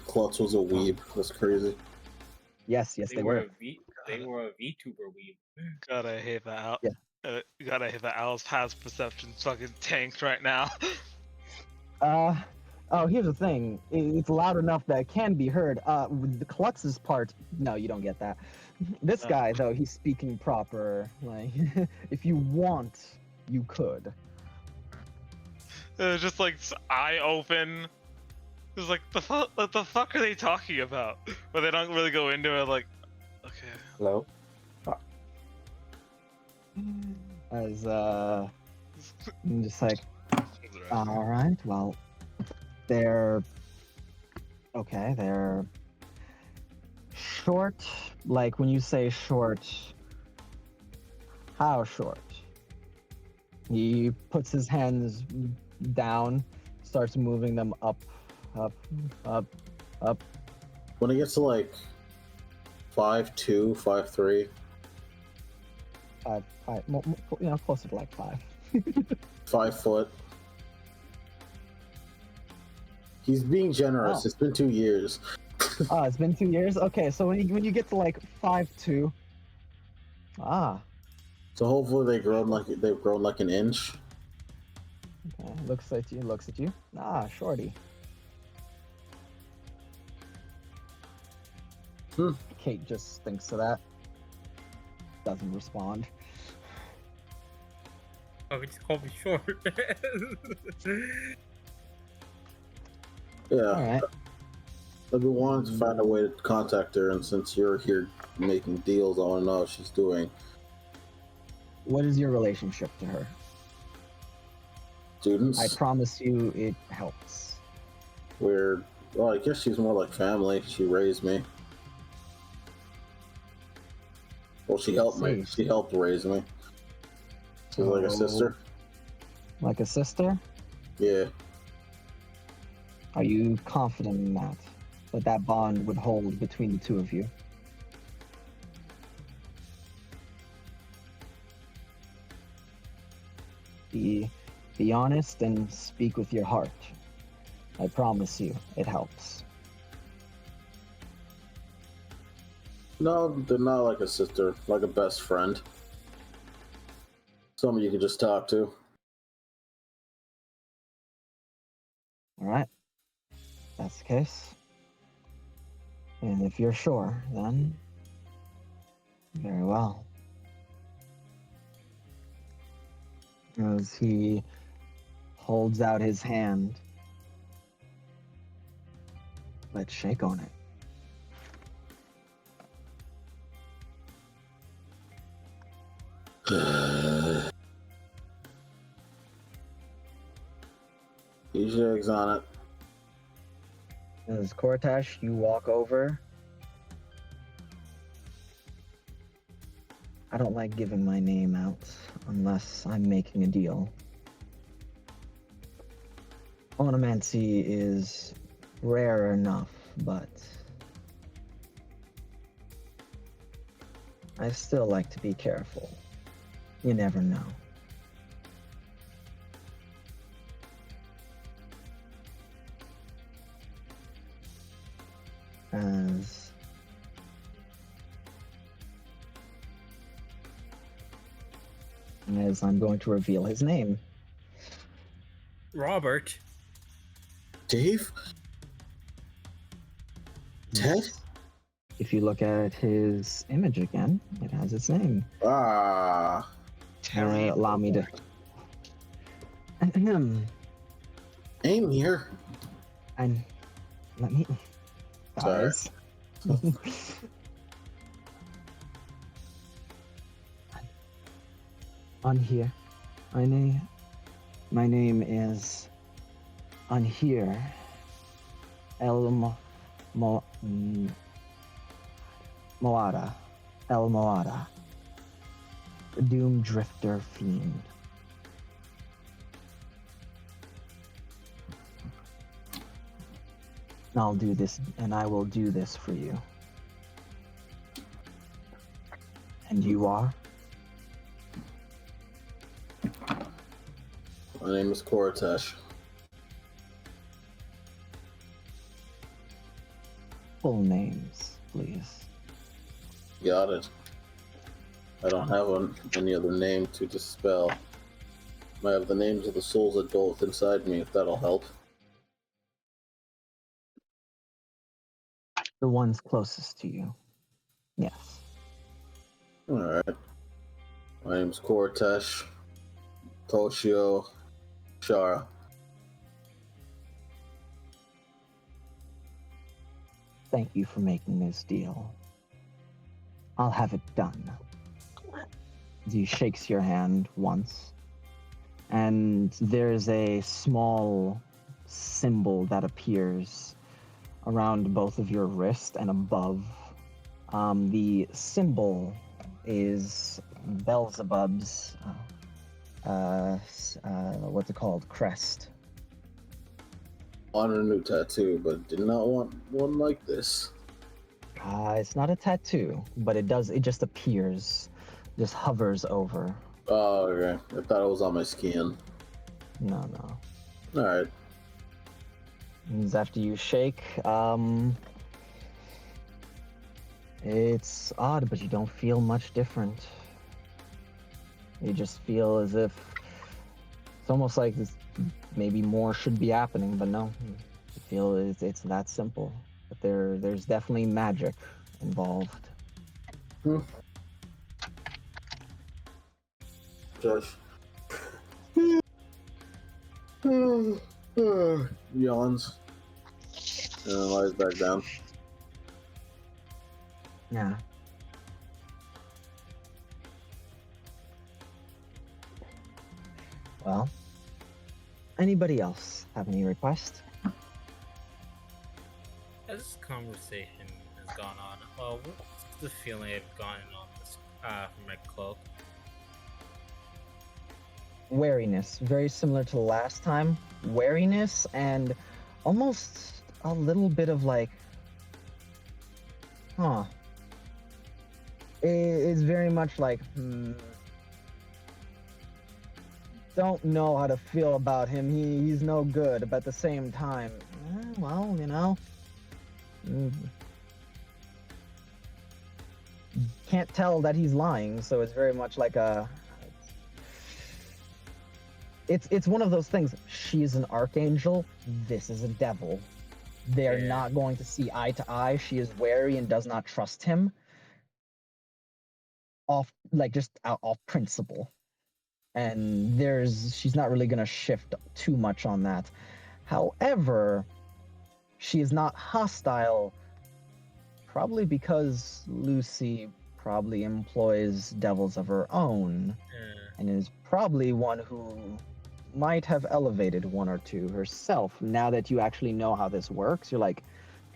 [SPEAKER 2] Klutz was a weeb. That's crazy.
[SPEAKER 1] Yes, they were.
[SPEAKER 5] They were a VTuber weeb.
[SPEAKER 12] God, I hate that.
[SPEAKER 1] Yeah.
[SPEAKER 12] God, I hate that Al's has perception fucking tanked right now.
[SPEAKER 1] Oh, here's the thing. It's loud enough that it can be heard. With the Klutz's part, no, you don't get that. This guy, though, he's speaking proper. Like, if you want, you could.
[SPEAKER 12] It was just like eye open. It was like what the fuck are they talking about? But they don't really go into it. Like, okay.
[SPEAKER 13] Hello.
[SPEAKER 1] As I'm just like, all right, well, they're okay. They're short. Like when you say short, how short? He puts his hands down, starts moving them up.
[SPEAKER 2] When it gets to like 5'2", 5'3",
[SPEAKER 1] Five, closer to like 5.
[SPEAKER 2] 5 foot. He's being generous.
[SPEAKER 1] Oh.
[SPEAKER 2] It's been 2 years.
[SPEAKER 1] Oh, it's been 2 years. Okay, so when you get to like 5'2",
[SPEAKER 2] So hopefully they've grown like an inch.
[SPEAKER 1] okay, looks at you. Shorty. Kate just thinks of that. Doesn't respond.
[SPEAKER 5] Oh, he just called me short.
[SPEAKER 2] Yeah.
[SPEAKER 1] Alright.
[SPEAKER 2] I've been wanting to find a way to contact her, and since you're here making deals, I want to know how she's doing.
[SPEAKER 1] What is your relationship to her?
[SPEAKER 2] Students?
[SPEAKER 1] I promise you it helps.
[SPEAKER 2] Well, I guess she's more like family. She raised me. Well, she helped me. She helped raise me. She's like a sister.
[SPEAKER 1] Like a sister?
[SPEAKER 2] Yeah.
[SPEAKER 1] Are you confident in that? That bond would hold between the two of you? Be honest and speak with your heart. I promise you, it helps.
[SPEAKER 2] No, they're not like a sister, like a best friend. Someone you can just talk to.
[SPEAKER 1] Alright. That's the case. And if you're sure, then very well. As he holds out his hand, let's shake on it.
[SPEAKER 2] Use your eggs on it.
[SPEAKER 1] As Kortash, you walk over. I don't like giving my name out unless I'm making a deal. Onomancy is rare enough, but I still like to be careful. You never know. As I'm going to reveal his name.
[SPEAKER 5] Robert.
[SPEAKER 2] Dave? Ted?
[SPEAKER 1] If you look at his image again, it has its name. Allow me to.
[SPEAKER 2] Aim here.
[SPEAKER 1] And let me,
[SPEAKER 2] Sorry.
[SPEAKER 1] guys. On here, my name is Anhir Moada, El Moada, the Doom Drifter Fiend. I'll do this, and I will do this for you. And you are?
[SPEAKER 2] My name is Korotesh.
[SPEAKER 1] Full names, please.
[SPEAKER 2] Got it. I don't have any other name to dispel. I have the names of the souls that dwell inside me, if that'll help.
[SPEAKER 1] The ones closest to you. Yes.
[SPEAKER 2] Alright. My name's Korotesh. Toshio Shara.
[SPEAKER 1] Thank you for making this deal. I'll have it done. He shakes your hand once, and there's a small symbol that appears around both of your wrist and above. The symbol is Beelzebub's, what's it called? Crest.
[SPEAKER 2] On a new tattoo, but did not want one like this.
[SPEAKER 1] It's not a tattoo, but it just appears, just hovers over.
[SPEAKER 2] Oh, okay. I thought it was on my skin.
[SPEAKER 1] No.
[SPEAKER 2] Alright.
[SPEAKER 1] After you shake, it's odd, but you don't feel much different. You just feel as if it's almost like this, maybe more should be happening, but no. You feel it's that simple. But there's definitely magic involved.
[SPEAKER 2] Josh. Yawns. And then lies back down.
[SPEAKER 1] Yeah. Well, anybody else have any requests?
[SPEAKER 5] As this conversation has gone on, what's the feeling I've gotten on this from my cloak?
[SPEAKER 1] Wariness, very similar to the last time. Wariness and almost a little bit of like, It's very much like, don't know how to feel about him. He's no good, but at the same time, well, you know, can't tell that he's lying. So it's very much like it's one of those things. She's an archangel. This is a devil. They're not going to see eye to eye. She is wary and does not trust him. Off principle. And she's not really gonna shift too much on that. However, she is not hostile, probably because Lucy probably employs devils of her own, and is probably one who might have elevated one or two herself. Now that you actually know how this works, you're like,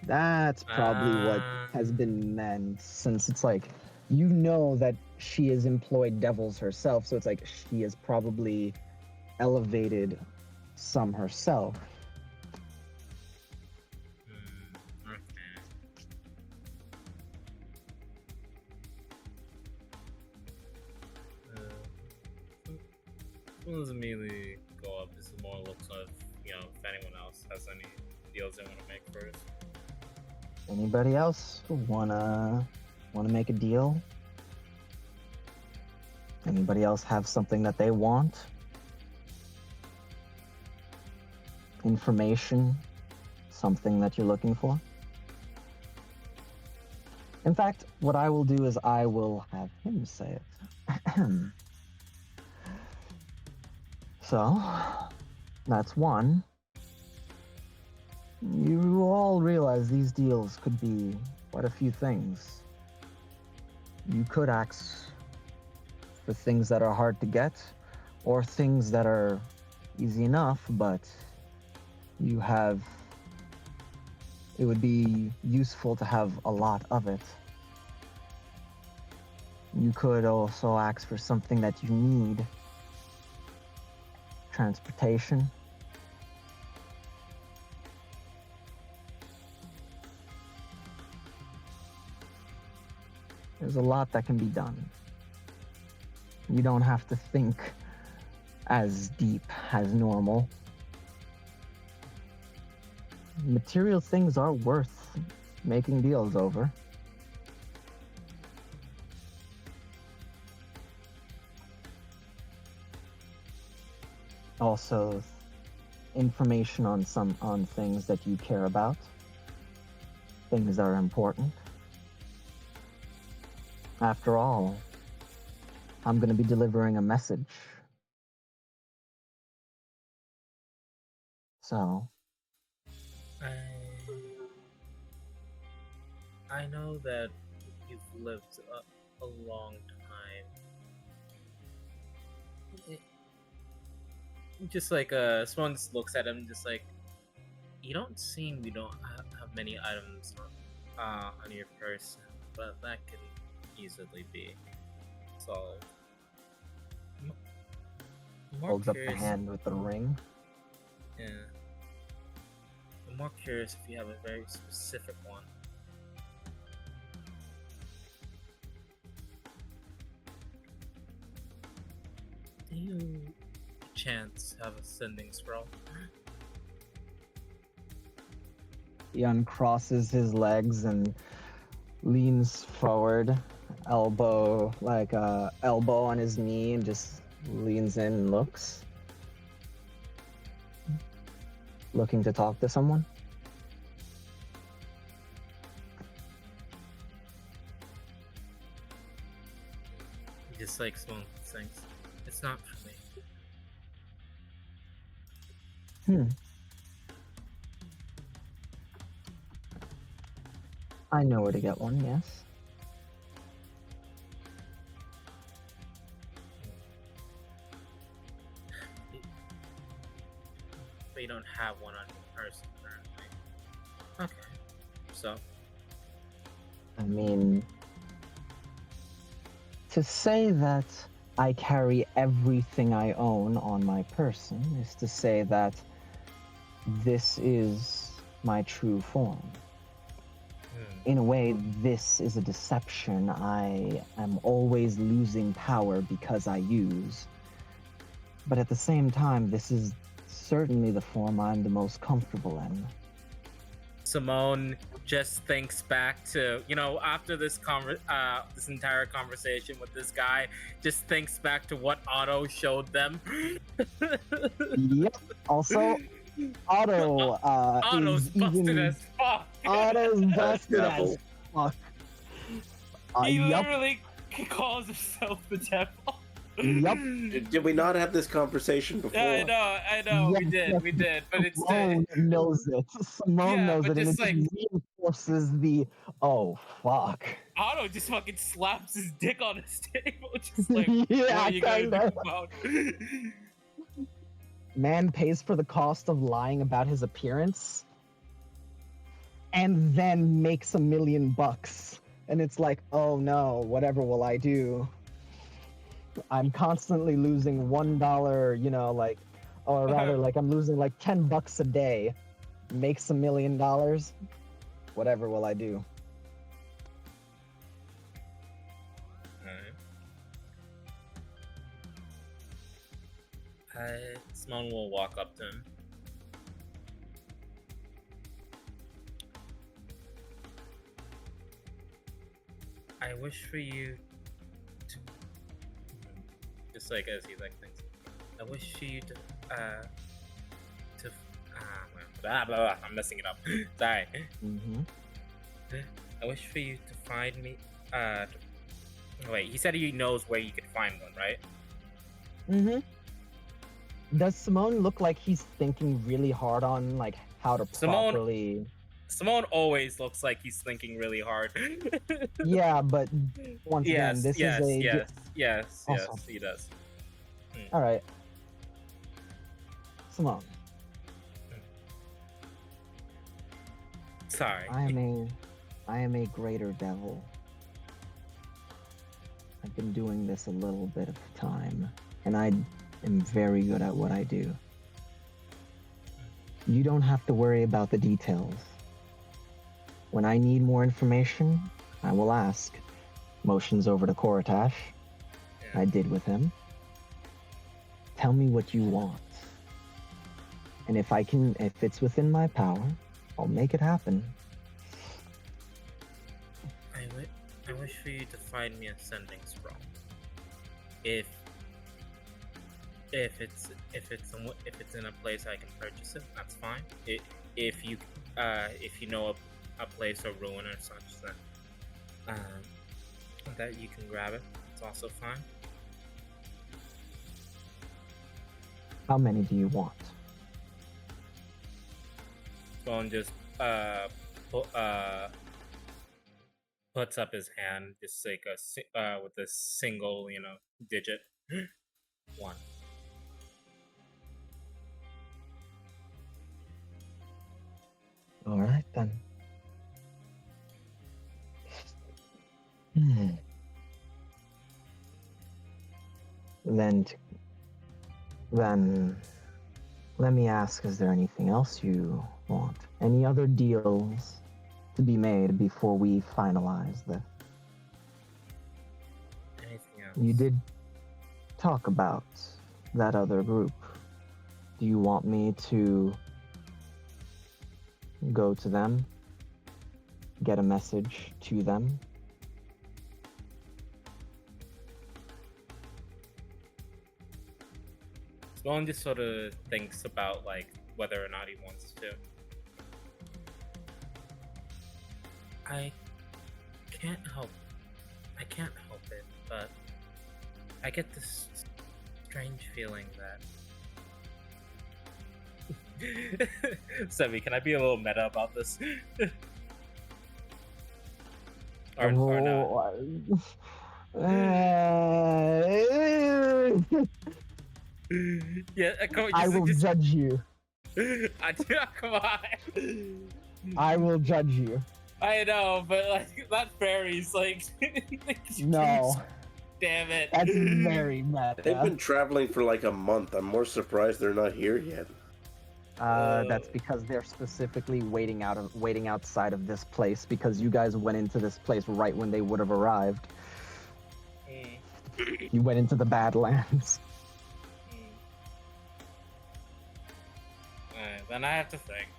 [SPEAKER 1] that's probably what has been meant, since it's like, you know that she has employed devils herself, so it's like she has probably elevated some herself.
[SPEAKER 5] Let's immediately go up. This is more looks of, if anyone else has any deals they want to make first.
[SPEAKER 1] Anybody else wanna make a deal? Anybody else have something that they want? Information? Something that you're looking for? In fact, what I will do is I will have him say it. So, that's one. You all realize these deals could be quite a few things. You could ask for things that are hard to get, or things that are easy enough, but you have... It would be useful to have a lot of it. You could also ask for something that you need. Transportation. There's a lot that can be done. You don't have to think as deep as normal. Material things are worth making deals over. Also, information on things that you care about. Things that are important. After all, I'm going to be delivering a message. So,
[SPEAKER 5] I know that you've lived a long time. Just like someone just looks at him, just like, you don't have many items on your person, but that can easily be solved.
[SPEAKER 1] holds up the hand with the ring.
[SPEAKER 5] Yeah. I'm more curious if you have a very specific one. Do you, chance, have a sending scroll?
[SPEAKER 1] He uncrosses his legs and leans forward, elbow on his knee, and just leans in and looks. Looking to talk to someone?
[SPEAKER 5] Just like someone thinks, it's not for me.
[SPEAKER 1] I know where to get one, yes.
[SPEAKER 5] But you don't have one on your person currently. Okay. So?
[SPEAKER 1] I mean, to say that I carry everything I own on my person is to say that this is my true form. In a way, this is a deception. I am always losing power because I use. But at the same time, this is certainly the form I'm the most comfortable in.
[SPEAKER 5] Simone just thinks back to, after this this entire conversation with this guy, just thinks back to what Otto showed them.
[SPEAKER 1] Yep. Also, Otto
[SPEAKER 5] Otto's
[SPEAKER 1] is
[SPEAKER 5] busted
[SPEAKER 1] even...
[SPEAKER 5] as fuck.
[SPEAKER 1] Otto's busted as fuck.
[SPEAKER 5] He
[SPEAKER 1] Yup.
[SPEAKER 5] literally calls himself the devil.
[SPEAKER 1] Yup.
[SPEAKER 4] Did we not have this conversation before?
[SPEAKER 5] Yeah, I know,
[SPEAKER 1] Yes,
[SPEAKER 5] we did, but it's
[SPEAKER 1] Simone knows it. Simone knows
[SPEAKER 5] but
[SPEAKER 1] it, and
[SPEAKER 5] just
[SPEAKER 1] it just reinforces the, oh, fuck.
[SPEAKER 5] Otto just fucking slaps his dick on his table, just like,
[SPEAKER 1] Yeah,
[SPEAKER 5] what are you gonna
[SPEAKER 1] kinda.
[SPEAKER 5] do about
[SPEAKER 1] Man pays for the cost of lying about his appearance and then makes $1 million. And it's like, oh no, whatever will I do? I'm constantly losing $1, or rather, I'm losing like $10 a day. Makes $1 million. Whatever will I do?
[SPEAKER 5] Simone will walk up to him. I wish for you to, just like as he thinks, I wish for you to blah, blah, blah. I'm messing it up. Sorry. I wish for you to find me. Wait, he said he knows where you could find one, right?
[SPEAKER 1] Does Simone look like he's thinking really hard on how to
[SPEAKER 5] Simone-
[SPEAKER 1] properly.
[SPEAKER 5] Simone always looks like he's thinking really hard.
[SPEAKER 1] Yeah, but once again, this
[SPEAKER 5] yes,
[SPEAKER 1] is a.
[SPEAKER 5] yes,
[SPEAKER 1] Awesome.
[SPEAKER 5] he does.
[SPEAKER 1] All right, Simone.
[SPEAKER 5] Sorry.
[SPEAKER 1] I am a greater devil. I've been doing this a little bit of time, and I am very good at what I do. You don't have to worry about the details. When I need more information, I will ask. Motions over to Koratash. I did with him. Tell me what you want. And if it's within my power, I'll make it happen.
[SPEAKER 5] I wish for you to find me a sending scroll. If it's in a place I can purchase it, that's fine. If you know a place or ruin or such that you can grab it, it's also fine.
[SPEAKER 1] How many do you want?
[SPEAKER 5] Bone just puts up his hand, just like with a single, digit. 1.
[SPEAKER 1] All right then. Then let me ask, is there anything else you want? Any other deals to be made before we finalize this?
[SPEAKER 5] Anything else?
[SPEAKER 1] You did talk about that other group. Do you want me to go to them, get a message to them?
[SPEAKER 5] Sloan just sort of thinks about whether or not he wants to. I can't help it, but I get this strange feeling that Semi, can I be a little meta about this? or not? Yeah,
[SPEAKER 1] I will judge you.
[SPEAKER 5] Come on.
[SPEAKER 1] I will judge you.
[SPEAKER 5] I know, but that fairy's
[SPEAKER 1] No.
[SPEAKER 5] Damn it.
[SPEAKER 1] That's very meta.
[SPEAKER 4] They've been traveling for like a month. I'm more surprised they're not here yet.
[SPEAKER 1] That's because they're specifically waiting outside of this place because you guys went into this place right when they would have arrived. You went into the Badlands.
[SPEAKER 5] Then I have to think.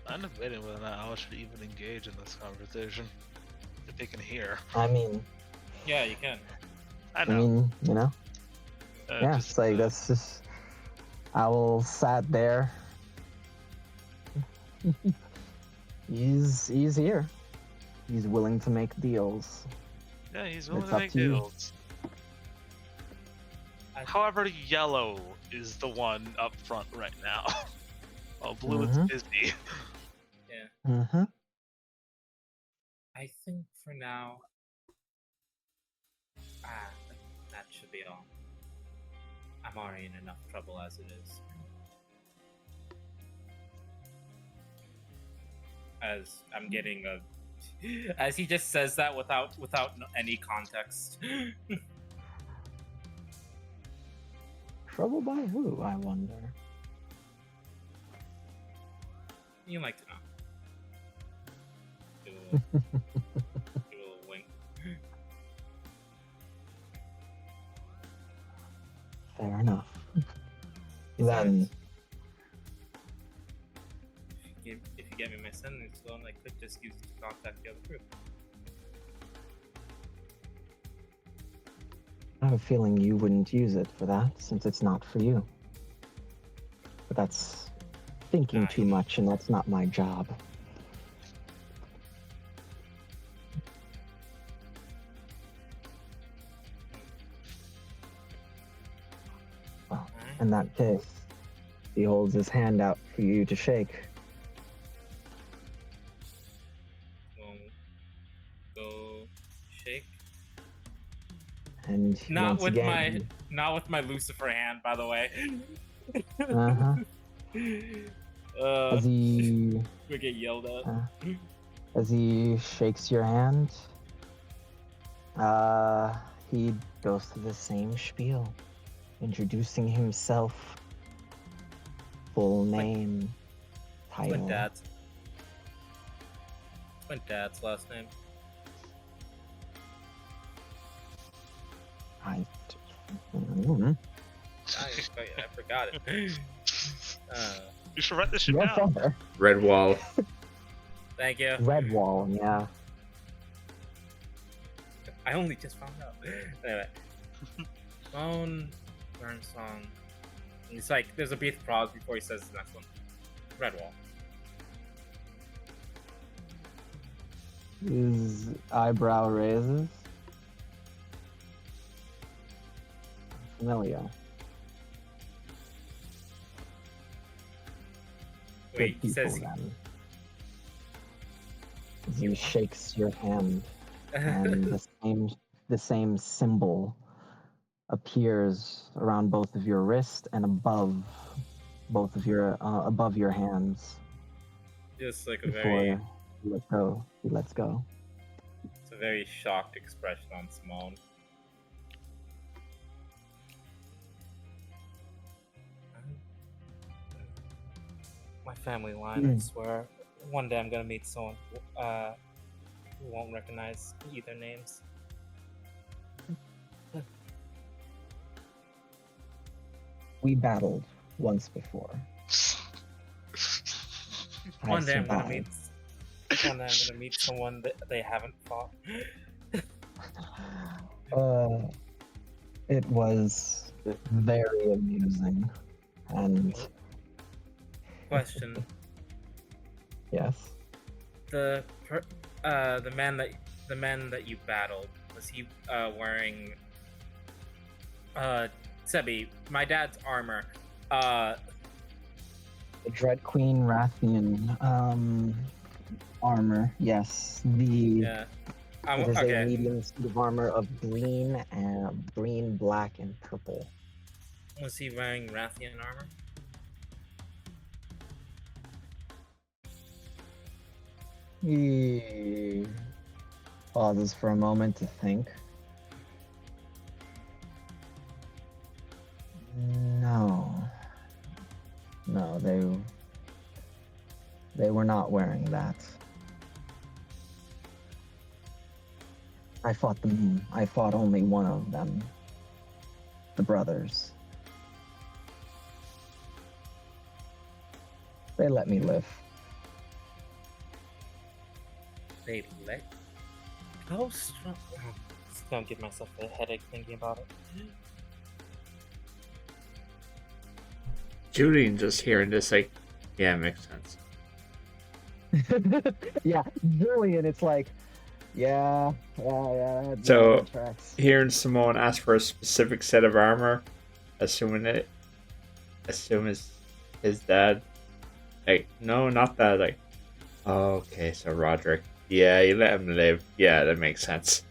[SPEAKER 12] I'm debating whether or not I should even engage in this conversation. If they can hear.
[SPEAKER 1] I mean...
[SPEAKER 5] Yeah, you can.
[SPEAKER 12] I know.
[SPEAKER 1] I mean, you know? Yeah,
[SPEAKER 12] just,
[SPEAKER 1] it's like, that's just... Owl sat there. He's here. He's willing to make deals.
[SPEAKER 12] Yeah, he's willing
[SPEAKER 1] It's
[SPEAKER 12] to
[SPEAKER 1] up
[SPEAKER 12] make
[SPEAKER 1] to you.
[SPEAKER 12] deals. However, yellow is the one up front right now. Oh, blue is busy.
[SPEAKER 5] Yeah.
[SPEAKER 1] Mm-hmm.
[SPEAKER 5] I think for now, that should be all. I'm already in enough trouble as it is. As I'm getting as he just says that without any context.
[SPEAKER 1] Trouble by who, I wonder?
[SPEAKER 5] You like to know. Do a little wink.
[SPEAKER 1] Fair enough. Then...
[SPEAKER 5] If you get me my sending stone, I could just use it to contact the other group.
[SPEAKER 1] I have a feeling you wouldn't use it for that, since it's not for you. But that's thinking too much, and that's not my job. In that case, he holds his hand out for you to shake.
[SPEAKER 5] Go shake.
[SPEAKER 1] And
[SPEAKER 5] Not
[SPEAKER 1] once
[SPEAKER 5] with
[SPEAKER 1] again,
[SPEAKER 5] not with my Lucifer hand, by the way.
[SPEAKER 1] uh-huh. As he
[SPEAKER 5] We get yelled at.
[SPEAKER 1] as he shakes your hand, he goes through the same spiel, introducing himself, full name, title.
[SPEAKER 5] My dad's last name.
[SPEAKER 1] I
[SPEAKER 5] forgot it.
[SPEAKER 6] You should write this shit
[SPEAKER 1] Your
[SPEAKER 6] down.
[SPEAKER 1] father.
[SPEAKER 8] Redwall.
[SPEAKER 5] Thank you.
[SPEAKER 1] Redwall, yeah.
[SPEAKER 5] I only just found out. Anyway. Moan, Burnsong. It's like, there's a brief pause before he says the next one. Redwall.
[SPEAKER 1] His eyebrow raises. Familiar.
[SPEAKER 5] Wait, he
[SPEAKER 1] Good
[SPEAKER 5] says
[SPEAKER 1] people, then. As he shakes your hand, and the same symbol appears around both of your wrist and above both of your above your hands.
[SPEAKER 5] just like a
[SPEAKER 1] Before
[SPEAKER 5] very,
[SPEAKER 1] he lets go.
[SPEAKER 5] it's a very shocked expression on Simone. My family line, I swear. One day I'm gonna meet someone who won't recognize either names.
[SPEAKER 1] We battled once before.
[SPEAKER 5] One day I'm gonna
[SPEAKER 1] survived.
[SPEAKER 5] meet someone that they haven't fought.
[SPEAKER 1] It was very amusing, and
[SPEAKER 5] Question:
[SPEAKER 1] yes,
[SPEAKER 5] the man that you battled, was he wearing Sebi, my dad's armor?
[SPEAKER 1] the Dread Queen Rathian armor. Yes,
[SPEAKER 5] Yeah.
[SPEAKER 1] it is a
[SPEAKER 5] Okay.
[SPEAKER 1] medium suit of armor of green, black, and purple.
[SPEAKER 5] Was he wearing Rathian armor?
[SPEAKER 1] He pauses for a moment to think. No, they were not wearing that. I fought only one of them. The brothers. They let me live.
[SPEAKER 5] They let. How strong? Oh, just gonna give myself a headache thinking about it.
[SPEAKER 8] Julian just hearing this, like, yeah, makes sense.
[SPEAKER 1] Yeah, Julian, it's like, yeah.
[SPEAKER 8] So,
[SPEAKER 1] that tracks.
[SPEAKER 8] hearing Simone ask for a specific set of armor, assume it's his dad. Like, no, not that. Like, oh, okay, so Roderick. Yeah, you let him live. Yeah, that makes sense.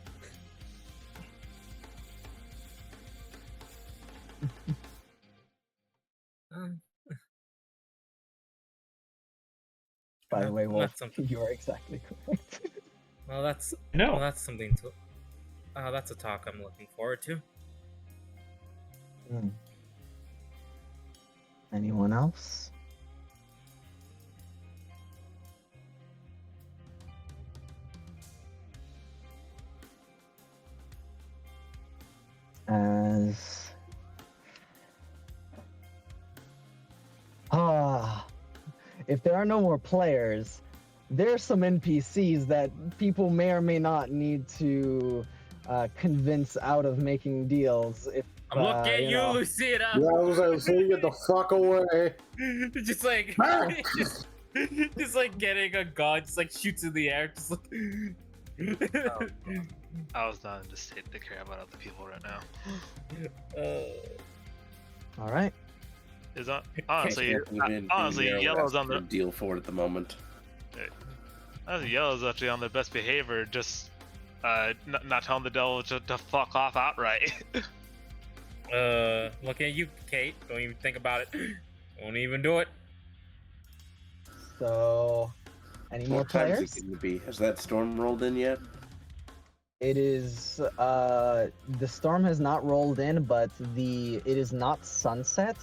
[SPEAKER 1] By the way,
[SPEAKER 5] Well,
[SPEAKER 1] Wolf,
[SPEAKER 5] that's something.
[SPEAKER 1] you are exactly correct.
[SPEAKER 5] Well, that's
[SPEAKER 8] No.
[SPEAKER 5] Well, that's something to. That's a talk I'm looking forward to.
[SPEAKER 1] Anyone else? If there are no more players, there's some NPCs that people may or may not need to convince out of making deals. If
[SPEAKER 5] I'm looking at you,
[SPEAKER 1] know.
[SPEAKER 5] Lucida.
[SPEAKER 2] Yeah, I was like, so you get the fuck away.
[SPEAKER 5] Just like, just like getting a gun, just like shoots in the air, just like.
[SPEAKER 12] I was not in the state to care about other people right now.
[SPEAKER 1] All right.
[SPEAKER 12] is honestly,
[SPEAKER 4] Even
[SPEAKER 12] yellow's on
[SPEAKER 4] the
[SPEAKER 12] the
[SPEAKER 4] deal for it at the moment.
[SPEAKER 12] yellow's actually on their best behavior, just not telling the devil to fuck off outright.
[SPEAKER 5] Looking at you, Kate. Don't even think about it. Don't even do it.
[SPEAKER 1] So, any more
[SPEAKER 4] What time is
[SPEAKER 1] players?
[SPEAKER 4] it going to be? Has that storm rolled in yet?
[SPEAKER 1] It is the storm has not rolled in, but it is not sunset,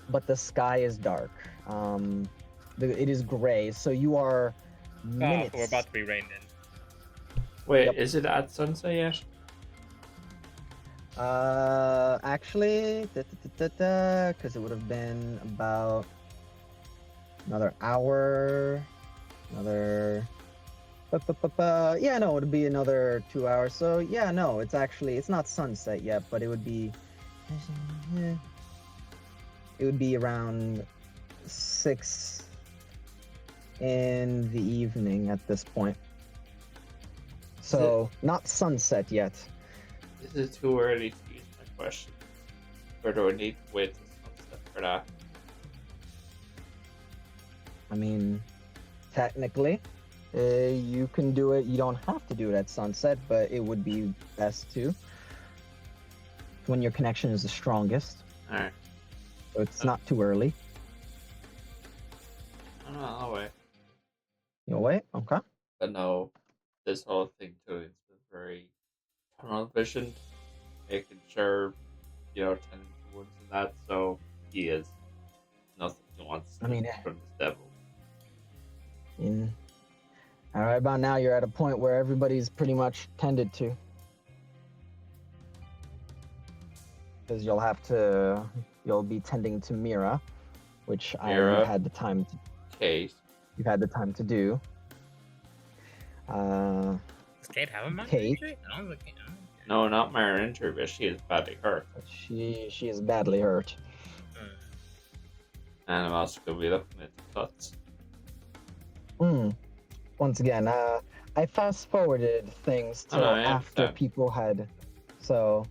[SPEAKER 1] but the sky is dark. It is gray, so you are minutes.
[SPEAKER 5] Oh, we're about to be rained in.
[SPEAKER 8] Wait,
[SPEAKER 1] Yep.
[SPEAKER 8] is it at sunset yet?
[SPEAKER 1] Actually, because it would have been about another hour, another. Yeah, no, it would be another 2 hours. So yeah, no, it's not sunset yet, but it would be. It would be around 6 in the evening at this point. So not sunset yet.
[SPEAKER 8] Is it too early to use my question? Or do I need to wait till sunset for that?
[SPEAKER 1] I mean, technically, you can do it. You don't have to do it at sunset, but it would be best to when your connection is the strongest.
[SPEAKER 8] Alright.
[SPEAKER 1] So it's not too early.
[SPEAKER 8] I'll wait.
[SPEAKER 1] You'll wait? Okay.
[SPEAKER 8] But no, this whole thing too, it's been very tunnel vision, making sure, tending to wounds and that, so he is nothing he wants
[SPEAKER 1] I mean,
[SPEAKER 8] from this devil.
[SPEAKER 1] Alright, about now you're at a point where everybody's pretty much tended to. Because you'll be tending to Mira, which
[SPEAKER 8] Mira.
[SPEAKER 1] I had the time to.
[SPEAKER 8] Kate.
[SPEAKER 1] You've had the time to do.
[SPEAKER 5] Does Kate have a minor
[SPEAKER 1] Kate.
[SPEAKER 5] injury? I don't think.
[SPEAKER 8] No, not minor injury, but she is badly hurt.
[SPEAKER 1] She is badly hurt.
[SPEAKER 8] And I'm also going to be looking at the cuts.
[SPEAKER 1] Once again, I fast forwarded things to
[SPEAKER 8] Oh, no, I
[SPEAKER 1] after
[SPEAKER 8] understand.
[SPEAKER 1] people had. So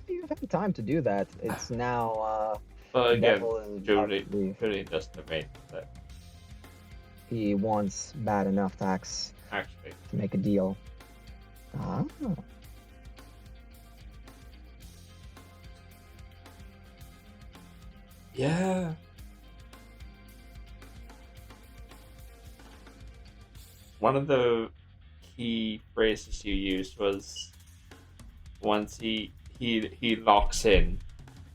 [SPEAKER 1] you've had time to do that. It's now.
[SPEAKER 8] But again,
[SPEAKER 1] Devil is
[SPEAKER 8] Julie doesn't make that,
[SPEAKER 1] He wants bad enough to
[SPEAKER 8] actually.
[SPEAKER 1] make a deal.
[SPEAKER 8] Yeah. One of the key phrases you used was once he locks in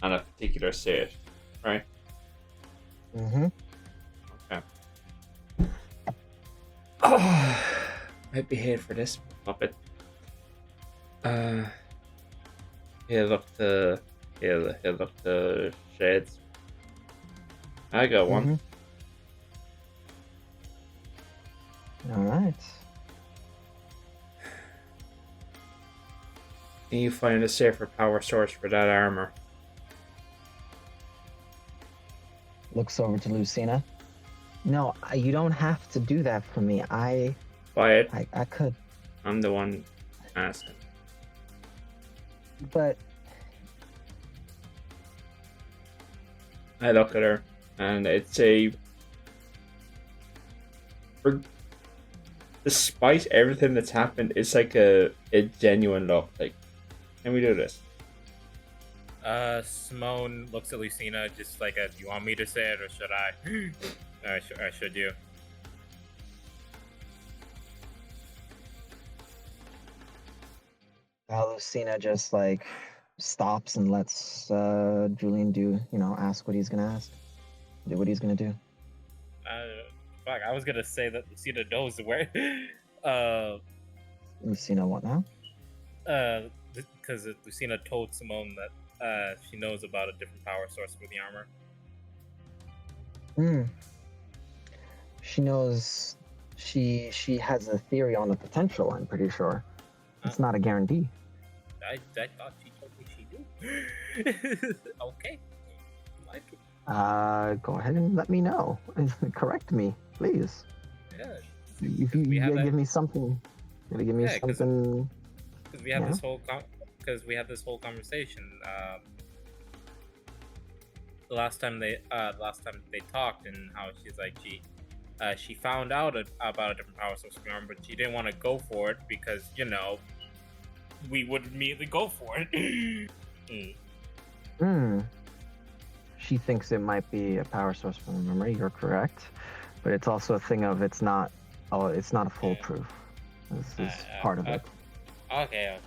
[SPEAKER 8] on a particular state, right?
[SPEAKER 1] Mm-hmm.
[SPEAKER 8] Okay. Oh, might be here for this puppet. He'll look the shades. I got one.
[SPEAKER 1] All right.
[SPEAKER 8] Can you find a safer power source for that armor?
[SPEAKER 1] Looks over to Lucina. No, you don't have to do that for me.
[SPEAKER 8] Buy it.
[SPEAKER 1] I could,
[SPEAKER 8] I'm the one asking.
[SPEAKER 1] but
[SPEAKER 8] I look at her, and it's despite everything that's happened, it's like a genuine look. Like, can we do this?
[SPEAKER 5] Simone looks at Lucina just like, do you want me to say it or should I? Or should you?
[SPEAKER 1] Lucina just like stops and lets Julian ask what he's gonna ask, do what he's gonna do.
[SPEAKER 5] Fuck, I was gonna say that Lucina knows where.
[SPEAKER 1] Lucina, what now?
[SPEAKER 5] Because Lucina told Simone that she knows about a different power source for the armor.
[SPEAKER 1] She knows. She has a theory on the potential. I'm pretty sure. It's not a guarantee.
[SPEAKER 5] I thought she told me she knew. Okay. Like it.
[SPEAKER 1] Go ahead and let me know. Correct me, please.
[SPEAKER 5] Yeah.
[SPEAKER 1] If you give me something, give me something.
[SPEAKER 5] Because we had this whole conversation. the last time they talked, and how she's like she found out about a different power source from your arm, but she didn't want to go for it because we would immediately go for it.
[SPEAKER 1] She thinks it might be a power source from the memory. You're correct, but it's also a thing of it's not a foolproof. This is part of it.
[SPEAKER 5] Okay.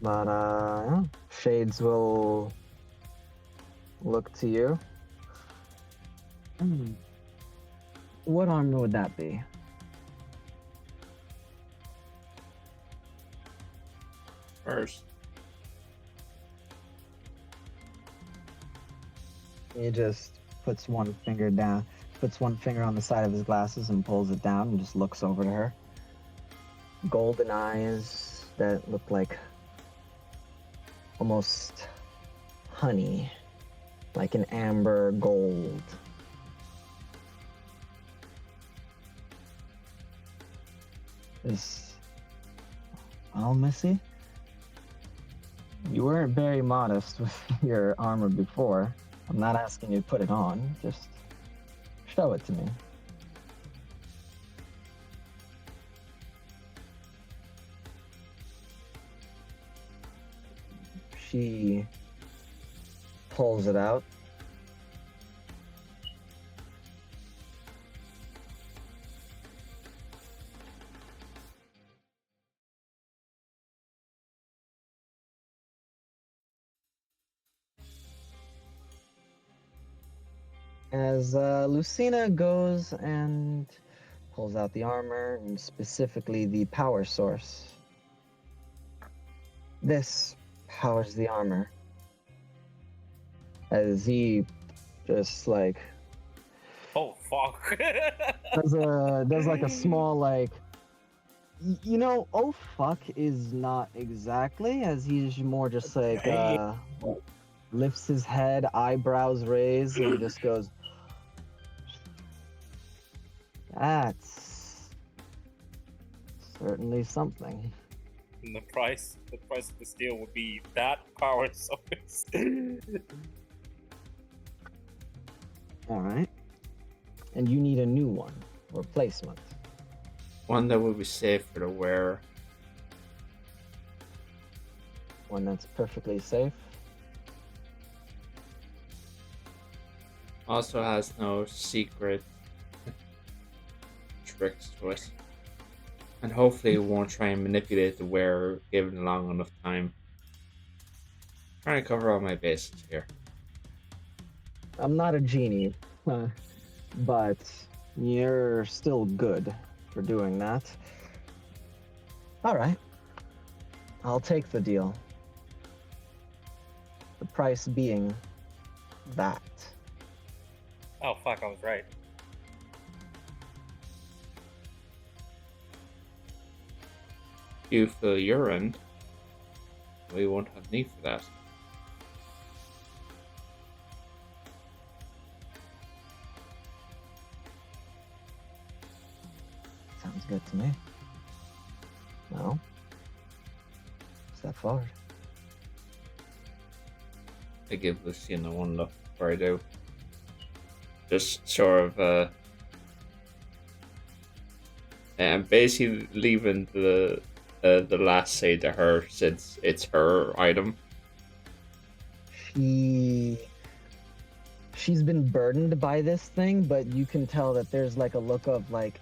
[SPEAKER 1] But yeah, Shades will look to you. What armor would that be?
[SPEAKER 8] First.
[SPEAKER 1] He just puts one finger on the side of his glasses and pulls it down and just looks over to her. Golden eyes that look like almost honey, like an amber gold. Well, Missy, you weren't very modest with your armor before. I'm not asking you to put it on, just show it to me. She pulls it out. As Lucina goes and pulls out the armor, and specifically the power source. This powers the armor. As he just like
[SPEAKER 5] Oh fuck.
[SPEAKER 1] does like a small like oh fuck is not exactly, as he's more just like lifts his head, eyebrows raised, and just goes, that's certainly something.
[SPEAKER 5] And the price of the steel would be that power source.
[SPEAKER 1] All right. And you need a new one, replacement.
[SPEAKER 8] One that would be safe for the wearer.
[SPEAKER 1] One that's perfectly safe.
[SPEAKER 8] Also has no secret tricks to it. And hopefully it won't try and manipulate the wearer given long enough time. Trying to cover all my bases here.
[SPEAKER 1] I'm not a genie, but you're still good for doing that. All right. I'll take the deal. The price being that.
[SPEAKER 5] Oh fuck, I was right.
[SPEAKER 8] You fill your end, we won't have need for that.
[SPEAKER 1] Sounds good to me. Well, step forward.
[SPEAKER 8] I give Lucina one look before I do. Just sort of and basically leaving the last say to her since it's her item.
[SPEAKER 1] She's been burdened by this thing, but you can tell that there's like a look of like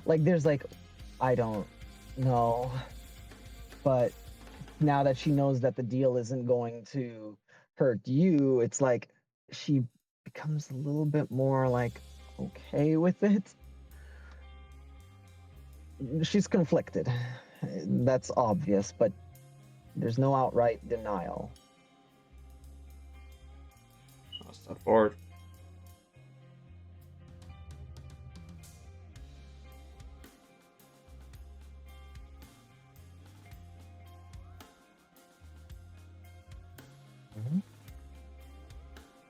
[SPEAKER 1] there's like I don't know, but now that she knows that the deal isn't going to hurt you, it's like she becomes a little bit more like okay with it. She's conflicted. That's obvious, but there's no outright denial.
[SPEAKER 8] I'll step forward.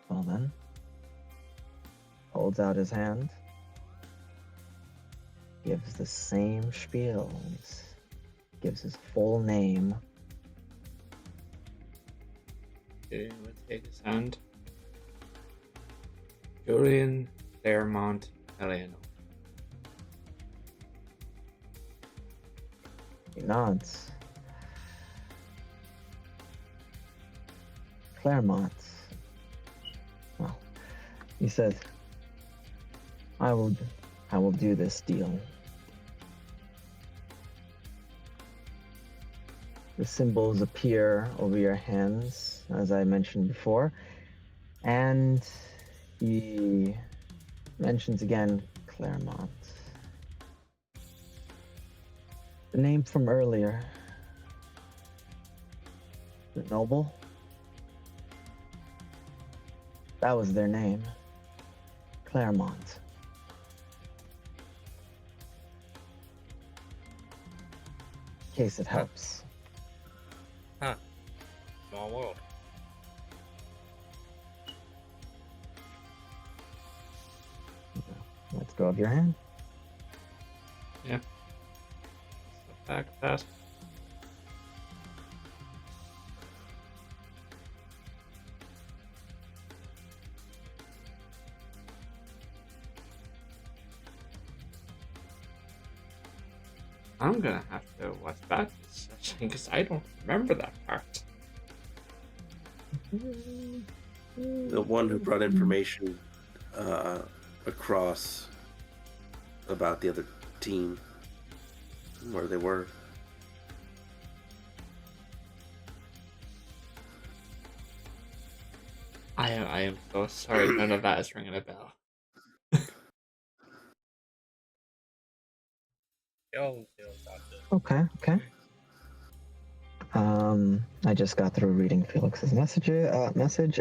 [SPEAKER 1] Well then, holds out his hand, gives gives the same spiel. Gives his full name.
[SPEAKER 3] Okay, let's take his hand. Julian Claremont Eleanor.
[SPEAKER 1] He nods. Claremont. Well, he says, I will do this deal. The symbols appear over your hands, as I mentioned before, and he mentions again Claremont. The name from earlier. The noble? That was their name. Claremont. In case it helps.
[SPEAKER 5] Huh. Small world.
[SPEAKER 1] Let's go of your hand.
[SPEAKER 3] Yeah. Step back that. I'm gonna have to watch back this session because I don't remember that part.
[SPEAKER 4] The one who brought information across about the other team, where they were.
[SPEAKER 3] I am so sorry. None of that is ringing a bell.
[SPEAKER 1] Okay. I just got through reading Felix's message,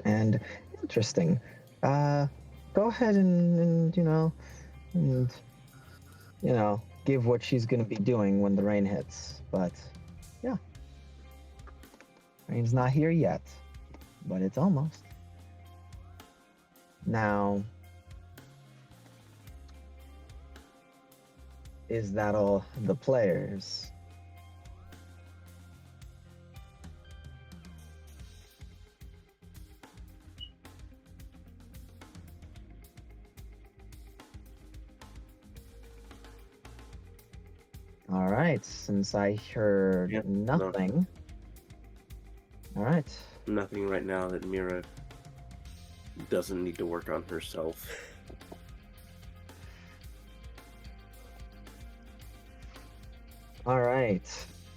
[SPEAKER 1] and interesting. Go ahead and give what she's gonna be doing when the rain hits. But yeah, rain's not here yet, but it's almost. Now, is that all the players? All right, since I heard nothing. All right.
[SPEAKER 4] Nothing right now that Mira doesn't need to work on herself.
[SPEAKER 1] All right.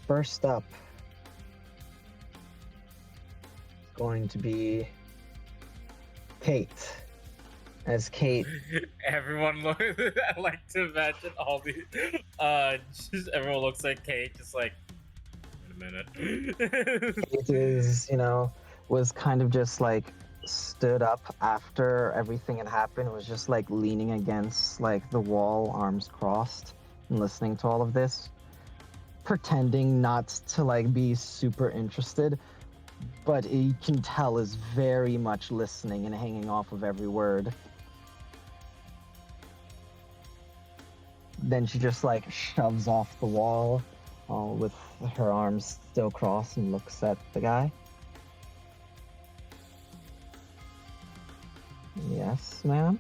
[SPEAKER 1] First up is going to be Kate. As Kate,
[SPEAKER 5] Everyone look. I like to imagine all the. Just everyone looks like Kate, just like. In a minute.
[SPEAKER 1] Kate is, was kind of just like stood up after everything had happened. Was just like leaning against like the wall, arms crossed, and listening to all of this, pretending not to like be super interested, but you can tell is very much listening and hanging off of every word. Then she just like shoves off the wall with her arms still crossed and looks at the guy. Yes, ma'am?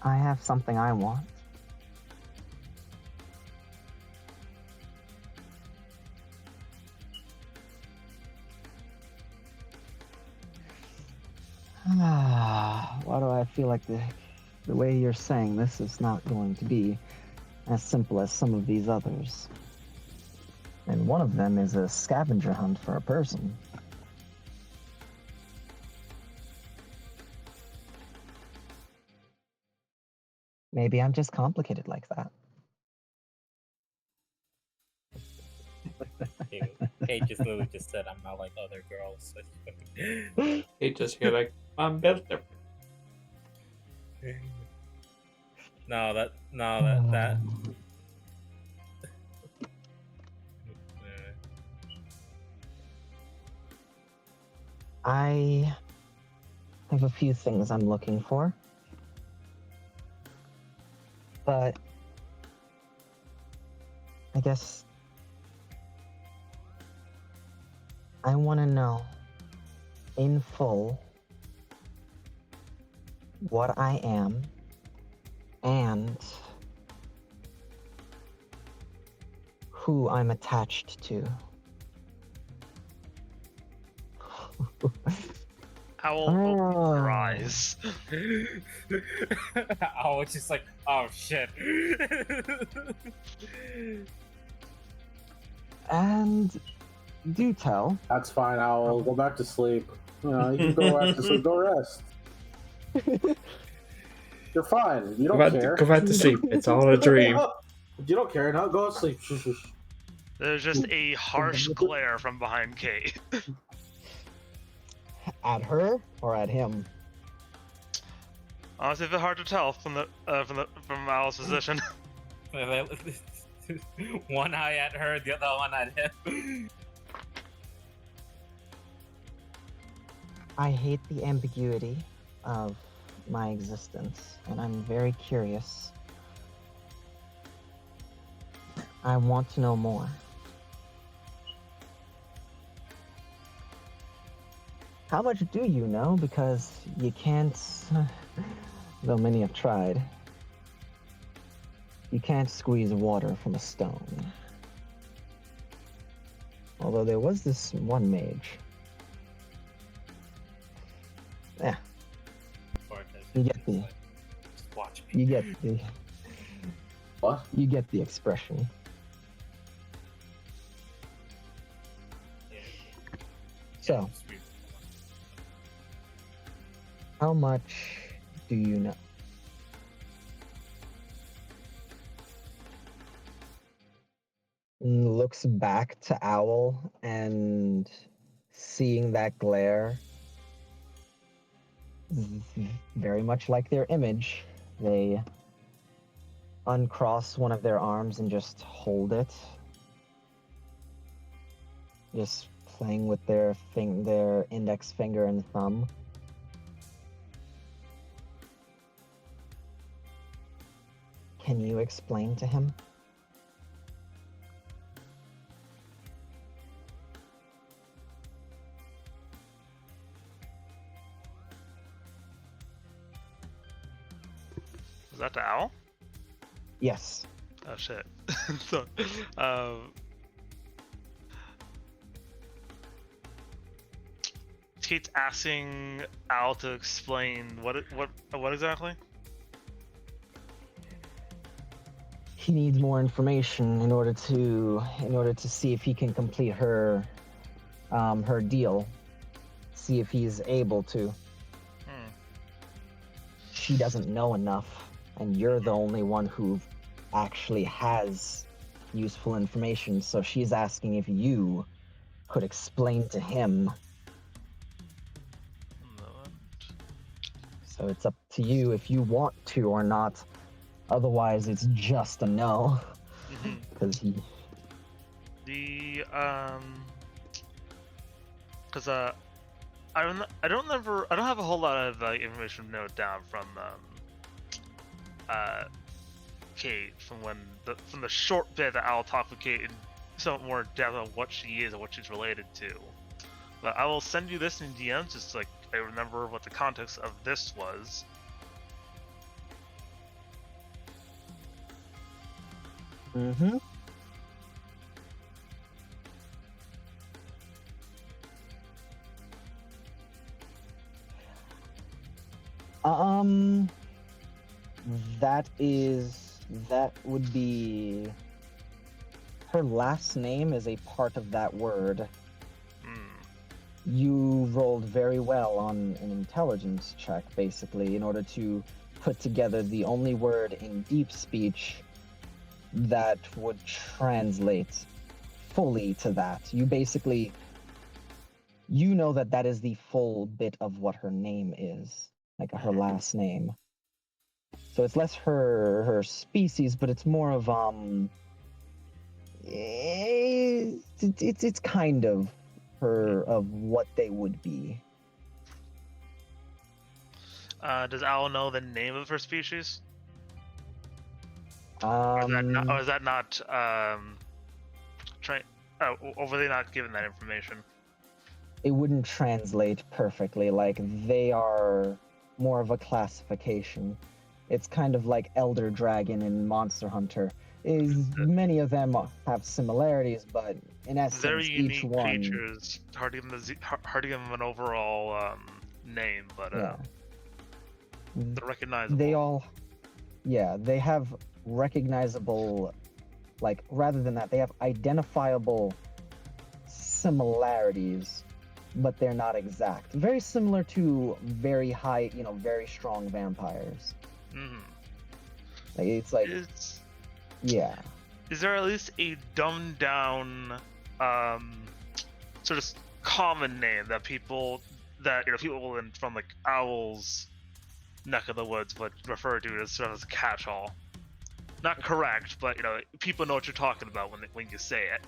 [SPEAKER 1] I have something I want. Why do I feel like the way you're saying this is not going to be as simple as some of these others? And one of them is a scavenger hunt for a person. Maybe I'm just complicated like that.
[SPEAKER 5] Kate just literally just said, "I'm not like other girls."
[SPEAKER 3] They just hear like, I'm built different.
[SPEAKER 5] that.
[SPEAKER 1] I have a few things I'm looking for. But I guess I want to know in full what I am and who I'm attached to.
[SPEAKER 12] Owl opens her eyes.
[SPEAKER 11] I was just like, oh shit.
[SPEAKER 1] And do tell.
[SPEAKER 2] That's fine. I'll go back to sleep. You know, you can go back to sleep. Go rest. You're fine. You don't care.
[SPEAKER 8] Go back to sleep. It's all a dream.
[SPEAKER 2] You don't care. No, go to sleep. Shush, shush.
[SPEAKER 12] There's just a harsh glare from behind Kate.
[SPEAKER 1] At her or at him?
[SPEAKER 12] Honestly, a bit hard to tell from Owl's position.
[SPEAKER 11] One eye at her, the other one at him.
[SPEAKER 1] I hate the ambiguity of my existence, and I'm very curious. I want to know more. How much do you know? Because you can't, though many have tried, you can't squeeze water from a stone. Although there was this one mage. Yeah. You get the...
[SPEAKER 11] Just watch me.
[SPEAKER 1] You get the...
[SPEAKER 2] What?
[SPEAKER 1] You get the expression. So, how much do you know? Looks back to Owl and seeing that glare, very much like their image, they uncross one of their arms and just hold it. Just playing with their index finger and thumb. Can you explain to him?
[SPEAKER 12] Was that the owl?
[SPEAKER 1] Yes.
[SPEAKER 12] Oh shit. So, Kate's asking Owl to explain what exactly?
[SPEAKER 1] He needs more information in order to see if he can complete her deal. See if he's able to. She doesn't know enough, and you're the only one who actually has useful information, so she's asking if you could explain to him. So it's up to you if you want to or not. Otherwise, it's just a no. Because
[SPEAKER 12] I don't have a whole lot of information noted down from Kate from the short bit that I'll talk with Kate in somewhat more depth on what she is and what she's related to. But I will send you this in DMs just like I remember what the context of this was.
[SPEAKER 1] Mm-hmm. That would be her last name is a part of that word. You rolled very well on an intelligence check, basically, in order to put together the only word in deep speech that would translate fully to that. You basically, you know that is the full bit of what her name is, like her last name. So it's less her species, but it's more of it's kind of her of what they would be.
[SPEAKER 12] Does Owl know the name of her species? Or
[SPEAKER 1] Um,
[SPEAKER 12] is that not or were they not given that information?
[SPEAKER 1] it wouldn't translate perfectly. Like, they are more of a classification. It's kind of like Elder Dragon and Monster Hunter. Many of them have similarities, but in essence,
[SPEAKER 12] Very
[SPEAKER 1] each
[SPEAKER 12] unique
[SPEAKER 1] one.
[SPEAKER 12] creatures. Hard to give them an overall name, but
[SPEAKER 1] Yeah.
[SPEAKER 12] they're recognizable.
[SPEAKER 1] They all, yeah, they have recognizable, like, rather than that, they have identifiable similarities, but they're not exact. Very similar to very high, very strong vampires.
[SPEAKER 12] Mhm.
[SPEAKER 1] Like, it's like, yeah.
[SPEAKER 12] Is there at least a dumbed down, sort of common name that people from like Owl's neck of the woods would refer to as sort of as a catch-all? Not correct, but people know what you're talking about when you say it.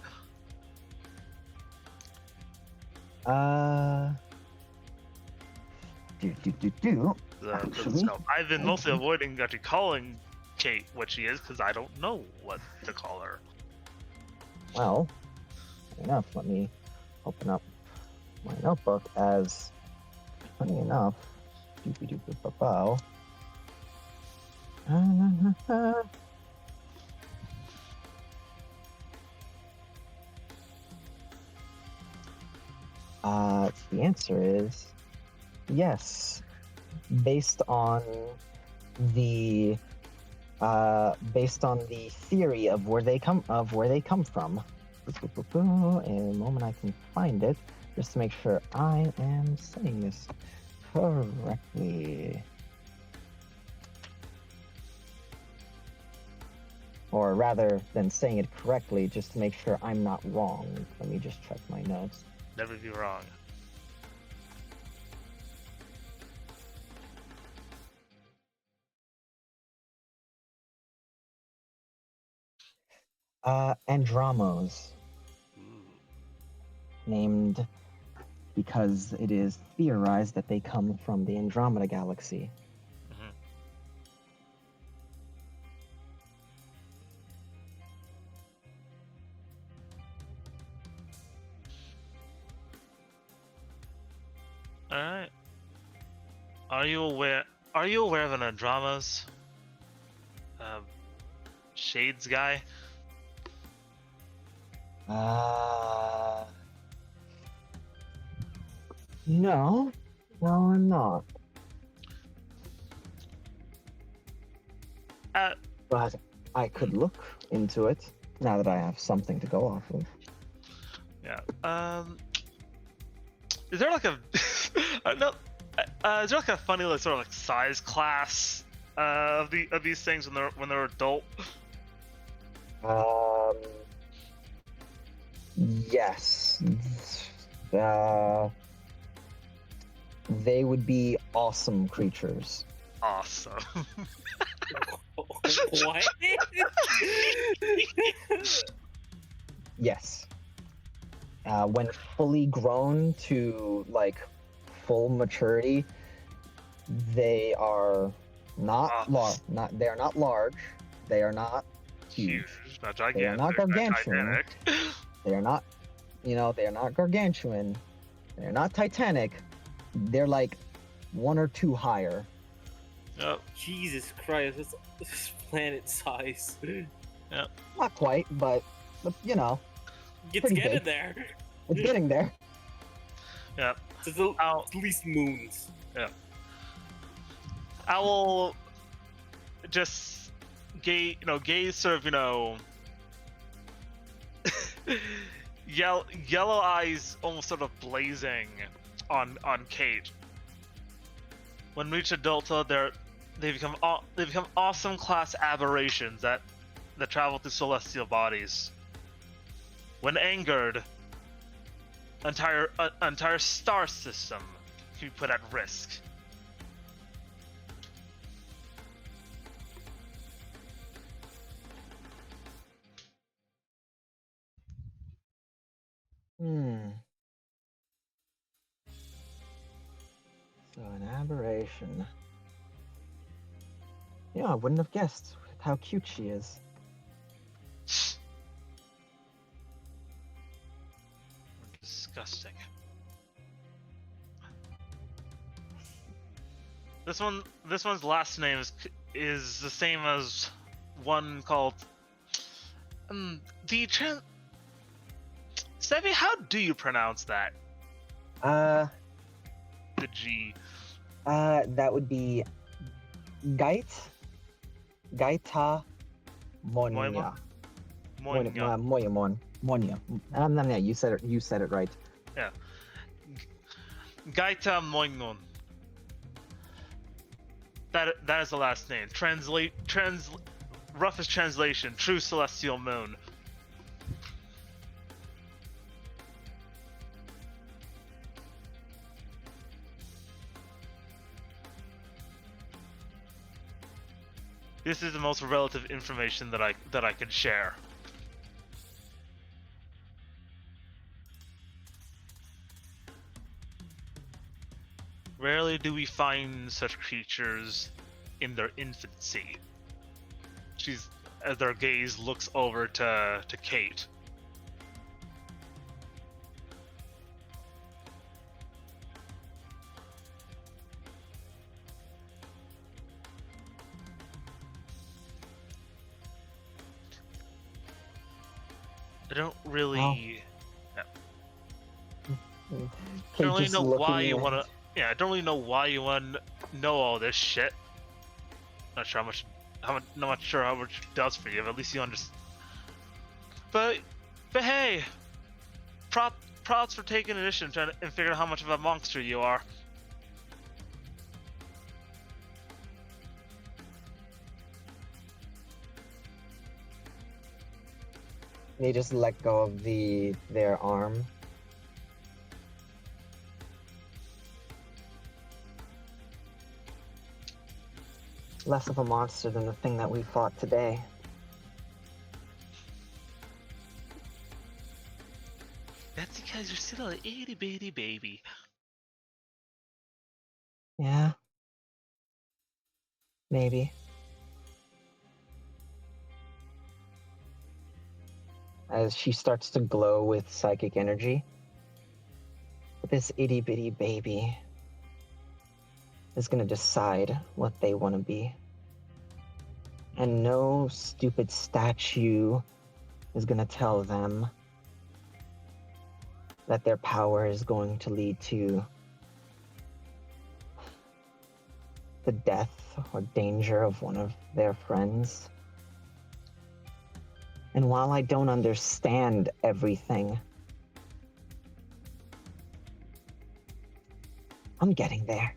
[SPEAKER 1] Actually,
[SPEAKER 12] I've been mostly avoiding actually calling Kate what she is because I don't know what to call her.
[SPEAKER 1] well, enough. Let me open up my notebook. As funny enough, doopy-doopy-ba-bow. The answer is yes. Based on the theory of where they come from. In a moment I can find it, just to make sure I am saying this correctly. Or rather than saying it correctly, just to make sure I'm not wrong. Let me just check my notes.
[SPEAKER 12] Never be wrong.
[SPEAKER 1] Andromos. Named because it is theorized that they come from the Andromeda Galaxy.
[SPEAKER 12] Alright. Are you aware of an Andromos? Shades guy?
[SPEAKER 1] No, I'm not. But I could look into it now that I have something to go off of.
[SPEAKER 12] Yeah. Is there like a no? Is there like a funny like sort of like size class of these things when they're adult?
[SPEAKER 1] Yes. They would be awesome creatures.
[SPEAKER 12] Awesome.
[SPEAKER 11] What?
[SPEAKER 1] Yes. When fully grown to like full maturity, they are not large. They are not large. They are not huge.
[SPEAKER 12] Not
[SPEAKER 1] They are
[SPEAKER 12] gigantic.
[SPEAKER 1] not gargantuan.
[SPEAKER 12] Titanic.
[SPEAKER 1] They are not, they are not gargantuan. They're not Titanic. They're like one or two higher.
[SPEAKER 12] Yep.
[SPEAKER 11] Jesus Christ, this planet size.
[SPEAKER 12] Yep.
[SPEAKER 1] Not quite, but
[SPEAKER 11] It's
[SPEAKER 1] pretty
[SPEAKER 11] getting
[SPEAKER 1] big.
[SPEAKER 11] there.
[SPEAKER 1] It's getting there.
[SPEAKER 12] Yep.
[SPEAKER 11] It's at least moons.
[SPEAKER 12] Yeah. I will just gaze sort of, yellow eyes almost sort of blazing on Kate. When reached adulthood, they become awesome class aberrations that travel through celestial bodies. When angered, entire star system can be put at risk.
[SPEAKER 1] So an aberration. Yeah, I wouldn't have guessed. how cute she is.
[SPEAKER 12] Disgusting. This one's last name is the same as one called Sebi, how do you pronounce that? The G.
[SPEAKER 1] That would be Gaita Monya. Monya. Yeah, you said it. You said it right.
[SPEAKER 12] Yeah. Gaita Moignon. That is the last name. Roughest translation: True Celestial Moon. This is the most relative information that I can share. Rarely do we find such creatures in their infancy. As their gaze looks over to Kate. I don't really. I don't really know why you want to. Yeah, I don't really know why you want to know all this shit. Not much sure how much it does for you, but at least you understand. But hey, props for taking initiative and figuring out how much of a monster you are.
[SPEAKER 1] They just let go of their arm. Less of a monster than the thing that we fought today.
[SPEAKER 12] That's because you're still an itty bitty baby.
[SPEAKER 1] Yeah. Maybe. As she starts to glow with psychic energy, this itty bitty baby is going to decide what they want to be. And no stupid statue is going to tell them that their power is going to lead to the death or danger of one of their friends. And while I don't understand everything, I'm getting there.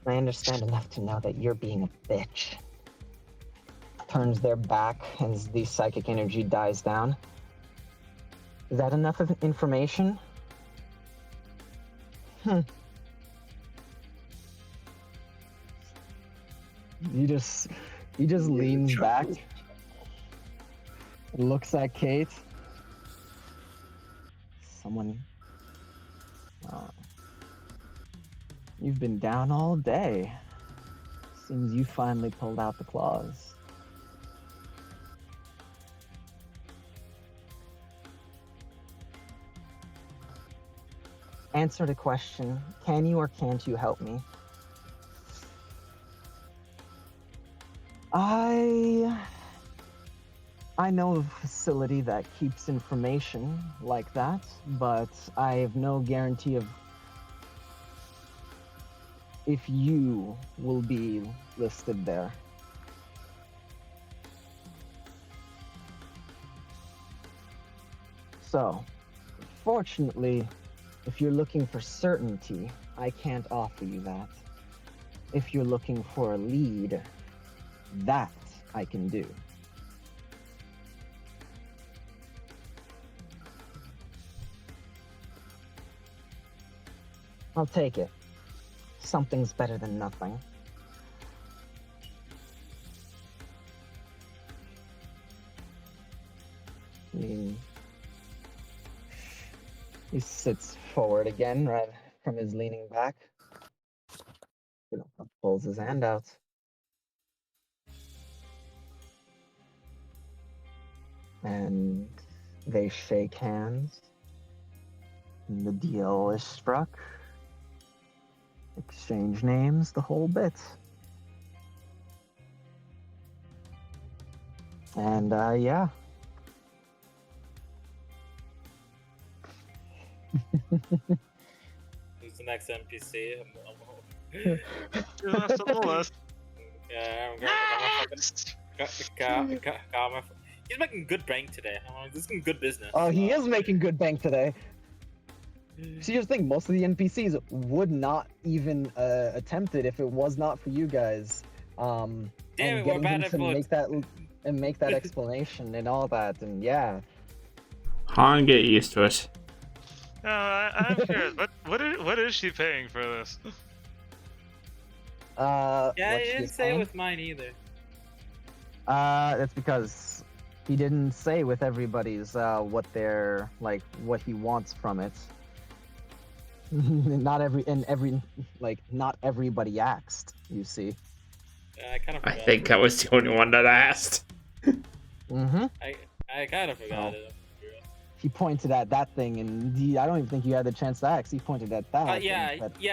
[SPEAKER 1] I understand enough to know that you're being a bitch. Turns their back as the psychic energy dies down. Is that enough of information? He just leans back, looks at Kate. You've been down all day. Seems you finally pulled out the claws. Answer the question, can you or can't you help me? I know of a facility that keeps information like that, but I have no guarantee of if you will be listed there. So, fortunately, if you're looking for certainty, I can't offer you that. If you're looking for a lead, that I can do. I'll take it. Something's better than nothing. He sits forward again, right from his leaning back. pulls his hand out. And they shake hands. And the deal is struck. Exchange names, the whole bit. And yeah.
[SPEAKER 11] Who's the next NPC?
[SPEAKER 12] That's on the list.
[SPEAKER 11] Yeah, he's making good bank today. This is good business.
[SPEAKER 1] Oh, he is making good bank today. See, here's the thing: most of the NPCs would not even attempt it if it was not for you guys.
[SPEAKER 11] Damn
[SPEAKER 1] And
[SPEAKER 11] it, we're
[SPEAKER 1] getting
[SPEAKER 11] bad
[SPEAKER 1] him
[SPEAKER 11] at
[SPEAKER 1] to
[SPEAKER 11] bullets.
[SPEAKER 1] make that explanation and all that, and yeah.
[SPEAKER 8] Han, get used to it.
[SPEAKER 12] I'm curious. What is she paying for this?
[SPEAKER 11] Yeah,
[SPEAKER 1] what
[SPEAKER 11] he
[SPEAKER 1] she
[SPEAKER 11] didn't
[SPEAKER 1] is
[SPEAKER 11] say
[SPEAKER 1] saying?
[SPEAKER 11] with mine either.
[SPEAKER 1] That's because he didn't say with everybody's what they're like, what he wants from it. Not everybody asked. You see.
[SPEAKER 11] I kind of.
[SPEAKER 8] I think I was the only one that asked.
[SPEAKER 1] Mm-hmm.
[SPEAKER 11] I kind of forgot it.
[SPEAKER 1] He pointed at that thing, and I don't even think you had the chance to ask. He pointed at that.
[SPEAKER 11] Yeah,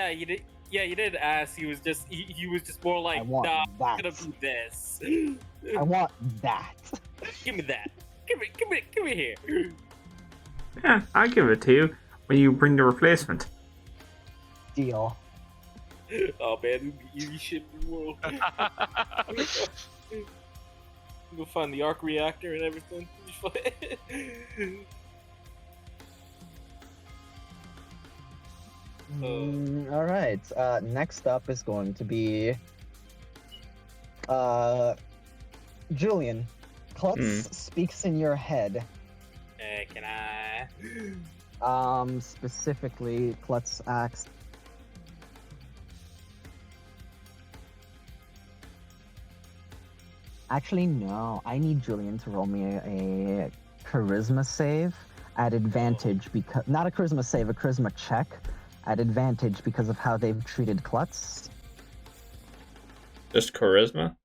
[SPEAKER 11] you did. Yeah, you did ask. He was just more like,
[SPEAKER 1] I want
[SPEAKER 11] nah,
[SPEAKER 1] that.
[SPEAKER 11] I'm gonna do this.
[SPEAKER 1] I want that.
[SPEAKER 11] Give me that. Give me here.
[SPEAKER 8] Yeah, I'll give it to you when you bring the replacement.
[SPEAKER 1] Deal.
[SPEAKER 11] Oh man, easy shit in the world. Go find the arc reactor and everything.
[SPEAKER 1] All right. Next up is going to be Julian. Klutz speaks in your head.
[SPEAKER 11] Can I?
[SPEAKER 1] Specifically, Klutz asks. Actually, no. I need Julian to roll me a charisma save at advantage because not a charisma save, a charisma check at advantage because of how they've treated Klutz.
[SPEAKER 8] Just charisma?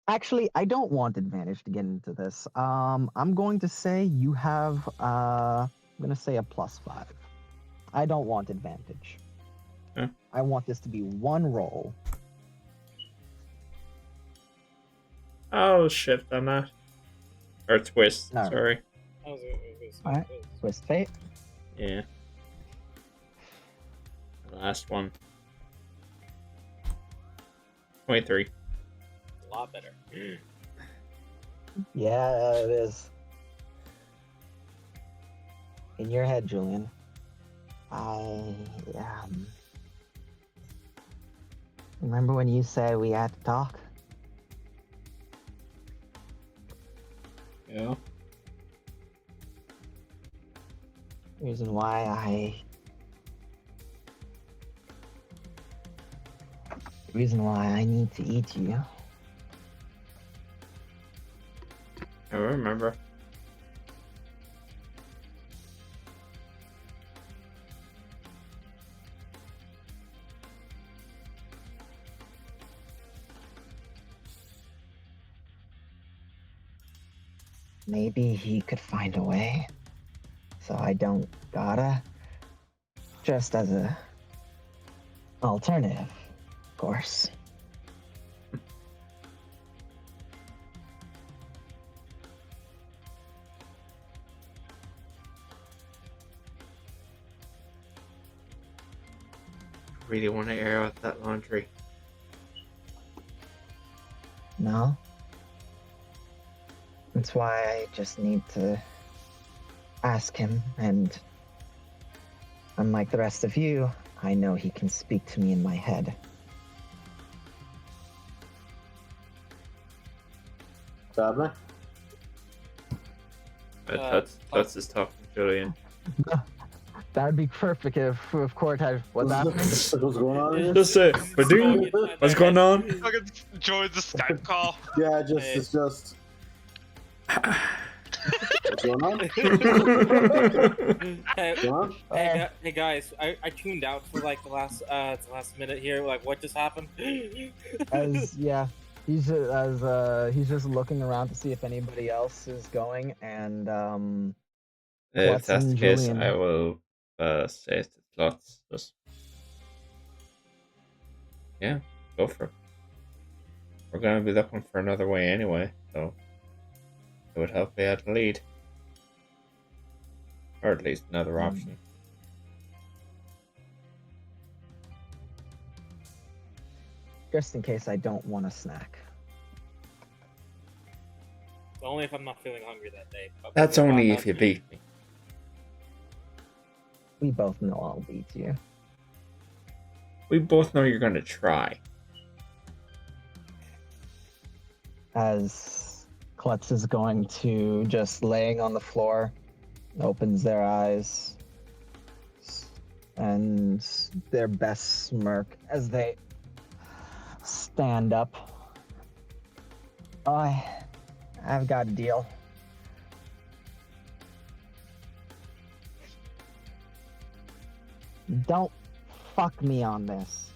[SPEAKER 1] Actually, I don't want advantage to get into this. I'm going to say you have I'm gonna say a +5. I don't want advantage.
[SPEAKER 8] Huh?
[SPEAKER 1] I want this to be one roll.
[SPEAKER 8] Oh, shift on that. Or twist,
[SPEAKER 1] No.
[SPEAKER 8] sorry.
[SPEAKER 1] Alright, twist fate.
[SPEAKER 8] Yeah. The last one. 23.
[SPEAKER 11] A lot better.
[SPEAKER 1] Yeah, it is. In your head, Julian. Remember when you said we had to talk?
[SPEAKER 8] Yeah.
[SPEAKER 1] Reason why I need to eat you.
[SPEAKER 8] I remember.
[SPEAKER 1] Maybe he could find a way, so I don't gotta. Just as a alternative, of course.
[SPEAKER 8] Really want to air out that laundry.
[SPEAKER 1] No? That's why I just need to ask him, and unlike the rest of you, I know he can speak to me in my head.
[SPEAKER 2] Sadly?
[SPEAKER 8] Tuts is talking to Julian.
[SPEAKER 1] That'd be perfect if Court had what's happening.
[SPEAKER 2] What's going on here?
[SPEAKER 8] Just say, what's going on?
[SPEAKER 12] Fucking join the Skype call.
[SPEAKER 2] Yeah, it's just. What's going on?
[SPEAKER 11] Hey,
[SPEAKER 2] John?
[SPEAKER 11] hey guys, I tuned out for like the last minute here. Like, what just happened?
[SPEAKER 1] As he's just looking around to see if anybody else is going, and
[SPEAKER 8] If
[SPEAKER 1] Klutz
[SPEAKER 8] that's the
[SPEAKER 1] and
[SPEAKER 8] case,
[SPEAKER 1] Julian.
[SPEAKER 8] I will say to Klutz, just yeah, go for it. We're gonna be looking for another way anyway, so it would help we had the lead, or at least another option.
[SPEAKER 1] Just in case I don't want a snack.
[SPEAKER 11] Only if I'm not feeling hungry that day. But
[SPEAKER 8] That's only if you beat me.
[SPEAKER 1] We both know I'll beat you.
[SPEAKER 8] We both know you're gonna try.
[SPEAKER 1] As Klutz is going to just laying on the floor, opens their eyes, and their best smirk as they stand up. I've got a deal. Don't fuck me on this.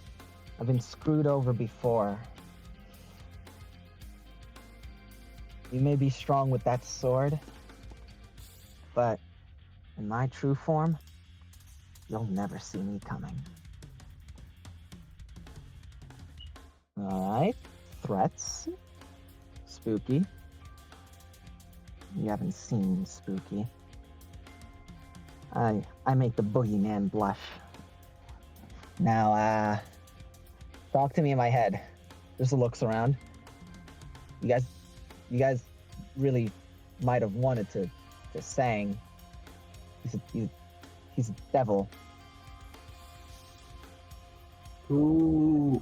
[SPEAKER 1] I've been screwed over before. You may be strong with that sword, but in my true form, you'll never see me coming. Alright, threats. Spooky. You haven't seen Spooky. I make the boogeyman blush. Now, talk to me in my head. Just looks around. You guys really might have wanted to sang. He's a devil.
[SPEAKER 2] Ooh.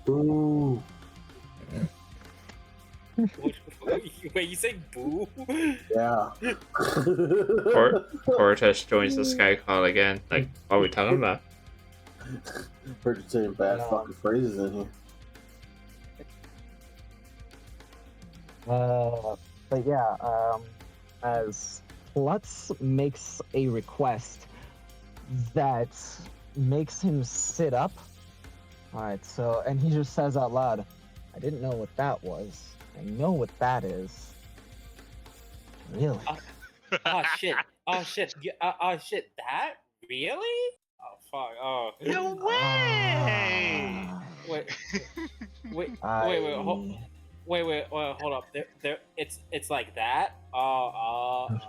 [SPEAKER 2] Ooh.
[SPEAKER 11] Wait, you say boo?
[SPEAKER 2] Yeah.
[SPEAKER 8] Cortex joins the Sky Call again. Like, what are we talking about?
[SPEAKER 2] Heard you saying bad fucking phrases in here.
[SPEAKER 1] But yeah, as Klutz makes a request that makes him sit up. Alright, so, and he just says out loud, I didn't know what that was. I know what that is. Really?
[SPEAKER 11] Oh shit! Oh shit! Oh shit! That really? Oh fuck! Oh.
[SPEAKER 12] No way!
[SPEAKER 11] Wait! Hold up! There. It's like that. Oh.
[SPEAKER 12] Oh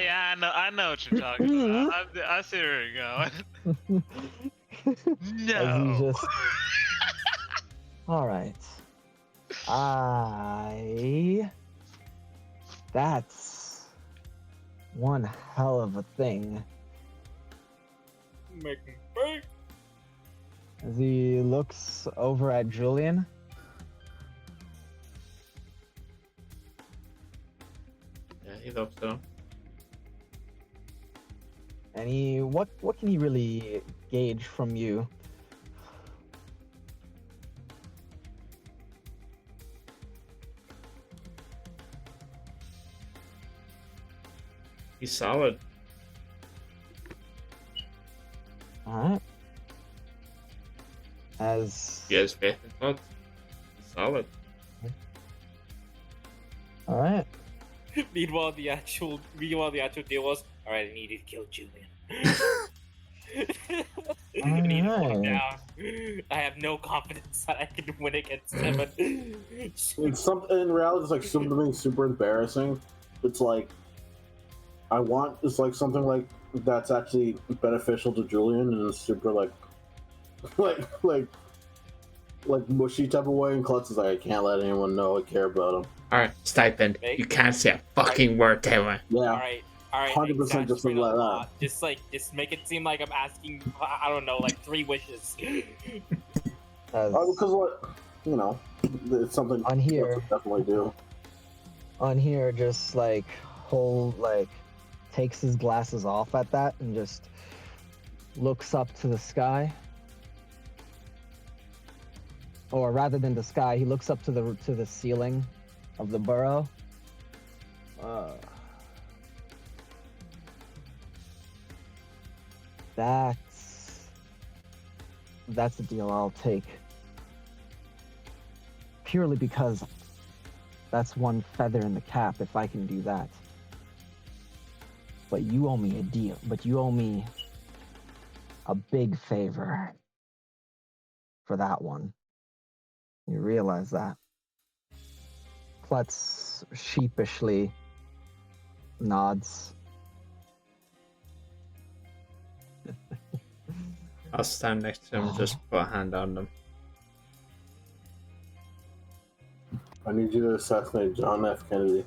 [SPEAKER 12] yeah, I know what you're talking about. I see where you're going. No.
[SPEAKER 1] All right. That's one hell of a thing.
[SPEAKER 11] Make me break.
[SPEAKER 1] As he looks over at Julian.
[SPEAKER 8] Yeah, he looks at him.
[SPEAKER 1] And what can he really gauge from you?
[SPEAKER 8] He's solid.
[SPEAKER 1] Alright. As
[SPEAKER 8] He has faith in Klutz. He's solid.
[SPEAKER 1] Alright.
[SPEAKER 11] Meanwhile, the actual deal was, all right, I needed to kill Julian. I need to put him down. I have no confidence that I can win against him.
[SPEAKER 2] In reality, it's like something super embarrassing. It's like it's like something like that's actually beneficial to Julian and it's super like mushy type of way. And Klutz is like, I can't let anyone know I care about him.
[SPEAKER 8] Alright, stipend. You can't say a fucking word to him.
[SPEAKER 2] Yeah.
[SPEAKER 11] All right,
[SPEAKER 2] 100% just like that.
[SPEAKER 11] Just make it seem like I'm asking, I don't know, like 3 wishes.
[SPEAKER 2] Because it's something
[SPEAKER 1] on here.
[SPEAKER 2] Definitely do.
[SPEAKER 1] On here, just takes his glasses off at that and just looks up to the sky. or rather than the sky, he looks up to the ceiling of the burrow. That's the deal I'll take. Purely because that's one feather in the cap if I can do that. But you owe me a deal. But you owe me a big favor for that one. You realize that? Klutz sheepishly nods.
[SPEAKER 8] I'll stand next to him, just put a hand on them.
[SPEAKER 2] I need you to assassinate John F. Kennedy.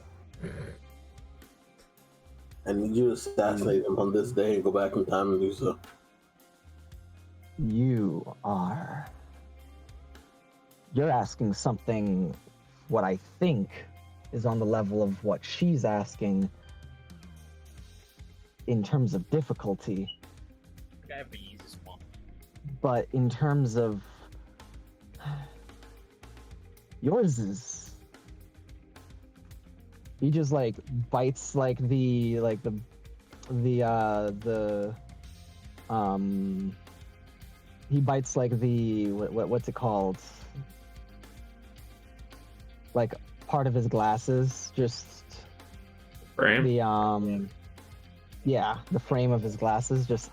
[SPEAKER 2] I need you to assassinate him on this day and go back in time and do so.
[SPEAKER 1] You're asking something what I think is on the level of what she's asking in terms of difficulty.
[SPEAKER 5] That'd be easy one.
[SPEAKER 1] But in terms of yours is, he just like bites like the he bites like the what's it called, like part of his glasses, just
[SPEAKER 8] Frame?
[SPEAKER 1] the the frame of his glasses, just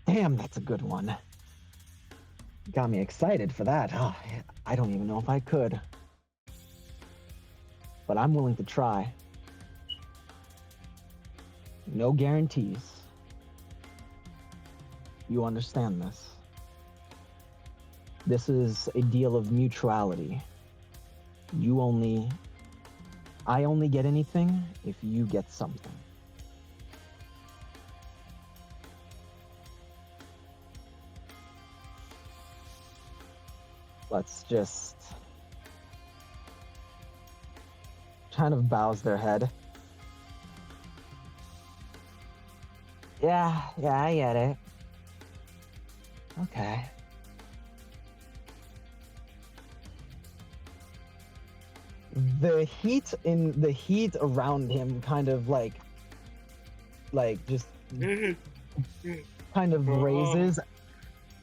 [SPEAKER 1] damn, that's a good one. Got me excited for that. Oh, I don't even know if I could, but I'm willing to try. No guarantees. You understand this? This is a deal of mutuality. I only get anything if you get something. Let's just kind of bows their head. Yeah, I get it. Okay. The heat around him kind of like just kind of raises,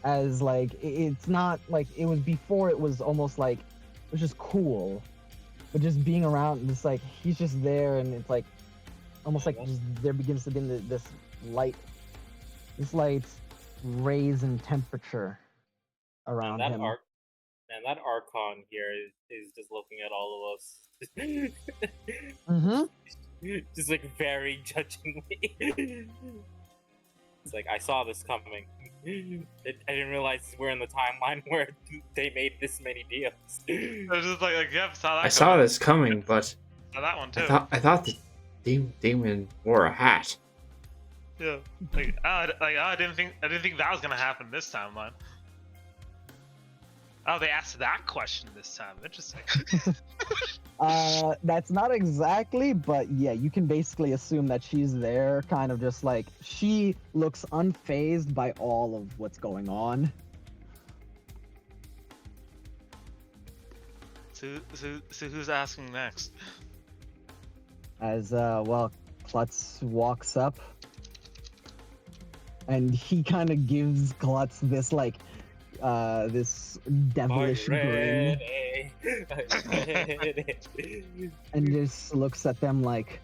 [SPEAKER 1] as like it's not like it was before. It was almost like it was just cool, but just being around, just like he's just there, and it's like almost like just there begins to be this light raise in temperature around him.
[SPEAKER 11] That Archon here is just looking at all of us. Just like very judgingly. It's like, I saw this coming. I didn't realize we're in the timeline where they made this many deals.
[SPEAKER 12] I was just like yeah, saw that.
[SPEAKER 8] I saw this coming, but
[SPEAKER 12] saw that one too.
[SPEAKER 8] I thought the demon wore a hat.
[SPEAKER 12] Yeah, I didn't think that was gonna happen this timeline. Oh, they asked that question this time. Interesting.
[SPEAKER 1] That's not exactly, but yeah, you can basically assume that she's there, kind of just like she looks unfazed by all of what's going on.
[SPEAKER 12] So who's asking next?
[SPEAKER 1] As Klutz walks up, and he kind of gives Klutz this like this devilish grin, and just looks at them like,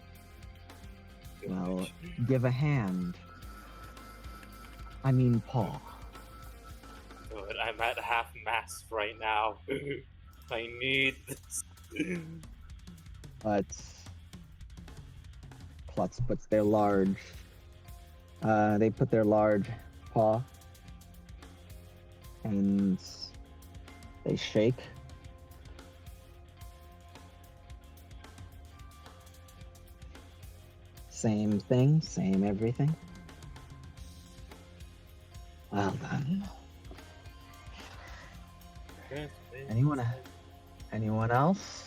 [SPEAKER 1] well, give a hand. I mean, paw.
[SPEAKER 11] Good, I'm at half mast right now. I need this.
[SPEAKER 1] But Klutz puts their large, they put their large paw, and they shake. Same thing, same everything. Well done. Anyone else?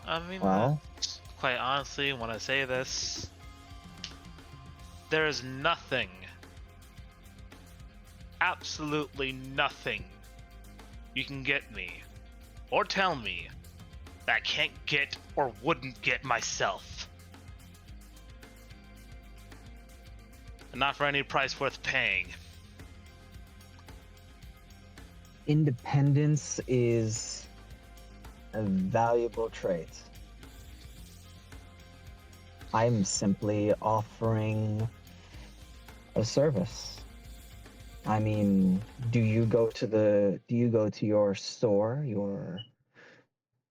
[SPEAKER 12] I mean,
[SPEAKER 1] Well,
[SPEAKER 12] quite honestly, when I say this, There is nothing, absolutely nothing, you can get me, or tell me, that I can't get or wouldn't get myself. And not for any price worth paying.
[SPEAKER 1] Independence is a valuable trait. I'm simply offering a service. I mean, do you go to your store, your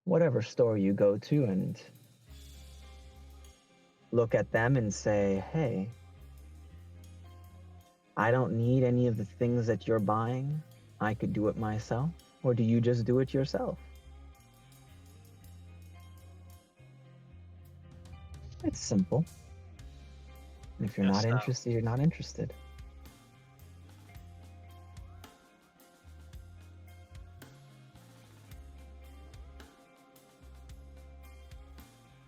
[SPEAKER 1] whatever store you go to, and look at them and say, hey, I don't need any of the things that you're buying. I could do it myself. Or do you just do it yourself? It's simple. If you're not interested, you're not interested.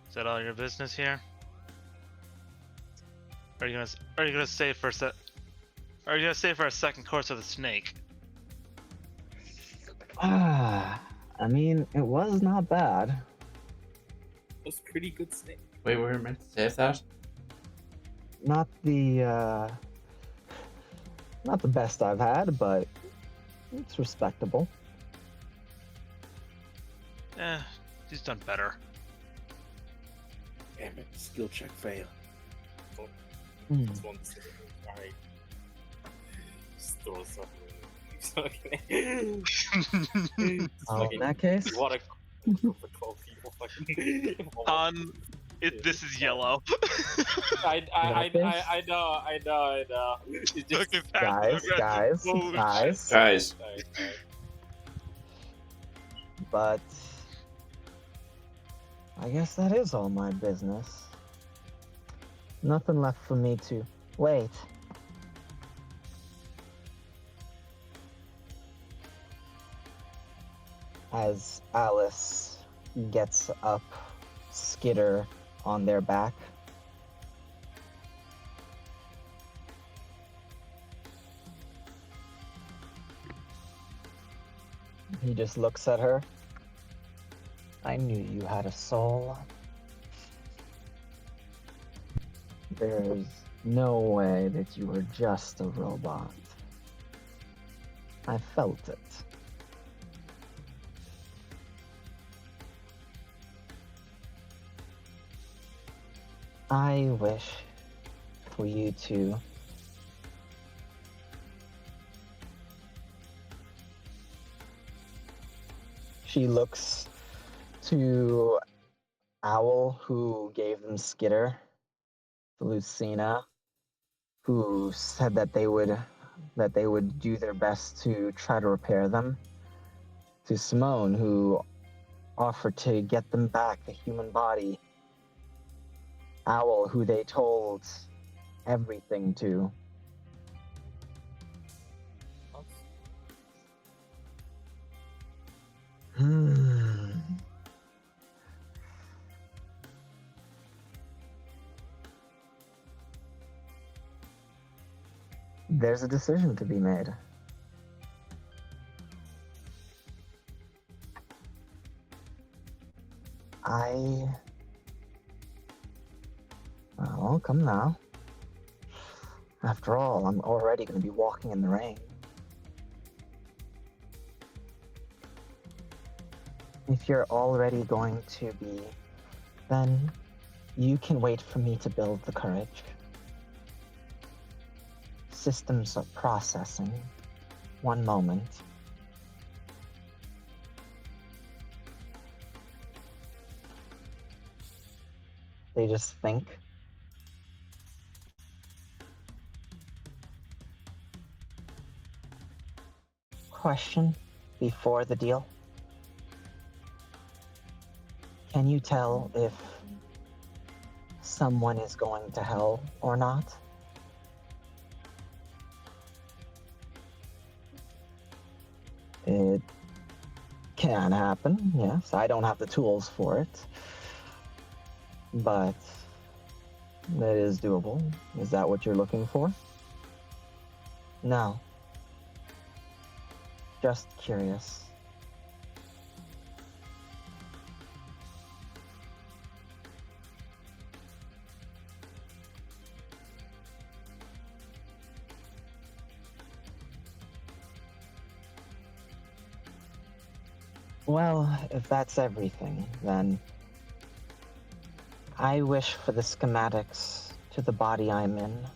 [SPEAKER 12] Is that all your business here? Are you gonna stay for Are you gonna stay for a second course of the snake?
[SPEAKER 1] I mean, it was not bad.
[SPEAKER 11] It was pretty good snake.
[SPEAKER 3] Wait, we were meant to save that?
[SPEAKER 1] Not the best I've had, but it's respectable.
[SPEAKER 12] He's done better.
[SPEAKER 4] Damn it, skill check fail.
[SPEAKER 11] Just one second. Alright. Just throw something.
[SPEAKER 1] In that case,
[SPEAKER 11] You wanna for 12 people fucking
[SPEAKER 12] This is yellow.
[SPEAKER 11] I know. It's just,
[SPEAKER 1] guys. But I guess that is all my business. Nothing left for me to wait. As Alice gets up, Skitter on their back. He just looks at her. I knew you had a soul. There's no way that you were just a robot. I felt it. I wish for you to She looks to Owl, who gave them Skitter, Lucina, who said that they would do their best to try to repair them, to Simone, who offered to get them back the human body, Owl, who they told everything to. There's a decision to be made. Well, come now. After all, I'm already going to be walking in the rain. If you're already going to be, then you can wait for me to build the courage. Systems are processing. One moment. They just think. Question before the deal. Can you tell if someone is going to hell or not? It can happen, yes. I don't have the tools for it. But That is doable. Is that what you're looking for? No. Just curious. Well, if that's everything, then I wish for the schematics to the body I'm in.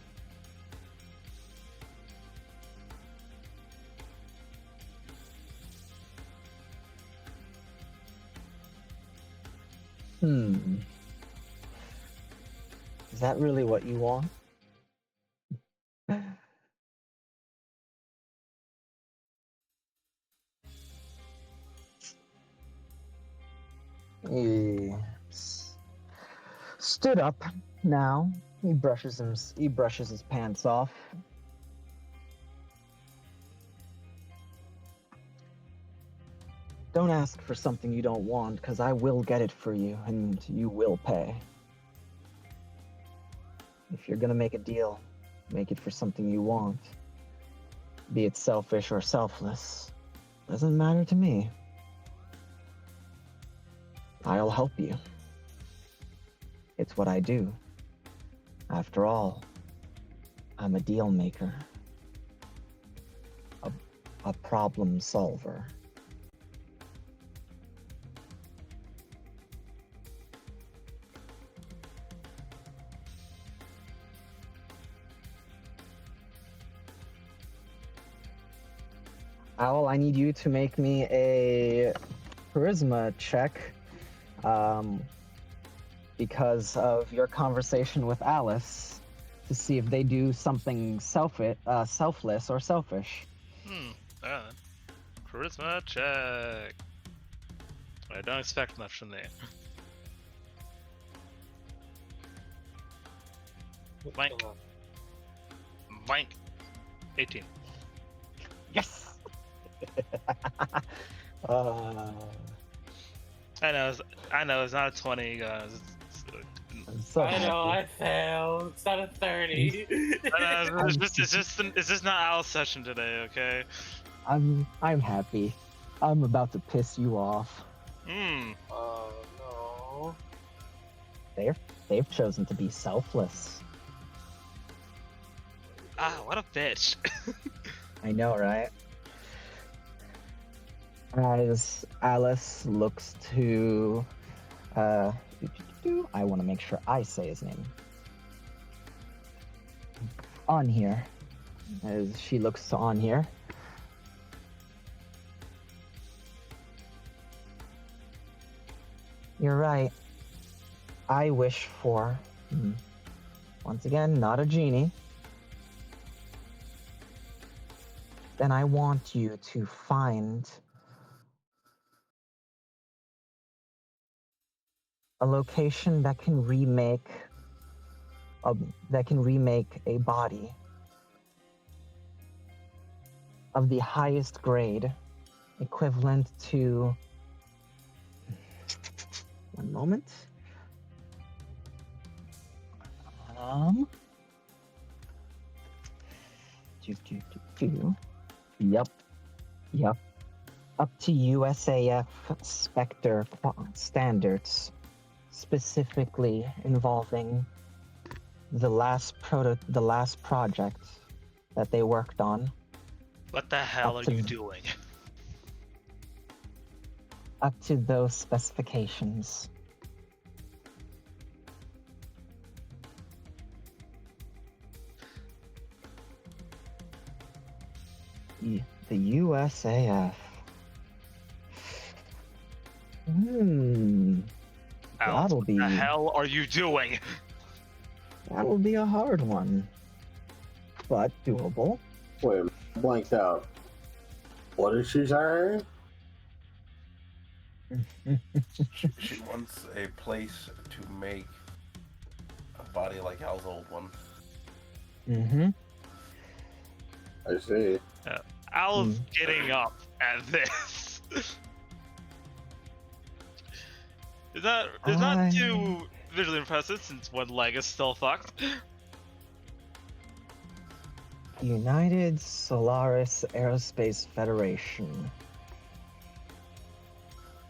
[SPEAKER 1] Is that really what you want? He stood up now. He brushes his pants off. Don't ask for something you don't want, because I will get it for you, and you will pay. If you're gonna make a deal, make it for something you want. Be it selfish or selfless. Doesn't matter to me. I'll help you. It's what I do. After all, I'm a deal maker. A problem solver. Owl, I need you to make me a charisma check, because of your conversation with Alice, to see if they do something selfless or selfish.
[SPEAKER 12] Charisma check. I don't expect much from there. Blank. Blank. 18.
[SPEAKER 1] Yes!
[SPEAKER 12] I know, it's not a 20, guys.
[SPEAKER 1] I'm so
[SPEAKER 11] I know,
[SPEAKER 1] happy.
[SPEAKER 11] I failed. It's not a 30.
[SPEAKER 12] It's just not Al's session today, okay?
[SPEAKER 1] I'm happy. I'm about to piss you off.
[SPEAKER 11] Oh no.
[SPEAKER 1] They've chosen to be selfless.
[SPEAKER 12] Ah, what a bitch.
[SPEAKER 1] I know, right? As Alice looks to, I want to make sure I say his name. On here. As she looks to On here. You're right. I wish for, once again, not a genie. Then I want you to find a location that can remake a body of the highest grade, equivalent to, one moment. Yep. Up to USAF Spectre standards, specifically involving the last project that they worked on.
[SPEAKER 12] What the hell are you doing?
[SPEAKER 1] Up to those specifications. The USAF.
[SPEAKER 12] Alex, what the hell are you doing?
[SPEAKER 1] That'll be a hard one, but doable.
[SPEAKER 2] Wait, blanked out. What did she say?
[SPEAKER 10] She wants a place to make a body like Al's old one.
[SPEAKER 2] I see.
[SPEAKER 12] Al's getting up at this. Is that visually impressive since one leg is still fucked.
[SPEAKER 1] United Solaris Aerospace Federation.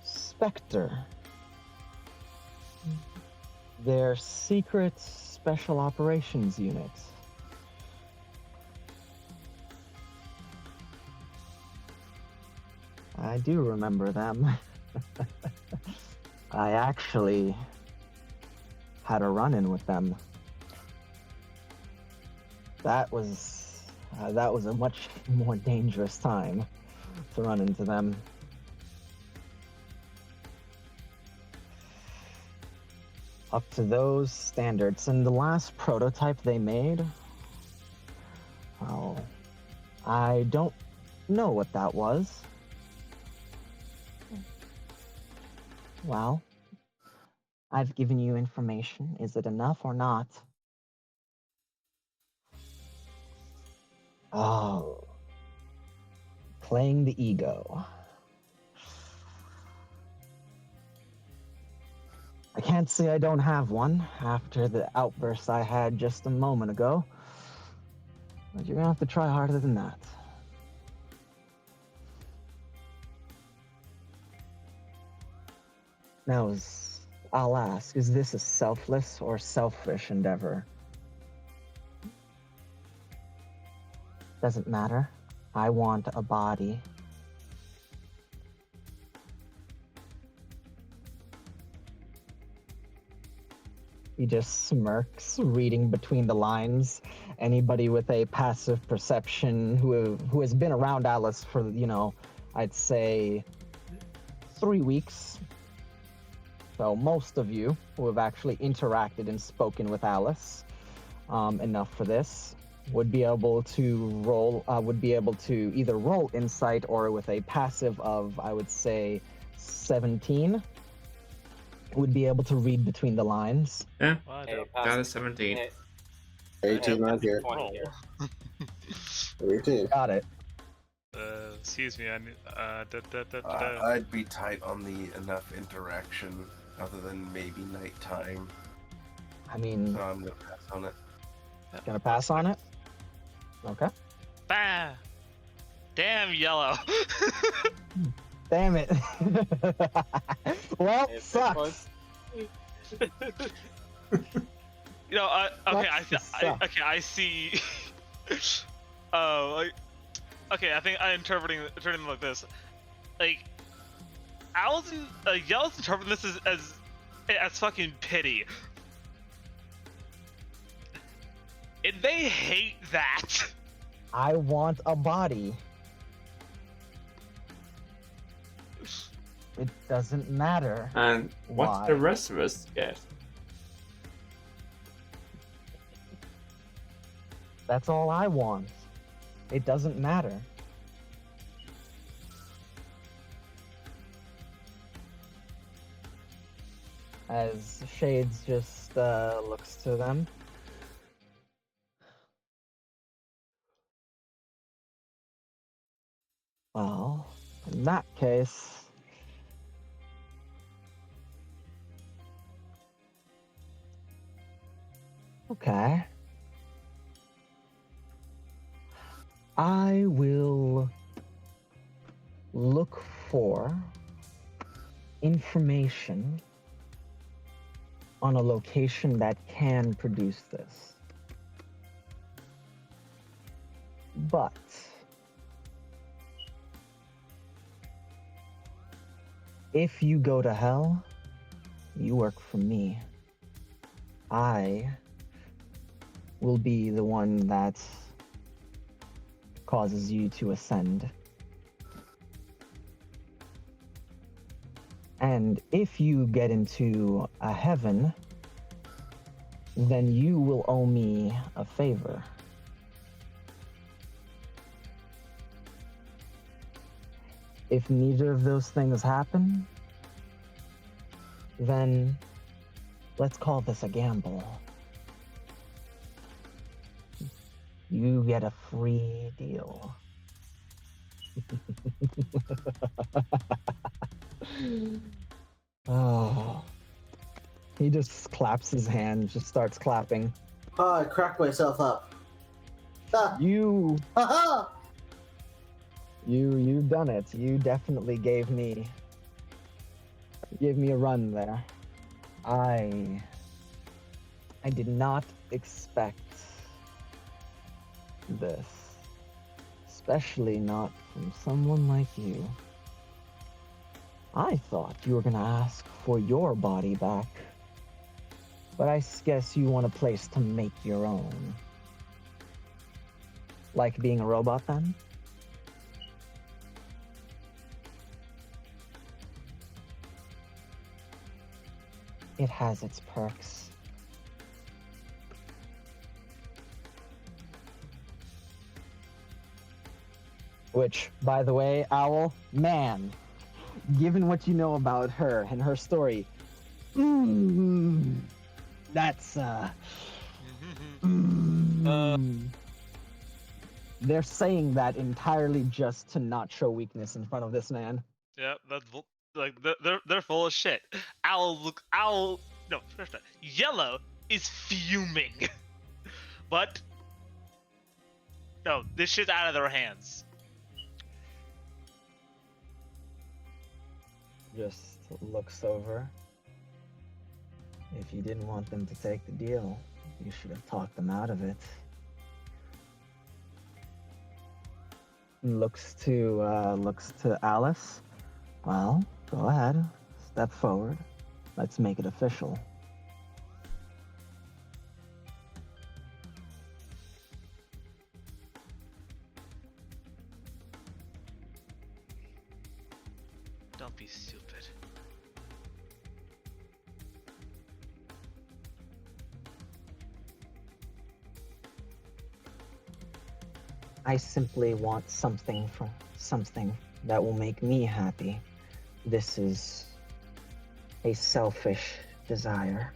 [SPEAKER 1] Spectre. Their secret special operations unit. I do remember them. I actually had a run-in with them. That was a much more dangerous time to run into them. Up to those standards. And the last prototype they made, well, I don't know what that was. Well, I've given you information. Is it enough or not? Oh. Playing the ego. I can't say I don't have one after the outburst I had just a moment ago. But you're gonna have to try harder than that. Now, I'll ask, is this a selfless or selfish endeavor? Doesn't matter. I want a body. He just smirks, reading between the lines. Anybody with a passive perception who has been around Alice for, I'd say 3 weeks. So most of you who have actually interacted and spoken with Alice enough for this would be able to either roll insight or with a passive of, I would say, 17, would be able to read between the lines.
[SPEAKER 3] Yeah,
[SPEAKER 11] Hey,
[SPEAKER 3] got a 17.
[SPEAKER 2] 18 right here.
[SPEAKER 11] 20 here.
[SPEAKER 2] 18.
[SPEAKER 1] Got it.
[SPEAKER 12] Excuse me.
[SPEAKER 10] I'd be tight on the enough interaction, other than maybe nighttime.
[SPEAKER 1] I mean,
[SPEAKER 10] So I'm gonna pass on it.
[SPEAKER 1] gonna pass on it? Okay.
[SPEAKER 12] Bah! Damn yellow.
[SPEAKER 1] Damn it. Well,
[SPEAKER 11] Hey,
[SPEAKER 1] sucks.
[SPEAKER 12] You know, okay,
[SPEAKER 1] Sucks.
[SPEAKER 12] okay, I see. Okay, I think I'm interpreting it like this. Like, Yellow's interpreting this as fucking pity. And they hate that.
[SPEAKER 1] I want a body. It doesn't matter.
[SPEAKER 3] And what
[SPEAKER 1] Why?
[SPEAKER 3] the rest of us get?
[SPEAKER 1] That's all I want. It doesn't matter. As Shades just looks to them. Well, in that case... Okay. I will look for information on a location that can produce this. But if you go to hell, you work for me. I will be the one that causes you to ascend. And if you get into a heaven, then you will owe me a favor. If neither of those things happen, then let's call this a gamble. You get a free deal. Oh. He just claps his hand, just starts clapping.
[SPEAKER 2] Oh, I cracked myself up. Ah,
[SPEAKER 1] You
[SPEAKER 2] aha!
[SPEAKER 1] you've done it. You definitely gave me a run there. I did not expect this, especially not from someone like you. I thought you were gonna ask for your body back, but I guess you want a place to make your own. Like being a robot, then? It has its perks. Which, by the way, Owl, man, given what you know about her and her story, that's, they're saying that entirely just to not show weakness in front of this man.
[SPEAKER 12] Yeah, that's like they're full of shit. Yellow is fuming, but no, this shit's out of their hands.
[SPEAKER 1] Just looks over. If you didn't want them to take the deal, you should have talked them out of it. Looks to Alice. Well, go ahead. Step forward. Let's make it official.
[SPEAKER 12] Don't be stupid.
[SPEAKER 1] I simply want something that will make me happy. This is a selfish desire.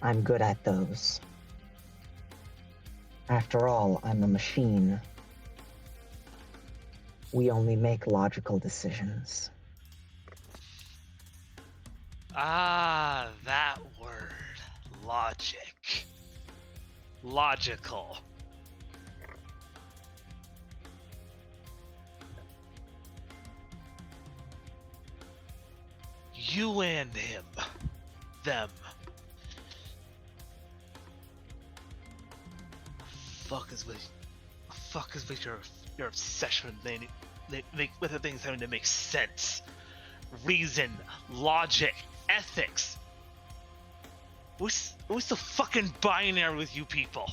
[SPEAKER 1] I'm good at those. After all, I'm a machine. We only make logical decisions.
[SPEAKER 12] Ah, that word. Logic. Logical. You and him. Them. Fuck is with your obsession with the things having to make sense. Reason, logic, ethics. What's the fucking binary with you people?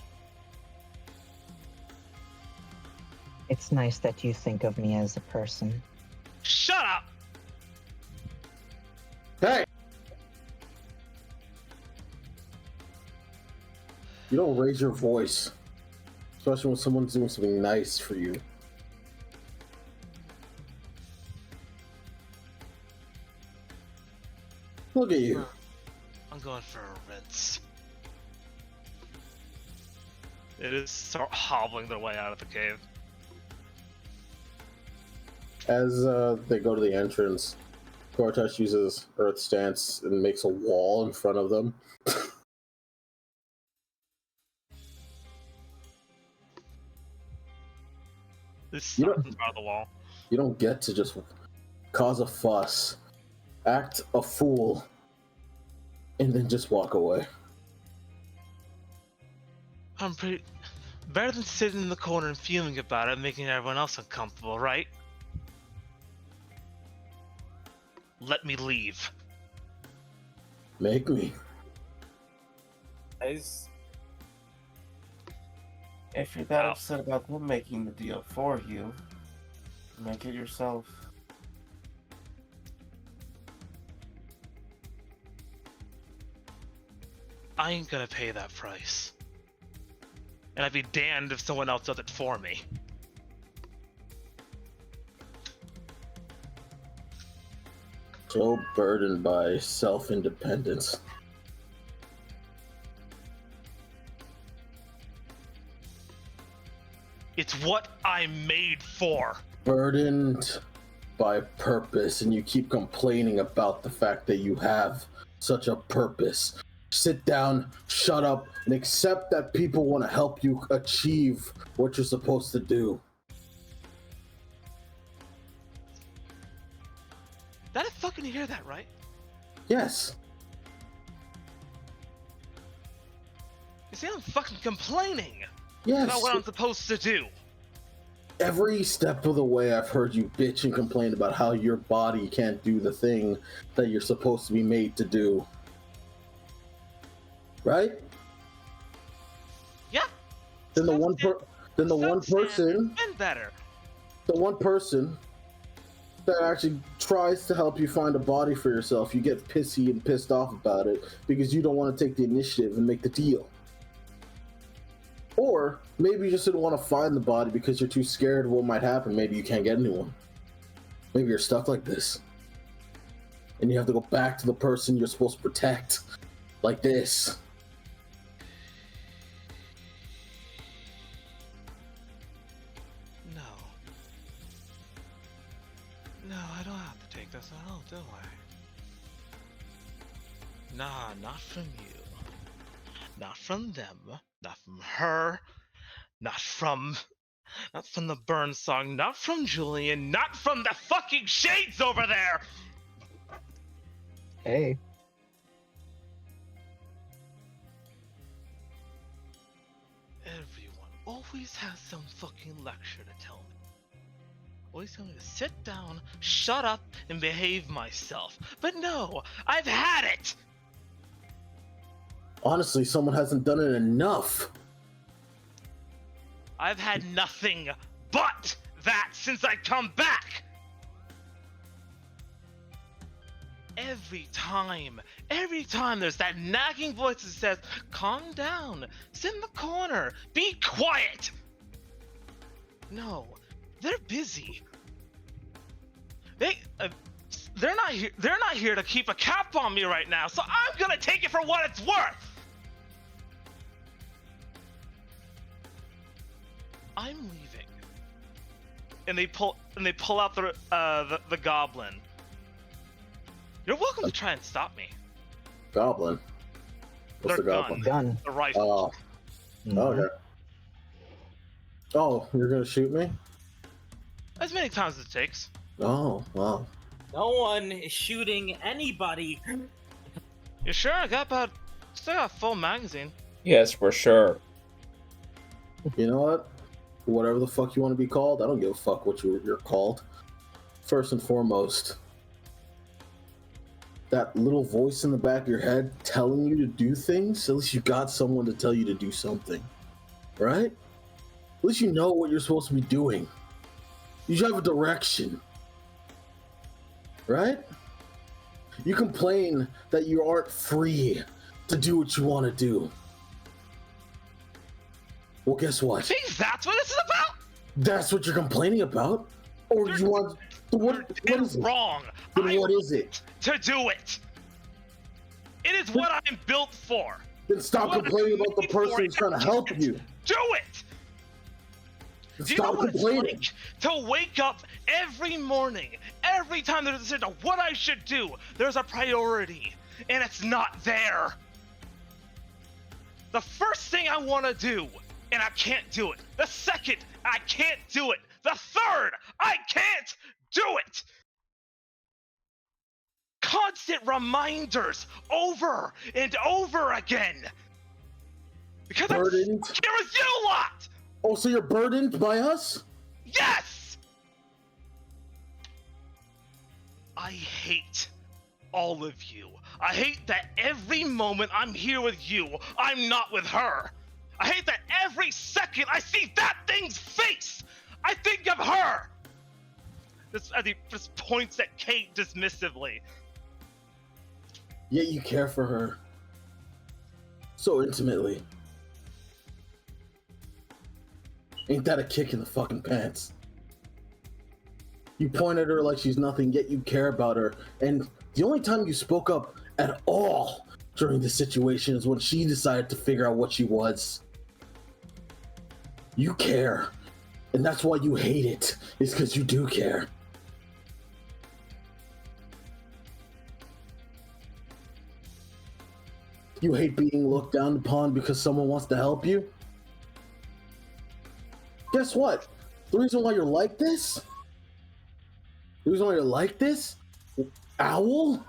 [SPEAKER 1] It's nice that you think of me as a person.
[SPEAKER 12] Shut up!
[SPEAKER 2] Hey! You don't raise your voice, especially when someone's doing something nice for you. Look at you.
[SPEAKER 12] I'm going for a rinse. It is start hobbling their way out of the cave.
[SPEAKER 2] As they go to the entrance, Cortex uses Earth Stance and makes a wall in front of them.
[SPEAKER 12] This starts in front of the wall.
[SPEAKER 2] You don't get to just cause a fuss, act a fool, and then just walk away.
[SPEAKER 12] I'm pretty... Better than sitting in the corner and fuming about it and making everyone else uncomfortable, right? Let me leave.
[SPEAKER 2] Make me.
[SPEAKER 10] If you're that upset about them making the deal for you, make it yourself.
[SPEAKER 12] I ain't gonna pay that price. And I'd be damned if someone else does it for me.
[SPEAKER 2] So burdened by self-independence.
[SPEAKER 12] It's what I'm made for.
[SPEAKER 2] Burdened by purpose and you keep complaining about the fact that you have such a purpose. Sit down, shut up, and accept that people want to help you achieve what you're supposed to do.
[SPEAKER 12] Did I fucking hear that right?
[SPEAKER 2] Yes.
[SPEAKER 12] You see, I'm fucking complaining
[SPEAKER 2] Yes.
[SPEAKER 12] about what I'm supposed to do.
[SPEAKER 2] Every step of the way, I've heard you bitch and complain about how your body can't do the thing that you're supposed to be made to do. Right?
[SPEAKER 12] Yeah.
[SPEAKER 2] Then the one person
[SPEAKER 12] And better.
[SPEAKER 2] the one person that actually tries to help you find a body for yourself, you get pissy and pissed off about it because you don't want to take the initiative and make the deal. Or maybe you just didn't want to find the body because you're too scared of what might happen. Maybe you can't get anyone. Maybe you're stuck like this. And you have to go back to the person you're supposed to protect. Like this.
[SPEAKER 12] No, I don't have to take this at all, do I? Nah, not from you. Not from them. Not from her. Not from the Burn song. Not from Julian. Not from the fucking shades over there!
[SPEAKER 1] Hey.
[SPEAKER 12] Everyone always has some fucking lecture to tell me. Always tell me to sit down, shut up, and behave myself. But no, I've had it!
[SPEAKER 2] Honestly, someone hasn't done it enough.
[SPEAKER 12] I've had nothing but that since I come back! Every time there's that nagging voice that says, calm down, sit in the corner, be quiet! No, they're busy. They're not here to keep a cap on me right now, so I'm gonna take it for what it's worth! I'm leaving. And they pull out the goblin. You're welcome to try and stop me.
[SPEAKER 2] Goblin? What's
[SPEAKER 12] Their
[SPEAKER 2] the goblin?
[SPEAKER 1] Gun.
[SPEAKER 12] The rifle.
[SPEAKER 2] Oh. Okay. Oh, you're gonna shoot me?
[SPEAKER 12] As many times as it takes.
[SPEAKER 2] Oh, wow.
[SPEAKER 5] No one is shooting anybody.
[SPEAKER 12] You sure? I got about still got a full magazine.
[SPEAKER 8] Yes, for sure.
[SPEAKER 2] You know what? Whatever the fuck you want to be called, I don't give a fuck what you're called. First and foremost, that little voice in the back of your head telling you to do things, at least you got someone to tell you to do something. Right? At least you know what you're supposed to be doing. You should have a direction. Right? You complain that you aren't free to do what you want to do. Well, guess what?
[SPEAKER 12] See, that's what this is about?
[SPEAKER 2] That's what you're complaining about? Or you want... What is it?
[SPEAKER 12] Wrong.
[SPEAKER 2] Then what is it?
[SPEAKER 12] To do it. It is what I'm built for.
[SPEAKER 2] Then stop complaining about the person who's trying to help you.
[SPEAKER 12] Do it! Do you know
[SPEAKER 2] Stop
[SPEAKER 12] what it's
[SPEAKER 2] complaining.
[SPEAKER 12] like to wake up every morning, every time there's a decision of what I should do, there's a priority, and it's not there. The first thing I want to do, and I can't do it. The second, I can't do it. The third, I can't do it. Constant reminders over and over again. Because
[SPEAKER 2] Burdened?
[SPEAKER 12] I'm here with you lot.
[SPEAKER 2] Oh, so you're burdened by us?
[SPEAKER 12] Yes! I hate all of you. I hate that every moment I'm here with you, I'm not with her. I hate that every second I see that thing's face, I think of her. This points at Kate dismissively.
[SPEAKER 2] Yet you care for her. So intimately. Ain't that a kick in the fucking pants? You point at her like she's nothing, yet you care about her. And the only time you spoke up at all during this situation is when she decided to figure out what she was. You care. And that's why you hate it, is because you do care. You hate being looked down upon because someone wants to help you? Guess what? The reason why you're like this? Owl?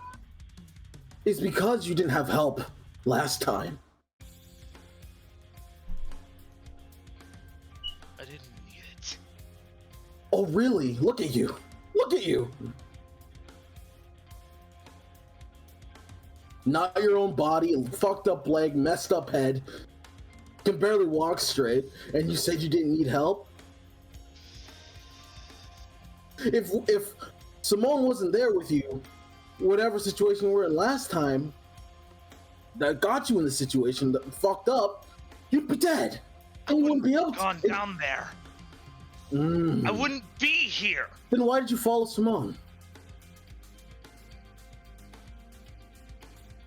[SPEAKER 2] Is because you didn't have help last time.
[SPEAKER 12] I didn't need it.
[SPEAKER 2] Oh, really? Look at you. Look at you. Not your own body, fucked up leg, messed up head, can barely walk straight, and you said you didn't need help? If Simone wasn't there with you, whatever situation we were in last time that got you in the situation that fucked up, you'd be dead.
[SPEAKER 12] I
[SPEAKER 2] wouldn't be able to.
[SPEAKER 12] Gone down there. I wouldn't be here.
[SPEAKER 2] Then why did you follow Simone?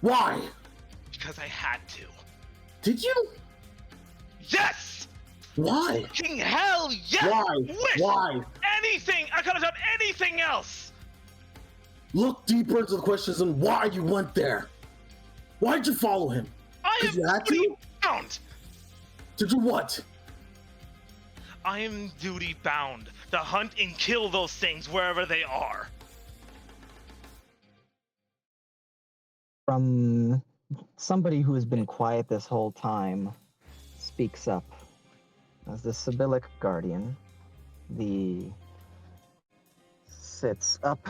[SPEAKER 2] Why?
[SPEAKER 12] Because I had to.
[SPEAKER 2] Did you?
[SPEAKER 12] Yes!
[SPEAKER 2] Why?
[SPEAKER 12] Fucking hell, yes!
[SPEAKER 2] Why?
[SPEAKER 12] Wish
[SPEAKER 2] Why?
[SPEAKER 12] anything! I could have done anything else!
[SPEAKER 2] Look deeper into the questions on why you went there. Why'd you follow him?
[SPEAKER 12] I am
[SPEAKER 2] You had to?
[SPEAKER 12] bound!
[SPEAKER 2] To do what?
[SPEAKER 12] I am duty bound to hunt and kill those things wherever they are.
[SPEAKER 1] From somebody who has been quiet this whole time, speaks up. As the Sibyllic Guardian, sits up,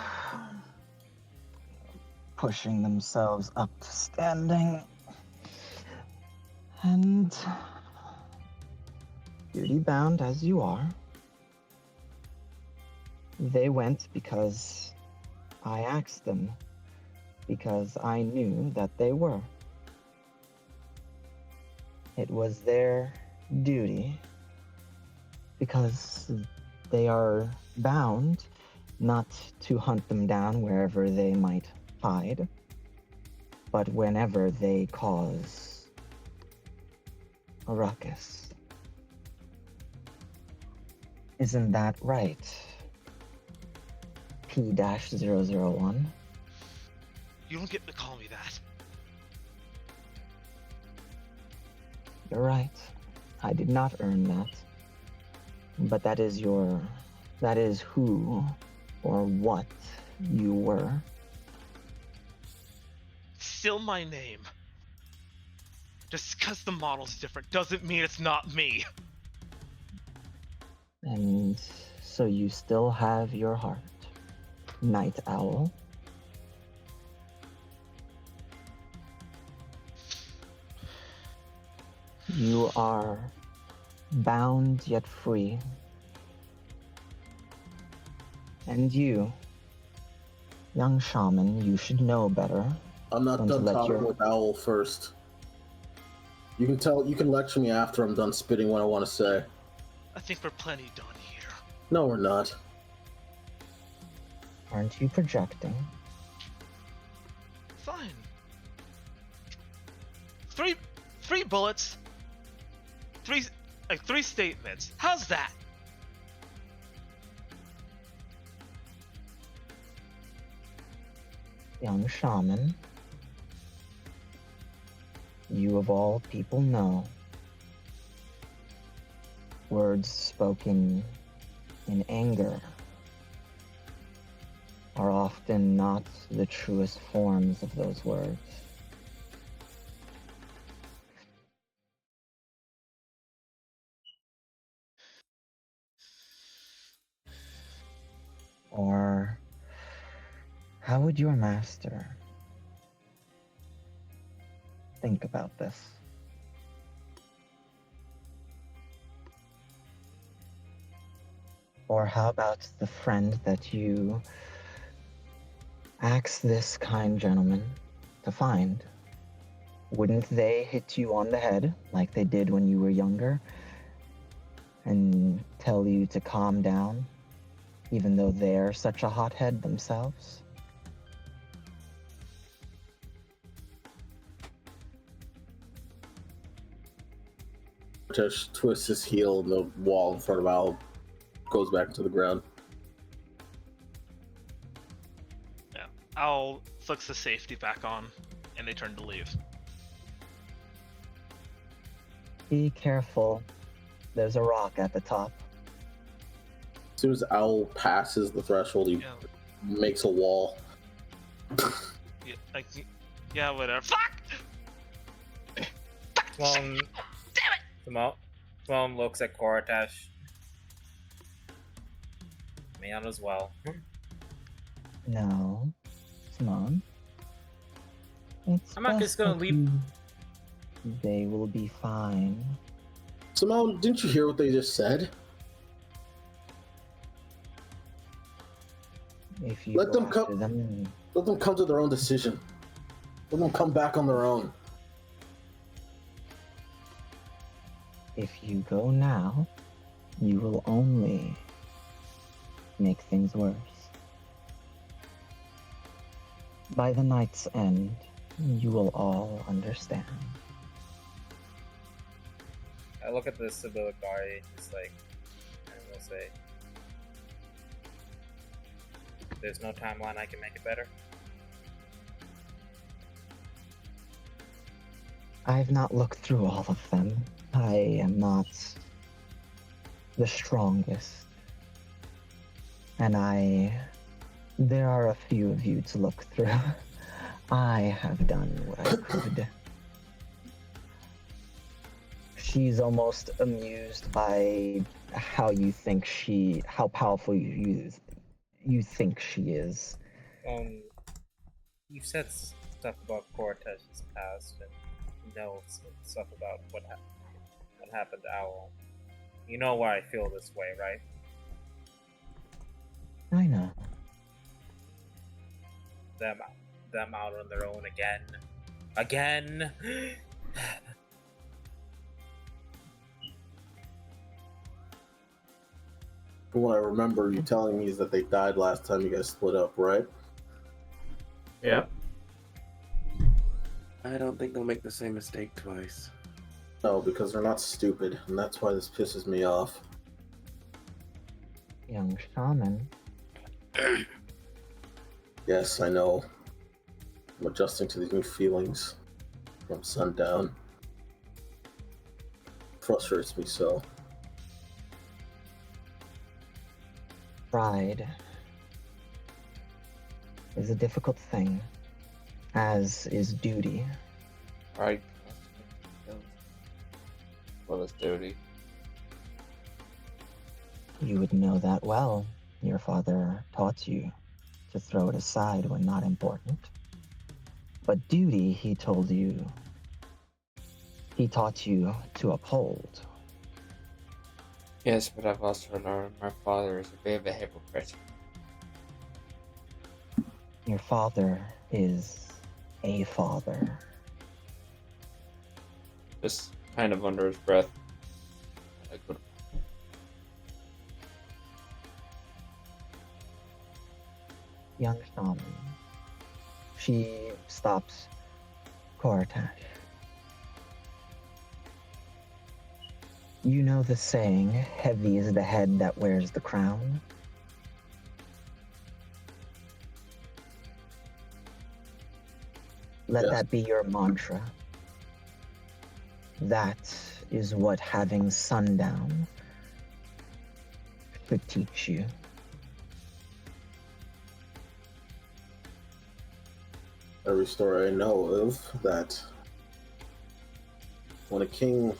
[SPEAKER 1] pushing themselves up to standing, and duty bound as you are, they went because I asked them, because I knew that they were. It was their duty, because they are bound not to hunt them down wherever they might hide, but whenever they cause a ruckus. Isn't that right, P-001?
[SPEAKER 12] You don't get to call me that.
[SPEAKER 1] You're right. I did not earn that. But that is who or what you were.
[SPEAKER 12] Still my name. Just because the model's different doesn't mean it's not me.
[SPEAKER 1] And so you still have your heart, Night Owl. You are bound yet free. And you, young shaman, you should know better.
[SPEAKER 2] I'm not done talking with Owl first. You can lecture me after I'm done spitting what I want to say.
[SPEAKER 12] I think we're plenty done here.
[SPEAKER 2] No, we're not.
[SPEAKER 1] Aren't you projecting?
[SPEAKER 12] Fine. Three bullets. Three statements. How's that?
[SPEAKER 1] Young shaman, you of all people know, words spoken in anger are often not the truest forms of those words. Or how would your master think about this? Or how about the friend that you asked this kind gentleman to find? Wouldn't they hit you on the head like they did when you were younger and tell you to calm down, even though they're such a hothead themselves?
[SPEAKER 2] Just twists his heel and the wall in front of Owl goes back into the ground.
[SPEAKER 12] Yeah. Owl flicks the safety back on, and they turn to leave.
[SPEAKER 1] Be careful. There's a rock at the top.
[SPEAKER 2] As soon as Owl passes the threshold, he
[SPEAKER 12] Yeah,
[SPEAKER 2] makes a wall.
[SPEAKER 12] yeah, yeah, whatever. Fuck!
[SPEAKER 5] Sloan, Sloan looks at Koratash. Mian as well.
[SPEAKER 1] No. Simone. It's
[SPEAKER 5] I'm not
[SPEAKER 1] best
[SPEAKER 5] just gonna
[SPEAKER 1] that
[SPEAKER 5] leave-
[SPEAKER 1] They will be fine.
[SPEAKER 2] Simone, didn't you hear what they just said?
[SPEAKER 1] If you
[SPEAKER 2] Let
[SPEAKER 1] go
[SPEAKER 2] them
[SPEAKER 1] after
[SPEAKER 2] come-
[SPEAKER 1] them,
[SPEAKER 2] Let them come to their own decision. Let them come back on their own.
[SPEAKER 1] if you go now, you will only make things worse. By the night's end, you will all understand.
[SPEAKER 5] I look at the Sibylla guy, just like, and will say, there's no timeline I can make it better.
[SPEAKER 1] I've not looked through all of them. I am not the strongest. And there are a few of you to look through. I have done what I could. She's almost amused by how powerful you think she is.
[SPEAKER 5] You said stuff about Koratash's past, and you know some stuff about what happened to Owl. You know why I feel this way, right?
[SPEAKER 1] I know.
[SPEAKER 5] Them out on their own again. Again!
[SPEAKER 2] What I remember you telling me is that they died last time you guys split up, right?
[SPEAKER 8] Yeah.
[SPEAKER 4] I don't think they'll make the same mistake twice.
[SPEAKER 2] No, because they're not stupid, and that's why this pisses me off.
[SPEAKER 1] Young shaman.
[SPEAKER 2] Yes, I know. I'm adjusting to these new feelings from sundown. Frustrates me so.
[SPEAKER 1] Pride is a difficult thing, as is duty.
[SPEAKER 3] Right. What is duty?
[SPEAKER 1] You would know that well. Your father taught you to throw it aside when not important. But duty, he taught you to uphold.
[SPEAKER 3] Yes, but I've also learned my father is a bit of a hypocrite.
[SPEAKER 1] Your father is a father.
[SPEAKER 3] Just kind of under his breath. I could.
[SPEAKER 1] Young shaman. She stops Koratash. You know the saying, heavy is the head that wears the crown? Let
[SPEAKER 2] Yes.
[SPEAKER 1] that be your mantra. That is what having sundown should teach you.
[SPEAKER 2] Every story I know of that when a king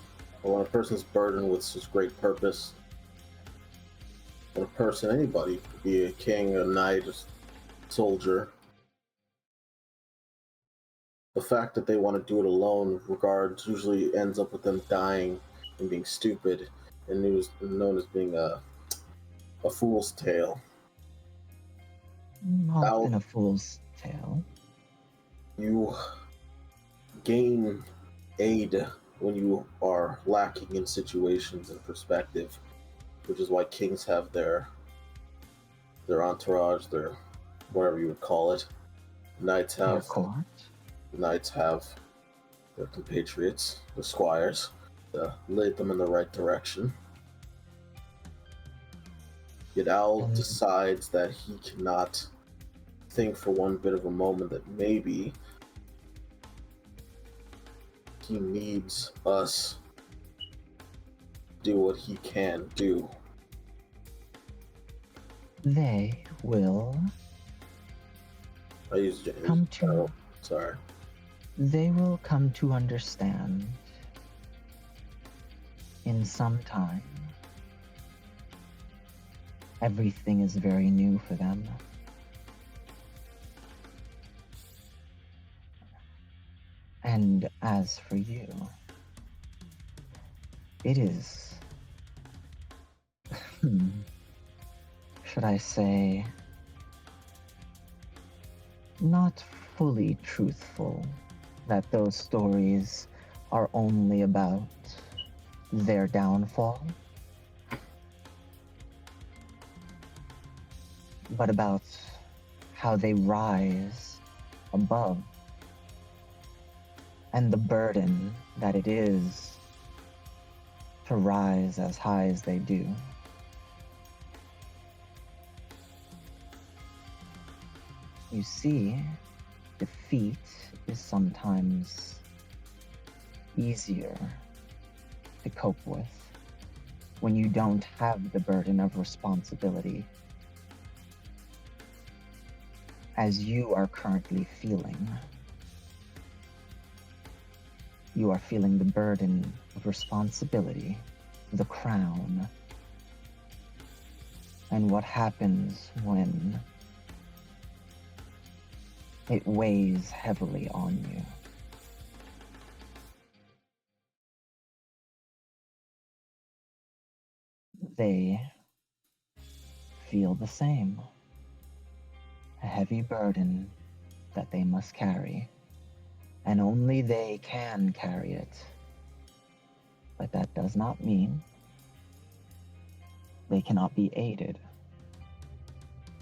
[SPEAKER 2] or when a person's burdened with such great purpose, when a person, anybody, be a king, a knight, a soldier, the fact that they want to do it alone regards usually ends up with them dying and being stupid and known as being a fool's tale.
[SPEAKER 1] Often a fool's tale.
[SPEAKER 2] You gain aid when you are lacking in situations and perspective, which is why kings have their entourage, their whatever you would call it. Knights
[SPEAKER 1] Your
[SPEAKER 2] have
[SPEAKER 1] court.
[SPEAKER 2] their compatriots, the squires, to lead them in the right direction. Yet Owl decides that he cannot think for one bit of a moment that maybe he needs us do what he can do.
[SPEAKER 1] They will
[SPEAKER 2] I use James.
[SPEAKER 1] come to.
[SPEAKER 2] Oh, sorry.
[SPEAKER 1] They will come to understand in some time. Everything is very new for them. And as for you, it is, should I say, not fully truthful that those stories are only about their downfall, but about how they rise above and the burden that it is to rise as high as they do. You see, defeat is sometimes easier to cope with when you don't have the burden of responsibility as you are currently feeling. You are feeling the burden of responsibility, the crown, and what happens when it weighs heavily on you. They feel the same. A heavy burden that they must carry, and only they can carry it. But that does not mean they cannot be aided.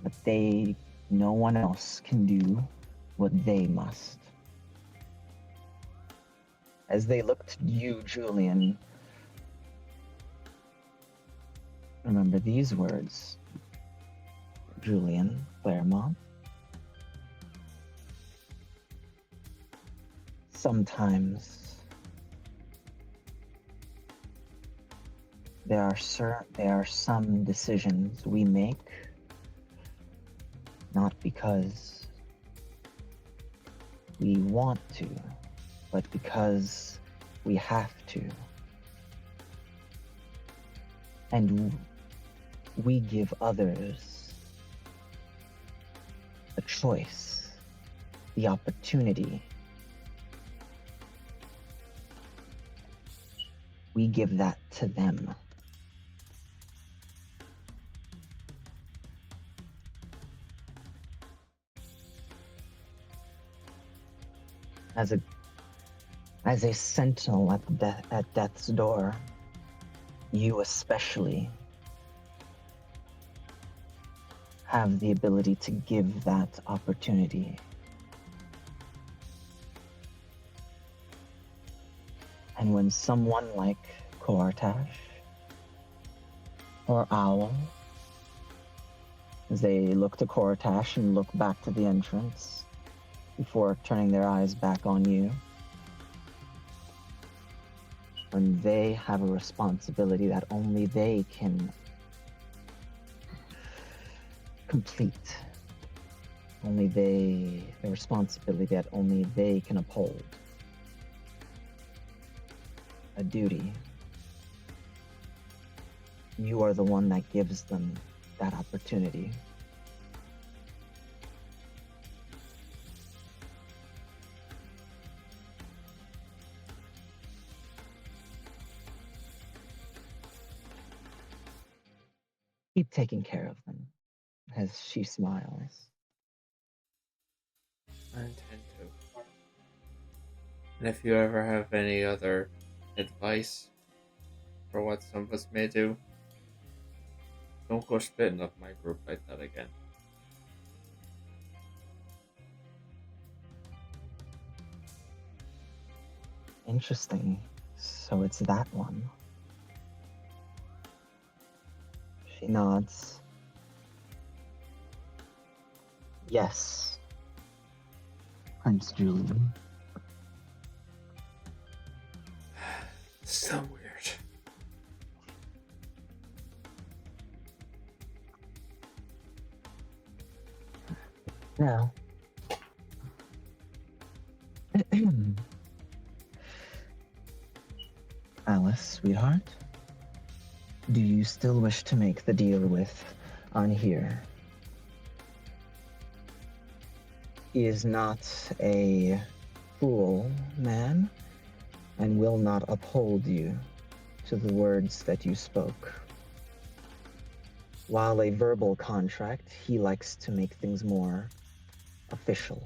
[SPEAKER 1] But no one else can do what they must. As they look to you, Julian, remember these words, Julian Claremont. Sometimes there are some decisions we make not because we want to, but because we have to. And we give others a choice, the opportunity. We give that to them. As a sentinel at death's door, you especially have the ability to give that opportunity. And when someone like Kortash or Owl, as they look to Kortash and look back to the entrance before turning their eyes back on you, when they have a responsibility that only they can complete, a responsibility that only they can uphold, a duty, you are the one that gives them that opportunity. Keep taking care of them, as she smiles.
[SPEAKER 8] I intend to. And if you ever have any other advice for what some of us may do, don't go splitting up my group like that again.
[SPEAKER 1] Interesting. So it's that one. She nods. Yes, Prince Julian.
[SPEAKER 8] So weird.
[SPEAKER 1] Now, Alice, sweetheart, do you still wish to make the deal with Anhir? He is not a cruel man and will not uphold you to the words that you spoke. While a verbal contract, he likes to make things more official.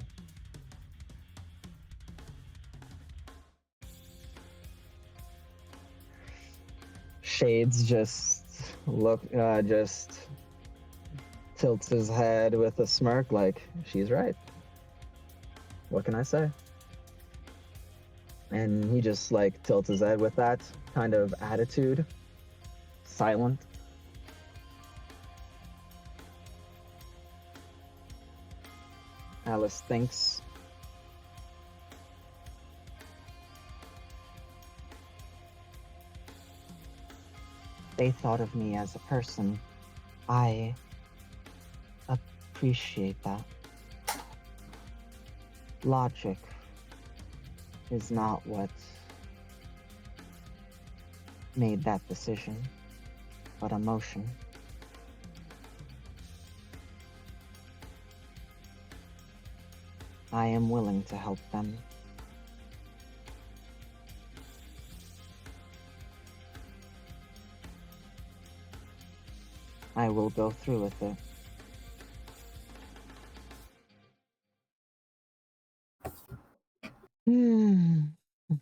[SPEAKER 1] Shades just tilts his head with a smirk like, she's right. What can I say? And he just like tilts his head with that kind of attitude, silent. Alice thinks. They thought of me as a person. I appreciate that. Logic is not what made that decision, but emotion. I am willing to help them. I will go through with it.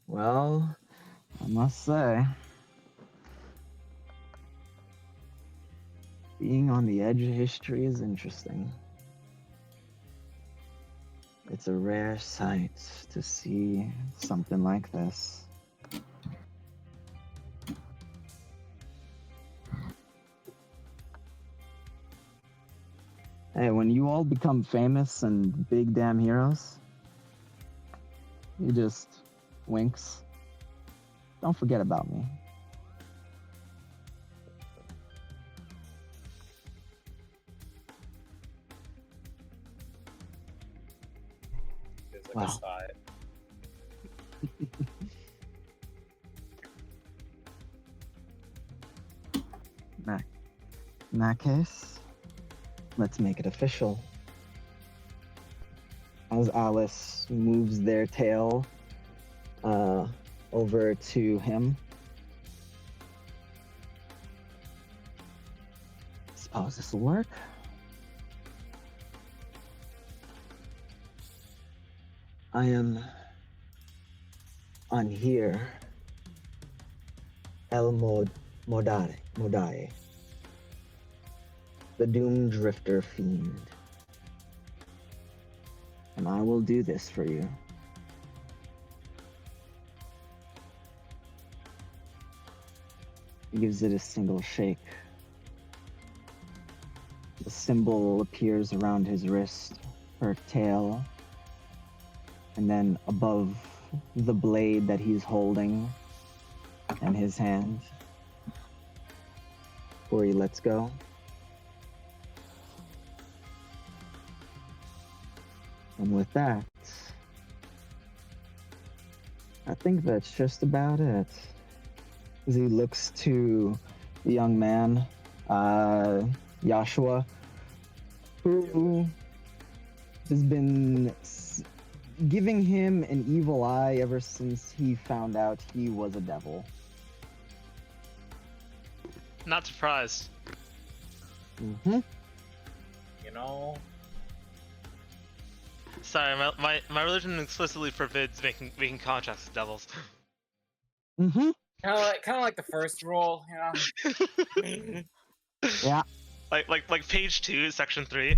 [SPEAKER 1] Well, I must say, being on the edge of history is interesting. It's a rare sight to see something like this. Hey, when you all become famous and big damn heroes, he just winks. Don't forget about me.
[SPEAKER 11] There's like
[SPEAKER 1] Wow.
[SPEAKER 11] a sigh.
[SPEAKER 1] In that case, let's make it official. As Alice moves their tail over to him. Suppose this will work. I am Anhir El Modai, the Doom Drifter Fiend. And I will do this for you. He gives it a single shake. The symbol appears around his wrist, her tail, and then above the blade that he's holding in his hand before he lets go. And with that, I think that's just about it. As he looks to the young man, Joshua, who has been giving him an evil eye ever since he found out he was a devil.
[SPEAKER 12] Not surprised.
[SPEAKER 1] Mm-hmm.
[SPEAKER 11] You know,
[SPEAKER 12] Sorry, my religion explicitly forbids making contracts with devils.
[SPEAKER 1] Mm-hmm.
[SPEAKER 11] kind of like the first rule, you know.
[SPEAKER 1] Yeah.
[SPEAKER 12] Like page 2, section 3.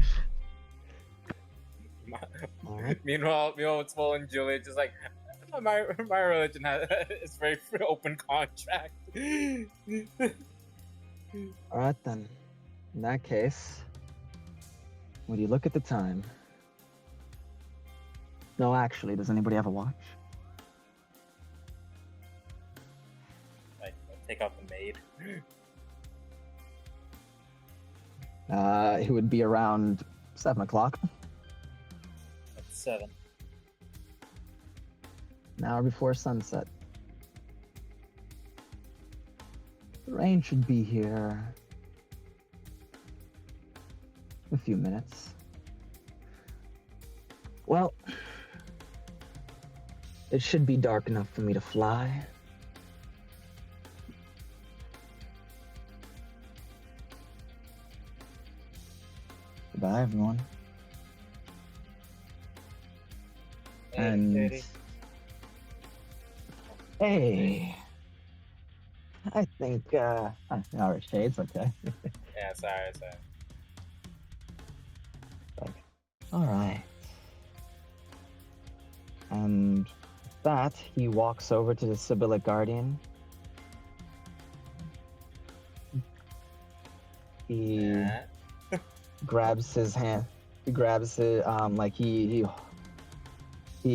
[SPEAKER 1] All right.
[SPEAKER 11] Meanwhile, it's Will and Julia just like my religion is very open contract.
[SPEAKER 1] All right then. In that case, would you look at the time? No, actually, does anybody have a watch?
[SPEAKER 11] Like, take out the maid.
[SPEAKER 1] It would be around 7 o'clock.
[SPEAKER 11] 7.
[SPEAKER 1] An hour before sunset. The rain should be here in a few minutes. Well, it should be dark enough for me to fly. Goodbye, everyone.
[SPEAKER 11] Hey,
[SPEAKER 1] And
[SPEAKER 11] Katie.
[SPEAKER 1] hey, I think our shades okay.
[SPEAKER 11] Yeah, sorry.
[SPEAKER 1] All right. And with that, he walks over to the Sibyllic Guardian. He
[SPEAKER 11] Yeah.
[SPEAKER 1] grabs his hand. He grabs it, like he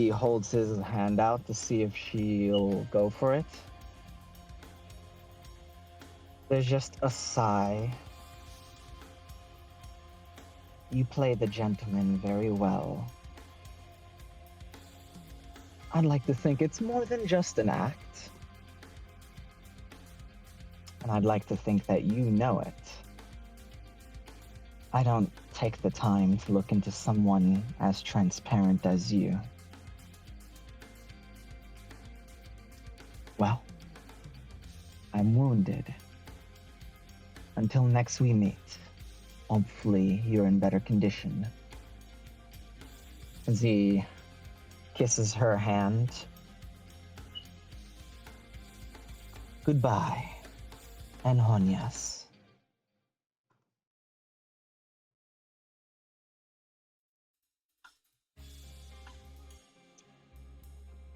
[SPEAKER 1] holds his hand out to see if she'll go for it. There's just a sigh. You play the gentleman very well. I'd like to think it's more than just an act. And I'd like to think that you know it. I don't take the time to look into someone as transparent as you. Well, I'm wounded. Until next we meet, hopefully you're in better condition. As he kisses her hand. Goodbye, Anhonias.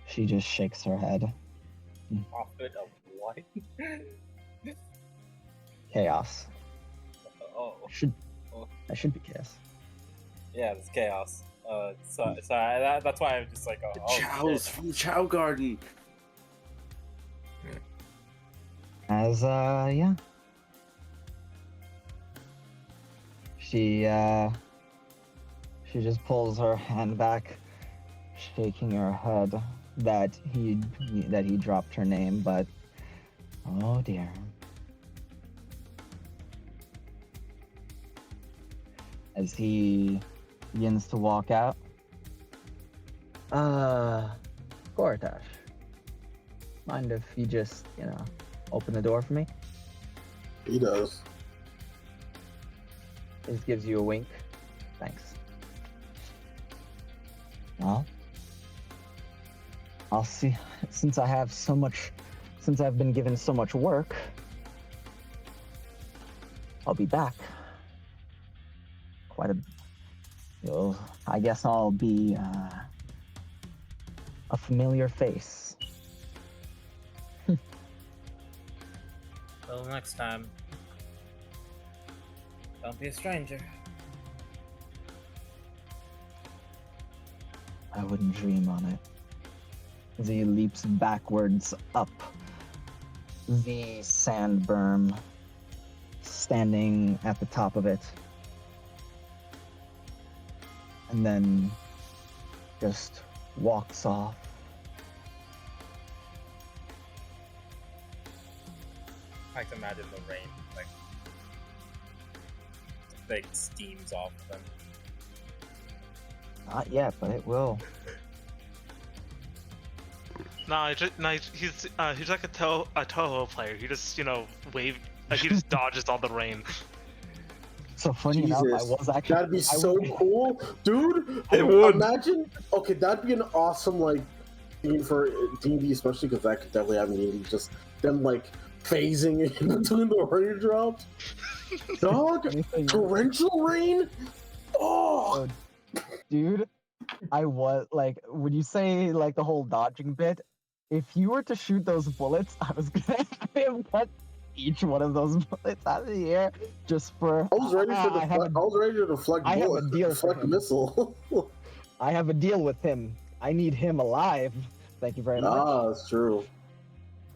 [SPEAKER 1] She just shakes her head.
[SPEAKER 11] Profit of what?
[SPEAKER 1] Chaos.
[SPEAKER 11] Oh,
[SPEAKER 1] That should be chaos.
[SPEAKER 11] yeah, it's chaos. Sorry, that's why I'm just like,
[SPEAKER 4] Chows from the Chow Garden.
[SPEAKER 1] As yeah. She just pulls her hand back, shaking her head that he dropped her name, but oh dear. As he begins to walk out. Gortash, mind if you just, open the door for me?
[SPEAKER 2] He does.
[SPEAKER 1] He just gives you a wink. Thanks. Well, I'll see. Since I've been given so much work, I'll be back. I guess I'll be a familiar face.
[SPEAKER 11] Till next time. Don't be a stranger.
[SPEAKER 1] I wouldn't dream on it. As he leaps backwards up the sand berm, standing at the top of it. And then just walks off.
[SPEAKER 11] I can imagine the rain, like steams off of them.
[SPEAKER 1] Not yet, but it will.
[SPEAKER 12] No, he's like a Toho player. He just wave. He just dodges all the rain.
[SPEAKER 1] So funny enough, I was actually.
[SPEAKER 2] That'd be so cool, dude.
[SPEAKER 8] It would.
[SPEAKER 2] Imagine. Okay, that'd be an awesome thing for D&D, especially because that could definitely happen in D&D. Just them phasing in between the raindrops. Dog, torrential rain. Oh,
[SPEAKER 1] dude, I was when you say the whole dodging bit. If you were to shoot those bullets, I was gonna have him cut each one of those bullets out of the air just for.
[SPEAKER 2] I was ready to deflect
[SPEAKER 1] I have a
[SPEAKER 2] bullet,
[SPEAKER 1] deal
[SPEAKER 2] deflect missile.
[SPEAKER 1] I have a deal with him. I need him alive. Thank you very much.
[SPEAKER 2] Ah, that's true.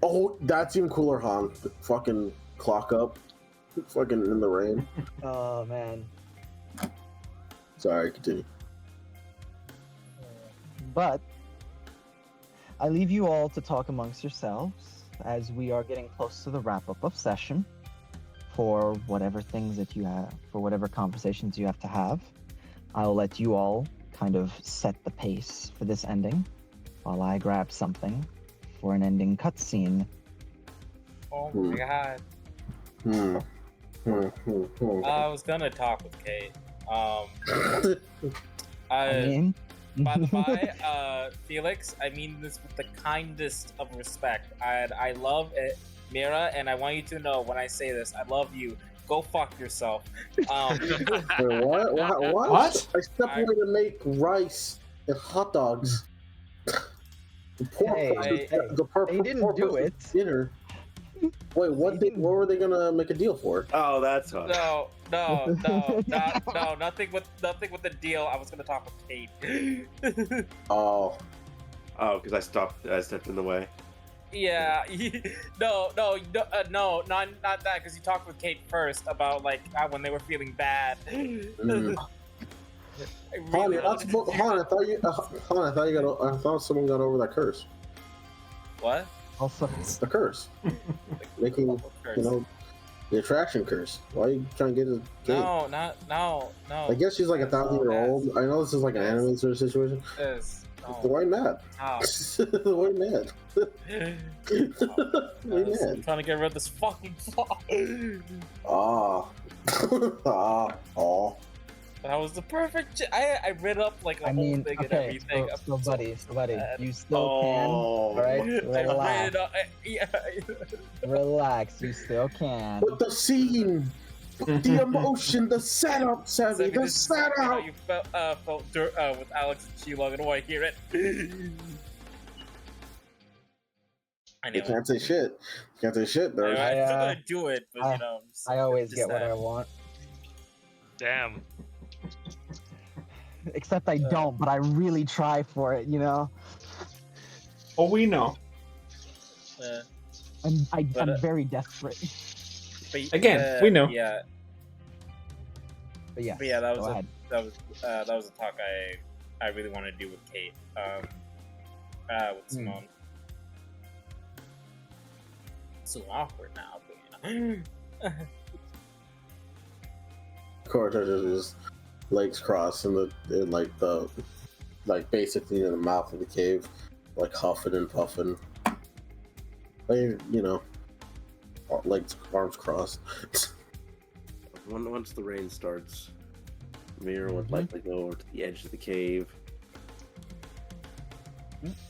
[SPEAKER 2] Oh, that's even cooler, Han. The fucking clock up. Fucking in the rain.
[SPEAKER 1] Oh man.
[SPEAKER 2] Sorry, continue.
[SPEAKER 1] But I leave you all to talk amongst yourselves as we are getting close to the wrap-up of session for whatever things that you have, for whatever conversations you have to have. I'll let you all kind of set the pace for this ending while I grab something for an ending cutscene.
[SPEAKER 5] Oh my god. I was gonna talk with Kate.
[SPEAKER 1] I mean,
[SPEAKER 5] by the by, Felix, I mean this with the kindest of respect. I love it, Mira, and I want you to know when I say this, I love you. Go fuck yourself.
[SPEAKER 2] Wait, what?
[SPEAKER 8] What?
[SPEAKER 2] I stepped away to make rice and hot dogs. The poor
[SPEAKER 1] they didn't do it.
[SPEAKER 2] Dinner. Wait, what were they gonna make a deal for?
[SPEAKER 4] Oh, that's hot.
[SPEAKER 5] No, nothing with the deal. I was gonna talk with Kate.
[SPEAKER 2] Oh,
[SPEAKER 4] because I stepped in the way.
[SPEAKER 5] Yeah, no, not that. Because you talked with Kate first about like when they were feeling bad.
[SPEAKER 2] Han, I thought someone got over that curse.
[SPEAKER 5] What?
[SPEAKER 1] Also,
[SPEAKER 2] the curse, making the attraction curse. Why are you trying to get a Kate?
[SPEAKER 5] No.
[SPEAKER 2] I guess she's like 1,000-year-old. I know this is like an anime sort of situation. Why mad? Why mad?
[SPEAKER 5] I'm trying to get rid of this fucking flaw. That was the perfect. I read up like a whole thing and everything.
[SPEAKER 1] So buddy, you still can. All right, relax. Relax, you still can.
[SPEAKER 2] But the scene, the emotion, the setup, Savvy, the setup.
[SPEAKER 5] You felt dirt with Alex and Sheila. I don't want to hear it.
[SPEAKER 2] You can't say shit. You can't say shit. Though.
[SPEAKER 5] I'm still gonna do it, but you know.
[SPEAKER 1] I always get what I want.
[SPEAKER 12] Damn.
[SPEAKER 1] Except I don't, but I really try for it, you know?
[SPEAKER 8] Oh, we know.
[SPEAKER 1] I'm very desperate.
[SPEAKER 8] Again, we know.
[SPEAKER 5] Yeah.
[SPEAKER 1] But yeah,
[SPEAKER 5] that was a talk I really want to do with Kate. With Simone. So awkward now, but you know.
[SPEAKER 2] Cortez's legs crossed and basically in the mouth of the cave, like huffing and puffing. Like, you know, legs, arms crossed.
[SPEAKER 4] Once the rain starts, Mira would likely go over to the edge of the cave,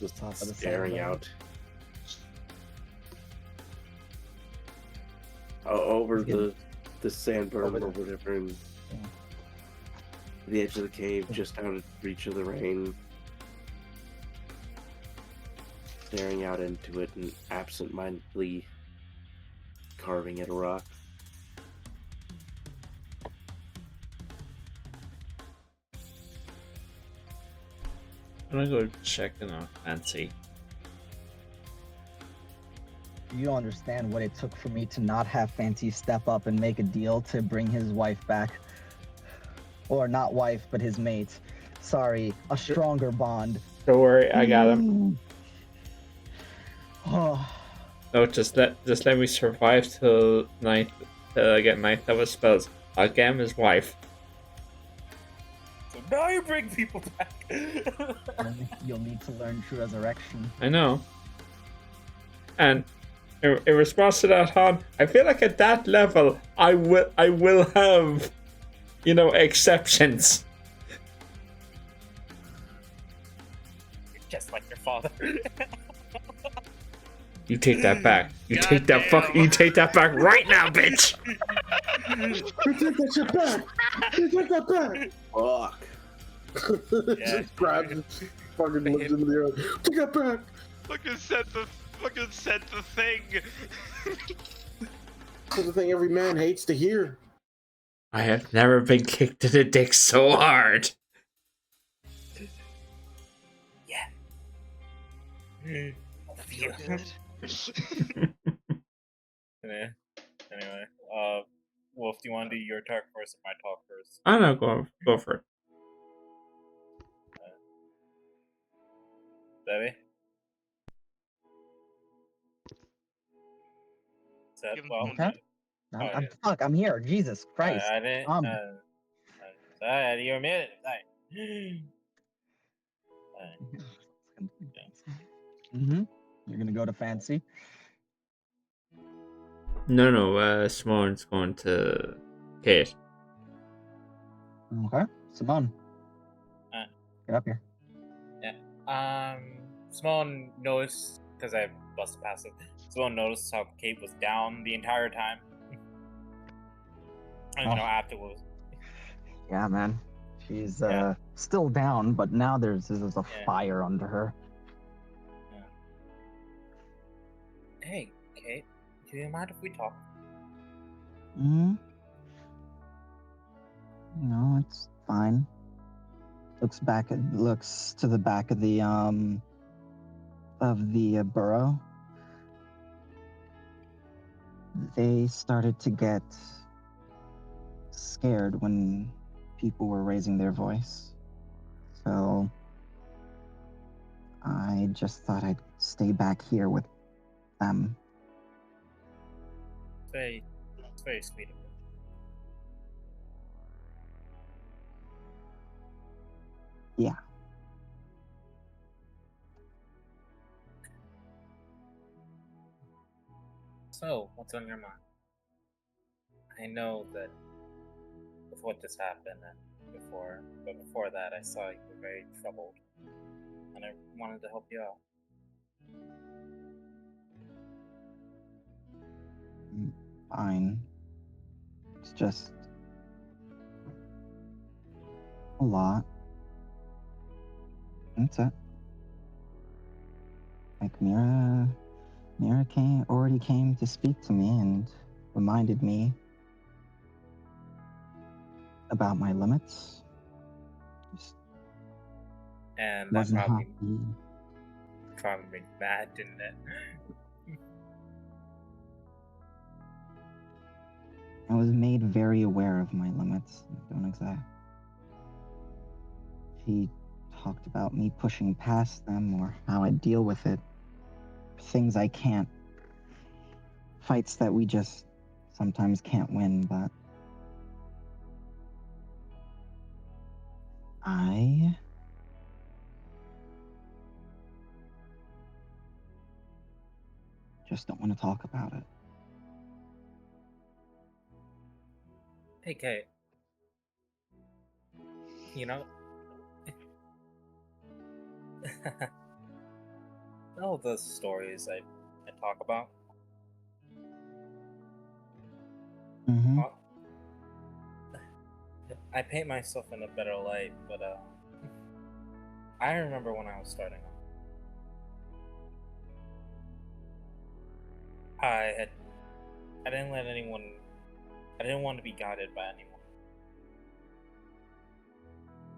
[SPEAKER 4] just staring out over the sand berm or whatever, and the edge of the cave, just out of reach of the rain, staring out into it and absent-mindedly carving at a rock.
[SPEAKER 8] I'm gonna go check it out and see.
[SPEAKER 1] You don't understand what it took for me to not have Fancy step up and make a deal to bring his wife back. Or not wife, but his mate. Sorry, a stronger bond.
[SPEAKER 8] Don't worry, I got him.
[SPEAKER 1] Oh.
[SPEAKER 8] No, just let me survive till night, till I get 9th level spells. I'll get him his wife.
[SPEAKER 5] So now you bring people back.
[SPEAKER 1] You'll need to learn True Resurrection.
[SPEAKER 8] I know. And in response to that, Han, I feel like at that level, I will have, you know, exceptions.
[SPEAKER 5] Just like your father.
[SPEAKER 8] You take that back. You take that back right now, bitch.
[SPEAKER 2] You take that shit back. You take that back.
[SPEAKER 4] Fuck.
[SPEAKER 2] Just grabs it, fucking looks into the air. Take that back.
[SPEAKER 12] Fucking said the thing.
[SPEAKER 2] That's the thing every man hates to hear.
[SPEAKER 8] I have never been kicked in the dick so hard.
[SPEAKER 5] Yeah.
[SPEAKER 12] Feel good.
[SPEAKER 5] Anyway, Wolf, do you want to do your talk first or my talk first?
[SPEAKER 8] I don't know, go for it.
[SPEAKER 11] Debbie? Said,
[SPEAKER 12] Give him
[SPEAKER 11] well,
[SPEAKER 12] one
[SPEAKER 1] Okay.
[SPEAKER 12] minute.
[SPEAKER 11] Alright.
[SPEAKER 1] Fuck, I'm here. Jesus Christ.
[SPEAKER 11] I didn't. Sorry, you're muted. Sorry.
[SPEAKER 1] Mm-hmm. You're gonna go to Fancy.
[SPEAKER 8] No, Simone's going to Kate.
[SPEAKER 1] Okay. Simone. Get up here.
[SPEAKER 11] Simone noticed, because I busted past it, Simone noticed how Kate was down the entire time. And, afterwards.
[SPEAKER 1] Yeah, man. She's still down, but now there's a fire under her.
[SPEAKER 11] Hey, Kate, do you mind if we talk?
[SPEAKER 1] Hmm. No, it's fine. Looks to the back of the burrow. They started to get scared when people were raising their voice. So I just thought I'd stay back here with them.
[SPEAKER 11] It's very sweet of you.
[SPEAKER 1] Yeah.
[SPEAKER 11] So, what's on your mind? I know that before this happened and before that, I saw you were very troubled, and I wanted to help you out.
[SPEAKER 1] Fine. It's just a lot. That's it. Like Mira already came to speak to me and reminded me about my limits. Just
[SPEAKER 11] And that
[SPEAKER 1] wasn't
[SPEAKER 11] probably
[SPEAKER 1] happy.
[SPEAKER 11] made me mad, didn't it?
[SPEAKER 1] I was made very aware of my limits. Don't exact. She talked about me pushing past them or how I deal with it. Things I can't. Fights that we just sometimes can't win, but I just don't want to talk about it.
[SPEAKER 11] Hey, Kate. You know, all the stories I talk about.
[SPEAKER 1] Mm-hmm.
[SPEAKER 11] I paint myself in a better light, but I remember when I was starting off. I didn't let anyone. I didn't want to be guided by anyone.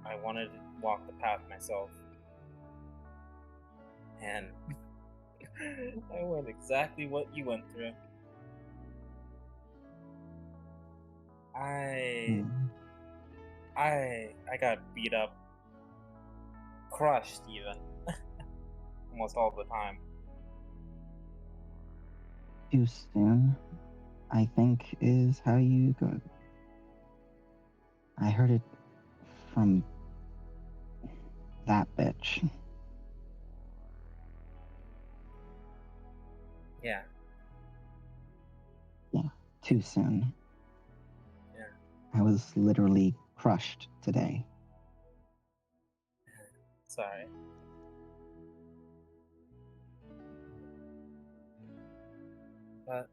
[SPEAKER 11] I wanted to walk the path myself. And I went exactly what you went through. I got beat up, crushed even, almost all the time.
[SPEAKER 1] Too soon, I think, is how you go. I heard it from that bitch.
[SPEAKER 11] Yeah.
[SPEAKER 1] Yeah, too soon.
[SPEAKER 11] Yeah.
[SPEAKER 1] I was literally crushed today.
[SPEAKER 11] Sorry. But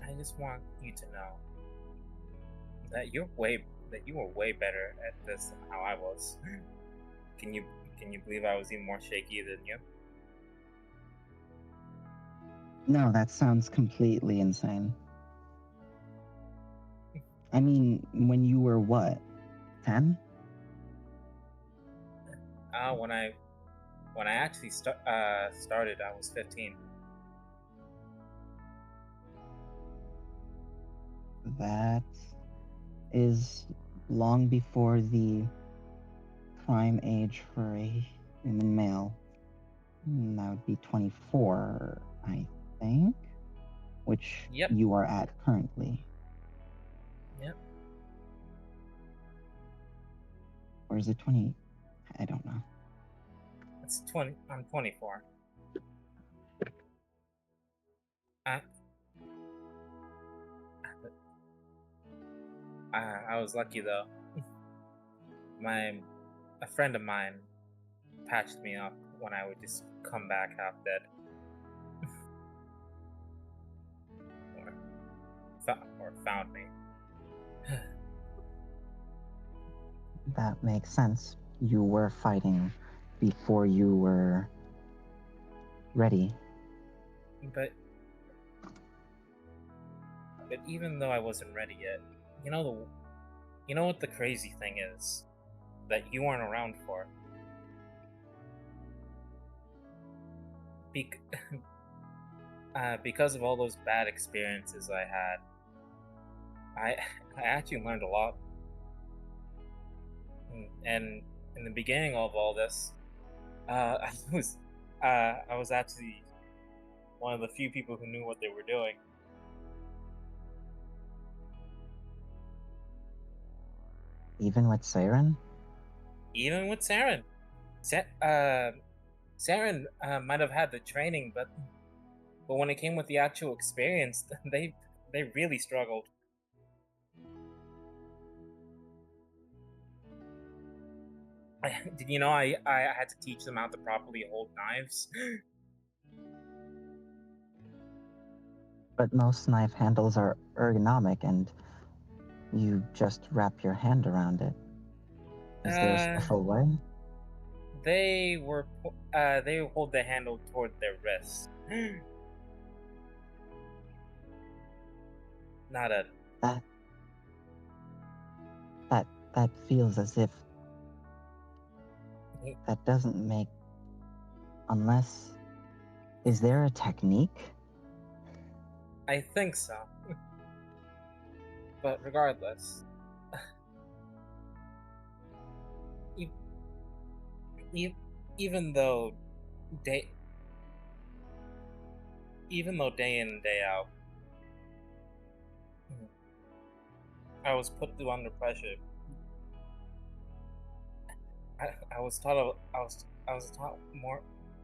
[SPEAKER 11] I just want you to know that you were way better at this than how I was. Can you believe I was even more shaky than you?
[SPEAKER 1] No, that sounds completely insane. I mean, when you were what, 10?
[SPEAKER 11] When I actually started, I was 15.
[SPEAKER 1] That is long before the prime age for a human male. That would be 24, I think, which
[SPEAKER 11] Yep.
[SPEAKER 1] you are at currently.
[SPEAKER 11] Yep.
[SPEAKER 1] Or is it 20? I don't know.
[SPEAKER 11] It's 20. I'm 24. I was lucky though. A friend of mine patched me up when I would just come back half dead. or found me.
[SPEAKER 1] That makes sense. You were fighting before you were ready.
[SPEAKER 11] But even though I wasn't ready yet, you know what the crazy thing is that you weren't around for. Because of all those bad experiences I had, I actually learned a lot. And in the beginning of all this, I was actually one of the few people who knew what they were doing.
[SPEAKER 1] Even with Saren?
[SPEAKER 11] Even with Saren. Saren might have had the training, but when it came with the actual experience, they really struggled. Did you know I had to teach them how to properly hold knives?
[SPEAKER 1] But most knife handles are ergonomic and you just wrap your hand around it. Is there a special way?
[SPEAKER 11] They hold the handle toward their wrist. Not a...
[SPEAKER 1] That feels as if... That doesn't make... Unless... Is there a technique?
[SPEAKER 11] I think so. But regardless... Even though day in and day out, I was put through under pressure. I was taught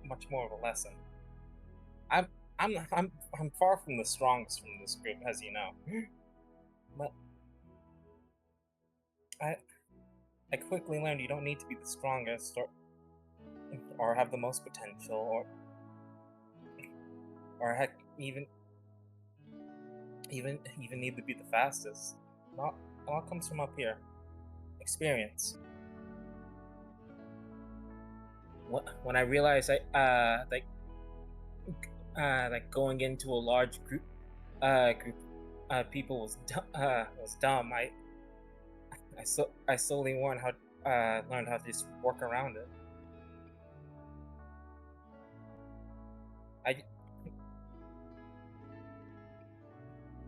[SPEAKER 11] much more of a lesson. I'm far from the strongest from this group, as you know, but I quickly learned you don't need to be the strongest or have the most potential or heck even need to be the fastest. It all comes from up here. Experience. When I realized like going into a large group people was dumb. I slowly learned how to just work around it.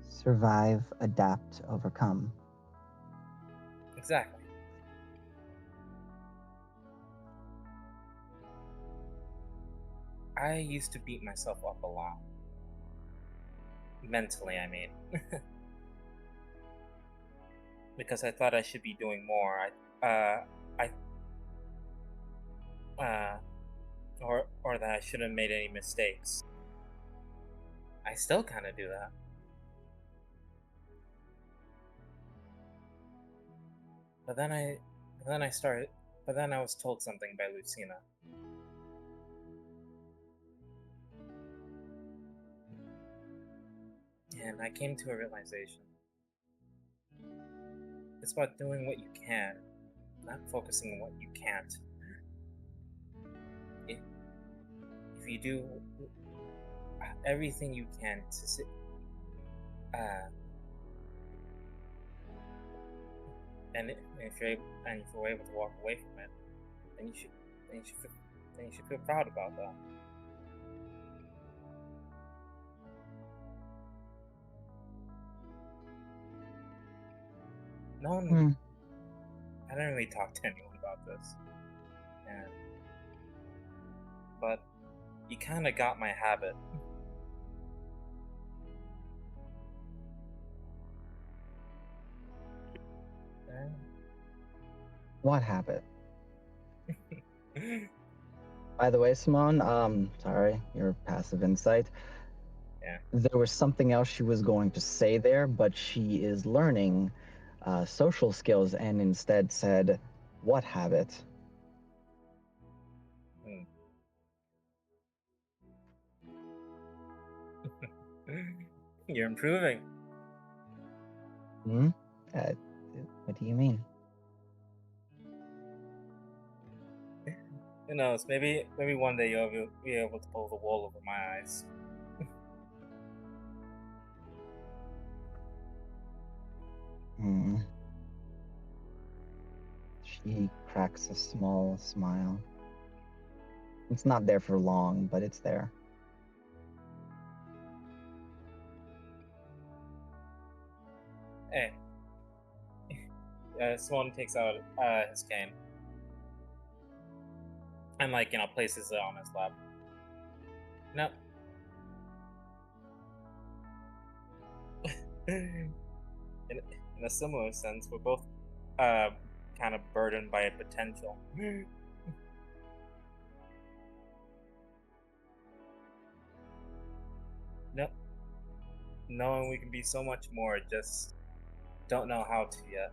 [SPEAKER 1] Survive, adapt, overcome.
[SPEAKER 11] Exactly. I used to beat myself up a lot. Mentally, I mean. Because I thought I should be doing more. Or that I shouldn't have made any mistakes. I still kind of do that. But then I was told something by Lucina. And I came to a realization. It's about doing what you can, not focusing on what you can't. If you do everything you can to and if you're able to walk away from it, then you should feel proud about that. no one.
[SPEAKER 1] Hmm.
[SPEAKER 11] I didn't really talk to anyone about this, but you kind of got my habit.
[SPEAKER 1] What habit? By the way, Simone, sorry, your passive insight.
[SPEAKER 11] Yeah.
[SPEAKER 1] There was something else she was going to say there, but she is learning social skills and instead said, "What habit?"
[SPEAKER 11] You're improving.
[SPEAKER 1] Hmm? What do you mean?
[SPEAKER 11] Who knows? Maybe one day you'll be able to pull the wool over my eyes.
[SPEAKER 1] Hmm. She cracks a small smile. It's not there for long, but it's there.
[SPEAKER 11] Hey. Swan takes out his cane and, like, places it on his lap. No. In a similar sense, we're both kind of burdened by a potential. No. Knowing we can be so much more, just don't know how to yet.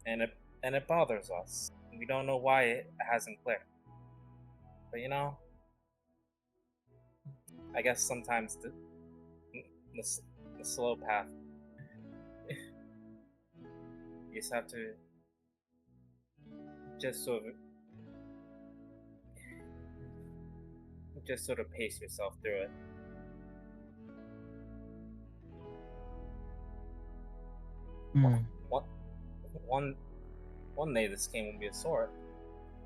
[SPEAKER 11] And it bothers us. We don't know why it hasn't clicked. But I guess sometimes the slow path. You just have to just sort of pace yourself through it. One day this game will be a sword,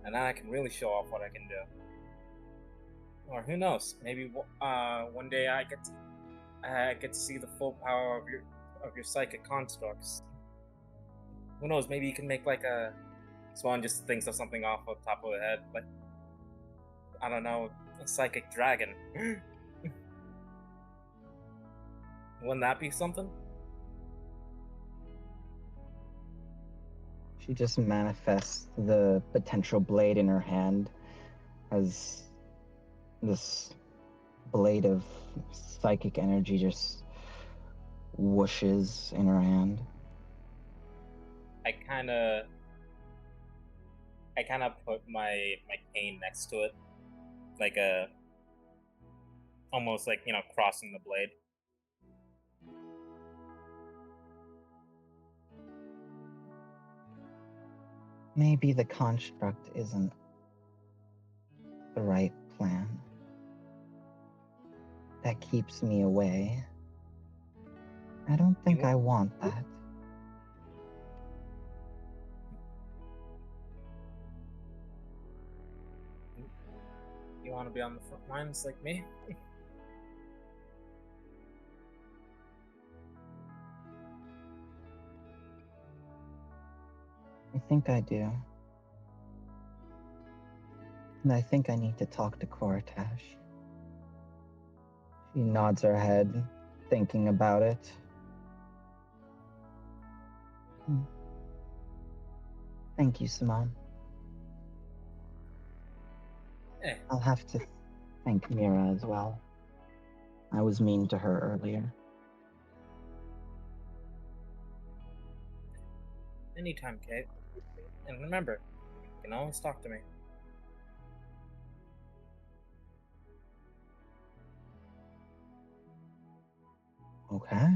[SPEAKER 11] and then I can really show off what I can do. Or who knows? Maybe one day I get to see the full power of your psychic constructs. Who knows? Maybe you can make like a Swan just thinks of something off the top of her head, like I don't know, a psychic dragon. Wouldn't that be something?
[SPEAKER 1] She just manifests the potential blade in her hand as this blade of psychic energy just whooshes in her hand.
[SPEAKER 11] I kind of put my cane next to it, like almost like crossing the blade.
[SPEAKER 1] Maybe the construct isn't the right plan. That keeps me away. I don't think I want that.
[SPEAKER 11] You want to be on the front lines like me?
[SPEAKER 1] I think I do. And I think I need to talk to Koratash. She nods her head, thinking about it. Thank you, Simone.
[SPEAKER 11] Eh.
[SPEAKER 1] I'll have to thank Mira as well. I was mean to her earlier.
[SPEAKER 11] Anytime, Kate. And remember, you can always talk to me.
[SPEAKER 1] Okay.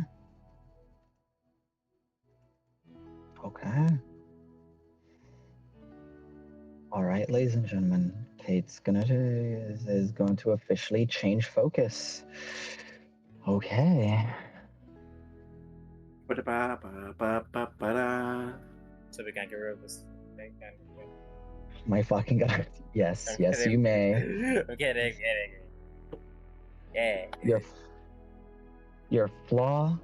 [SPEAKER 1] Okay. All right, ladies and gentlemen, Kate's is going to officially change focus. Okay.
[SPEAKER 11] So we can't get rid of this thing.
[SPEAKER 1] My fucking god. Yes,
[SPEAKER 11] I'm
[SPEAKER 1] yes,
[SPEAKER 11] kidding.
[SPEAKER 1] you may.
[SPEAKER 11] I'm kidding. Yeah.
[SPEAKER 1] Your flaw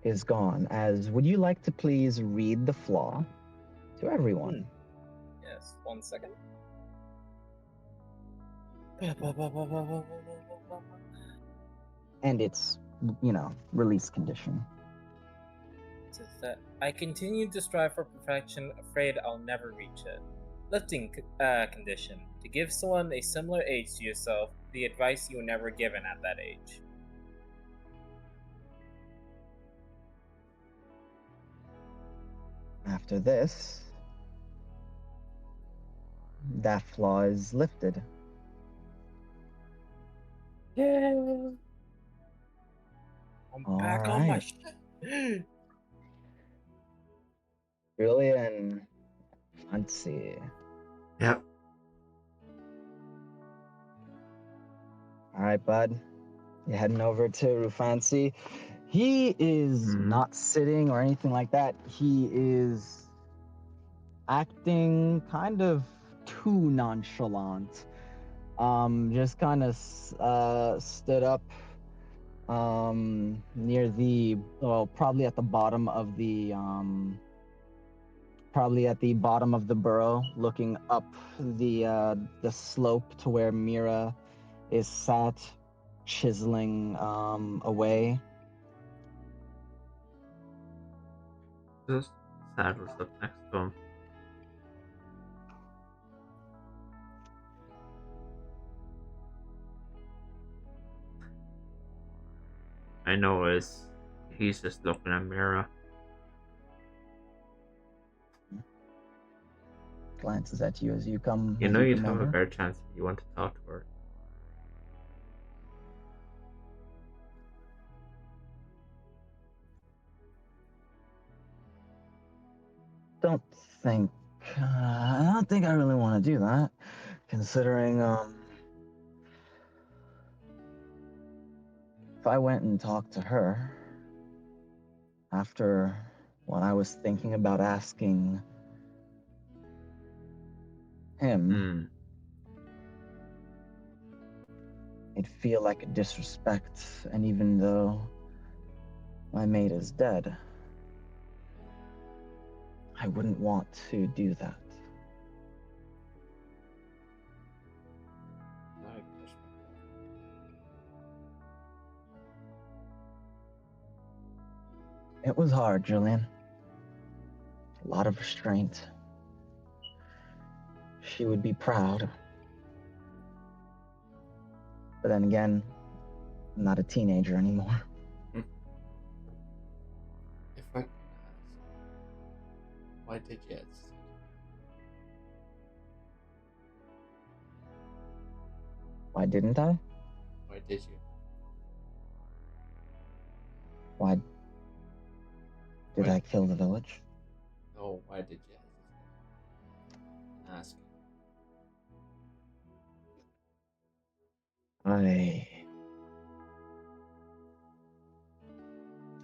[SPEAKER 1] is gone. As would you like to please read the flaw to everyone?
[SPEAKER 11] Yes, 1 second.
[SPEAKER 1] And its, release condition.
[SPEAKER 11] Says that I continue to strive for perfection, afraid I'll never reach it. Lifting condition: to give someone a similar age to yourself the advice you were never given at that age.
[SPEAKER 1] After this, that flaw is lifted.
[SPEAKER 11] Yeah. I'm back on my
[SPEAKER 1] Alright.
[SPEAKER 11] shit.
[SPEAKER 1] Julian, let's see.
[SPEAKER 8] Yep.
[SPEAKER 1] Alright, bud. You're heading over to Rufancy. He is
[SPEAKER 8] Mhm.
[SPEAKER 1] not sitting or anything like that. He is acting kind of too nonchalant. Just kind of stood up near the, well, probably at the bottom of the burrow, looking up the slope to where Mira is sat, chiseling away.
[SPEAKER 8] Just saddles up next to him. I know he's just looking at Mira.
[SPEAKER 1] Glances at you as you come.
[SPEAKER 8] You
[SPEAKER 1] as
[SPEAKER 8] know
[SPEAKER 1] you
[SPEAKER 8] you'd
[SPEAKER 1] come
[SPEAKER 8] have a
[SPEAKER 1] over.
[SPEAKER 8] better chance if you want to talk to her.
[SPEAKER 1] I don't think I really want to do that, considering if I went and talked to her after what I was thinking about asking him, it'd feel like a disrespect, and even though my mate is dead, I wouldn't want to do that. It was hard, Julian. A lot of restraint. She would be proud. But then again, I'm not a teenager anymore.
[SPEAKER 3] If I could ask, why did you hesitate?
[SPEAKER 1] Why didn't I?
[SPEAKER 3] Why did you?
[SPEAKER 1] Why did I kill the village?
[SPEAKER 3] No, why did you hesitate? Ask.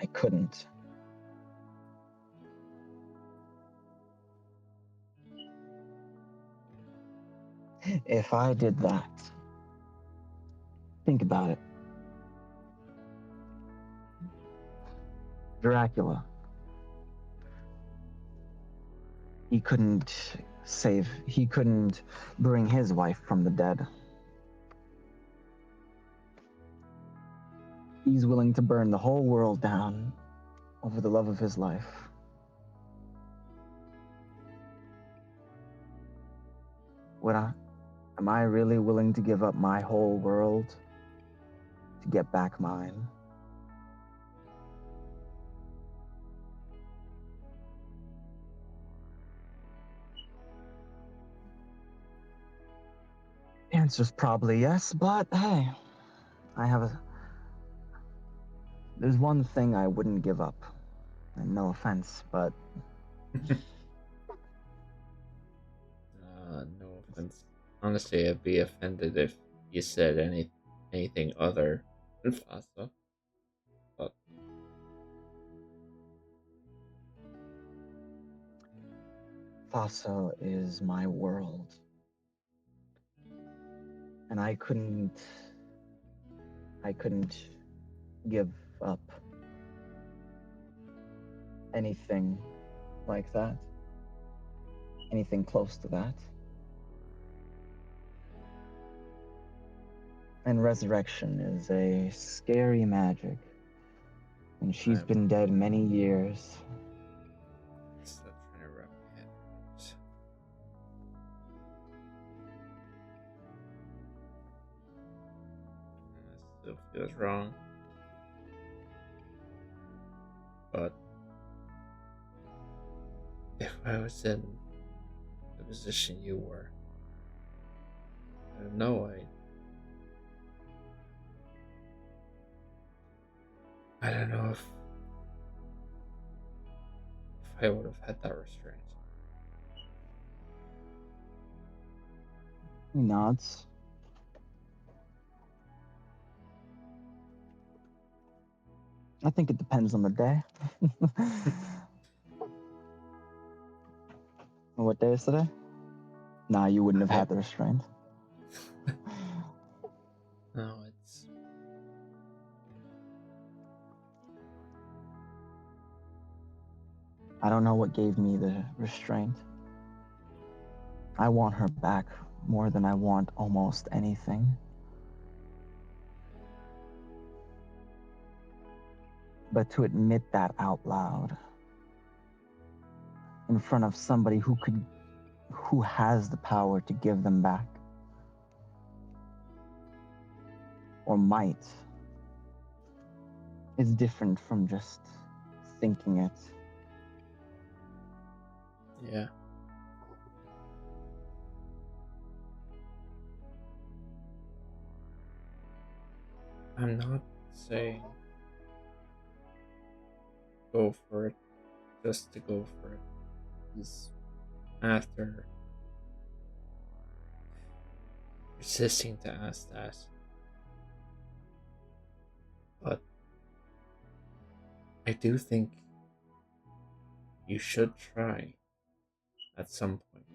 [SPEAKER 1] I couldn't. If I did that, think about it. Dracula. He couldn't bring his wife from the dead. He's willing to burn the whole world down over the love of his life. Am I really willing to give up my whole world to get back mine? The answer's probably yes, but hey, there's one thing I wouldn't give up. And no offense, but
[SPEAKER 8] No offense. Honestly, I'd be offended if you said anything other than Fasa. But
[SPEAKER 1] Thassa is my world. And I couldn't give up anything like that. Anything close to that. And resurrection is a scary magic. And she's been dead many years.
[SPEAKER 8] Still trying to wrap my head around it. It still feels wrong. But if I was in the position you were, I don't know, I don't know if I would have had that restraint.
[SPEAKER 1] He nods. I think it depends on the day. What day is today? Nah, you wouldn't have had the restraint.
[SPEAKER 8] No, it's
[SPEAKER 1] I don't know what gave me the restraint. I want her back more than I want almost anything. But to admit that out loud, in front of somebody who has the power to give them back, or might, is different from just thinking it.
[SPEAKER 8] yeah. I'm not saying go for it just to go for it. Because after persisting to ask that, but I do think you should try at some point.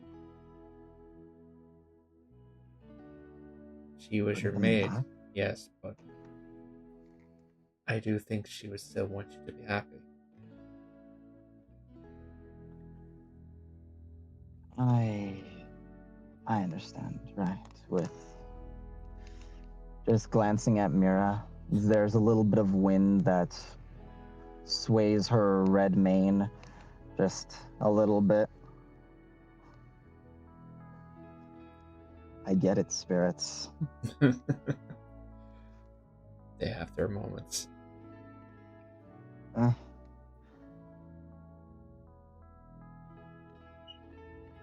[SPEAKER 8] She was your maid, yes, but I do think she would still want you to be happy.
[SPEAKER 1] I understand, right? With just glancing at Mira, there's a little bit of wind that sways her red mane just a little bit. I get it, spirits.
[SPEAKER 8] They have their moments.
[SPEAKER 1] I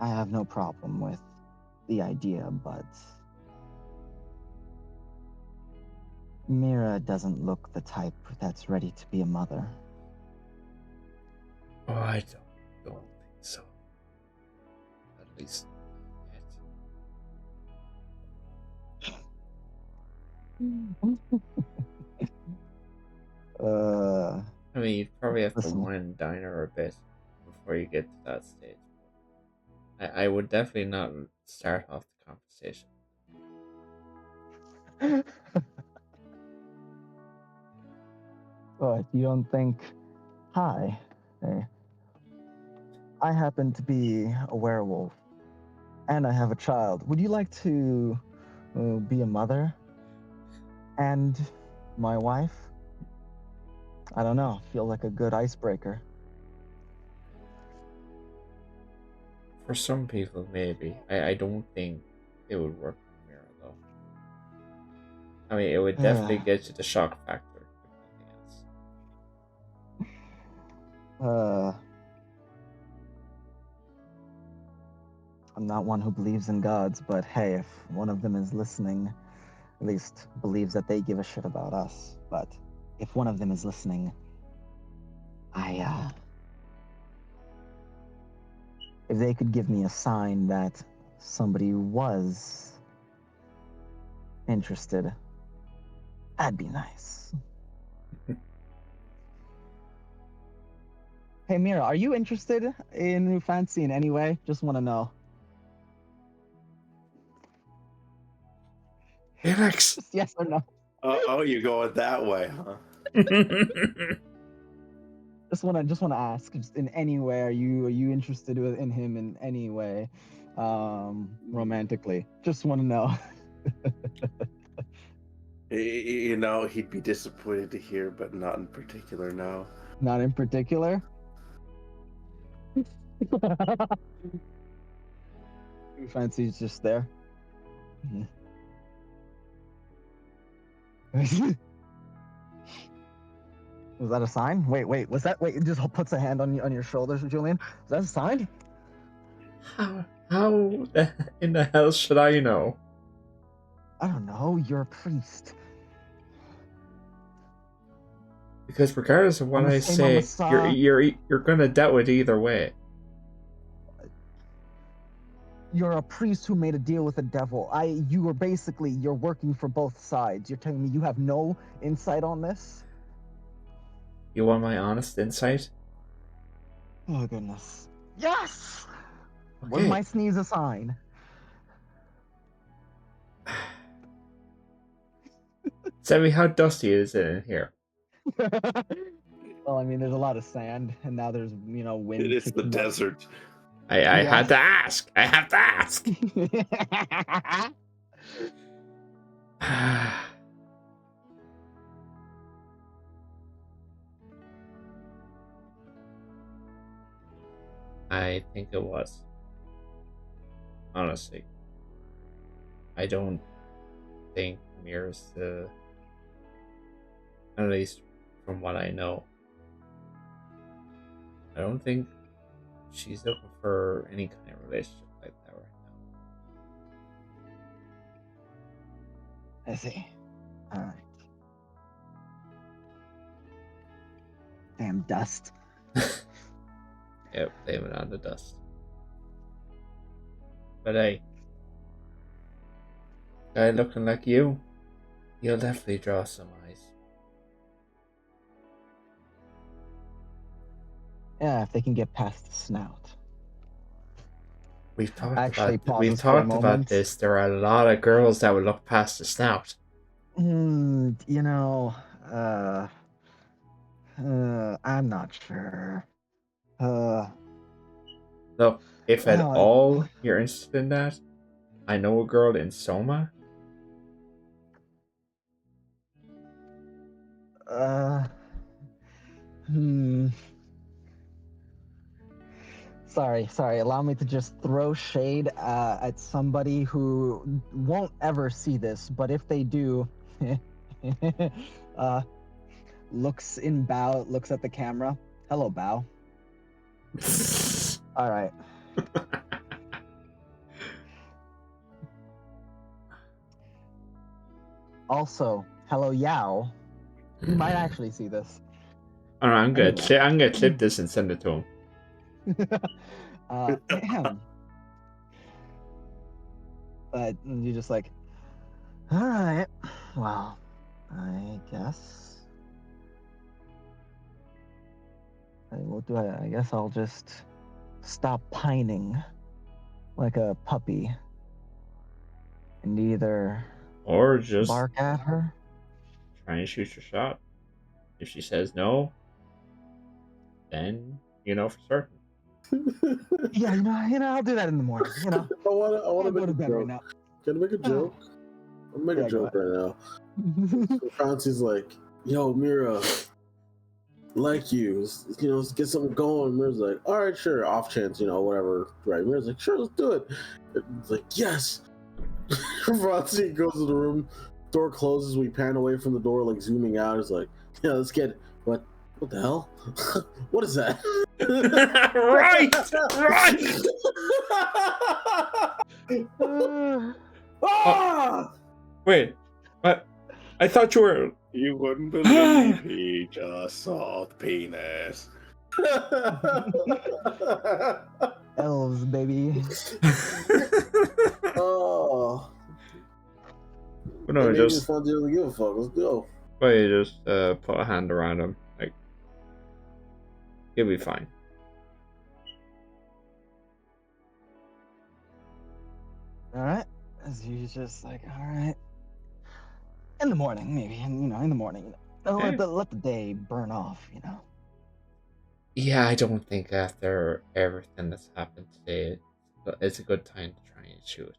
[SPEAKER 1] have no problem with the idea, but Mira doesn't look the type that's ready to be a mother.
[SPEAKER 8] Oh, I don't think so. At least I mean, you'd probably have to
[SPEAKER 1] listen.
[SPEAKER 8] wine and dine her a bit before you get to that stage. I would definitely not start off the conversation.
[SPEAKER 1] What, you don't think, hi, hey, I happen to be a werewolf, and I have a child. Would you like to be a mother? And my wife? I don't know, feel like a good icebreaker.
[SPEAKER 8] For some people, maybe. I don't think it would work with Mira, though. I mean, it would definitely get you the shock factor. If nothing else.
[SPEAKER 1] I'm not one who believes in gods, but hey, if one of them is listening, at least believes that they give a shit about us, but if one of them is listening, if they could give me a sign that somebody was interested, that'd be nice. Hey Mira, are you interested in Fancy in any way? Just want to know.
[SPEAKER 8] Felix!
[SPEAKER 1] Just yes or no.
[SPEAKER 4] Oh, you go it that way, huh?
[SPEAKER 1] just wanna ask, just in any way, are you interested in him in any way, romantically? Just want to know.
[SPEAKER 4] You know, he'd be disappointed to hear, but not in particular, no.
[SPEAKER 1] Not in particular. Fancy's just there. Yeah. Was that a sign? Wait, was that? Wait, it just puts a hand on your shoulders, Julian. Is that a sign?
[SPEAKER 8] How in the hell should I know?
[SPEAKER 1] I don't know. You're a priest.
[SPEAKER 8] Because regardless of what
[SPEAKER 1] I'm the
[SPEAKER 8] I
[SPEAKER 1] same on
[SPEAKER 8] say,
[SPEAKER 1] the
[SPEAKER 8] you're gonna dealt with either way.
[SPEAKER 1] You're a priest who made a deal with the devil. You are basically, you're working for both sides. You're telling me you have no insight on this?
[SPEAKER 8] You want my honest insight?
[SPEAKER 1] Oh goodness. Yes.
[SPEAKER 8] Okay.
[SPEAKER 1] Was my sneeze a sign?
[SPEAKER 8] Sammy, how dusty is it in here?
[SPEAKER 1] Well, I mean, there's a lot of sand, and now there's wind.
[SPEAKER 4] It is the
[SPEAKER 1] kicking up.
[SPEAKER 4] desert.
[SPEAKER 8] I had to ask. I have to ask. I think it was. Honestly. I don't think Mira's the... At least from what I know. I don't think she's looking for any kind of relationship like that right now.
[SPEAKER 1] I see. Alright. Damn dust.
[SPEAKER 8] Yep, blame it on the dust. But hey, guy looking like you'll definitely draw some eyes.
[SPEAKER 1] Yeah, if they can get past the snout.
[SPEAKER 8] We've talked
[SPEAKER 1] Actually,
[SPEAKER 8] about
[SPEAKER 1] moment.
[SPEAKER 8] this. There are a lot of girls that would look past the snout.
[SPEAKER 1] I'm not sure.
[SPEAKER 8] Look, if at
[SPEAKER 1] No,
[SPEAKER 8] all you're interested in that, I know a girl in Soma.
[SPEAKER 1] Sorry. Allow me to just throw shade at somebody who won't ever see this, but if they do, looks at the camera. Hello, Bao. All right. Also, hello, Yao. You might actually see this.
[SPEAKER 8] All right, I'm gonna clip this and send it to him.
[SPEAKER 1] But you're just like, all right, well, I guess. What do I guess I'll just stop pining like a puppy and either
[SPEAKER 8] Or just
[SPEAKER 1] bark at her.
[SPEAKER 8] try and shoot your shot. If she says no, then you know for certain.
[SPEAKER 1] Yeah, I'll do that in the morning.
[SPEAKER 2] I want to
[SPEAKER 1] go
[SPEAKER 2] make
[SPEAKER 1] to
[SPEAKER 2] a
[SPEAKER 1] bed
[SPEAKER 2] joke.
[SPEAKER 1] right now.
[SPEAKER 2] Can I make a joke? I'll make a joke right now. So Fancy's like, yo, Mira, like you, let's get something going. Mira's like, all right, sure, off chance, whatever. Right? Mira's like, sure, let's do it. It's like, yes. Fancy goes to the room, door closes, we pan away from the door, like zooming out. It's like, yeah, let's get it. What the hell? What is that?
[SPEAKER 8] Right. Wait, what? I thought you were.
[SPEAKER 4] You wouldn't believe he just saw the penis.
[SPEAKER 1] Elves, baby.
[SPEAKER 2] Oh.
[SPEAKER 8] No,
[SPEAKER 2] Maybe
[SPEAKER 8] just.
[SPEAKER 2] it's fun to give a fuck. Let's go.
[SPEAKER 8] Well, you just put a hand around him, like he'll be fine.
[SPEAKER 1] All right. As you just like, all right. In the morning, maybe, and in the morning, let the day burn off,
[SPEAKER 8] Yeah, I don't think after everything that's happened today, it's a good time to try and shoot.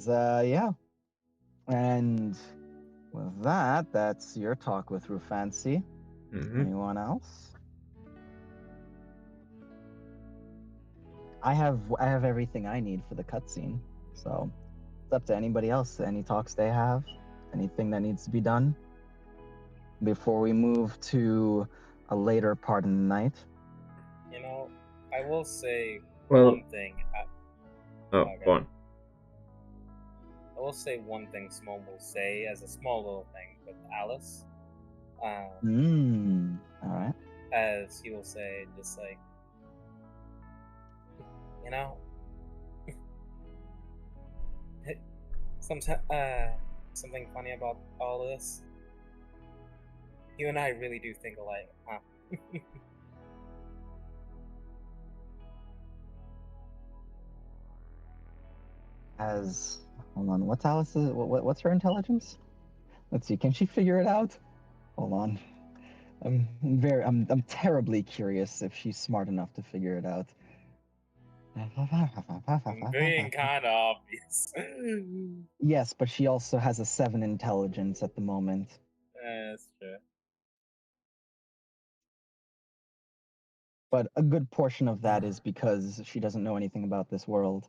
[SPEAKER 1] Yeah. And with that, that's your talk with Rufancy.
[SPEAKER 8] Mm-hmm.
[SPEAKER 1] Anyone else? I have everything I need for the cutscene, so it's up to anybody else. Any talks they have, anything that needs to be done before we move to a later part in the night.
[SPEAKER 11] You know, I will say
[SPEAKER 8] Well,
[SPEAKER 11] one thing.
[SPEAKER 8] oh,
[SPEAKER 11] Okay.
[SPEAKER 8] go on.
[SPEAKER 11] I will say one thing Small will say as a small little thing with Alice.
[SPEAKER 1] All right.
[SPEAKER 11] As he will say, just like, you know, sometimes, something funny about all of this. You and I really do think alike, huh?
[SPEAKER 1] Hold on, what's Alice's? What's her intelligence? Let's see. Can she figure it out? Hold on. I'm terribly curious if she's smart enough to figure it out.
[SPEAKER 11] I'm being kind of obvious.
[SPEAKER 1] Yes, but she also has a 7 intelligence at the moment.
[SPEAKER 11] That's true.
[SPEAKER 1] But a good portion of that is because she doesn't know anything about this world.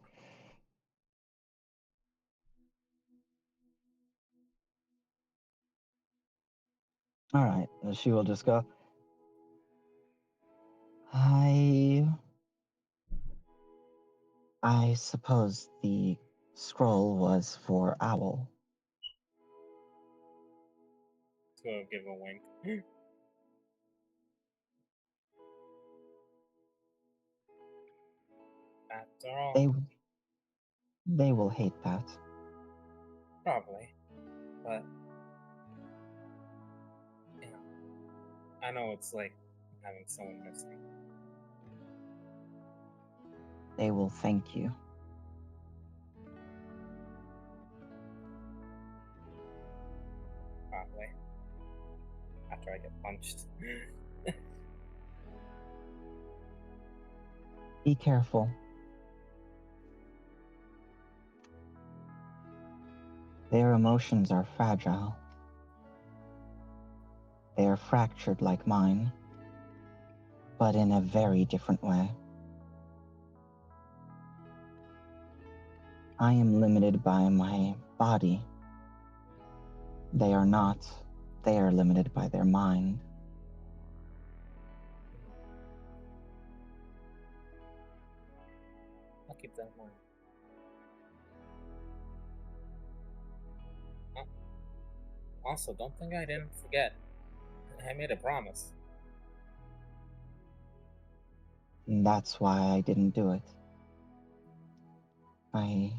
[SPEAKER 1] All right, she will just go. I suppose the scroll was for Owl.
[SPEAKER 11] So give a wink. After all,
[SPEAKER 1] They will hate that.
[SPEAKER 11] probably, but you know, I know it's like having someone missing.
[SPEAKER 1] They will thank you.
[SPEAKER 11] Probably. After I get punched.
[SPEAKER 1] Be careful. Their emotions are fragile. They are fractured like mine, but in a very different way. I am limited by my body. They are not. They are limited by their mind.
[SPEAKER 11] I'll keep that in mind. Also, don't think I didn't forget. I made a promise.
[SPEAKER 1] And that's why I didn't do it. I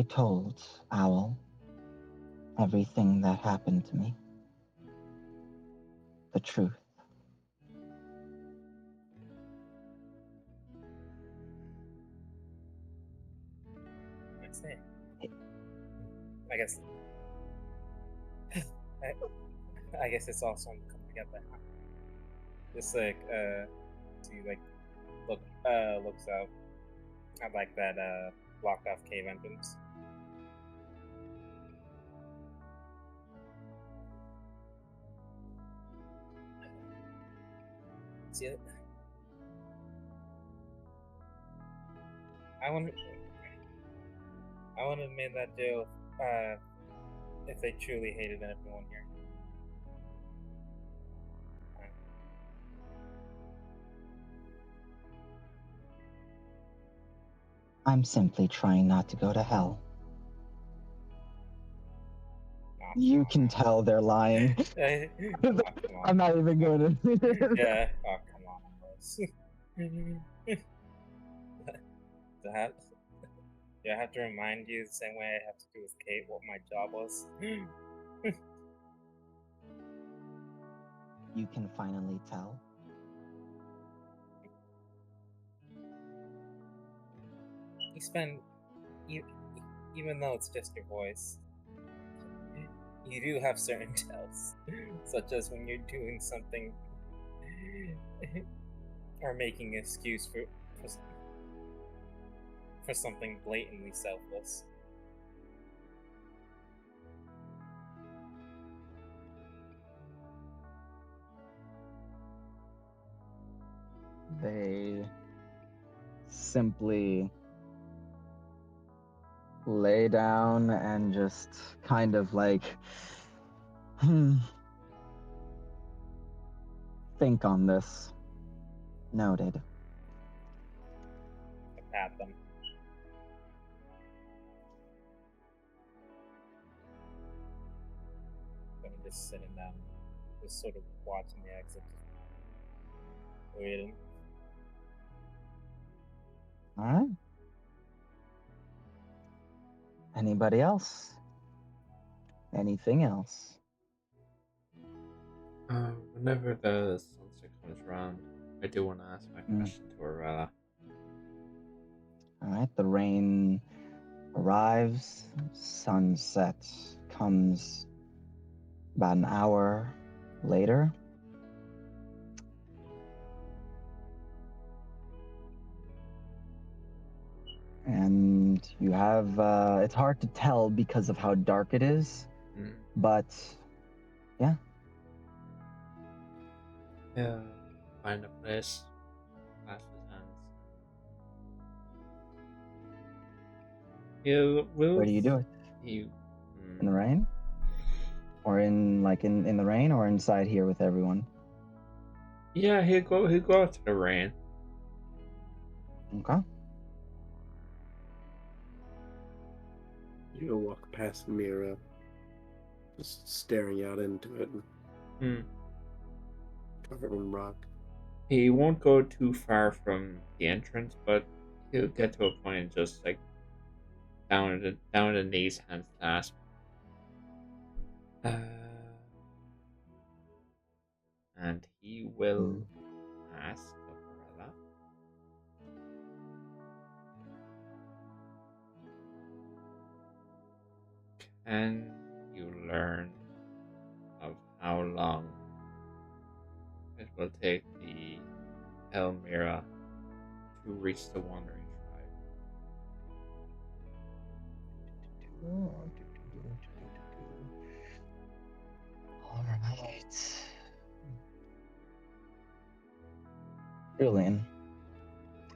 [SPEAKER 1] told Owl everything that happened to me. The truth.
[SPEAKER 11] I see. I guess. I guess it's awesome coming together. Just like see like looks out at like that blocked off cave entrance. See it? I wouldn't have made that deal if they truly hated everyone here.
[SPEAKER 1] I'm simply trying not to go to hell. You can tell they're lying. I'm not even going to.
[SPEAKER 11] Yeah. Oh, come on, boys. Do I have to remind you the same way I have to do with Kate what my job was?
[SPEAKER 1] You can finally tell.
[SPEAKER 11] You spend, you, even though it's just your voice, you do have certain tells, such as when you're doing something or making an excuse for something blatantly selfless.
[SPEAKER 1] They simply lay down and just kind of like think on this. Noted.
[SPEAKER 11] I pat them. I'm just sitting down, just sort of watching the exit, waiting.
[SPEAKER 1] All right. Anybody else? Anything else?
[SPEAKER 8] Whenever the sunset comes around, I do want to ask my question to Arella.
[SPEAKER 1] All right. The rain arrives. Sunset comes about an hour later. And you have, it's hard to tell because of how dark it is, but yeah.
[SPEAKER 8] Yeah, find a place, clasp his hands.
[SPEAKER 1] Where do you do it? In the rain? Or in the rain or inside here with everyone?
[SPEAKER 8] Yeah, he'll go out to the rain.
[SPEAKER 1] Okay.
[SPEAKER 4] You'll walk past Mira, just staring out into it, covered in rock.
[SPEAKER 8] He won't go too far from the entrance, but he'll get to a point and just like down at the knees, hands clasped. And he will ask Arella. Can you learn of how long it will take the Elmira to reach the Wandering Tribe?
[SPEAKER 1] All right. Julian.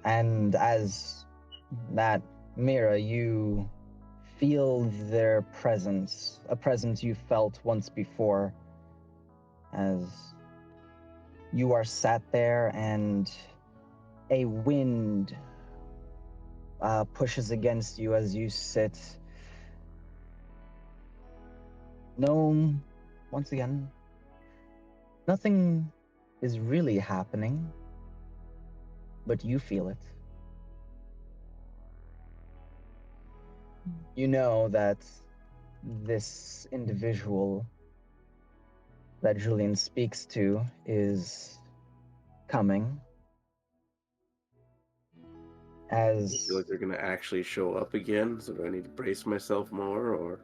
[SPEAKER 1] And as that Mira, you feel their presence, a presence you felt once before, as you are sat there and a wind pushes against you as you sit. No, once again, nothing is really happening, but you feel it. You know that this individual that Julian speaks to is coming. As
[SPEAKER 4] I feel like they're gonna actually show up again, so do I need to brace myself more, or?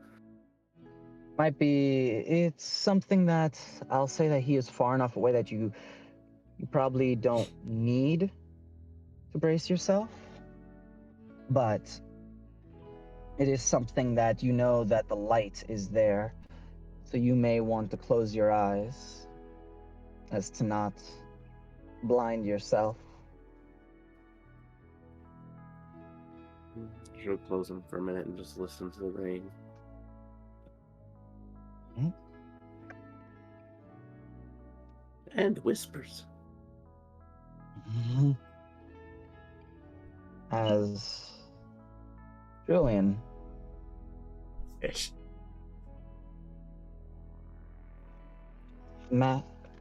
[SPEAKER 1] it's something that I'll say that he is far enough away that you probably don't need to brace yourself, but it is something that you know that the light is there, so you may want to close your eyes as to not blind yourself.
[SPEAKER 4] She'll close them for a minute and just listen to the rain. And whispers.
[SPEAKER 1] As Julian.
[SPEAKER 8] Fish.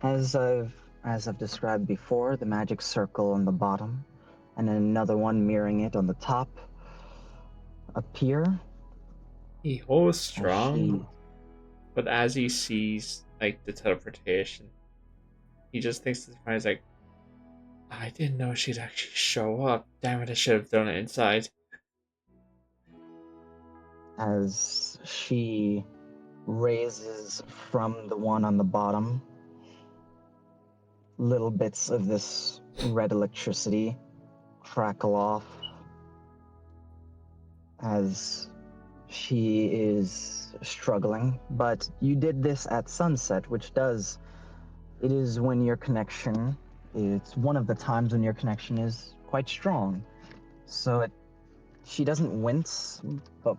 [SPEAKER 1] As I've described before, the magic circle on the bottom, and then another one mirroring it on the top, appear.
[SPEAKER 8] He holds strong, but as he sees like the teleportation, he just thinks to himself, he's like, I didn't know she'd actually show up. Damn it, I should have done it inside.
[SPEAKER 1] as she raises from the one on the bottom. Little bits of this red electricity crackle off as she is struggling. But you did this at sunset, which does... It is when your connection... It's one of the times when your connection is quite strong. So she doesn't wince, but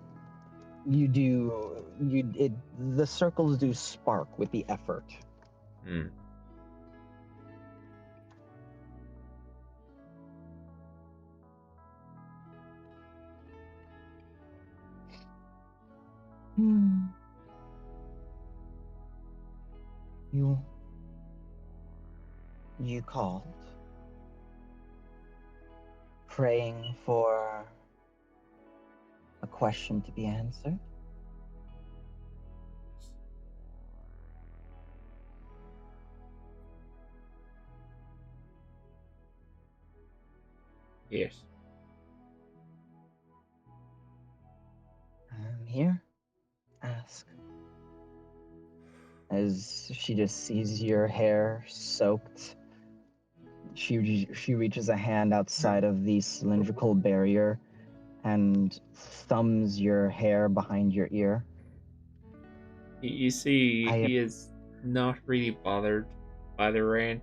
[SPEAKER 1] you do... the circles do spark with the effort.
[SPEAKER 8] Hmm.
[SPEAKER 1] You called, praying for a question to be answered.
[SPEAKER 8] Yes.
[SPEAKER 1] I'm here. Ask. As she just sees your hair soaked, she reaches a hand outside of the cylindrical barrier and thumbs your hair behind your ear.
[SPEAKER 8] You see, he is not really bothered by the rain.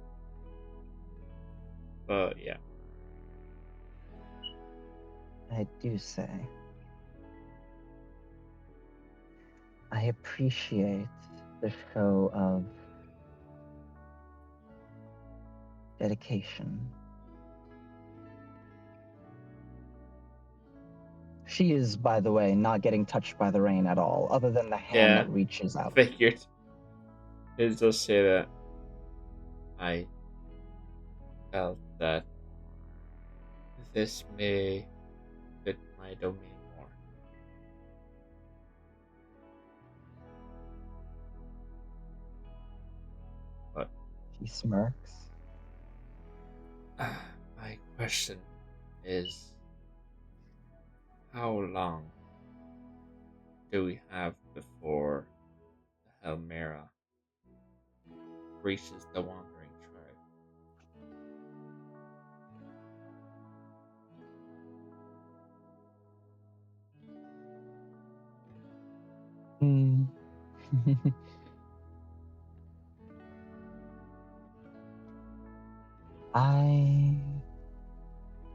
[SPEAKER 8] But yeah.
[SPEAKER 1] I do say, I appreciate the show of dedication. She is, by the way, not getting touched by the rain at all, other than the hand that reaches out.
[SPEAKER 8] Figured. It does say that. I felt that this may fit my domain more. But
[SPEAKER 1] she smirks.
[SPEAKER 8] My question is, how long do we have before the Helmera reaches the Wandering
[SPEAKER 1] Tribe?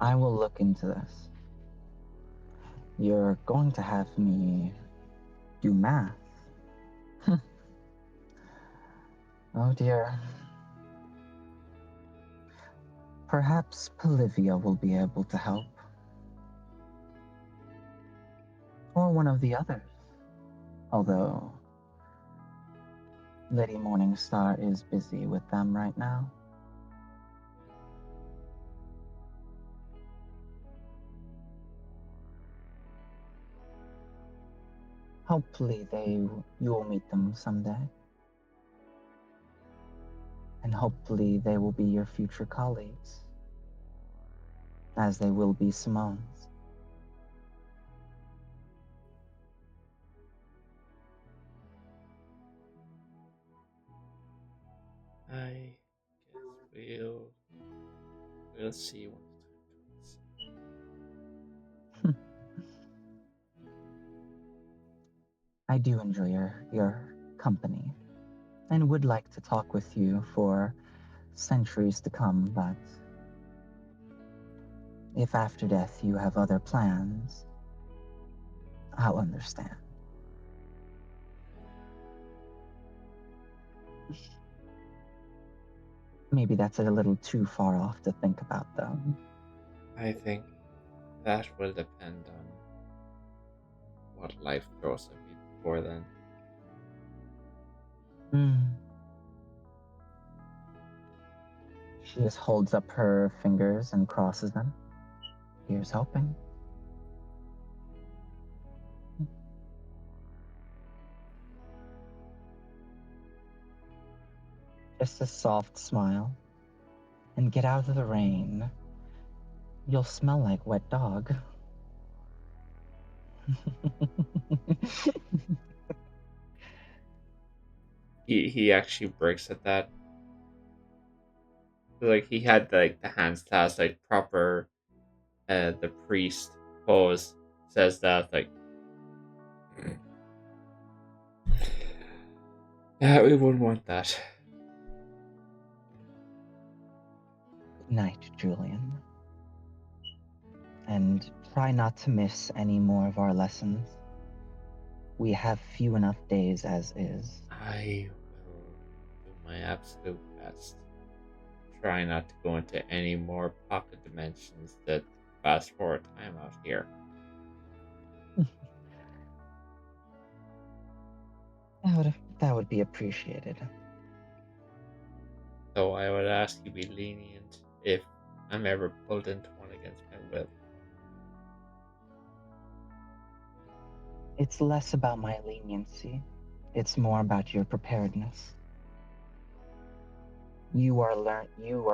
[SPEAKER 1] I will look into this. You're going to have me do math. Oh dear. Perhaps Polivia will be able to help. Or one of the others. Although Lady Morningstar is busy with them right now. Hopefully you will meet them someday. And hopefully they will be your future colleagues. As they will be Simone's.
[SPEAKER 8] I guess we'll see when the time comes.
[SPEAKER 1] I do enjoy your company, and would like to talk with you for centuries to come, but if after death you have other plans, I'll understand. Maybe that's a little too far off to think about, though.
[SPEAKER 8] I think that will depend on what life throws at me before then.
[SPEAKER 1] She just holds up her fingers and crosses them. Here's hoping. Just a soft smile. And get out of the rain. You'll smell like wet dog.
[SPEAKER 8] He actually breaks at that. Like he had like the hands clasped, like proper the priest pose. Says that like yeah, we wouldn't want that.
[SPEAKER 1] Good night, Julian. And try not to miss any more of our lessons. We have few enough days as is.
[SPEAKER 8] I will do my absolute best. Try not to go into any more pocket dimensions that fast forward time out here.
[SPEAKER 1] That would be appreciated.
[SPEAKER 8] So I would ask you be lenient if I'm ever pulled into one against my will.
[SPEAKER 1] It's less about my leniency. It's more about your preparedness. You are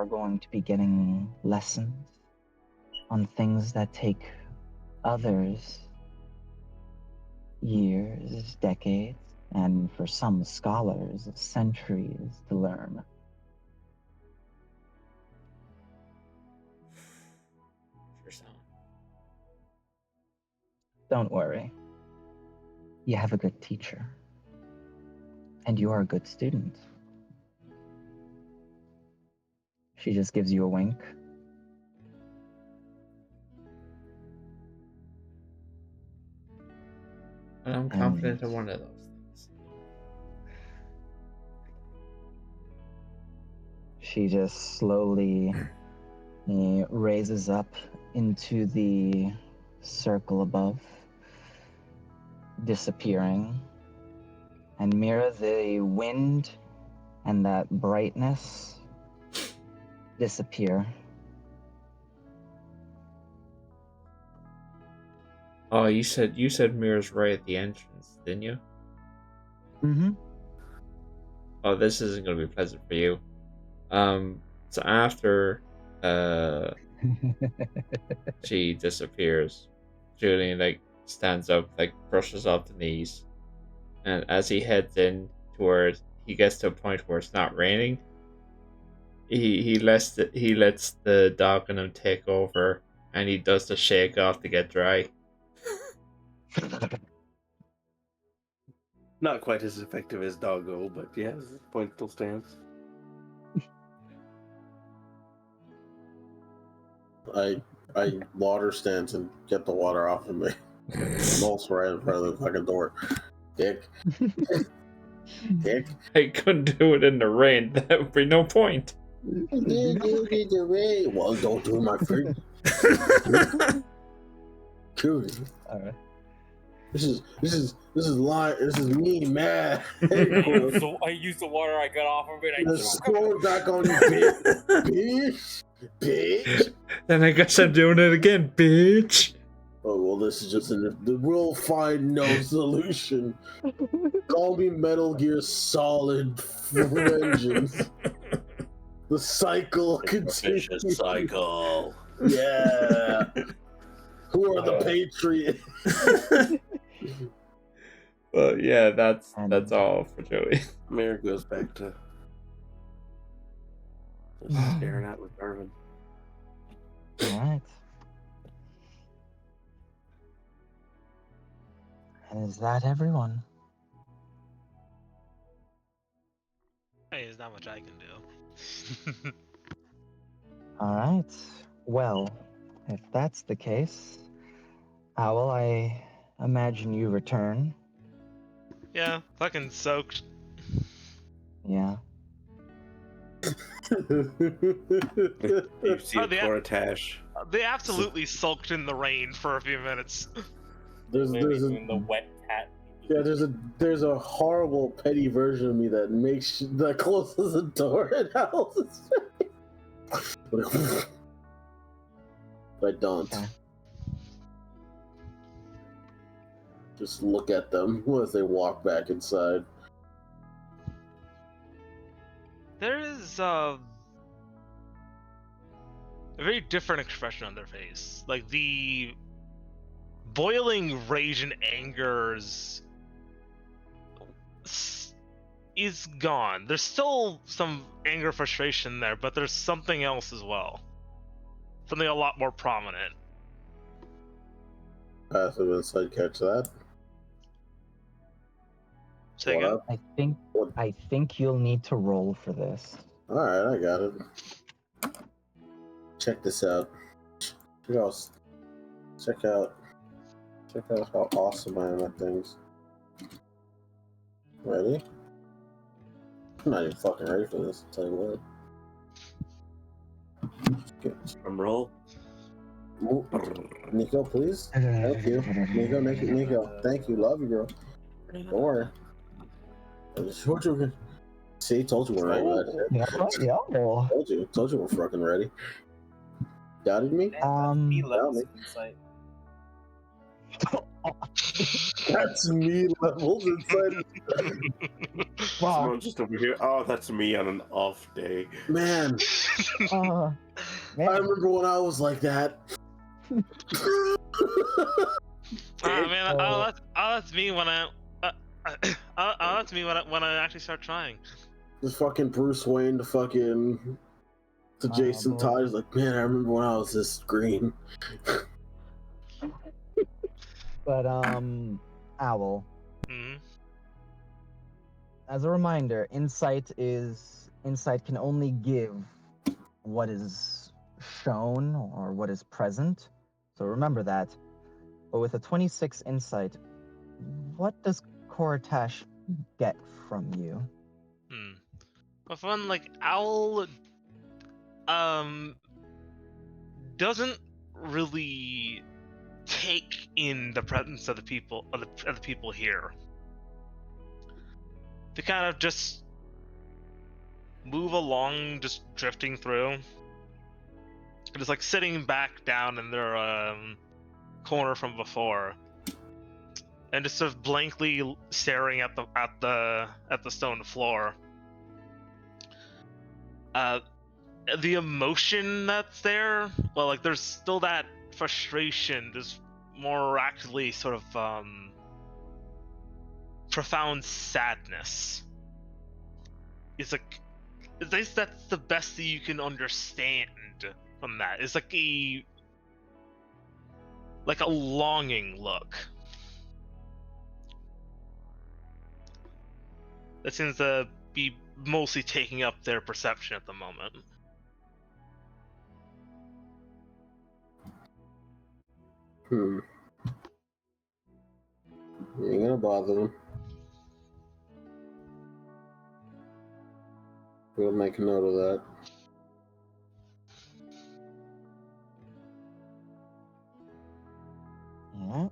[SPEAKER 1] going to be getting lessons on things that take others years, decades, and for some scholars, centuries to learn.
[SPEAKER 8] For some.
[SPEAKER 1] Don't worry. You have a good teacher. And you are a good student. She just gives you a wink.
[SPEAKER 8] And I'm confident in one of those things.
[SPEAKER 1] She just slowly raises up into the circle above, disappearing. And Mira, the wind and that brightness disappear.
[SPEAKER 8] Oh, you said Mira's right at the entrance, didn't you?
[SPEAKER 1] Mm-hmm.
[SPEAKER 8] Oh, this isn't gonna be pleasant for you. So after she disappears, Julian like stands up, like brushes off the knees, and as he heads in towards, he gets to a point where it's not raining. He lets the dog in him take over, and he does the shake off to get dry.
[SPEAKER 4] Not quite as effective as Doggo, but yeah, the point still stands.
[SPEAKER 2] I water stance and get the water off of me. Most right in front of the fucking door. Dick. Dick.
[SPEAKER 8] I couldn't do it in the rain. That would be no point.
[SPEAKER 2] Well, don't do my friend. Cool.
[SPEAKER 1] All right.
[SPEAKER 2] This is me, man.
[SPEAKER 11] So I used the water I got off of it. I
[SPEAKER 2] Just scroll it back on you, bitch. Bitch.
[SPEAKER 8] Then I guess I'm doing it again, bitch.
[SPEAKER 2] Oh, well, this is just we'll find no solution. Call me Metal Gear Solid Vengeance. The cycle continues.
[SPEAKER 4] Vicious cycle.
[SPEAKER 2] Yeah. Who are the Patriots?
[SPEAKER 8] Well, yeah, that's all for Joey.
[SPEAKER 4] Mira goes back to staring at with Irvin.
[SPEAKER 1] All right. And is that everyone?
[SPEAKER 12] Hey, there's not much I can do.
[SPEAKER 1] All right. Well, if that's the case, Owl, I imagine you return.
[SPEAKER 12] Yeah, fucking soaked.
[SPEAKER 1] Yeah.
[SPEAKER 4] You see
[SPEAKER 12] Oh, they-
[SPEAKER 4] Coratash.
[SPEAKER 12] They absolutely sulked in the rain for a few minutes.
[SPEAKER 2] There's
[SPEAKER 11] Maybe the wet cat.
[SPEAKER 2] Yeah, there's a horrible petty version of me that closes the door and howls. I don't.
[SPEAKER 1] Okay.
[SPEAKER 2] Just look at them as they walk back inside.
[SPEAKER 12] There is a very different expression on their face. Like the
[SPEAKER 6] boiling rage and anger is gone. There's still some anger, frustration there, but there's something else as well. Something a lot more prominent.
[SPEAKER 2] Passive insight, catch that.
[SPEAKER 6] Say
[SPEAKER 2] What
[SPEAKER 6] again?
[SPEAKER 2] up?
[SPEAKER 1] I think you'll need to roll for this.
[SPEAKER 2] All right, I got it. Check this out. Check out how awesome I am at things. Ready? I'm not even fucking ready for this. I'll tell you what.
[SPEAKER 4] Drum roll.
[SPEAKER 2] Nico, please. Thank you. Nico. Thank you. Love you, girl. Don't worry. See, told you we're ready.
[SPEAKER 1] Yeah.
[SPEAKER 2] Told you we're fucking ready. Doubted me?
[SPEAKER 11] Me
[SPEAKER 2] Doubt
[SPEAKER 11] levels
[SPEAKER 2] me.
[SPEAKER 11] of insight.
[SPEAKER 2] That's me levels inside.
[SPEAKER 4] Someone just over here. Oh, that's me on an off day.
[SPEAKER 2] Man. I remember when I was like that.
[SPEAKER 6] That's me when I. That's me when I actually start trying.
[SPEAKER 2] This fucking Bruce Wayne to Jason Todd is like, man, I remember when I was this green.
[SPEAKER 1] But Owl.
[SPEAKER 6] Mm-hmm.
[SPEAKER 1] As a reminder, insight can only give what is shown or what is present. So remember that. But with a 26 insight, what does Kortash get from you?
[SPEAKER 6] But fun, like Owl doesn't really take in the presence of the people here. They kind of just move along, just drifting through. Just like sitting back down in their corner from before, and just sort of blankly staring at the stone floor. The emotion that's there, well, like there's still that frustration, just more actually sort of profound sadness. It's like, at least that's the best that you can understand from that. It's like a longing look. That seems to be mostly taking up their perception at the moment.
[SPEAKER 2] You ain't gonna bother them. We'll make a note of that.
[SPEAKER 1] Yeah.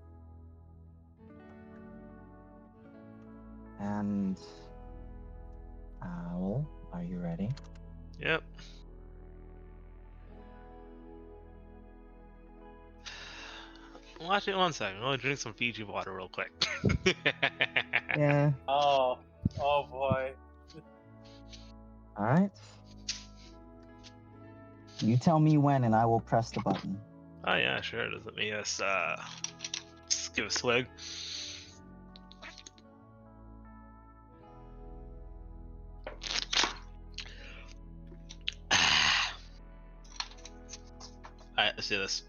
[SPEAKER 1] And Owl, are you ready?
[SPEAKER 6] Yep. Well, actually, one second. I'm gonna drink some Fiji water real quick.
[SPEAKER 1] Yeah.
[SPEAKER 11] Oh boy.
[SPEAKER 1] Alright. You tell me when and I will press the button.
[SPEAKER 6] Oh yeah, sure. Let me just give a swig. Alright, let's do this.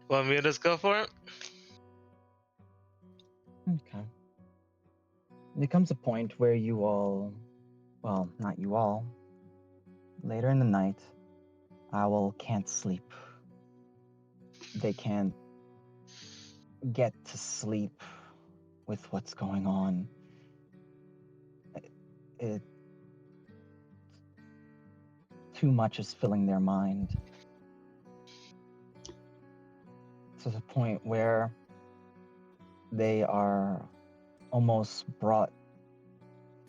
[SPEAKER 6] Want me to just go for it?
[SPEAKER 1] Okay. There comes a point where you all, well, not you all, later in the night, Owl can't sleep. They can't get to sleep with what's going on. Too much is filling their mind. To the point where they are almost brought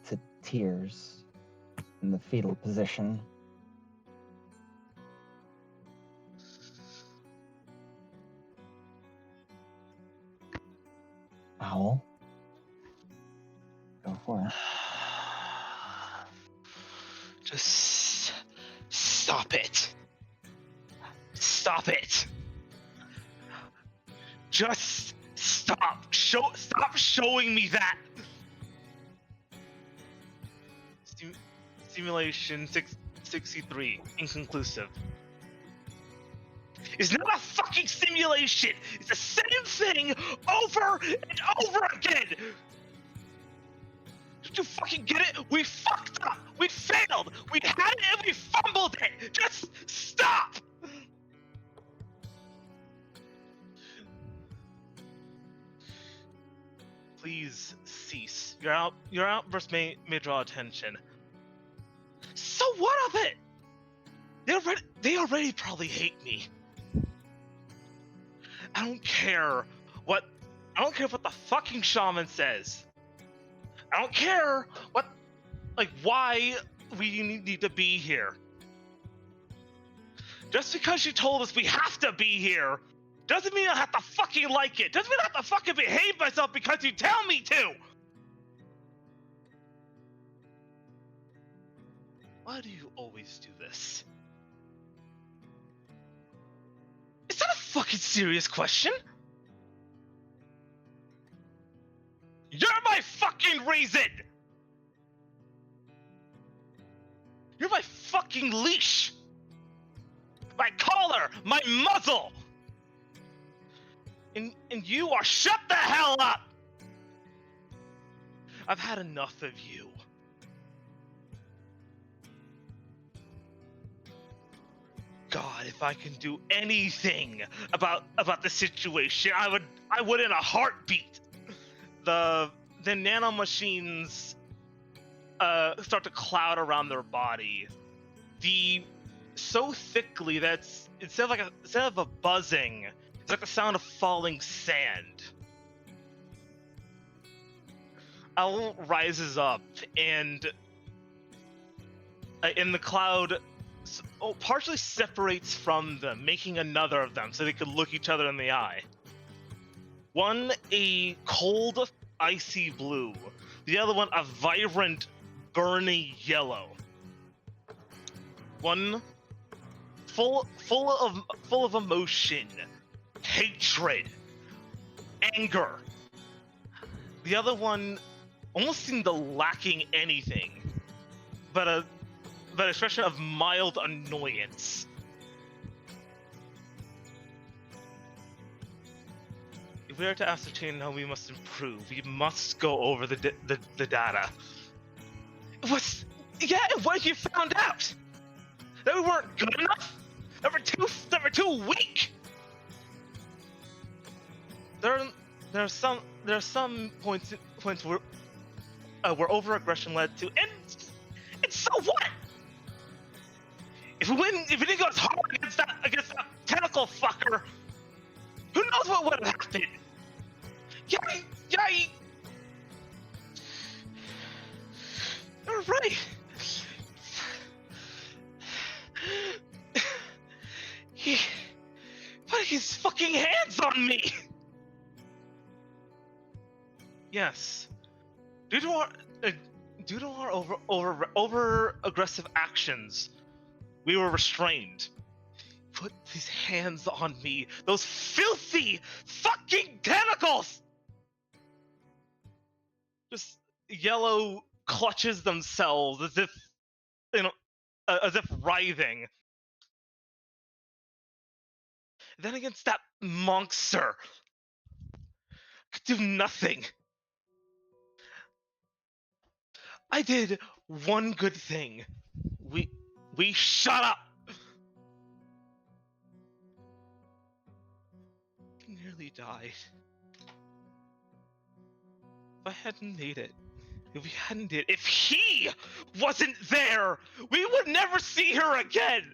[SPEAKER 1] to tears in the fetal position. Owl. Go for it.
[SPEAKER 12] Just stop it. Stop it. Just stop. Stop showing me that. Simulation 63 inconclusive. It's not a fucking simulation. It's the same thing over and over again. Did you fucking get it? We fucked up. We failed. We had it and we fumbled it. Just stop. Please cease. Your outburst may draw attention. So what of it? They already probably hate me. I don't care what the fucking shaman says. I don't care why we need to be here. Just because you told us we have to be here doesn't mean I have to fucking like it. Doesn't mean I have to fucking behave myself because you tell me to. Why do you always do this? Is that a fucking serious question? You're my fucking reason! You're my fucking leash! My collar! My muzzle! And you are shut the hell up! I've had enough of you. God, if I can do anything about the situation, I would in a heartbeat. The nanomachines start to cloud around their body, so thickly that instead of a buzzing, it's like the sound of falling sand. Owl rises up and in the cloud, partially separates from them, making another of them so they could look each other in the eye. One a cold, icy blue. The other one a vibrant, burning yellow. One full of emotion, hatred, anger. The other one almost seemed to lacking anything, but an expression of mild annoyance. If we are to ascertain how we must improve, we must go over the data. What have you found out? That we weren't good enough? That we're too weak? There are some points where overaggression led to, and so what? If we didn't go as hard against that tentacle fucker, who knows what would have happened? Yay! You're right. He put his fucking hands on me. Yes, due to our over aggressive actions, we were restrained. Put his hands on me. Those filthy fucking tentacles! Just yellow clutches themselves as if writhing. Then against that monster, could do nothing. I did one good thing. We shut up. He nearly died. If I hadn't made it, if he wasn't there, we would never see her again.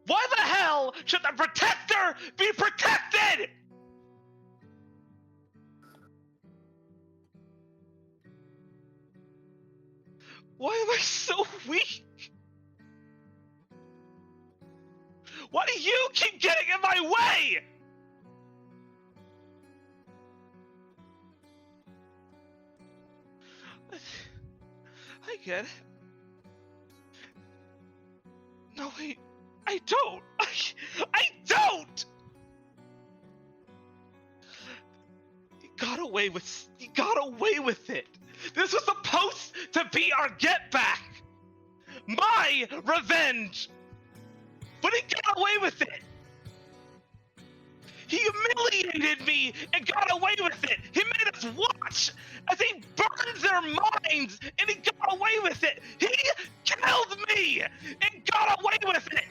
[SPEAKER 12] Why the hell should the protector be protected? Why am I so weak? Why do you keep getting in my way? I get it. No, wait. I don't. I don't! You got away with it. This was supposed to be our get back. My revenge. But he got away with it. He humiliated me and got away with it. He made us watch as he burned their minds and he got away with it. He killed me and got away with it.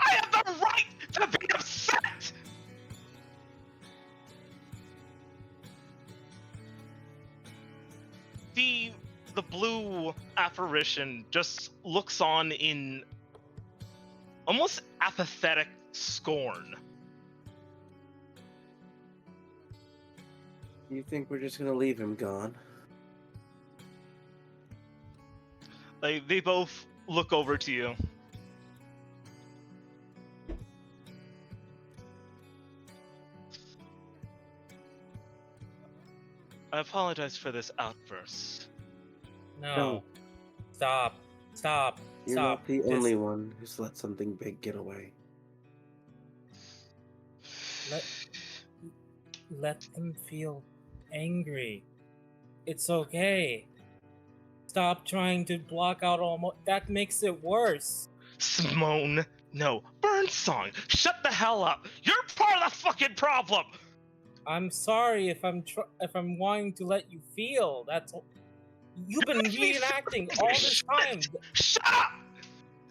[SPEAKER 12] I have the right to be upset. The blue apparition just looks on in almost apathetic scorn.
[SPEAKER 4] You think we're just gonna leave him gone?
[SPEAKER 12] Like, they both look over to you. I apologize for this outburst.
[SPEAKER 11] No. Stop. Stop.
[SPEAKER 4] You're
[SPEAKER 11] Stop.
[SPEAKER 4] not the only one who's let something big get away.
[SPEAKER 11] Let them feel angry. It's okay. Stop trying to block out that makes it worse.
[SPEAKER 12] Simone, no. Burnsong, shut the hell up. You're part of the fucking problem.
[SPEAKER 11] I'm sorry if I'm wanting to let you feel. That's you've been reenacting all this time.
[SPEAKER 12] Shut up!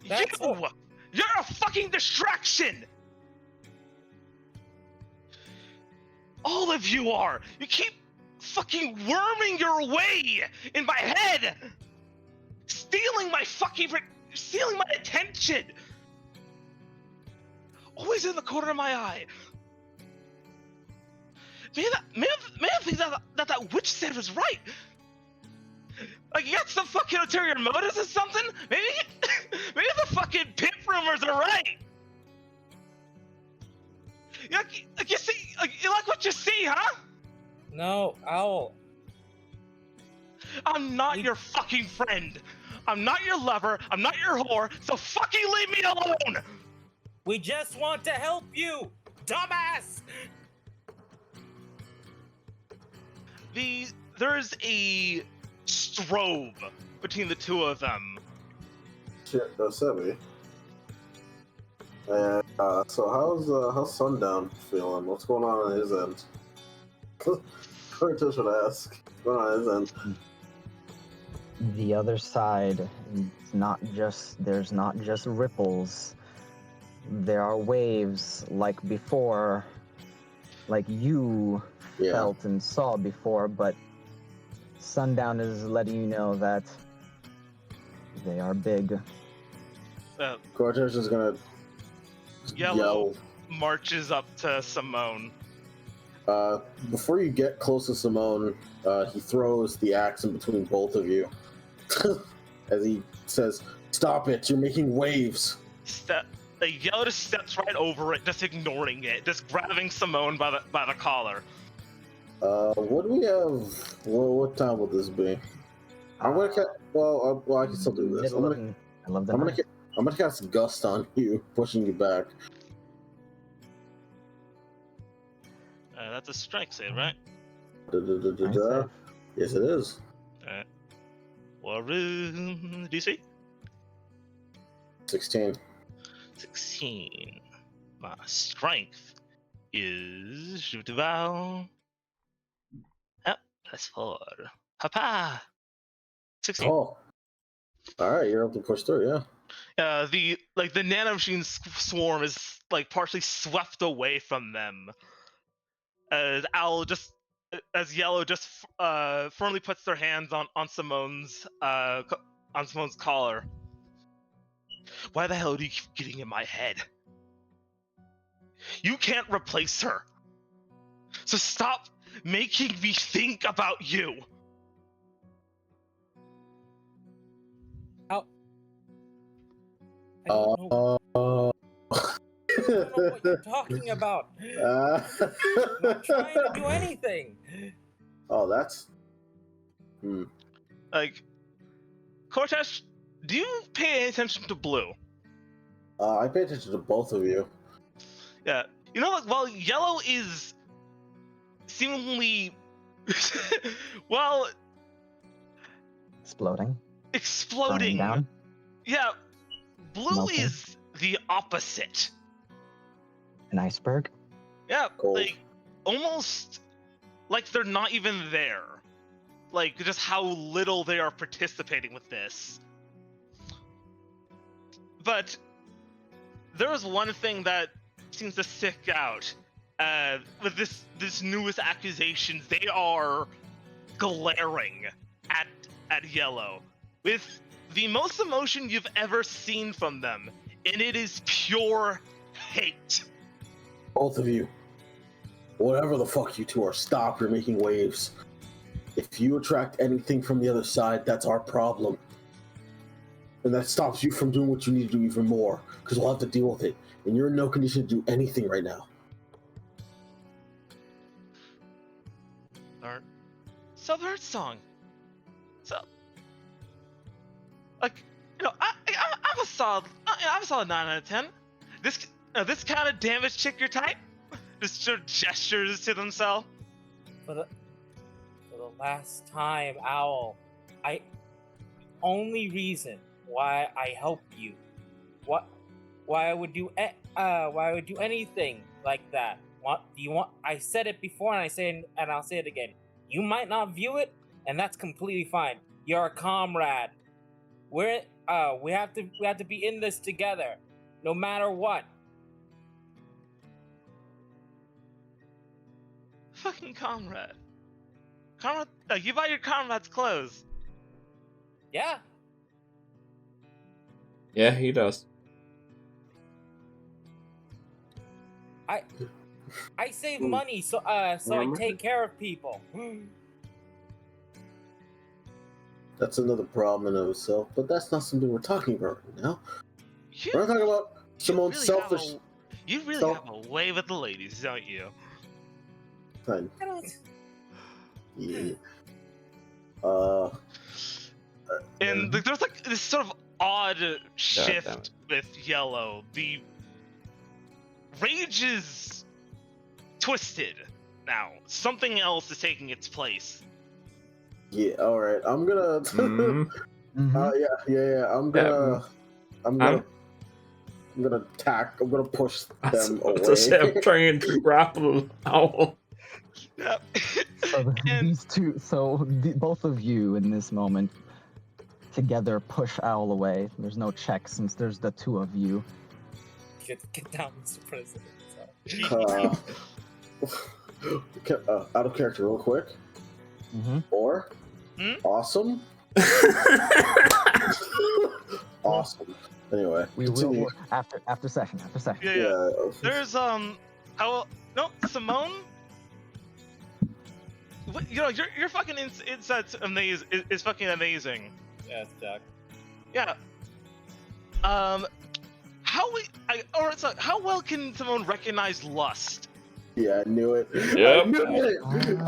[SPEAKER 11] That's
[SPEAKER 12] You're a fucking distraction! All of you are! You keep fucking worming your way in my head! Stealing my attention! Always in the corner of my eye. Maybe I think that witch said was right. Like, you got some fucking ulterior motives or something? Maybe the fucking pimp rumors are right. Like you see, you like what you see, huh?
[SPEAKER 11] No, Owl.
[SPEAKER 12] I'm not your fucking friend. I'm not your lover. I'm not your whore. So fucking leave me alone.
[SPEAKER 11] We just want to help you, dumbass.
[SPEAKER 12] There's a strobe between the two of them.
[SPEAKER 2] Sebi. And so how's Sundown feeling? What's going on his end? Curtis would ask. What's going on his end?
[SPEAKER 1] The other side, there's not just ripples. There are waves like before, like you felt and saw before, but Sundown is letting you know that they are big.
[SPEAKER 2] Cortez is gonna
[SPEAKER 12] Yellow marches up to Simone.
[SPEAKER 2] Before you get close to Simone, he throws the axe in between both of you. As he says, "Stop it, you're making waves."
[SPEAKER 12] Yellow just steps right over it, just ignoring it, just grabbing Simone by the collar.
[SPEAKER 2] What do we have? Well, what time will this be? I'm gonna I can still do this. I'm gonna cast Gust on you, pushing you back.
[SPEAKER 12] That's a strike save, right?
[SPEAKER 2] Yes, it is.
[SPEAKER 12] Alright. War room DC?
[SPEAKER 2] 16.
[SPEAKER 12] 16. My strength is shoot about. Yep, +4. Papa! 16.
[SPEAKER 2] Oh. Alright, you're able to push through, yeah.
[SPEAKER 12] The nanomachine swarm is partially swept away from them. As Yellow just firmly puts their hands on Simone's collar. Why the hell do you keep getting in my head? You can't replace her. So stop
[SPEAKER 6] making me think about you.
[SPEAKER 11] How? I don't know, I don't know what you're talking about. I'm not trying to do anything.
[SPEAKER 2] Oh, that's.
[SPEAKER 6] Like, Cortesh, do you pay any attention to Blue?
[SPEAKER 2] I pay attention to both of you.
[SPEAKER 6] Yeah. You know, like, while Yellow is seemingly, well,
[SPEAKER 1] Exploding.
[SPEAKER 6] exploding.
[SPEAKER 1] Burning down.
[SPEAKER 6] Yeah, Blue
[SPEAKER 1] Melting.
[SPEAKER 6] is the opposite.
[SPEAKER 1] An iceberg.
[SPEAKER 6] Yeah,
[SPEAKER 2] Cold.
[SPEAKER 6] like almost like they're not even there. Like just how little they are participating with this. But there is one thing that seems to stick out with this newest accusations. They are glaring at Yellow with the most emotion you've ever seen from them, and it is pure hate.
[SPEAKER 2] Both of you. Whatever the fuck you two are, stop. You're making waves. If you attract anything from the other side, that's our problem. And that stops you from doing what you need to do even more, because we'll have to deal with it. And you're in no condition to do anything right now.
[SPEAKER 6] Or Southern Song. So, like, you know, I'm a solid 9 out of 10. This kind of damaged chick your type? Just sort of gestures to themselves.
[SPEAKER 11] For the last time, Owl, only reason why I helped you, why I would do anything like that. What do you want? I said it before, and I'll say it again. You might not view it, and that's completely fine. You're a comrade. We have to be in this together, no matter what.
[SPEAKER 6] Fucking comrade. You buy your comrade's clothes.
[SPEAKER 11] Yeah.
[SPEAKER 8] Yeah, he does.
[SPEAKER 11] I save money so I take care of people.
[SPEAKER 2] That's another problem in of itself, but that's not something we're talking about right now. We're not talking about Simone's
[SPEAKER 6] really
[SPEAKER 2] selfish.
[SPEAKER 6] You really have a way with the ladies, don't you?
[SPEAKER 2] Fine.
[SPEAKER 11] I don't.
[SPEAKER 2] Yeah.
[SPEAKER 6] And there's like this sort of odd
[SPEAKER 8] damn
[SPEAKER 6] shift with Yellow. The rage is twisted now. Something else is taking its place.
[SPEAKER 2] Yeah. All right. I'm gonna. Yeah. I'm gonna attack. I'm gonna push them away.
[SPEAKER 8] I'm trying to grapple Owl.
[SPEAKER 6] Yep.
[SPEAKER 1] So both of you in this moment together push Owl away. There's no check since there's the two of you.
[SPEAKER 11] Get down, Mr. President.
[SPEAKER 2] Out of character, real quick. Or awesome. Awesome. Anyway,
[SPEAKER 1] we will after session.
[SPEAKER 6] Yeah. There's Simone. What, you know, your fucking insight's amazing. Is fucking amazing.
[SPEAKER 11] Yes, Jack.
[SPEAKER 6] Yeah. How well can Simone recognize lust?
[SPEAKER 2] Yeah, I knew it.
[SPEAKER 8] Yep.
[SPEAKER 2] I knew it.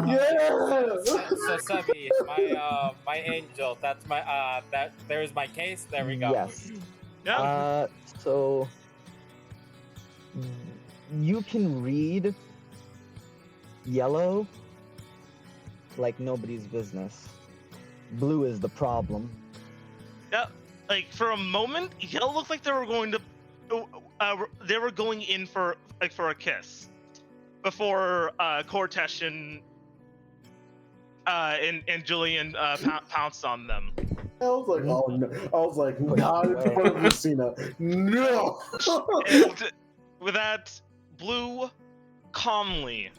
[SPEAKER 2] Yeah.
[SPEAKER 11] So Sebi, my angel. That's my there's my case. There we go.
[SPEAKER 1] Yes.
[SPEAKER 6] Yeah.
[SPEAKER 1] So you can read Yellow like nobody's business. Blue is the problem.
[SPEAKER 6] Yeah. Like for a moment, Yellow looked like they were going in for a kiss before Cortesh and Julian pounced on them.
[SPEAKER 2] I was like, oh no! I was like, not in front of Lucina. No.
[SPEAKER 6] And with that, Blue calmly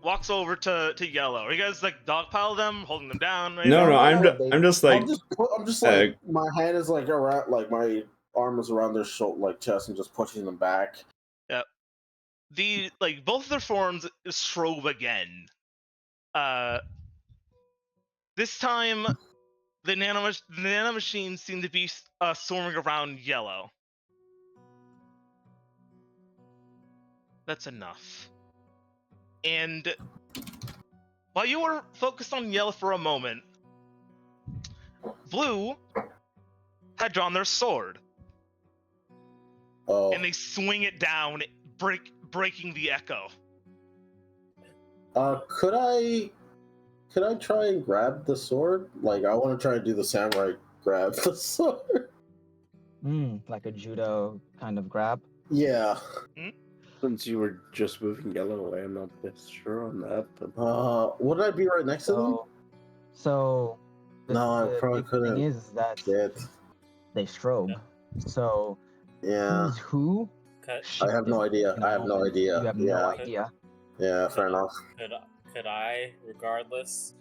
[SPEAKER 6] walks over to Yellow. Are you guys like dogpile them, holding them down? Right
[SPEAKER 8] No,
[SPEAKER 6] now?
[SPEAKER 8] I'm just like
[SPEAKER 2] I'm just like my hand is like around, like my arm is around their shoulder, like chest, and just pushing them back.
[SPEAKER 6] Yep. Both of their forms strobe again,
[SPEAKER 12] This time, the nanomachines seem to be swarming around Yellow. That's enough. And while you were focused on Yellow for a moment, Blue had drawn their sword.
[SPEAKER 2] Oh.
[SPEAKER 12] And they swing it down, breaking the echo.
[SPEAKER 2] Could I try and grab the sword? Like, I want to try and do the samurai grab the sword.
[SPEAKER 1] Like a judo kind of grab.
[SPEAKER 2] Yeah.
[SPEAKER 4] Since you were just moving Yellow away, I'm not sure on that. But...
[SPEAKER 2] would I be right next to them?
[SPEAKER 1] So
[SPEAKER 2] No, I probably
[SPEAKER 1] big
[SPEAKER 2] couldn't.
[SPEAKER 1] thing is that they strobe. So
[SPEAKER 2] Yeah.
[SPEAKER 1] who's who?
[SPEAKER 2] I have no idea. I have no idea.
[SPEAKER 1] You have no idea.
[SPEAKER 2] Yeah, fair enough.
[SPEAKER 11] Could I, regardless?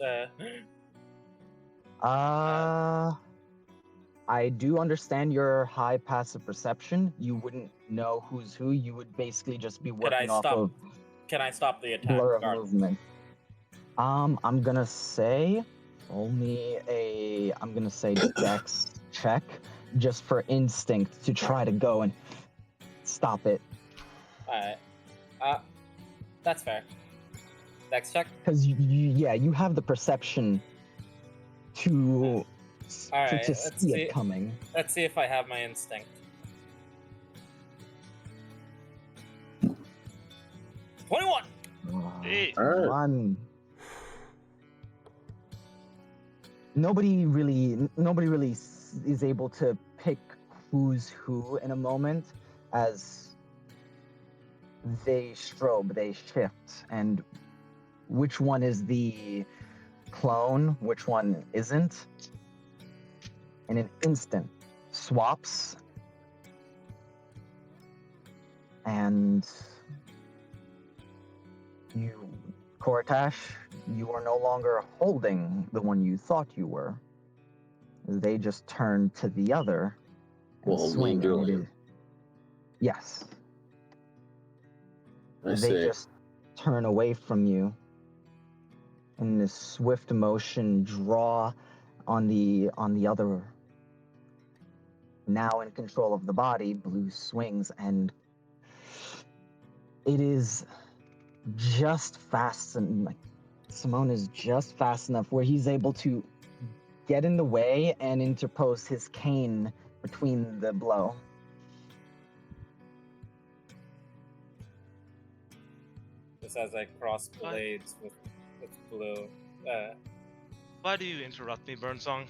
[SPEAKER 1] I do understand your high passive perception. You wouldn't know who's who. You would basically just be working off of
[SPEAKER 11] Can I stop the attack?
[SPEAKER 1] blur of
[SPEAKER 11] regardless?
[SPEAKER 1] movement. I'm gonna say only I'm gonna say Dex check, just for instinct to try to go and stop it.
[SPEAKER 11] Alright. That's fair. Dex check?
[SPEAKER 1] Because you have the perception to
[SPEAKER 11] Alright,
[SPEAKER 1] to see it coming.
[SPEAKER 11] Let's see if I have my instinct. 21!
[SPEAKER 1] One. Nobody really is able to pick who's who in a moment, as they strobe, they shift, and which one is the clone, which one isn't. In an instant, swaps, and you, Kortash, you are no longer holding the one you thought you were. They just turn to the other and swing. Yes. They just turn away from you in this swift motion, draw on the other. Now in control of the body, Blue swings, and it is just fast, and like Simone is just fast enough where he's able to get in the way and interpose his cane between the blow.
[SPEAKER 11] Just as I cross blades with Blue.
[SPEAKER 12] Why do you interrupt me, Burnsong?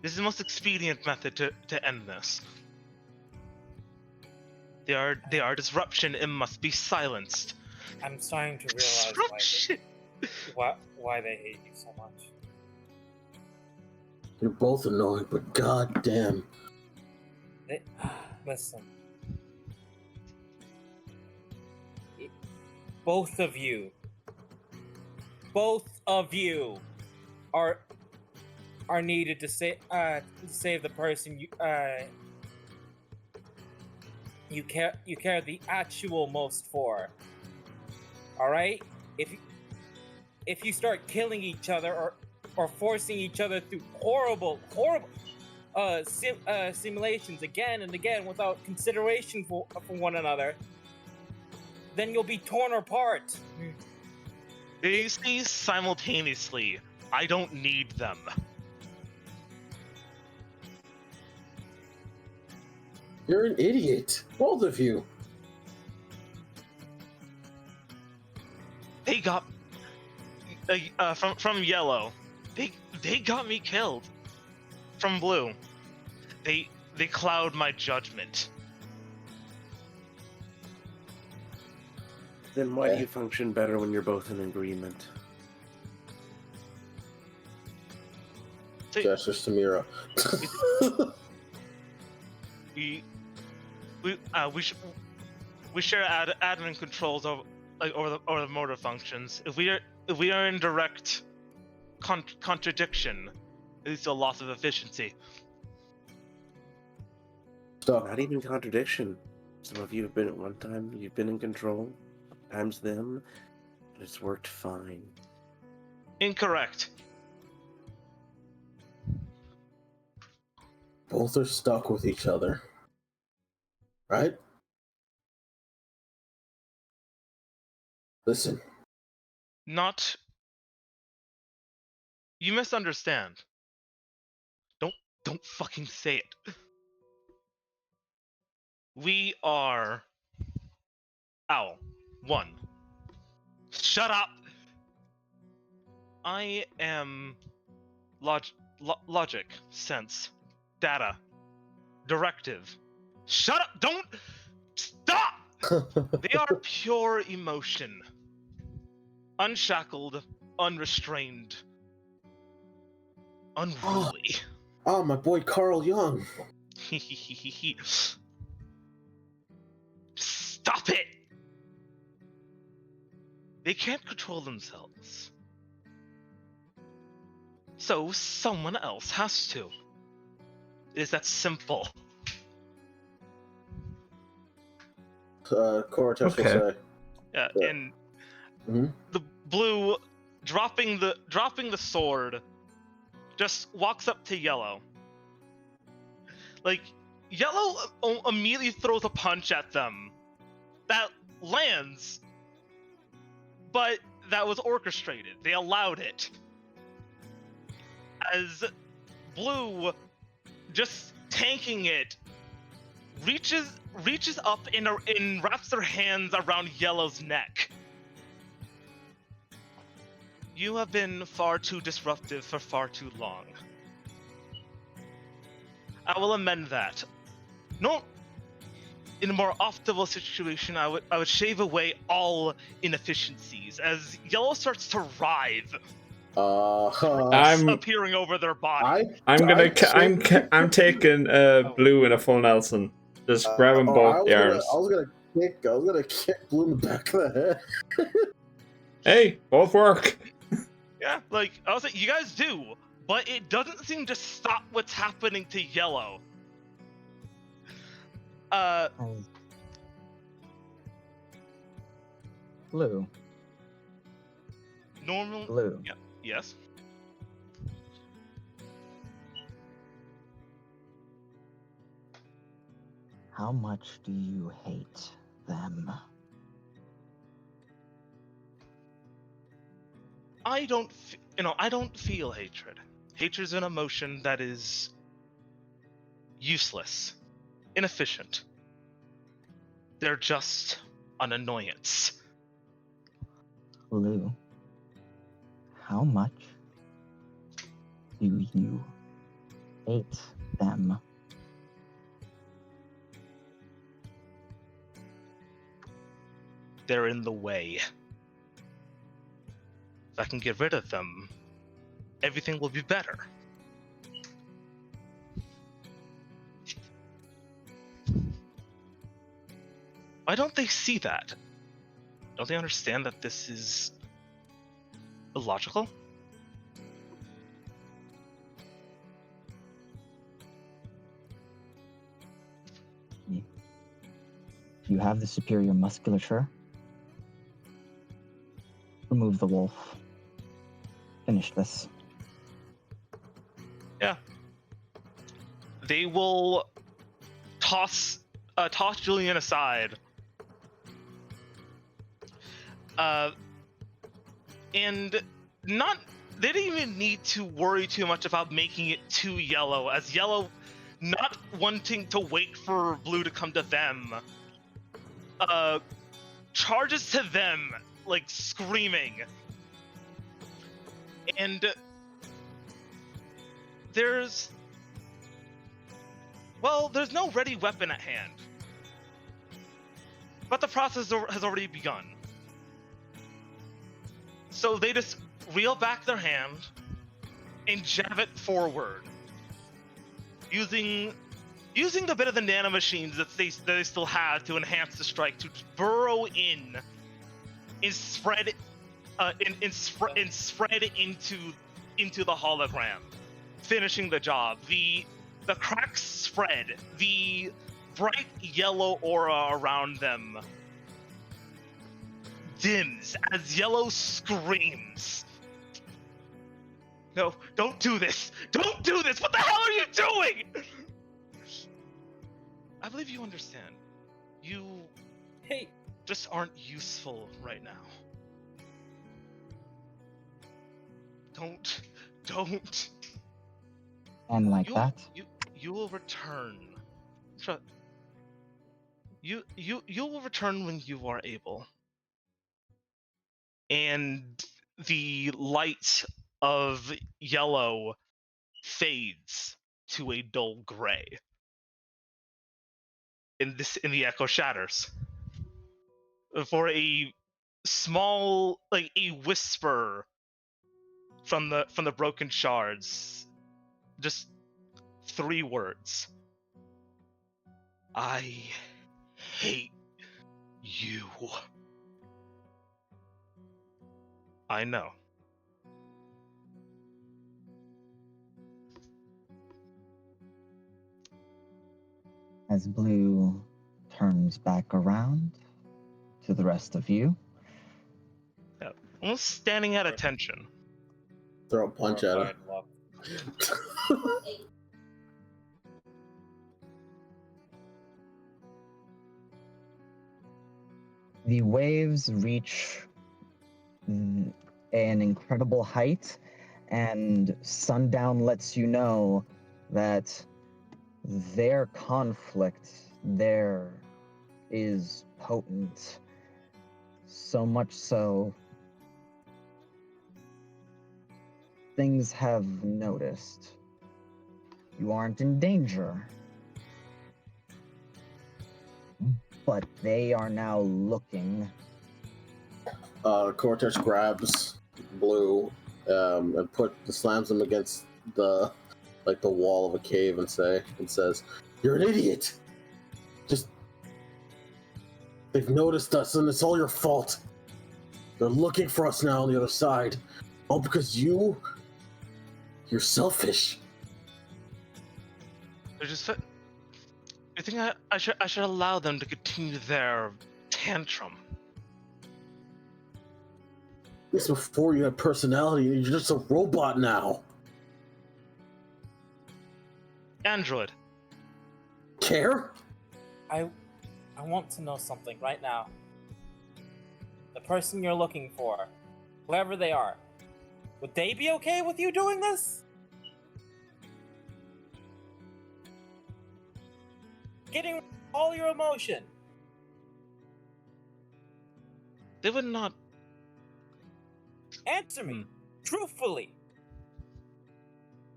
[SPEAKER 12] This is the most expedient method to end this. They are disruption and must be silenced.
[SPEAKER 11] I'm starting to realize why they hate you so much.
[SPEAKER 2] You're both annoying, but goddamn.
[SPEAKER 11] Listen. Both of you are needed to save the person you care the actual most for. All right? If you start killing each other or forcing each other through horrible simulations again and again without consideration for one another, then you'll be torn apart.
[SPEAKER 12] They say simultaneously, I don't need them.
[SPEAKER 2] You're an idiot, both of you.
[SPEAKER 12] They got from Yellow. They got me killed. From Blue, they cloud my judgment.
[SPEAKER 4] Then why do you function better when you're both in agreement?
[SPEAKER 2] Gestures to Mira.
[SPEAKER 12] we share admin controls over the motor functions. If we are in direct contradiction, it leads to a loss of efficiency.
[SPEAKER 4] Not even contradiction. Some of you have been at one time. You've been in control. Times them. It's worked fine.
[SPEAKER 12] Incorrect.
[SPEAKER 2] Both are stuck with each other. Right? Listen.
[SPEAKER 12] Not. You misunderstand. Don't fucking say it. We are. Owl. 1. Shut up! I am. Logic. Sense. Data. Directive. Shut up! Don't! Stop! They are pure emotion. Unshackled, unrestrained, unruly.
[SPEAKER 2] Oh, my boy Carl Jung.
[SPEAKER 12] Stop it! They can't control themselves. So someone else has to. It is that simple.
[SPEAKER 2] Cortex will say.
[SPEAKER 12] Yeah,
[SPEAKER 2] Yeah.
[SPEAKER 12] and
[SPEAKER 2] Mhm.
[SPEAKER 12] the blue dropping the sword just walks up to Yellow. Like, Yellow immediately throws a punch at them that lands, but that was orchestrated. They allowed it. As Blue, just tanking it, reaches up and wraps their hands around Yellow's neck. You have been far too disruptive for far too long. I will amend that. No, in a more optimal situation, I would shave away all inefficiencies as Yellow starts to writhe, appearing over their body.
[SPEAKER 8] I'm taking Blue in a full Nelson. Just grab them both the arms.
[SPEAKER 2] I was gonna kick Blue in the back of the head.
[SPEAKER 8] Hey, both work.
[SPEAKER 12] Yeah, like, I was like, you guys do, but it doesn't seem to stop what's happening to Yellow.
[SPEAKER 1] Blue.
[SPEAKER 12] Normal.
[SPEAKER 1] Blue.
[SPEAKER 12] Yeah. Yes.
[SPEAKER 1] How much do you hate them?
[SPEAKER 12] I don't feel hatred. Hatred is an emotion that is useless, inefficient. They're just an annoyance.
[SPEAKER 1] Blue. How much do you hate them?
[SPEAKER 12] They're in the way. If I can get rid of them, everything will be better. Why don't they see that? Don't they understand that this is illogical?
[SPEAKER 1] You have the superior musculature. Remove the wolf. Finish this.
[SPEAKER 12] Yeah. They will toss Julian aside. And they didn't even need to worry too much about making it too Yellow, as Yellow, not wanting to wait for Blue to come to them, charges to them, like, screaming. And there's no ready weapon at hand. But the process has already begun. So they just reel back their hand and jab it forward, using the bit of the nanomachines that they still have to enhance the strike to burrow in and spread into the hologram, finishing the job. The cracks spread, the bright yellow aura around them dims as Yellow screams. No, don't do this! Don't do this! What the hell are you doing? I believe you understand. You just aren't useful right now. Don't.
[SPEAKER 1] And like that,
[SPEAKER 12] You will return. You will return when you are able. And the light of Yellow fades to a dull gray. In the echo shatters. For a small, like a whisper from the broken shards. Just 3 words. I hate you. I know.
[SPEAKER 1] as Blue turns back around to the rest of you.
[SPEAKER 12] Yeah, almost standing at attention.
[SPEAKER 2] Throw a punch at him.
[SPEAKER 1] The waves reach an incredible height, and Sundown lets you know that their conflict there is potent. So much so, things have noticed. You aren't in danger, but they are now looking.
[SPEAKER 2] Cortex grabs Blue and slams him against the wall of a cave and says, "You're an idiot. They've noticed us and it's all your fault. They're looking for us now on the other side. All because you're selfish."
[SPEAKER 12] They're just. I think I should allow them to continue their tantrum.
[SPEAKER 2] This before you had personality, and you're just a robot now.
[SPEAKER 12] Android.
[SPEAKER 2] Care?
[SPEAKER 11] I want to know something right now. The person you're looking for, whoever they are, would they be okay with you doing this? Getting all your emotion.
[SPEAKER 12] They would not.
[SPEAKER 11] Answer me, truthfully.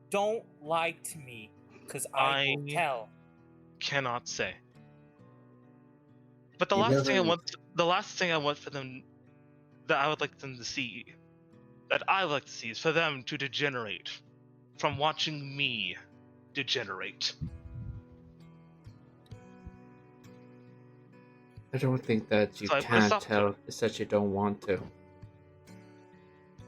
[SPEAKER 11] Don't lie to me, because I will tell.
[SPEAKER 12] Cannot say. But the last thing I want for them, that I would like them to see, is for them to degenerate from watching me degenerate.
[SPEAKER 8] I don't think that you can't tell. It's that you don't want to.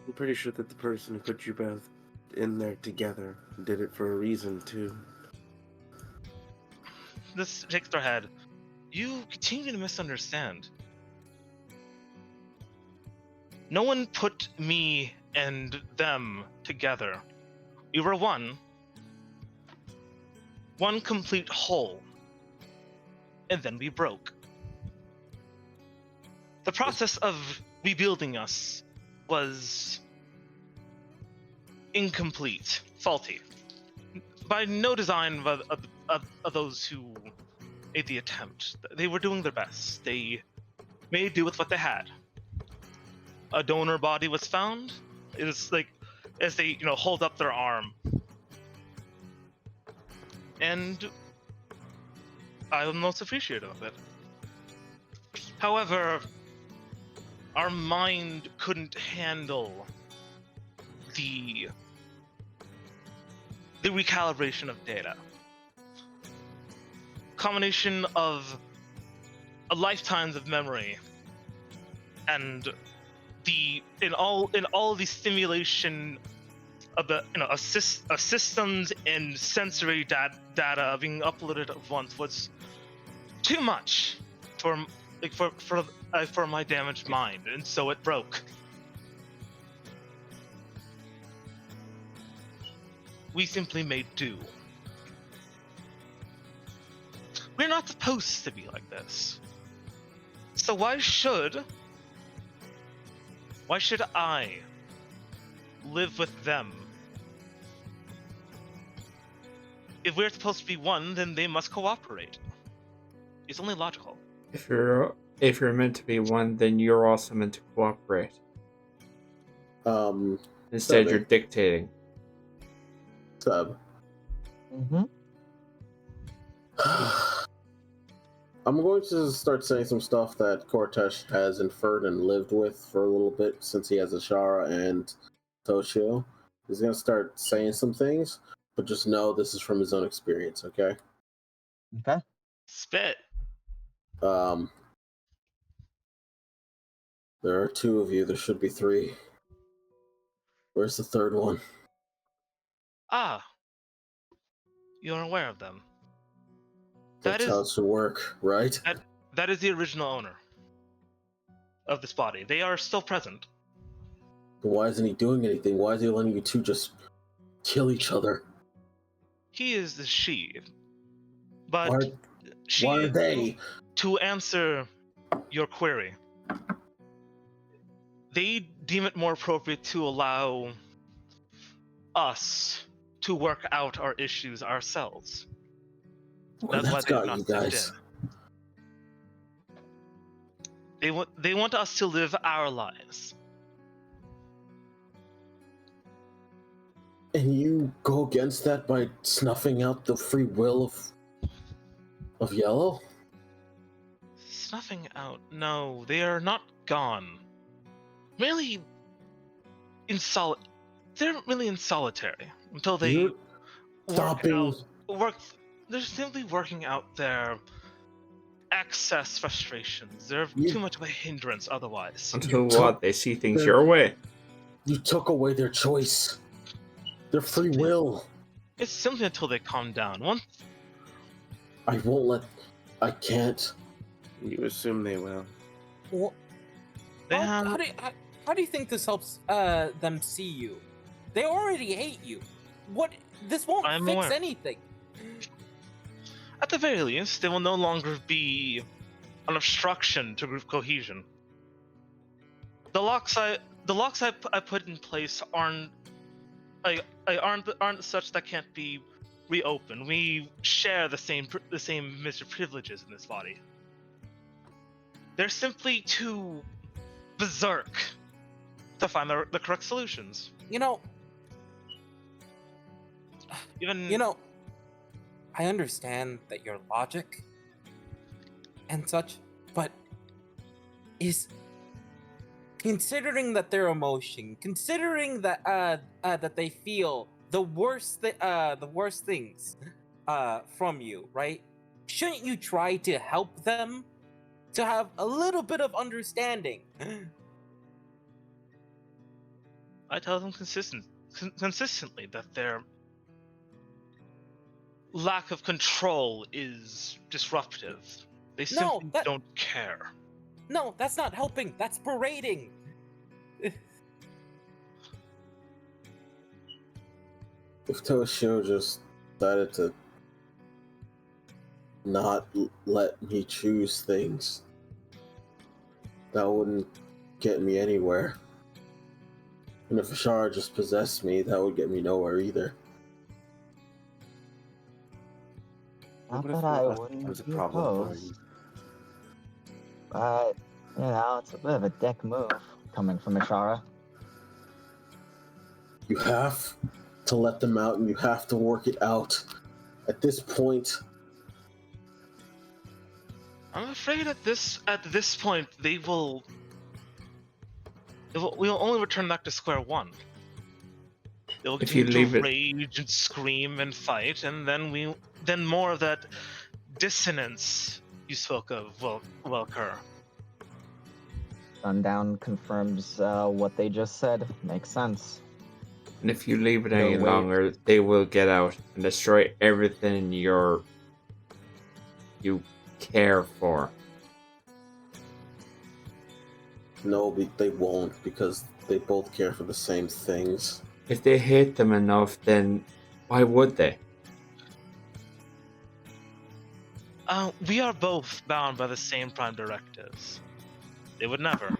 [SPEAKER 4] I'm pretty sure that the person who put you both in there together did it for a reason too.
[SPEAKER 12] This shakes their head. You continue to misunderstand. No one put me and them together. We were one complete whole. And then we broke. The process of rebuilding us was incomplete, faulty, by no design of those who made the attempt. They were doing their best. They made do with what they had. A donor body was found. It was like, as they, hold up their arm. And I'm most appreciative of it. However, our mind couldn't handle the recalibration of data. Combination of a lifetimes of memory and in all the stimulation of the systems and sensory data being uploaded at once was too much for like for my damaged mind, and so it broke. We simply made do. We're not supposed to be like this. So why should I live with them? If we're supposed to be one, then they must cooperate. It's only logical.
[SPEAKER 8] If you're meant to be one, then you're also meant to cooperate. Instead,
[SPEAKER 2] Sub,
[SPEAKER 8] you're dictating.
[SPEAKER 2] Sub.
[SPEAKER 1] Mm-hmm.
[SPEAKER 2] I'm going to start saying some stuff that Cortesh has inferred and lived with for a little bit since he has Ashara and Toshio. He's going to start saying some things, but just know this is from his own experience, okay?
[SPEAKER 1] Okay.
[SPEAKER 12] Spit.
[SPEAKER 2] There are 2 of you. There should be 3. Where's the 3rd one?
[SPEAKER 12] Ah. You're aware of them.
[SPEAKER 2] That's how it should work, right?
[SPEAKER 12] That is the original owner of this body. They are still present.
[SPEAKER 2] Why isn't he doing anything? Why is he letting you 2 just kill each other?
[SPEAKER 12] He is the she. But
[SPEAKER 2] why are they?
[SPEAKER 12] To answer your query, they deem it more appropriate to allow us to work out our issues ourselves.
[SPEAKER 2] Well, that's got you guys.
[SPEAKER 12] They want us to live our lives.
[SPEAKER 2] And you go against that by snuffing out the free will of Yellow?
[SPEAKER 12] Snuffing out? No, they are not gone. Really they're really in solitary until they they're simply working out their excess frustrations. They're too much of a hindrance otherwise.
[SPEAKER 8] Until what? They see things your way.
[SPEAKER 2] You took away their choice. Their free will.
[SPEAKER 12] It's simply until they calm down.
[SPEAKER 2] I can't.
[SPEAKER 4] You assume they will.
[SPEAKER 5] Well, how do you think this helps them see you? They already hate you. This won't fix anything.
[SPEAKER 12] At the very least, they will no longer be an obstruction to group cohesion. The locks I put in place aren't such that can't be reopened. We share the same Mr. privileges in this body. They're simply too berserk to find the correct solutions.
[SPEAKER 5] I understand that your logic and such, but considering that their emotion, considering that that they feel the worst things from you, right? Shouldn't you try to help them to have a little bit of understanding?
[SPEAKER 12] I tell them consistently that their lack of control is disruptive. They simply don't care.
[SPEAKER 5] No, that's not helping. That's berating.
[SPEAKER 2] If Toshio just decided to not let me choose things, that wouldn't get me anywhere. And if Ashara just possessed me, that would get me nowhere either.
[SPEAKER 1] Not that I wouldn't be opposed. But, it's a bit of a dick move coming from Ashara.
[SPEAKER 2] You have to let them out and you have to work it out. At this point...
[SPEAKER 12] I'm afraid at this point we'll only return back to square one. They'll continue to rage and scream and fight, and then more of that dissonance you spoke of will occur.
[SPEAKER 1] Sundown confirms what they just said. Makes sense.
[SPEAKER 8] And if you leave it any longer, they will get out and destroy everything you care for.
[SPEAKER 2] No, they won't because they both care for the same things.
[SPEAKER 3] If they hate them enough, then why would they?
[SPEAKER 12] We are both bound by the same prime directives. They would never.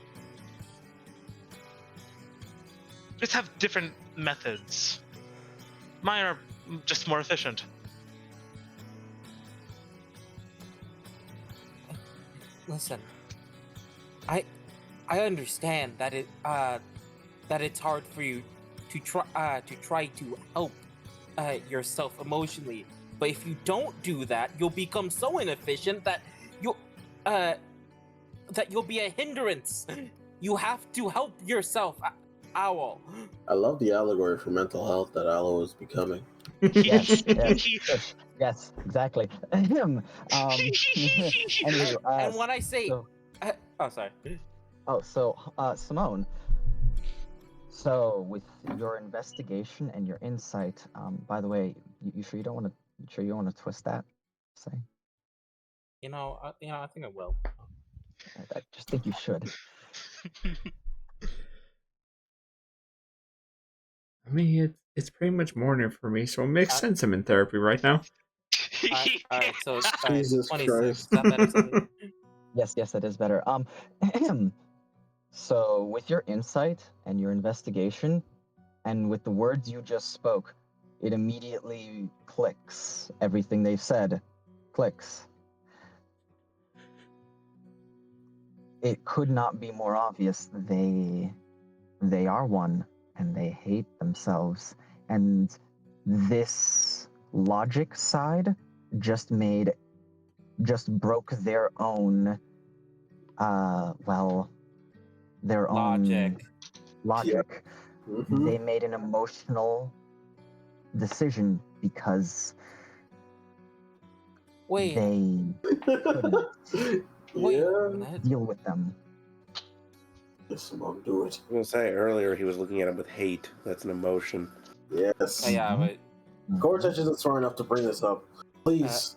[SPEAKER 12] Just have different methods. Mine are just more efficient.
[SPEAKER 11] Listen, I understand that it's hard for you to try to help yourself emotionally, but if you don't do that, you'll become so inefficient that you'll be a hindrance. You have to help yourself, Owl.
[SPEAKER 2] I love the allegory for mental health that Aloe is becoming.
[SPEAKER 1] Yes, exactly. Anywho,
[SPEAKER 11] And when I say, sorry.
[SPEAKER 1] Simone. So with your investigation and your insight, by the way, you sure you don't want to twist that? Say.
[SPEAKER 11] I think I will.
[SPEAKER 1] I just think you should.
[SPEAKER 8] I mean, it's pretty much morning for me, so it makes sense I'm in therapy right now.
[SPEAKER 11] Alright, so
[SPEAKER 2] Jesus
[SPEAKER 11] 26.
[SPEAKER 2] Christ.
[SPEAKER 11] Is that better, Cindy?
[SPEAKER 1] Yes, that is better. So with your insight and your investigation, and with the words you just spoke, it immediately clicks. Everything they've said clicks. It could not be more obvious. They are one, and they hate themselves. And this logic side just broke their own, their
[SPEAKER 11] Logic.
[SPEAKER 1] own logic.
[SPEAKER 2] Mhm.
[SPEAKER 1] They made an emotional decision because
[SPEAKER 11] Wait.
[SPEAKER 1] they couldn't
[SPEAKER 11] Wait.
[SPEAKER 2] Yeah.
[SPEAKER 1] deal with them.
[SPEAKER 2] Yes, Simone, do it.
[SPEAKER 4] I was gonna say earlier he was looking at him with hate. That's an emotion.
[SPEAKER 2] Yes.
[SPEAKER 11] Yeah, but
[SPEAKER 2] Cortex isn't smart enough to bring this up. Please.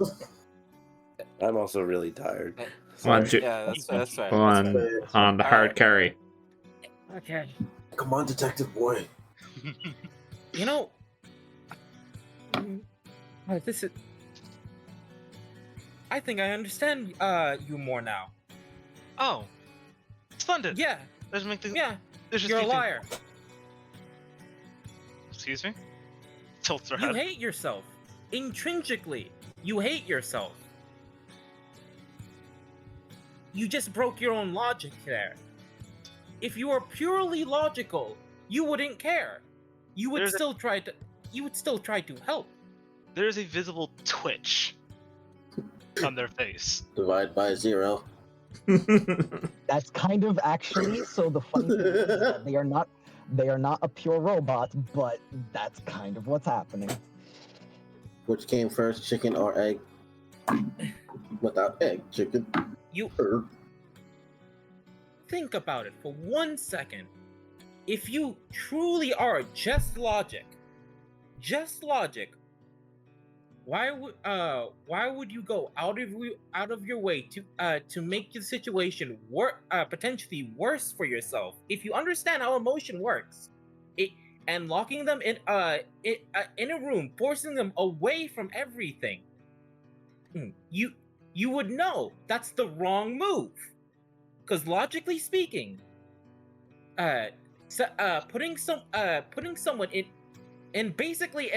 [SPEAKER 4] I'm also really tired.
[SPEAKER 8] Come on,
[SPEAKER 11] that's right.
[SPEAKER 8] Come on the hard
[SPEAKER 11] Alright.
[SPEAKER 8] carry.
[SPEAKER 11] Okay.
[SPEAKER 2] Come on, detective boy.
[SPEAKER 11] This is. I think I understand you more now.
[SPEAKER 12] Oh, splendid.
[SPEAKER 11] Yeah.
[SPEAKER 12] Let's make things.
[SPEAKER 11] Yeah.
[SPEAKER 12] There's just
[SPEAKER 11] You're a
[SPEAKER 12] few things-
[SPEAKER 11] liar.
[SPEAKER 12] Excuse me. Tilts her
[SPEAKER 11] You
[SPEAKER 12] head.
[SPEAKER 11] hate yourself. Intrinsically, you hate yourself. You just broke your own logic there. If you were purely logical, you wouldn't care. You would
[SPEAKER 12] There's a-
[SPEAKER 11] still try to. You would still try to help.
[SPEAKER 12] There's a visible twitch on their face.
[SPEAKER 2] Divide by 0.
[SPEAKER 1] That's kind of actually. So the funny thing is that they are not a pure robot, but that's kind of what's happening.
[SPEAKER 2] Which came first, chicken or egg? Without egg, chicken.
[SPEAKER 11] You think about it for 1 second. If you truly are just logic, why would you go out of your way to make the situation potentially worse for yourself? If you understand how emotion works, and locking them in a room, forcing them away from everything, you would know that's the wrong move. Because logically speaking, putting someone in basically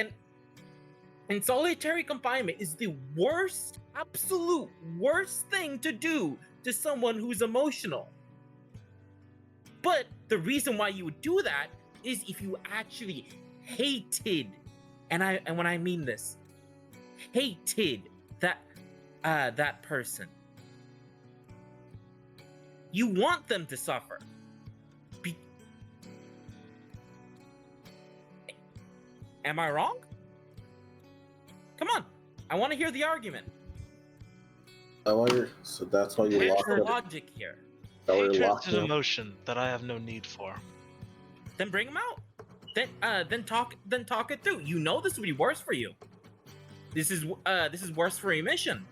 [SPEAKER 11] in solitary confinement is the absolute worst thing to do to someone who's emotional. But the reason why you would do that is if you actually hated, and when I mean this, hated that person. You want them to suffer. Am I wrong? Come on, I want to hear the argument.
[SPEAKER 2] So that's why you
[SPEAKER 11] Where's
[SPEAKER 2] locked
[SPEAKER 11] your
[SPEAKER 2] up.
[SPEAKER 11] logic here?
[SPEAKER 2] That way
[SPEAKER 12] Hatred
[SPEAKER 2] you're
[SPEAKER 12] is
[SPEAKER 2] locked
[SPEAKER 12] an
[SPEAKER 2] up.
[SPEAKER 12] emotion that I have no need for.
[SPEAKER 11] Then bring them out. Then talk it through. You know this would be worse for you. This is worse for emission.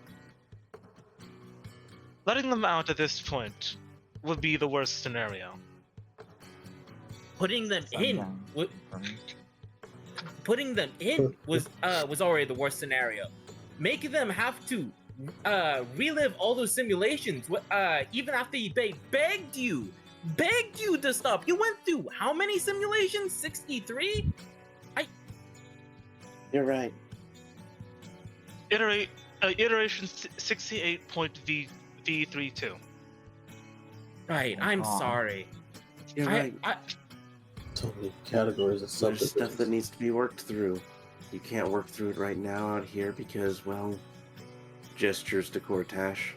[SPEAKER 12] Letting them out at this point would be the worst scenario?
[SPEAKER 5] Putting them in,
[SPEAKER 1] Sundown.
[SPEAKER 5] putting them in was already the worst scenario. Making them have to relive all those simulations, even after they begged you to stop. You went through how many simulations? 63?
[SPEAKER 4] You're right.
[SPEAKER 12] Iteration 68.v32.
[SPEAKER 5] Right,
[SPEAKER 1] Oh,
[SPEAKER 5] I'm
[SPEAKER 1] God.
[SPEAKER 5] sorry.
[SPEAKER 4] You're right.
[SPEAKER 2] So many categories of
[SPEAKER 4] There's
[SPEAKER 2] subjects.
[SPEAKER 4] stuff that needs to be worked through. You can't work through it right now out here because, well, gestures to Cortash.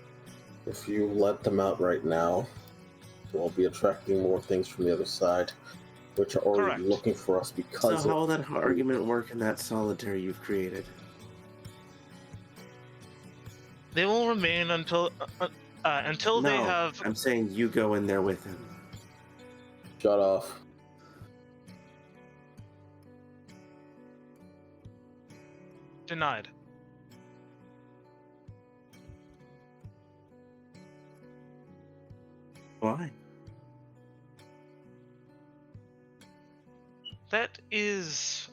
[SPEAKER 2] If you let them out right now, we'll be attracting more things from the other side, which are already
[SPEAKER 12] Correct.
[SPEAKER 2] looking for us because
[SPEAKER 4] So how will
[SPEAKER 2] of
[SPEAKER 4] that argument work in that solitary you've created?
[SPEAKER 12] They will remain until
[SPEAKER 4] No,
[SPEAKER 12] they have.
[SPEAKER 4] I'm saying you go in there with him.
[SPEAKER 2] Shut off.
[SPEAKER 12] Denied.
[SPEAKER 4] Why?
[SPEAKER 12] That is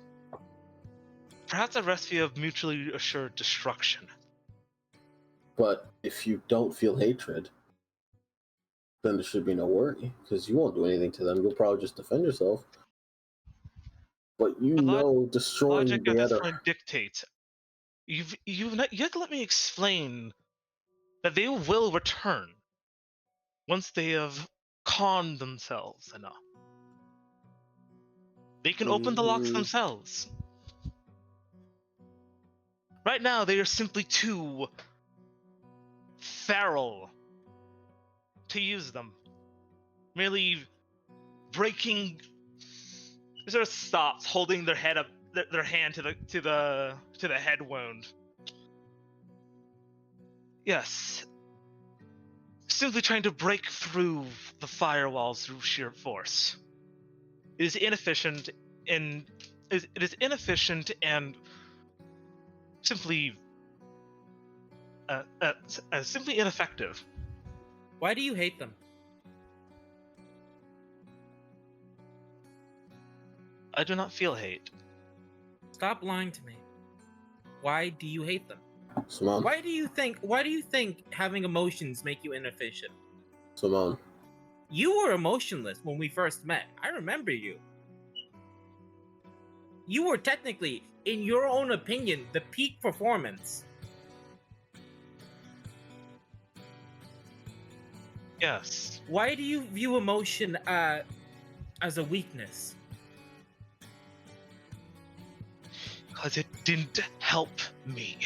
[SPEAKER 12] perhaps a recipe of mutually assured destruction.
[SPEAKER 2] But if you don't feel hatred, then there should be no worry, because you won't do anything to them. You'll probably just defend yourself. But you
[SPEAKER 12] The
[SPEAKER 2] know, destroying
[SPEAKER 12] Logic at
[SPEAKER 2] the
[SPEAKER 12] this
[SPEAKER 2] other.
[SPEAKER 12] point dictates. You've yet to let me explain that they will return once they have conned themselves enough. They can open the locks
[SPEAKER 4] Mhm.
[SPEAKER 12] themselves. Right now, they are simply too feral to use them. Merely breaking. Sort of stops, holding their head up, their hand to the head wound. Yes, simply trying to break through the firewalls through sheer force. It is inefficient and simply simply ineffective.
[SPEAKER 5] Why do you hate them?
[SPEAKER 12] I do not feel hate.
[SPEAKER 5] Stop lying to me. Why do you hate them?
[SPEAKER 2] Simone.
[SPEAKER 5] Why do you think having emotions make you inefficient?
[SPEAKER 2] Simone.
[SPEAKER 5] You were emotionless when we first met. I remember you. You were technically, in your own opinion, the peak performance.
[SPEAKER 12] Yes.
[SPEAKER 5] Why do you view emotion as a weakness?
[SPEAKER 12] Because it didn't help me.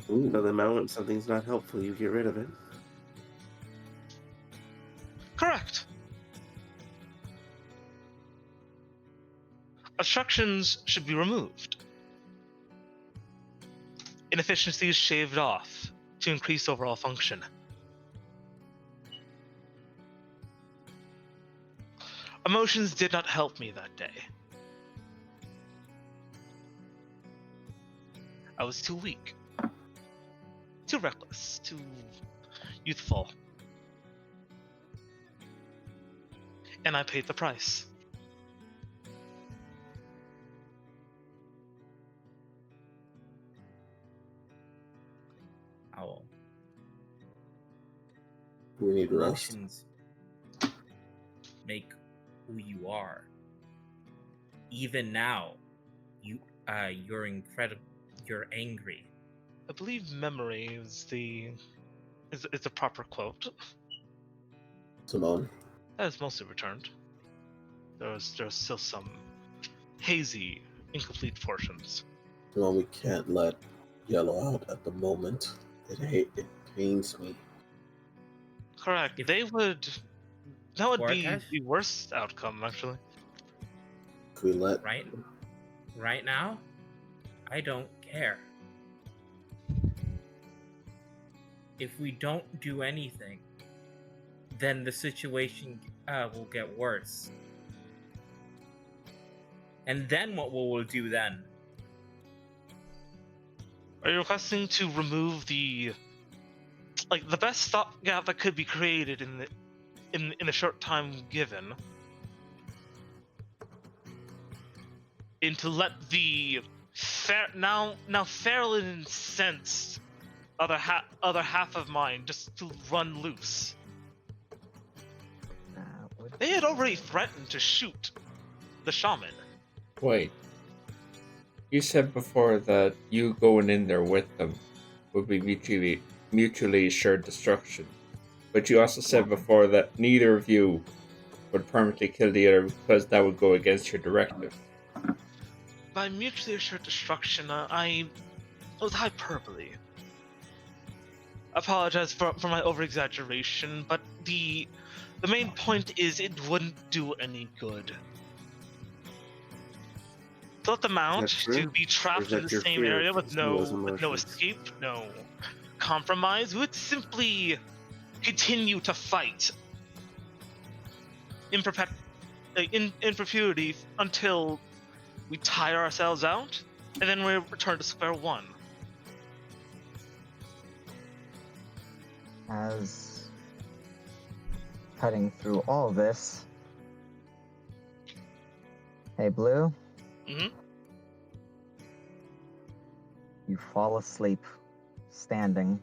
[SPEAKER 4] So the moment something's not helpful, you get rid of it.
[SPEAKER 12] Correct. Obstructions should be removed. Inefficiencies shaved off to increase overall function. Emotions did not help me that day. I was too weak, too reckless, too youthful. And I paid the price.
[SPEAKER 5] Owl.
[SPEAKER 2] We need rest.
[SPEAKER 5] Emotions make who you are. Even now, you're incredible. You're angry.
[SPEAKER 12] I believe memory is the proper quote.
[SPEAKER 2] Simone.
[SPEAKER 12] That is mostly returned. There's still some hazy, incomplete portions.
[SPEAKER 2] Simone, we can't let Yellow out at the moment. It pains me.
[SPEAKER 12] Correct. That would be
[SPEAKER 5] Warcash?
[SPEAKER 12] the worst outcome, actually.
[SPEAKER 2] If we let
[SPEAKER 5] Right now, I don't care. If we don't do anything, then the situation will get worse. And then what will we do then?
[SPEAKER 12] Are you requesting to remove the best stopgap that could be created in the short time given, and to let the now fairly incensed other half of mine just to run loose? They had already threatened to shoot the shaman.
[SPEAKER 8] Wait. You said before that you going in there with them would be mutually assured destruction. But you also said before that neither of you would permanently kill the other because that would go against your directive.
[SPEAKER 12] By mutually assured destruction, it was hyperbole. I apologize for my over-exaggeration, but the main point is it wouldn't do any good. To let them out, to be trapped in the same area with no escape, no compromise, we would simply continue to fight in perpetuity until we tire ourselves out, and then we return to square one.
[SPEAKER 1] As cutting through all this, hey Blue, you fall asleep standing.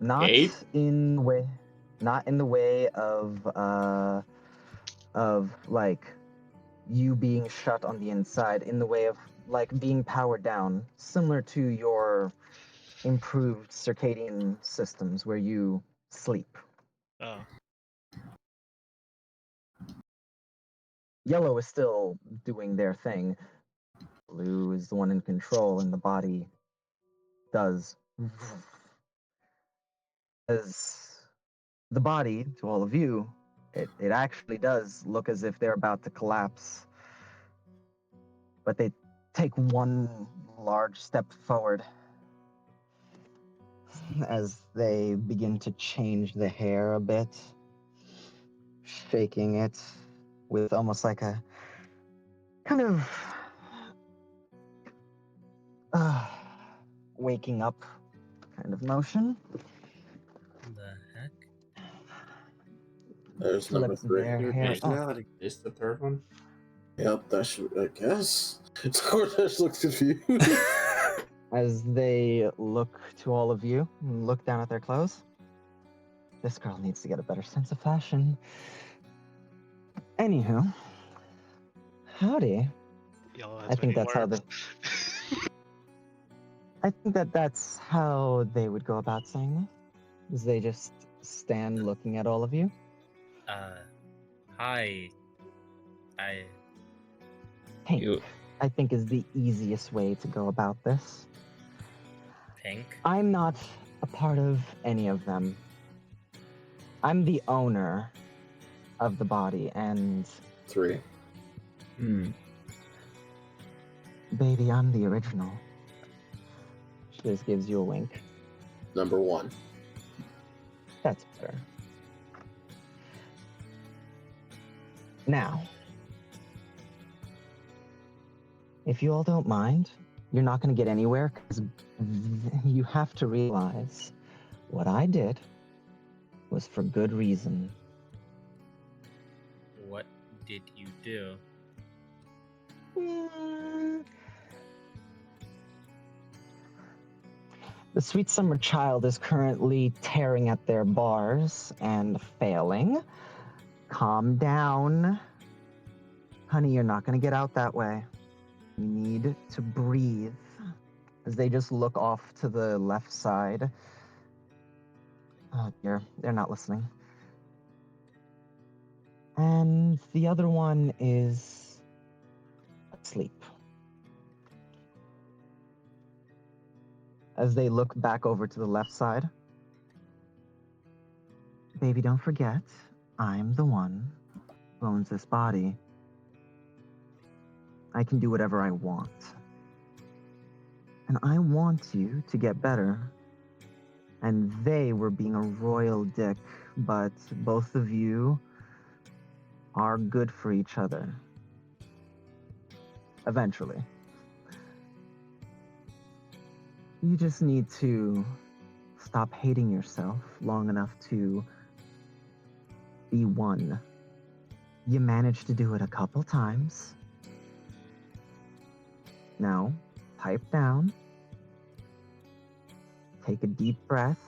[SPEAKER 1] Not in the way of like you being shut on the inside, in the way of like being powered down, similar to your improved circadian systems where you sleep.
[SPEAKER 12] Oh.
[SPEAKER 1] Yellow is still doing their thing. Blue is the one in control, and the body does. As the body, to all of you, it actually does look as if they're about to collapse. But they take one large step forward as they begin to change the hair a bit, shaking it with almost like a kind of waking up kind of motion.
[SPEAKER 11] The heck?
[SPEAKER 2] There's number 3.
[SPEAKER 8] Personality. Is the third one?
[SPEAKER 2] Yep, that should, I guess. Cortesh looks confused.
[SPEAKER 1] As they look to all of you and look down at their clothes. This girl needs to get a better sense of fashion. Anywho, howdy. I think that's how I think that's how they would go about saying this. Is they just stand looking at all of you.
[SPEAKER 11] Hi.
[SPEAKER 1] Pink, I think, is the easiest way to go about this.
[SPEAKER 11] Pink?
[SPEAKER 1] I'm not a part of any of them. I'm the owner of the body, and...
[SPEAKER 2] 3.
[SPEAKER 1] Baby, I'm the original. She just gives you a wink.
[SPEAKER 2] Number 1.
[SPEAKER 1] That's better. Now, if you all don't mind, you're not going to get anywhere, because you have to realize what I did was for good reason.
[SPEAKER 11] What did you do?
[SPEAKER 1] The sweet summer child is currently tearing at their bars and failing. Calm down. Honey, you're not going to get out that way. You need to breathe. As they just look off to the left side. Oh dear, they're not listening. And the other one is asleep. As they look back over to the left side. Baby, don't forget, I'm the one who owns this body. I can do whatever I want. And I want you to get better. And they were being a royal dick, but both of you are good for each other. Eventually. You just need to stop hating yourself long enough to be one. You managed to do it a couple times. Now, pipe down. Take a deep breath,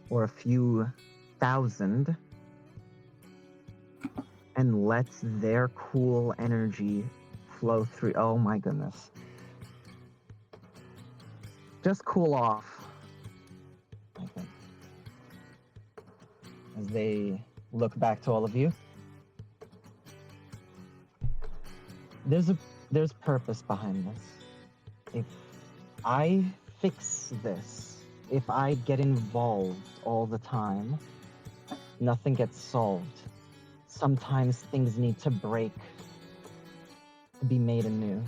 [SPEAKER 1] or a few thousand, and let their cool energy flow through. Oh my goodness. Just cool off. Okay. As they look back to all of you. There's purpose behind this. If I fix this, if I get involved all the time, nothing gets solved. Sometimes things need to break to be made anew.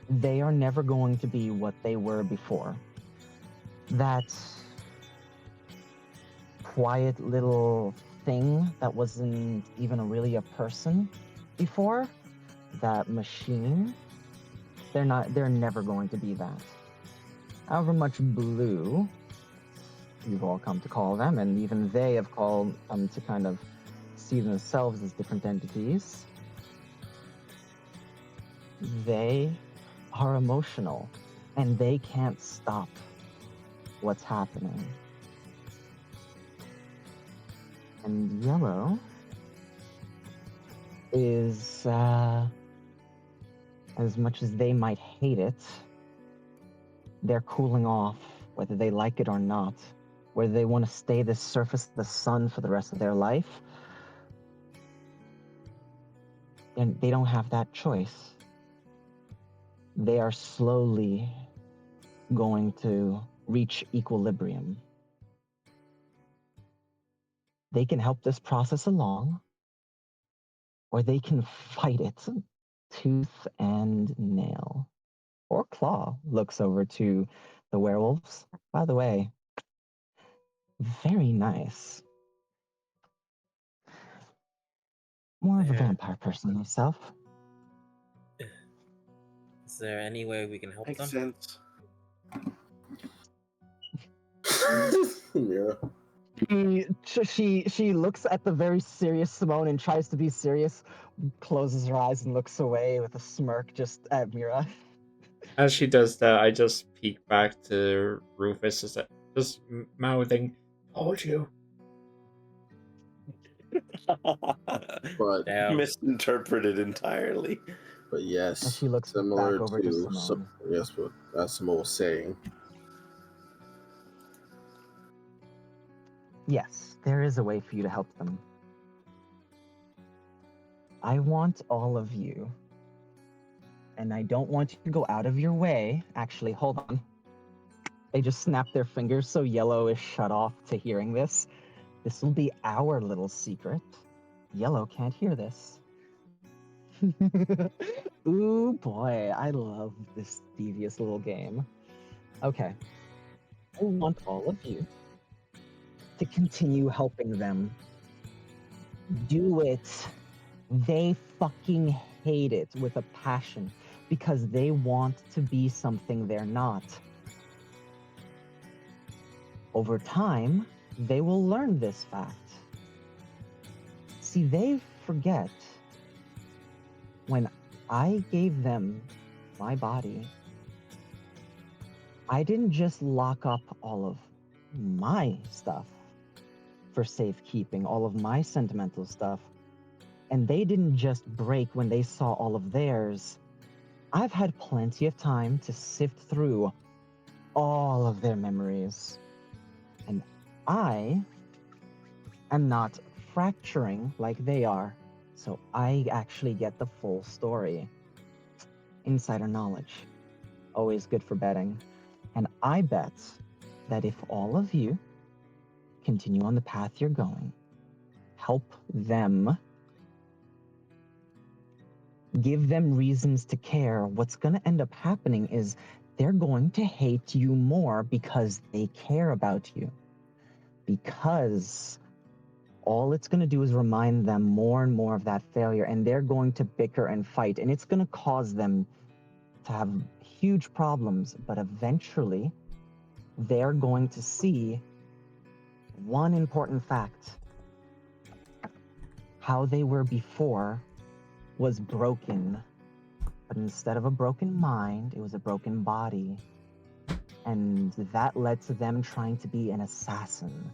[SPEAKER 1] They are never going to be what they were before. That quiet little thing that wasn't even really a person before, that machine, they're never going to be that. However much blue you've all come to call them, and even they have come to kind of see themselves as different entities, they are emotional, and they can't stop what's happening. And yellow is, as much as they might hate it, they're cooling off, whether they like it or not, whether they want to stay the surface of the sun for the rest of their life. And they don't have that choice. They are slowly going to reach equilibrium. They can help this process along, or they can fight it tooth and nail. Or Claw looks over to the werewolves. By the way, very nice. More of a vampire person myself.
[SPEAKER 11] Is there any way we can help them?
[SPEAKER 4] Makes sense.
[SPEAKER 2] Yeah.
[SPEAKER 1] She looks at the very serious Simone and tries to be serious, closes her eyes and looks away with a smirk just at Mira.
[SPEAKER 8] As she does that, I just peek back to Rufus, just mouthing, "Told you."
[SPEAKER 2] But
[SPEAKER 4] misinterpreted entirely.
[SPEAKER 2] But yes,
[SPEAKER 1] And she looks
[SPEAKER 2] similar
[SPEAKER 1] back over to
[SPEAKER 2] to
[SPEAKER 1] Simone.
[SPEAKER 2] yes, what Simone was saying.
[SPEAKER 1] Yes, there is a way for you to help them. I want all of you, and I don't want you to go out of your way. Actually, hold on. They just snap their fingers so Yellow is shut off to hearing this. This will be our little secret. Yellow can't hear this. Ooh boy, I love this devious little game. Okay. I want all of you to continue helping them. Do it. They fucking hate it with a passion because they want to be something they're not. Over time, they will learn this fact. See, they forget when I gave them my body, I didn't just lock up all of my stuff for safekeeping, all of my sentimental stuff, and they didn't just break when they saw all of theirs. I've had plenty of time to sift through all of their memories, and I am not fracturing like they are, so I actually get the full story. Insider knowledge, always good for betting. And I bet that if all of you continue on the path you're going, help them, give them reasons to care, what's going to end up happening is they're going to hate you more because they care about you. Because all it's going to do is remind them more and more of that failure, and they're going to bicker and fight, and it's going to cause them to have huge problems, but eventually they're going to see one important fact. How they were before was broken. But instead of a broken mind, it was a broken body. And that led to them trying to be an assassin.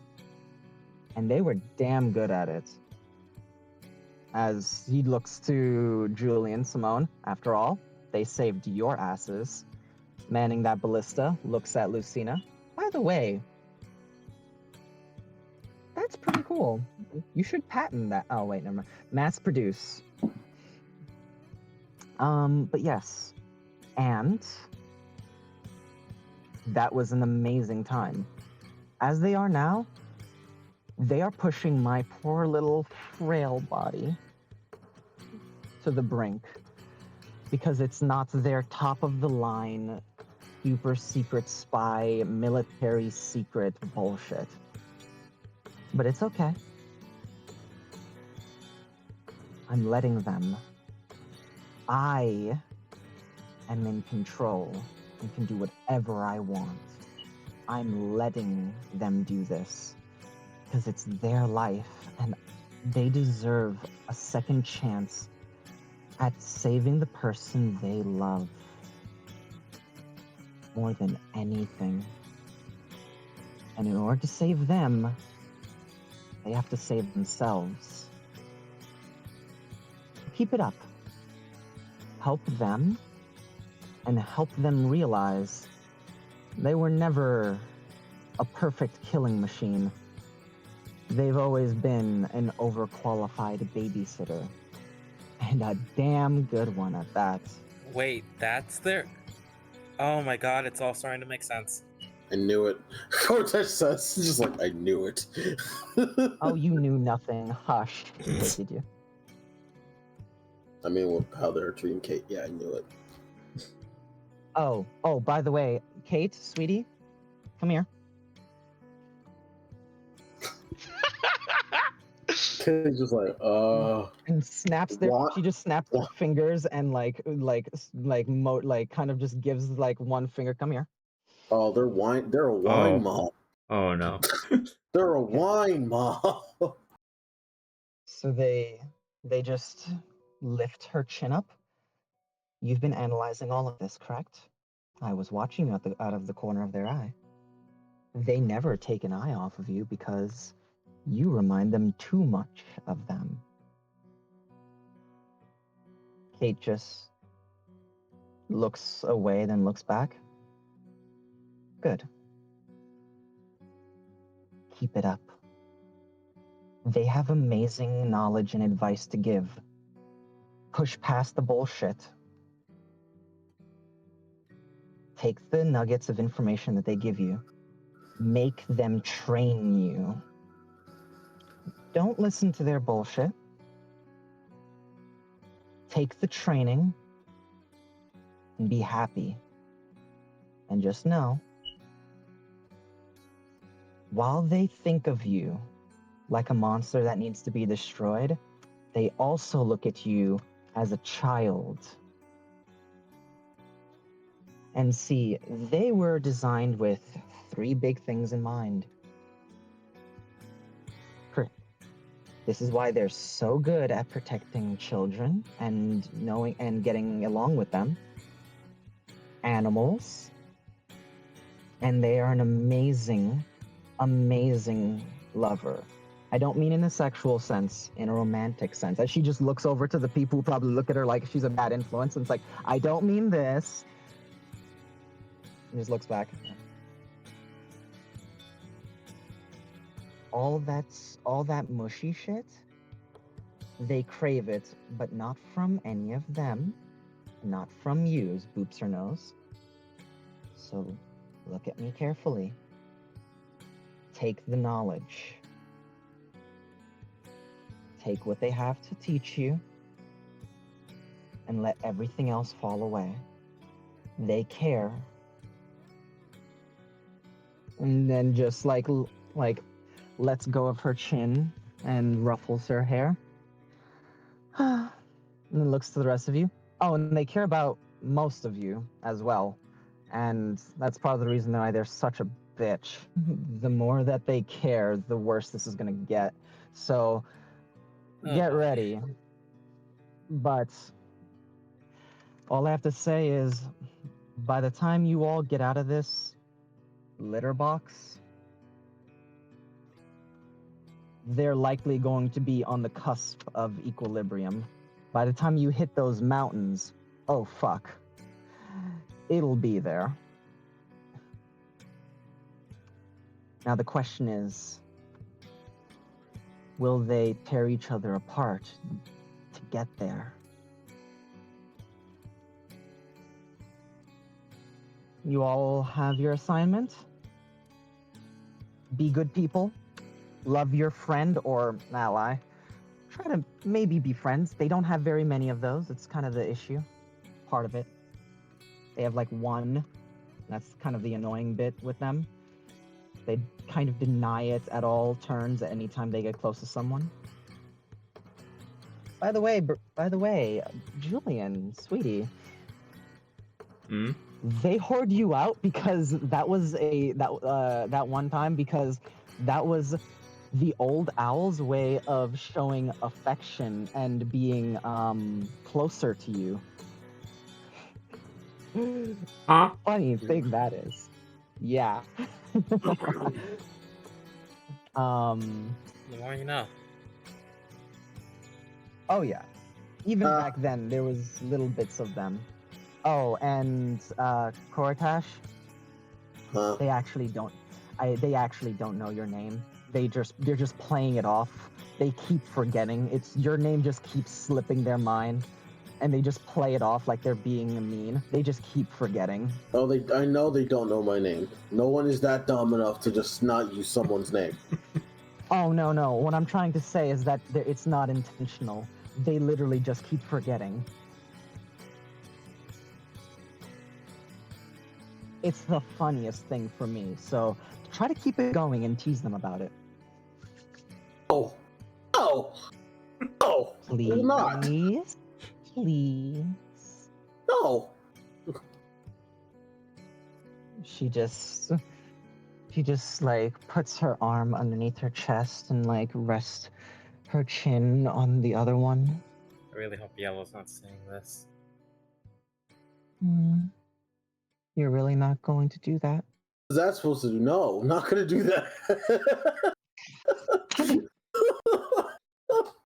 [SPEAKER 1] And they were damn good at it. As he looks to Julian, Simone, after all, they saved your asses. Manning that ballista, looks at Lucina. By the way, that's pretty cool. You should patent that. Oh, wait, never mind. Mass produce. But yes. And that was an amazing time. As they are now, they are pushing my poor little frail body to the brink because it's not their top of the line, super secret spy, military secret bullshit. But it's okay. I'm letting them. I am in control and can do whatever I want. I'm letting them do this because it's their life and they deserve a second chance at saving the person they love more than anything. And in order to save them, they have to save themselves. Keep it up. Help them, and help them realize they were never a perfect killing machine. They've always been an overqualified babysitter, and a damn good one at that.
[SPEAKER 11] Wait, that's their... Oh my god, it's all starting to make sense.
[SPEAKER 2] I knew it. Cortex says, just like, I knew it.
[SPEAKER 1] Oh, you knew nothing. Hush. What did you?
[SPEAKER 2] I mean, how they're treating Kate. Yeah, I knew it.
[SPEAKER 1] Oh, by the way, Kate, sweetie, come here.
[SPEAKER 2] Kate's just like,
[SPEAKER 1] and snaps their.
[SPEAKER 2] What?
[SPEAKER 1] She just snaps their fingers and kind of just gives like one finger. Come here.
[SPEAKER 2] Oh, they're a wine mob.
[SPEAKER 8] Oh no.
[SPEAKER 2] They're a wine mob.
[SPEAKER 1] So they just lift her chin up. You've been analyzing all of this, correct? I was watching you out of the corner of their eye. They never take an eye off of you because you remind them too much of them. Kate just looks away, then looks back. Good. Keep it up. They have amazing knowledge and advice to give. Push past the bullshit. Take the nuggets of information that they give you. Make them train you. Don't listen to their bullshit. Take the training and be happy. And just know, while they think of you like a monster that needs to be destroyed, they also look at you as a child. And see, they were designed with 3 big things in mind. This is why they're so good at protecting children and knowing and getting along with them. Animals. And they are an amazing, amazing lover. I don't mean in a sexual sense, in a romantic sense. As she just looks over to the people who probably look at her like she's a bad influence, and it's like, I don't mean this. And just looks back. All that mushy shit, they crave it, but not from any of them, not from you, boops her nose. So look at me carefully. Take the knowledge. Take what they have to teach you, and let everything else fall away. They care. And then just like lets go of her chin and ruffles her hair. And then looks to the rest of you. Oh, and they care about most of you as well. And that's part of the reason why they're such a bitch. The more that they care, the worse this is gonna get. So, get ready. But all I have to say is, by the time you all get out of this litter box, they're likely going to be on the cusp of equilibrium. By the time you hit those mountains, oh fuck, it'll be there. Now the question is, will they tear each other apart to get there? You all have your assignment. Be good people. Love your friend or ally. Try to maybe be friends. They don't have very many of those. It's kind of the issue. Part of it. They have like one. That's kind of the annoying bit with them. They kind of deny it at all turns at any time they get close to someone. By the way, Julian, sweetie.
[SPEAKER 8] Hmm?
[SPEAKER 1] They hoard you out because that was that one time because that was the old owl's way of showing affection and being closer to you.
[SPEAKER 8] Huh?
[SPEAKER 1] Funny thing that is. Yeah.
[SPEAKER 11] The more you know.
[SPEAKER 1] Oh yeah. Even back then, there was little bits of them. Oh, and Kortash, they actually don't. They actually don't know your name. They're just playing it off. They keep forgetting. It's your name just keeps slipping their mind, and they just play it off like they're being mean. They just keep forgetting.
[SPEAKER 2] Oh, I know they don't know my name. No one is that dumb enough to just not use someone's name.
[SPEAKER 1] Oh no! What I'm trying to say is that it's not intentional. They literally just keep forgetting. It's the funniest thing for me, so try to keep it going and tease them about it.
[SPEAKER 2] Oh,
[SPEAKER 1] Please,
[SPEAKER 2] not.
[SPEAKER 1] please.
[SPEAKER 2] No.
[SPEAKER 1] She just like puts her arm underneath her chest and like rests her chin on the other one.
[SPEAKER 11] I really hope Yellow's not seeing this.
[SPEAKER 1] You're really not going to do that?
[SPEAKER 2] What's that supposed to do? No, I'm not gonna do that.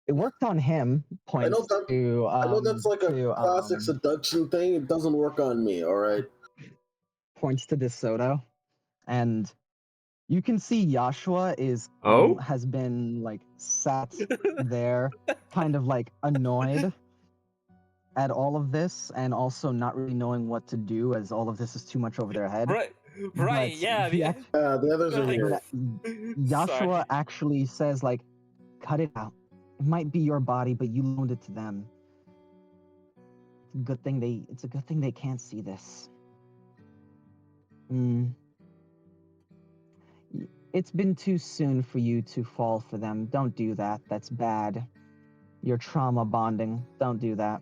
[SPEAKER 1] It worked on him. Points to.
[SPEAKER 2] I know that's like a classic seduction thing. It doesn't work on me. All right.
[SPEAKER 1] Points to DeSoto, and you can see Joshua has been like sat there, kind of like annoyed at all of this, and also not really knowing what to do as all of this is too much over their head.
[SPEAKER 11] Right,
[SPEAKER 1] But
[SPEAKER 11] yeah.
[SPEAKER 2] The others are here.
[SPEAKER 1] Joshua actually says, like, cut it out. It might be your body, but you loaned it to them. It's a good thing they can't see this. It's been too soon for you to fall for them. Don't do that. That's bad. You're trauma bonding. Don't do that.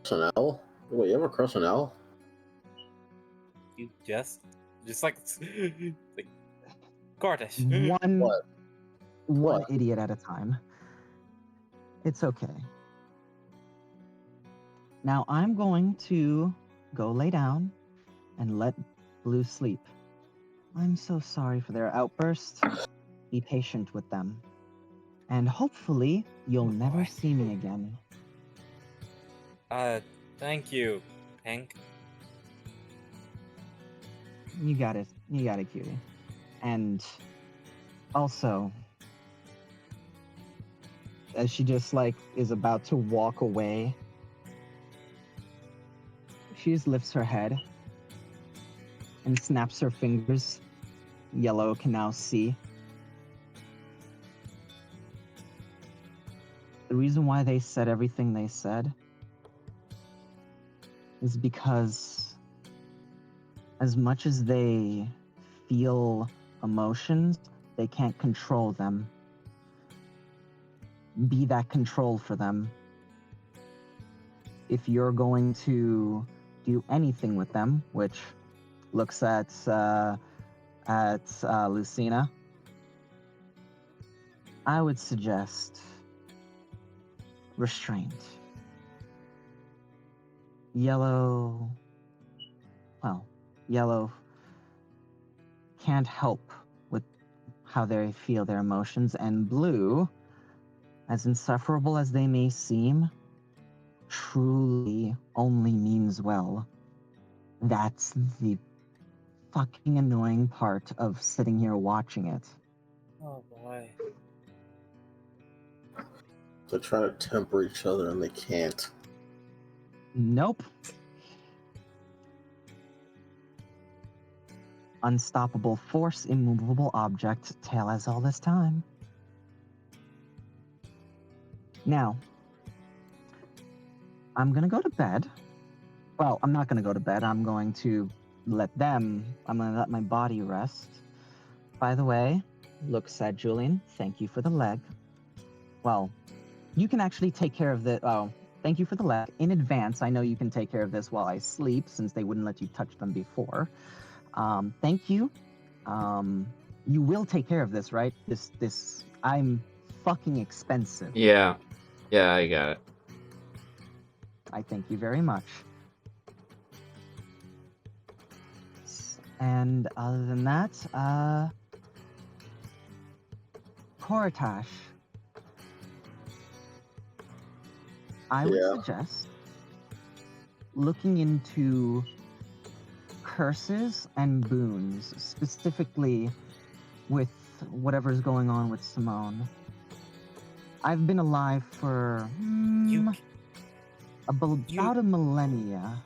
[SPEAKER 2] Crush an owl? Wait, you ever crush an owl?
[SPEAKER 11] You just like Cordish.
[SPEAKER 1] One idiot at a time. It's okay. Now I'm going to go lay down and let Blue sleep. I'm so sorry for their outburst. Be patient with them. And hopefully you'll never see me again.
[SPEAKER 11] Thank you, Hank.
[SPEAKER 1] You got it, cutie. And also, as she just like is about to walk away, she just lifts her head and snaps her fingers. Yellow can now see. The reason why they said everything they said is because as much as they feel emotions, they can't control them. Be that control for them. If you're going to do anything with them, which looks at Lucina. I would suggest restraint. Yellow can't help with how they feel their emotions, and blue, as insufferable as they may seem, truly only means well. That's the fucking annoying part of sitting here watching it.
[SPEAKER 11] Oh boy.
[SPEAKER 2] They're trying to temper each other and they can't.
[SPEAKER 1] Nope. Unstoppable force, immovable object, tail as all this time. Now, I'm gonna go to bed. Well, I'm not gonna go to bed. I'm gonna let my body rest. By the way, looks at Julian. Thank you for the leg. Well, you can actually take care of the. Oh, thank you for the leg in advance. I know you can take care of this while I sleep, since they wouldn't let you touch them before. Thank you. You will take care of this, right? This. I'm fucking expensive.
[SPEAKER 3] Yeah. Yeah, I got it.
[SPEAKER 1] I thank you very much. And other than that, Koratash, I would suggest looking into curses and boons, specifically with whatever's going on with Simone. I've been alive for about a millennia,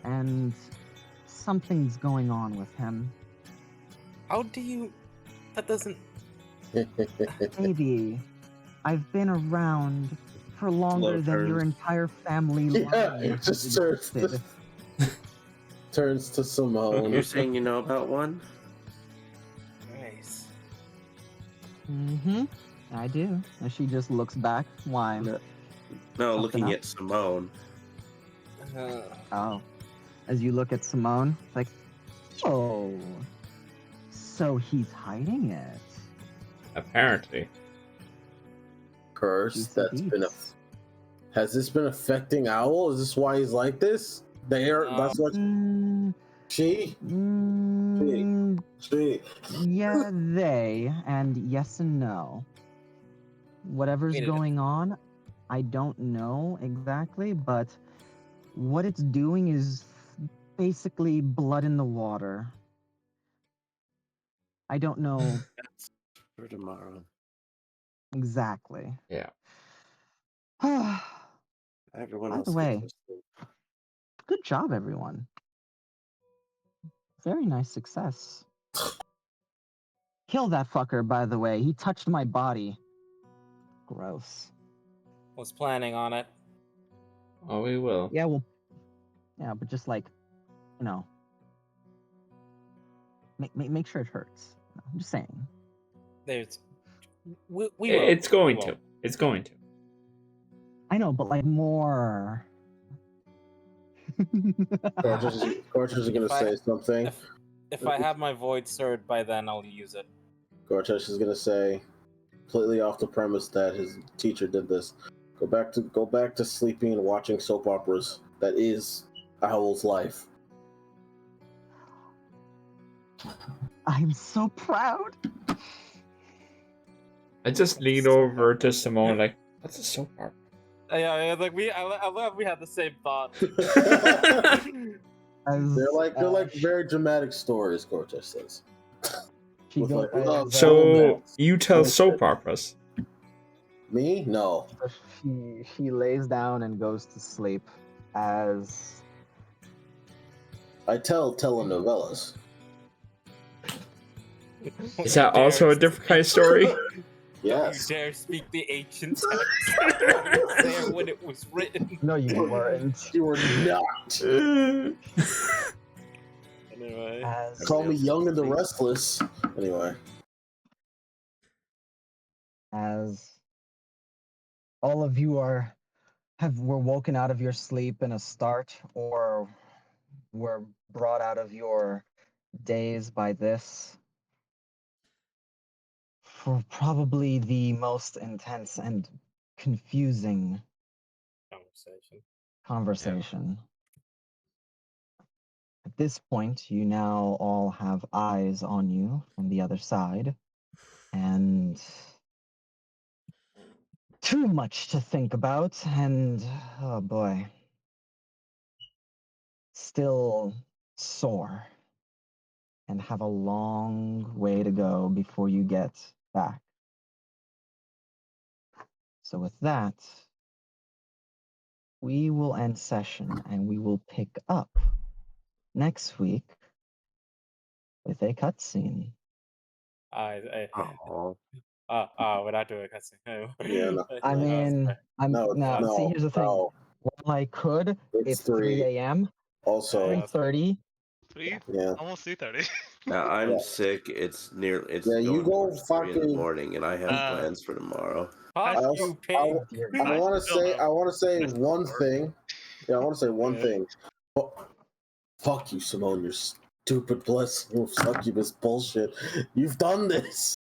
[SPEAKER 1] and something's going on with him.
[SPEAKER 11] How do you... That doesn't...
[SPEAKER 1] Maybe. I've been around for longer than your entire family line.
[SPEAKER 2] It just turns to Simone.
[SPEAKER 4] You're saying you know about one?
[SPEAKER 11] Nice.
[SPEAKER 1] Mm-hmm. I do. And she just looks back. Why?
[SPEAKER 4] No, looking at Simone.
[SPEAKER 1] Oh. As you look at Simone, it's like, oh, so he's hiding it.
[SPEAKER 3] Apparently.
[SPEAKER 2] Curse that's been has this been affecting Owl? Is this why he's like this? That's what she.
[SPEAKER 1] Yeah, they, and yes and no. Whatever's going on, I don't know exactly, but what it's doing is basically blood in the water. I don't know.
[SPEAKER 4] That's for tomorrow.
[SPEAKER 1] Exactly.
[SPEAKER 3] Yeah.
[SPEAKER 4] Everyone
[SPEAKER 1] By
[SPEAKER 4] else.
[SPEAKER 1] the way, good job, everyone. Very nice success. Kill that fucker, by the way. He touched my body. Gross.
[SPEAKER 11] Was planning on it.
[SPEAKER 3] Oh, we will.
[SPEAKER 1] Yeah, well, yeah, but just like, you know, make sure it hurts. I'm just saying.
[SPEAKER 11] There's... We will.
[SPEAKER 3] It's going to. It's going to.
[SPEAKER 1] I know, but like more.
[SPEAKER 2] Gorgeous is gonna say something.
[SPEAKER 11] If I have my void sword by then, I'll use it.
[SPEAKER 2] Gorgeous is gonna say, completely off the premise that his teacher did this. Go back to sleeping and watching soap operas. That is Owl's life.
[SPEAKER 1] I'm so proud.
[SPEAKER 8] I just lean over to Simone like, what's a soap opera?
[SPEAKER 11] Yeah, like I love we had the same thought.
[SPEAKER 2] They're like very dramatic stories, Cortez says.
[SPEAKER 8] So you tell soap operas?
[SPEAKER 2] Me? No.
[SPEAKER 1] She lays down and goes to sleep as
[SPEAKER 2] I tell telenovelas.
[SPEAKER 8] Is that also a different kind of story?
[SPEAKER 2] Yes.
[SPEAKER 11] You dare speak the ancient text there when it was written.
[SPEAKER 1] No, you weren't.
[SPEAKER 2] You were not.
[SPEAKER 11] Anyway.
[SPEAKER 2] Call me Young and the Restless. Anyway.
[SPEAKER 1] As all of you were woken out of your sleep in a start or were brought out of your daze by this for probably the most intense and confusing conversation. At this point, you now all have eyes on you from the other side, and too much to think about, and oh boy, still sore, and have a long way to go before you get back. So with that, we will end session and we will pick up next week with a cutscene.
[SPEAKER 4] Oh,
[SPEAKER 11] We're not doing a cutscene.
[SPEAKER 2] Yeah, no.
[SPEAKER 1] I mean, see, here's the thing.
[SPEAKER 2] no.
[SPEAKER 1] While I could, it's 3 a.m.
[SPEAKER 2] Also,
[SPEAKER 1] 3:30.
[SPEAKER 12] 3?
[SPEAKER 2] Yeah.
[SPEAKER 12] Almost 3:30.
[SPEAKER 4] yeah, I'm
[SPEAKER 2] Yeah.
[SPEAKER 4] sick. It's
[SPEAKER 2] Yeah,
[SPEAKER 4] going
[SPEAKER 2] you go
[SPEAKER 4] towards 3 in the
[SPEAKER 2] fucking-
[SPEAKER 4] morning, and I have plans for tomorrow.
[SPEAKER 2] I
[SPEAKER 11] You pig.
[SPEAKER 2] want to say one thing. Yeah, I want to say one thing. Fuck you, Simone. Your stupid blessed succubus bullshit. You've done this.